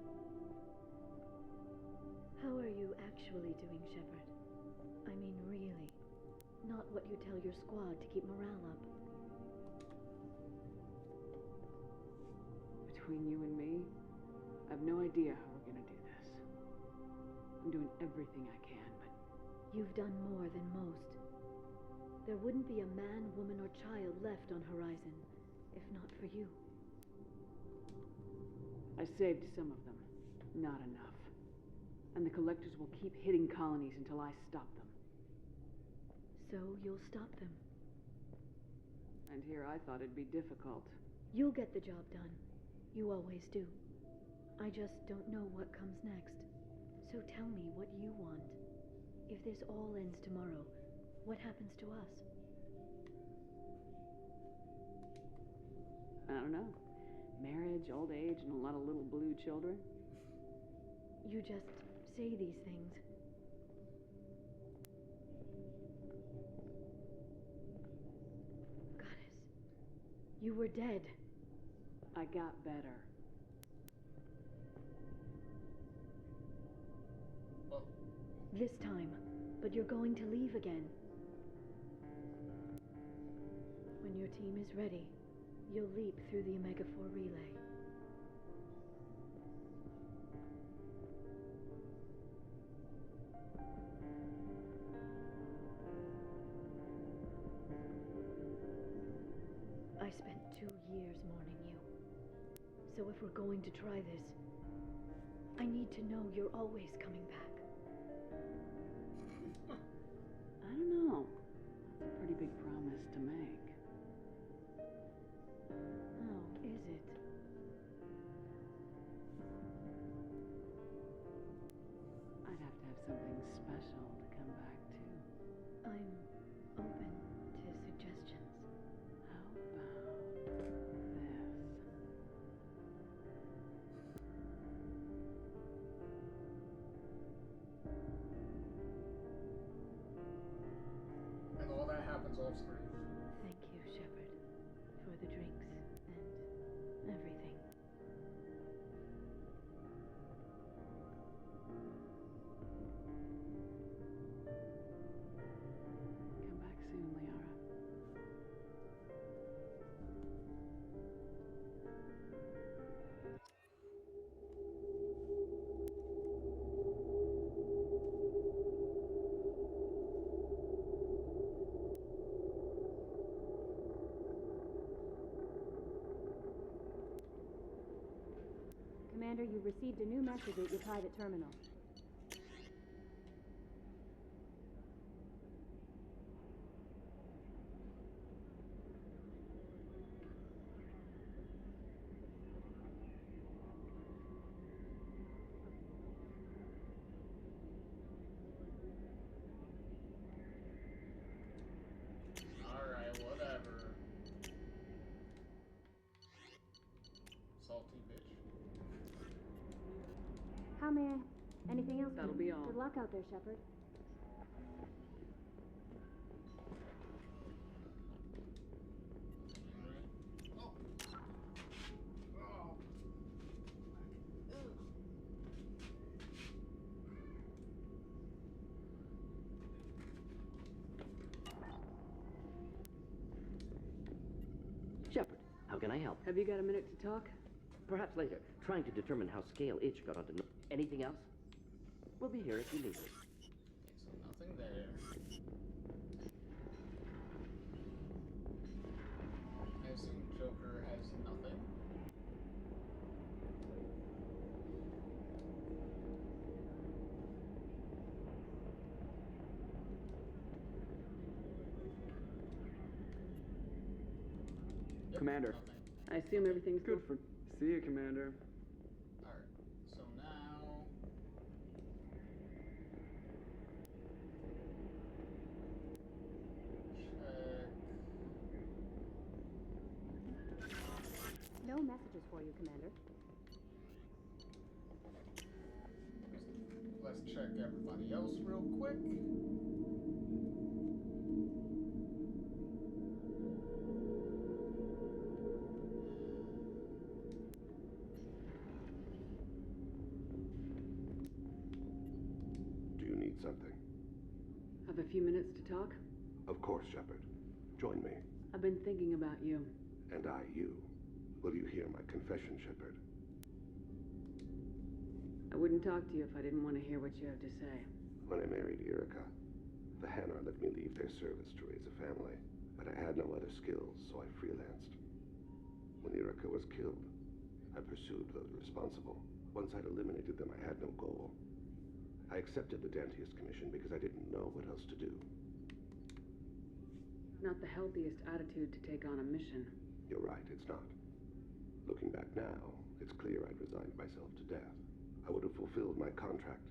How are you actually doing, Shepard? I mean, really. Not what you tell your squad to keep morale up. Between you and me, I have no idea how we're gonna do this. I'm doing everything I can, but... You've done more than most. There wouldn't be a man, woman, or child left on Horizon, if not for you. I saved some of them. Not enough. And the Collectors will keep hitting colonies until I stop them. So you'll stop them. And here I thought it'd be difficult. You'll get the job done. You always do. I just don't know what comes next. So tell me what you want. If this all ends tomorrow, what happens to us? I don't know. Marriage, old age, and a lot of little blue children. You just say these things. Goddess, you were dead. I got better. This time, but you're going to leave again. When your team is ready, you'll leap through the Omega-4 relay. I spent 2 years mourning you. So if we're going to try this, I need to know you're always coming back. I don't know. That's a pretty big promise to make. Oh, is it? I'd have to have something special to come back to. I'm open to suggestions. How about this? And all that happens off screen. Thank you, Shepard, for the drinks and everything. Come back soon, Liara. Commander, you've received a new message at your private terminal. Alright, whatever. Salty bitch. How may I... Anything else? That'll be all. Good luck out there, Shepard. Shepard, how can I help? Have you got a minute to talk? Perhaps later. Trying to determine how Scale Itch got onto... Anything else? We'll be here if you need us. So nothing there. I assume Joker has nothing. Yep, Commander. nothing. I assume everything's Good for... See you, Commander. Alright, so now... No messages for you, Commander. Let's check everybody else real quick. Do you need something? Have a few minutes to talk? Of course, Shepard. Join me. I've been thinking about you. And I you. Will you hear my confession, Shepard? I wouldn't talk to you if I didn't want to hear what you have to say. When I married Erica, the Hanar let me leave their service to raise a family, but I had no other skills, so I freelanced. When Erica was killed, I pursued those responsible. Once I'd eliminated them, I had no goal. I accepted the Dantius Commission because I didn't know what else to do. Not the healthiest attitude to take on a mission. You're right, it's not. Looking back now, it's clear I'd resigned myself to death. I would have fulfilled my contract.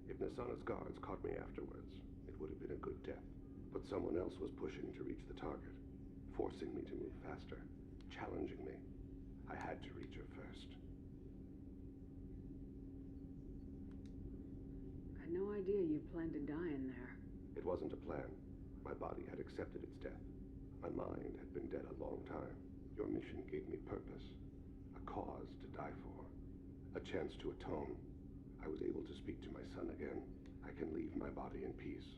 If Nasana's guards caught me afterwards, it would have been a good death. But someone else was pushing to reach the target, forcing me to move faster, challenging me. I had to reach her first. I had no idea you planned to die in there. It wasn't a plan. My body had accepted its death. My mind had been dead a long time. Your mission gave me purpose, a cause to die for, a chance to atone. I was able to speak to my son again. I can leave my body in peace.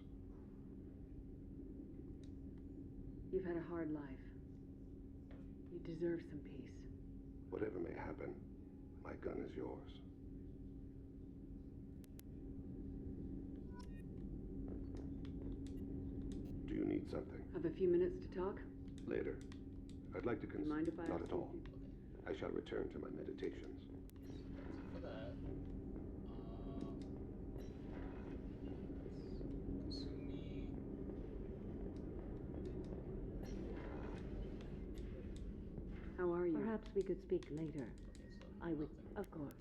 You've had a hard life. You deserve some peace. Whatever may happen, my gun is yours. Do you need something? Have a few minutes to talk? Later. I'd like to Mind if I Not ask at you? all. I shall return to my meditations. For that. Kasumi. How are you? Perhaps we could speak later. I would, of course.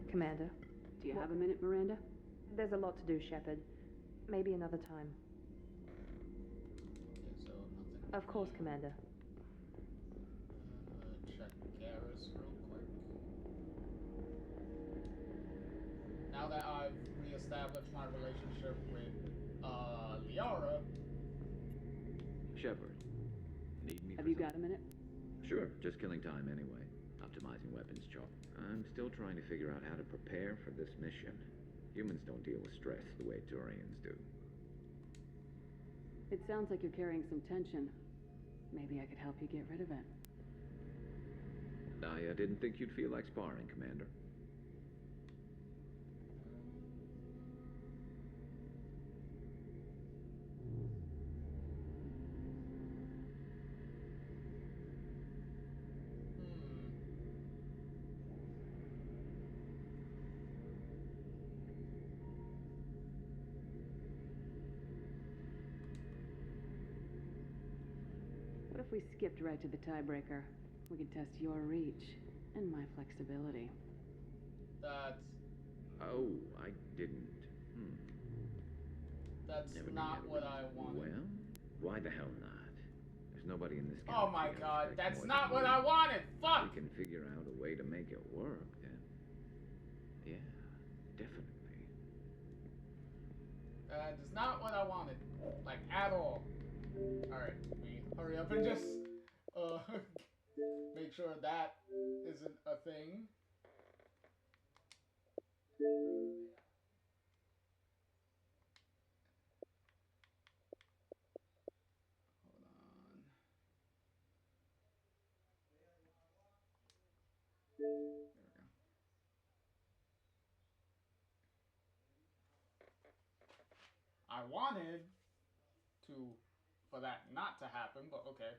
Commander. Do you have a minute, Miranda? There's a lot to do, Shepard. Maybe another time. Okay, so nothing. Of course, Commander. Check Garrus real quick. Now that I've reestablished my relationship with Liara. Shepard, need me? Have you got a minute? Sure, just killing time anyway. Optimizing weapons chop. I'm still trying to figure out how to prepare for this mission. Humans don't deal with stress the way Turians do. It sounds like you're carrying some tension. Maybe I could help you get rid of it. I didn't think you'd feel like sparring, Commander. What if we skipped right to the tiebreaker? We could test your reach and my flexibility. That's Oh, I didn't. that's Never knew not you what had I wanted. Well, why the hell not? There's nobody in this Oh my galaxy I god, respect that's more not than what you. I wanted! Fuck! We can figure out a way to make it work, then. Yeah, definitely. That is not what I wanted. Like, at all. Alright, we hurry up and just, make sure that isn't a thing. Hold on. There we go. I wanted for that not to happen, but okay.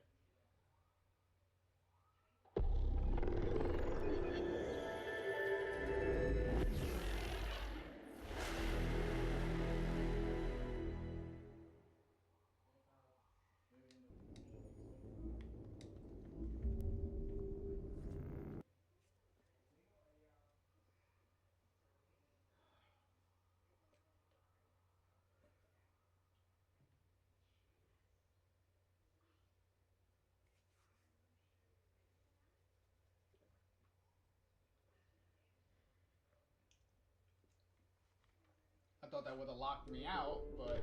I thought that would have locked me out, but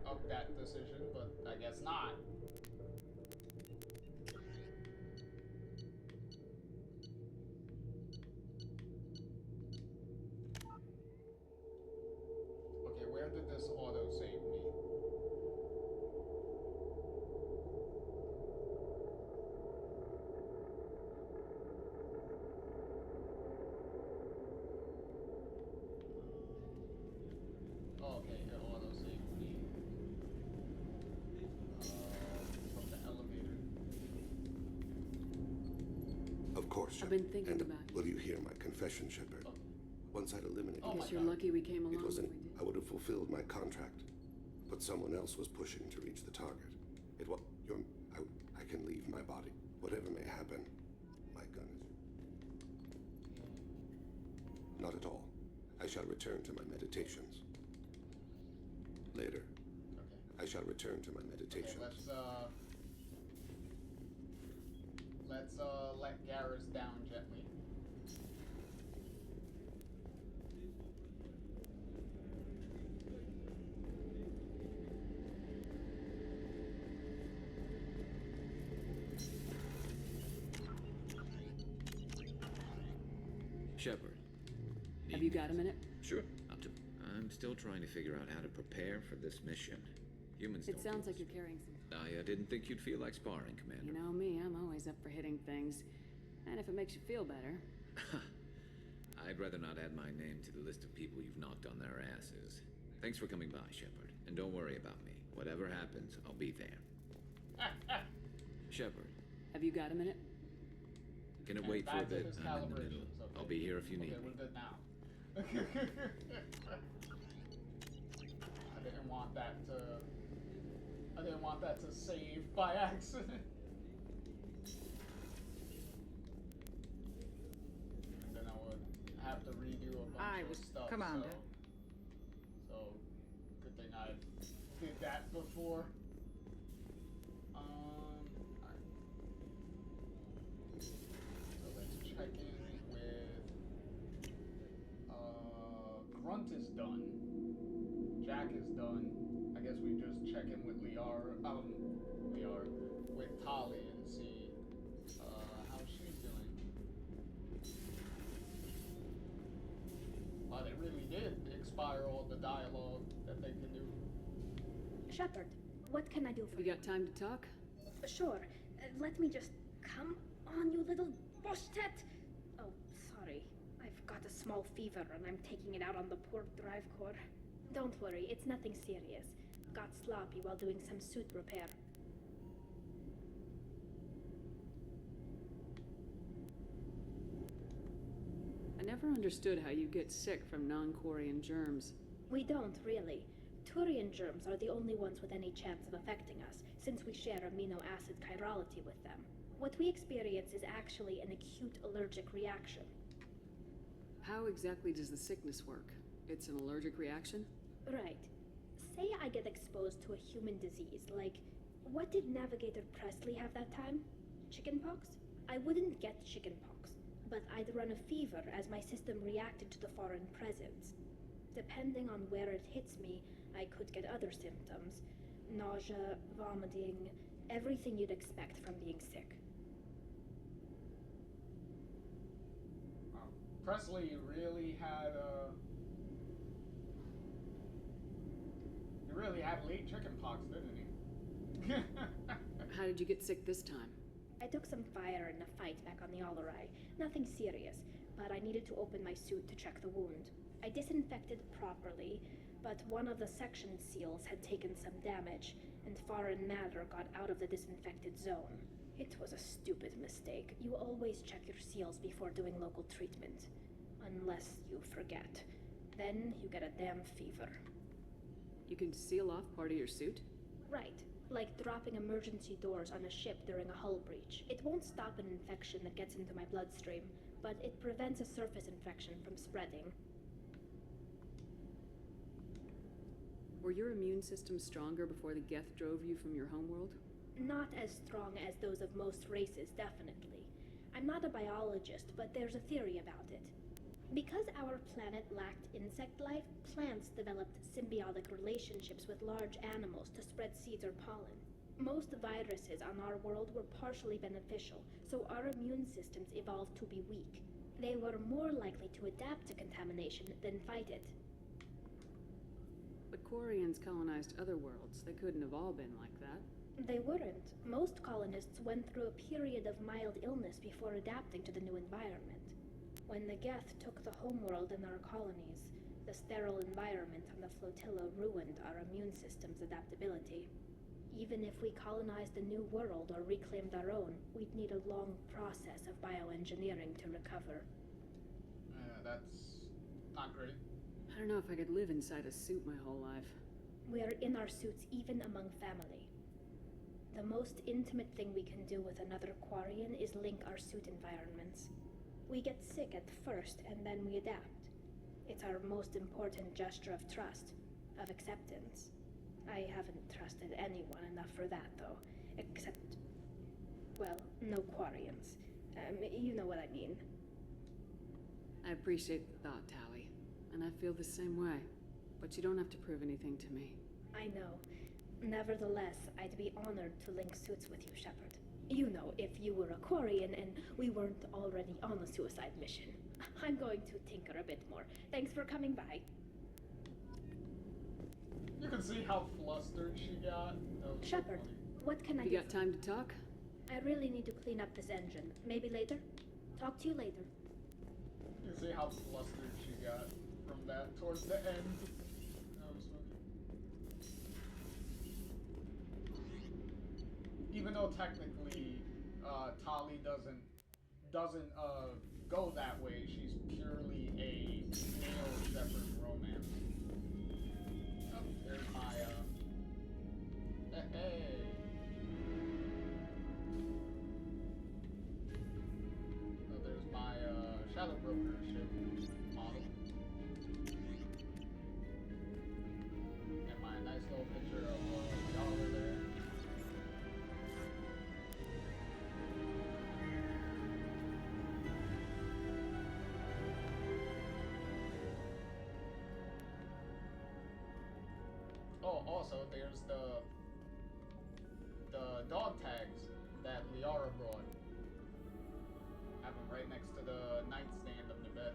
of that decision, but I guess not. Of course, I've Shepard. been thinking And about it. will you hear my confession, Shepard? Once I'd eliminated... I guess you're lucky we came along. It wasn't... I would have fulfilled my contract. But someone else was pushing to reach the target. It was... I can leave my body. Whatever may happen, my gun is... Not at all. I shall return to my meditations. Later. I shall return to my meditations. Okay, let's let Garrus down gently. Shepard. Have you got a minute? Sure. I'm still trying to figure out how to prepare for this mission. Humans It don't sounds do like you're carrying some... I didn't think you'd feel like sparring, Commander. You know me, I'm always up for hitting things. And if it makes you feel better. I'd rather not add my name to the list of people you've knocked on their asses. Thanks for coming by, Shepard. And don't worry about me. Whatever happens, I'll be there. Shepard. Have you got a minute? Can it wait for a bit? I'm in the middle. I'll be here if you need me. We're good now. I didn't want that to save by accident. And then I would have to redo a bunch of stuff. Commander. So good thing I did that before. Alright. So let's check in with Grunt is done. Jack is done. I guess we just check in with Liara, with Tali and see how she's doing. But it really did expire all the dialogue that they can do. Shepard, what can I do for you? You got time to talk? Sure. Let me just... Come on, you little boshtet! Oh, sorry. I've got a small fever and I'm taking it out on the poor drive core. Don't worry, it's nothing serious. Got sloppy while doing some suit repair. I never understood how you get sick from non-Quarian germs. We don't, really. Turian germs are the only ones with any chance of affecting us, since we share amino acid chirality with them. What we experience is actually an acute allergic reaction. How exactly does the sickness work? It's an allergic reaction? Right. Say I get exposed to a human disease, like, what did Navigator Presley have that time? Chickenpox? I wouldn't get chickenpox, but I'd run a fever as my system reacted to the foreign presence. Depending on where it hits me, I could get other symptoms. Nausea, vomiting, everything you'd expect from being sick. Presley really had he really had late chickenpox, didn't he? How did you get sick this time? I took some fire in a fight back on the Alarai. Nothing serious, but I needed to open my suit to check the wound. I disinfected properly, but one of the section seals had taken some damage, and foreign matter got out of the disinfected zone. It was a stupid mistake. You always check your seals before doing local treatment. Unless you forget. Then you get a damn fever. You can seal off part of your suit? Right. Like dropping emergency doors on a ship during a hull breach. It won't stop an infection that gets into my bloodstream, but it prevents a surface infection from spreading. Were your immune systems stronger before the Geth drove you from your homeworld? Not as strong as those of most races, definitely. I'm not a biologist, but there's a theory about it. Because our planet lacked insect life, plants developed symbiotic relationships with large animals to spread seeds or pollen. Most viruses on our world were partially beneficial, so our immune systems evolved to be weak. They were more likely to adapt to contamination than fight it. But Quarians colonized other worlds. They couldn't have all been like that. They weren't. Most colonists went through a period of mild illness before adapting to the new environment. When the Geth took the homeworld and our colonies, the sterile environment on the flotilla ruined our immune system's adaptability. Even if we colonized a new world or reclaimed our own, we'd need a long process of bioengineering to recover. That's not great. I don't know if I could live inside a suit my whole life. We are in our suits even among family. The most intimate thing we can do with another Quarian is link our suit environments. We get sick at first, and then we adapt. It's our most important gesture of trust, of acceptance. I haven't trusted anyone enough for that, though. Except, well, no Quarians. You know what I mean. I appreciate the thought, Tali. And I feel the same way. But you don't have to prove anything to me. I know. Nevertheless, I'd be honored to link suits with you, Shepard. You know, if you were a Quarian and we weren't already on a suicide mission. I'm going to tinker a bit more. Thanks for coming by. You can see how flustered she got. Shepard, what can I do? You got time to talk? I really need to clean up this engine. Maybe later? Talk to you later. You can see how flustered she got from that towards the end. Even though technically Tali doesn't go that way, she's purely a male Shepard romance. Oh, there's my hey. Oh, there's my Shadow Broker ship model. And my nice little picture of Dollar there. Oh, also, there's the dog tags that Liara brought. Have them right next to the nightstand of the bed.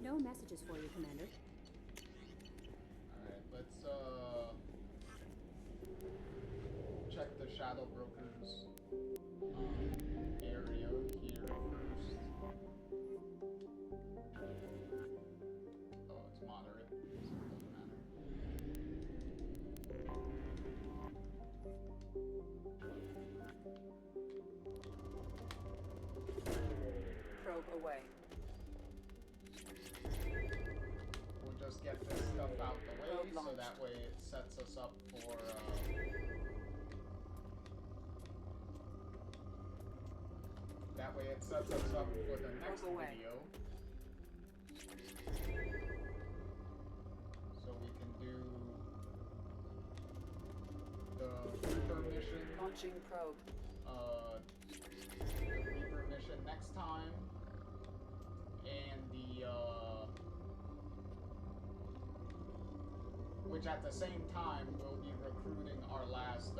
No messages for you, Commander. Alright, let's check the Shadow Broker's area here first. Oh, it's moderate, so it doesn't matter. Probe away. We'll just get this stuff out the way, so that way it sets us up for, that way it sets us up for the next video. So we can do the Reaper mission. Launching probe. The Reaper mission next time. And the, which at the same time will be recruiting our last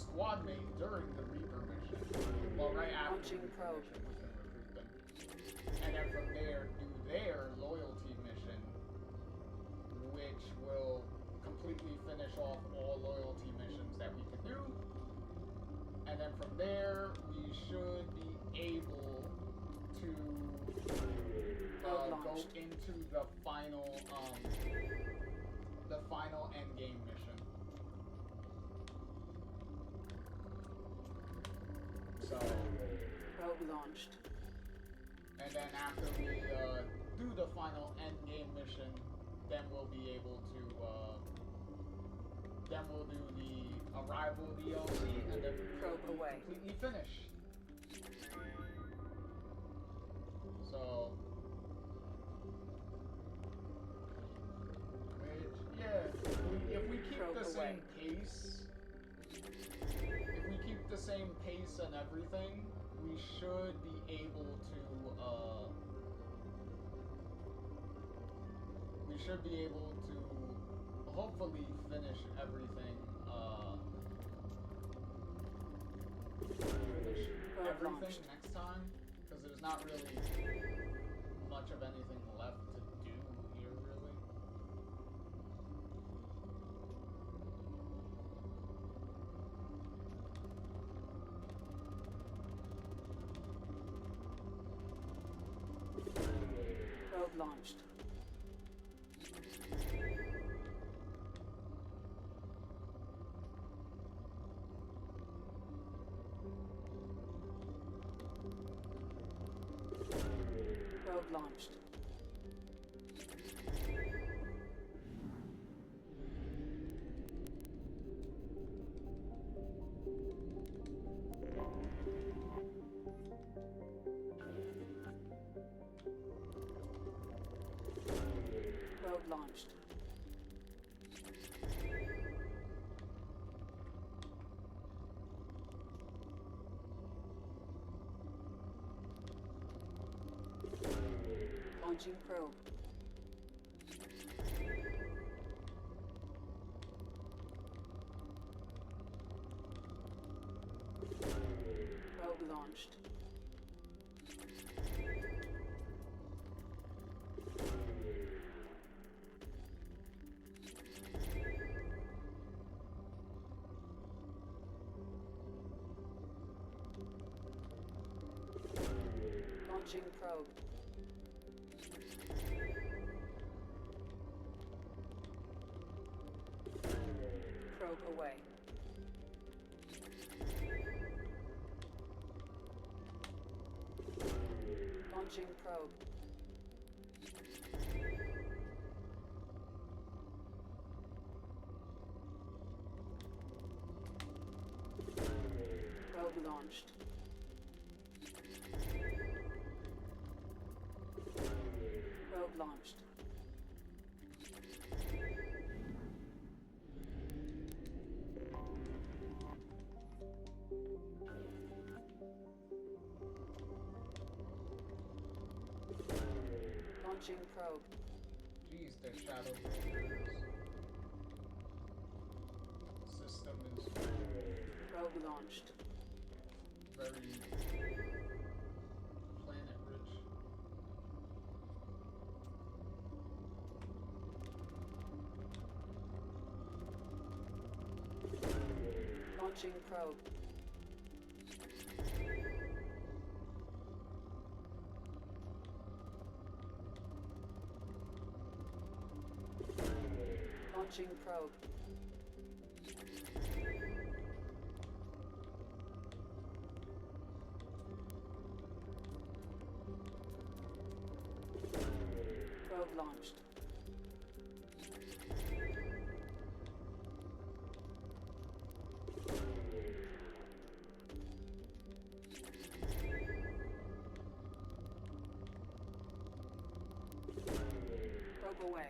squad mate during the Reaper mission. Well, right after the Reaper mission, we can recruit them. And then from there, do their loyalty mission, which will completely finish off all loyalty missions that we can do. And then from there, we should be able to go into the final endgame mission. So probe launched. And then after we do the final endgame mission, then we'll be able to then we'll do the Arrival DLC, and then we'll completely finish. So, if we keep the same pace, and everything, we should be able to, hopefully finish everything, next time, because there's not really much of anything left to do here, really. Probe launched. Probe launched. Probe launched. Launching probe. Probe launched. Launching probe. Probe away. Launching probe. Probe launched. Probe launched. Launching probe. Jeez, the shadow brokers system is Probe launched. very planet rich. Launching probe. Launching probe. Probe launched. Probe away.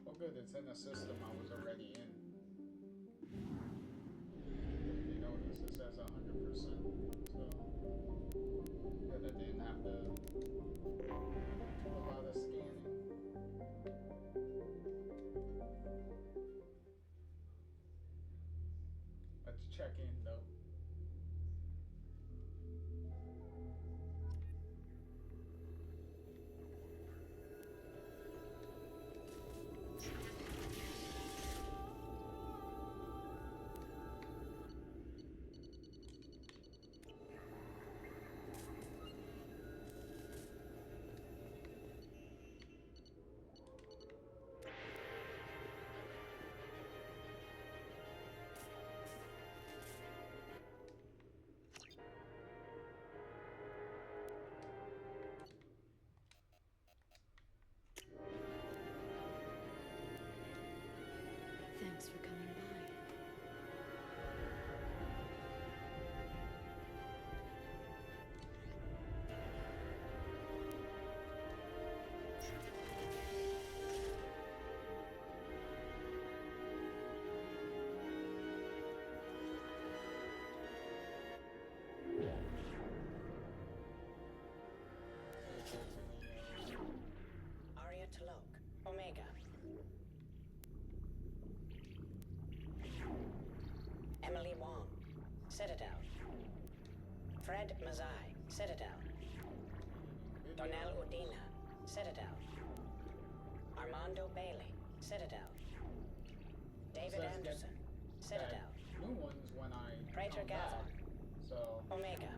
Oh good, it's in a system I was already in. If you notice, it says 100%, so good, I didn't have to do a lot of scanning. Let's check in though. look. Omega. Emily Wong, Citadel. Fred Mazai, Citadel. Donnell Udina, Citadel. Armando Bailey, Citadel. David Anderson, Citadel. New ones when I Praetor Gavel. So Omega.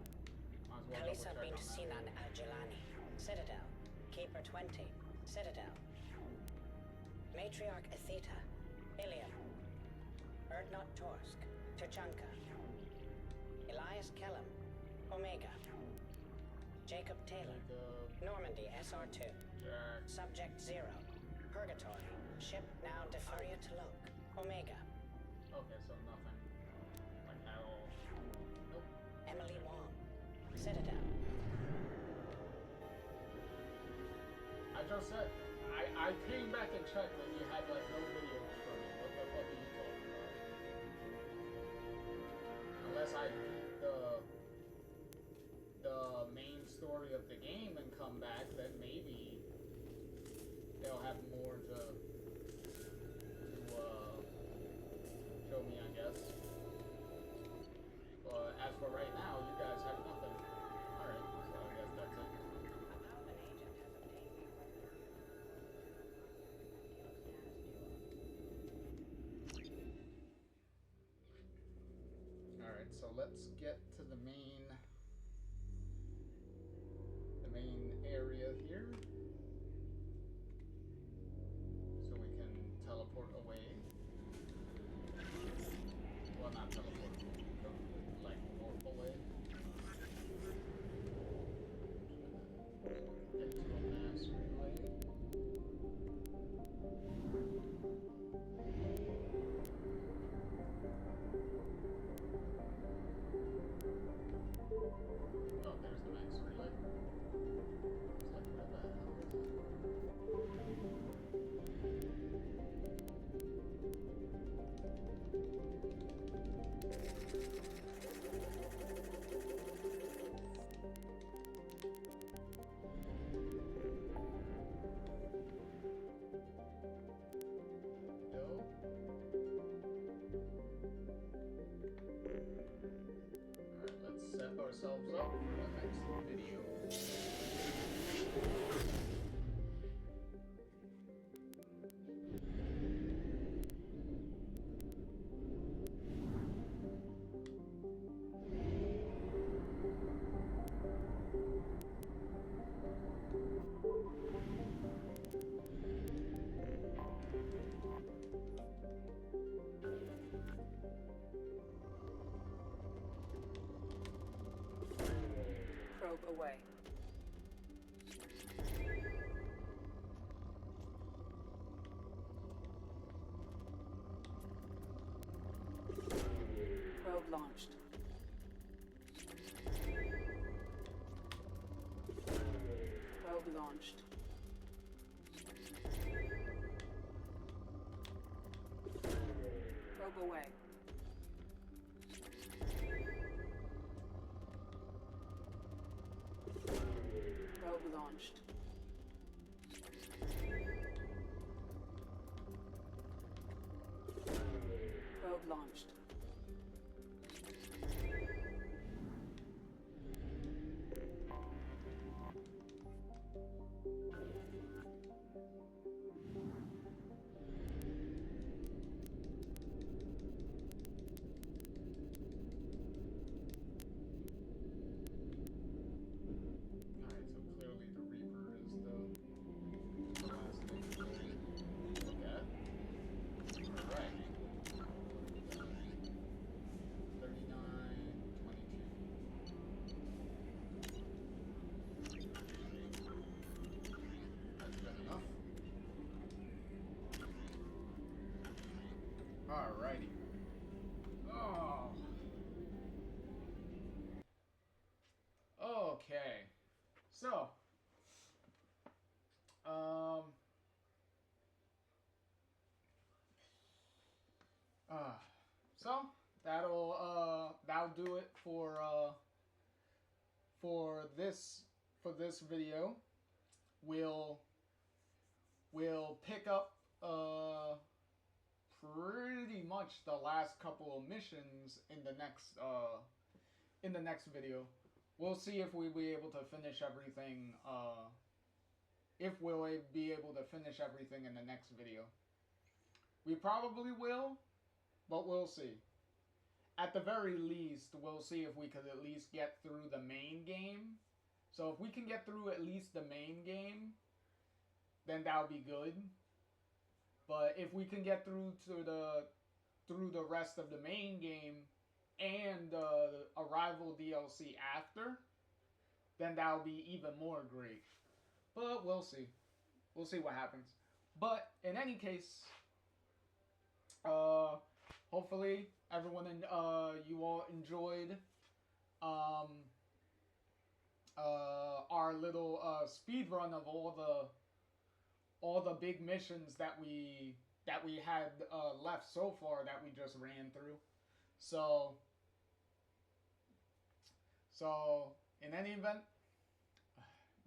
well Kalisa double check bint on that. Sinan Al-Jilani, Citadel. Keeper 20, Citadel. Matriarch Atheta, Ilium. Erdnot Torsk, Tuchanka. Elias Kellum, Omega. Jacob Taylor, Normandy SR2. Subject 0, Purgatory. Ship now Defaria to Loke, Omega. Okay, so nothing. Like at all. Nope. Emily Wong, Citadel. I just said, I came back and checked when you had like no videos from me. What the fuck are you talking about? Unless I beat the main story of the game and come back, then maybe they'll have more to show me, I guess. But as for right now, you guys have nothing. Alright, so I guess that's it. Alright, so let's get to the main area here. So we can teleport away. Well, not teleport, like warp away. Get to a mass relay. Oh, there's the max relay. It's like, where the hell is it? Alright, let's set ourselves up for the next video. Probe away. Probe launched. Probe launched. Probe away. Probe launched. Probe launched. Alright, so clearly the Reaper is the last thing to look at. Alright. 39, 22. That's good enough. Alrighty. Oh. Okay. So, so that'll do it for this video. We'll we'll pick up pretty much the last couple of missions in the next video. We'll see if we'll be able to finish everything. If we'll be able to finish everything in the next video. We probably will, but we'll see. At the very least, we'll see if we could at least get through the main game. So if we can get through at least the main game, then that'll be good. But if we can get through to the rest of the main game and the Arrival DLC after, then that'll be even more great. But we'll see. We'll see what happens. But in any case, hopefully everyone you all enjoyed our little speed run of all the big missions that we had left so far that we just ran through. So in any event,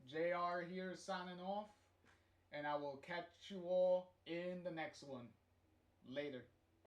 JR here signing off, and I will catch you all in the next one. Later.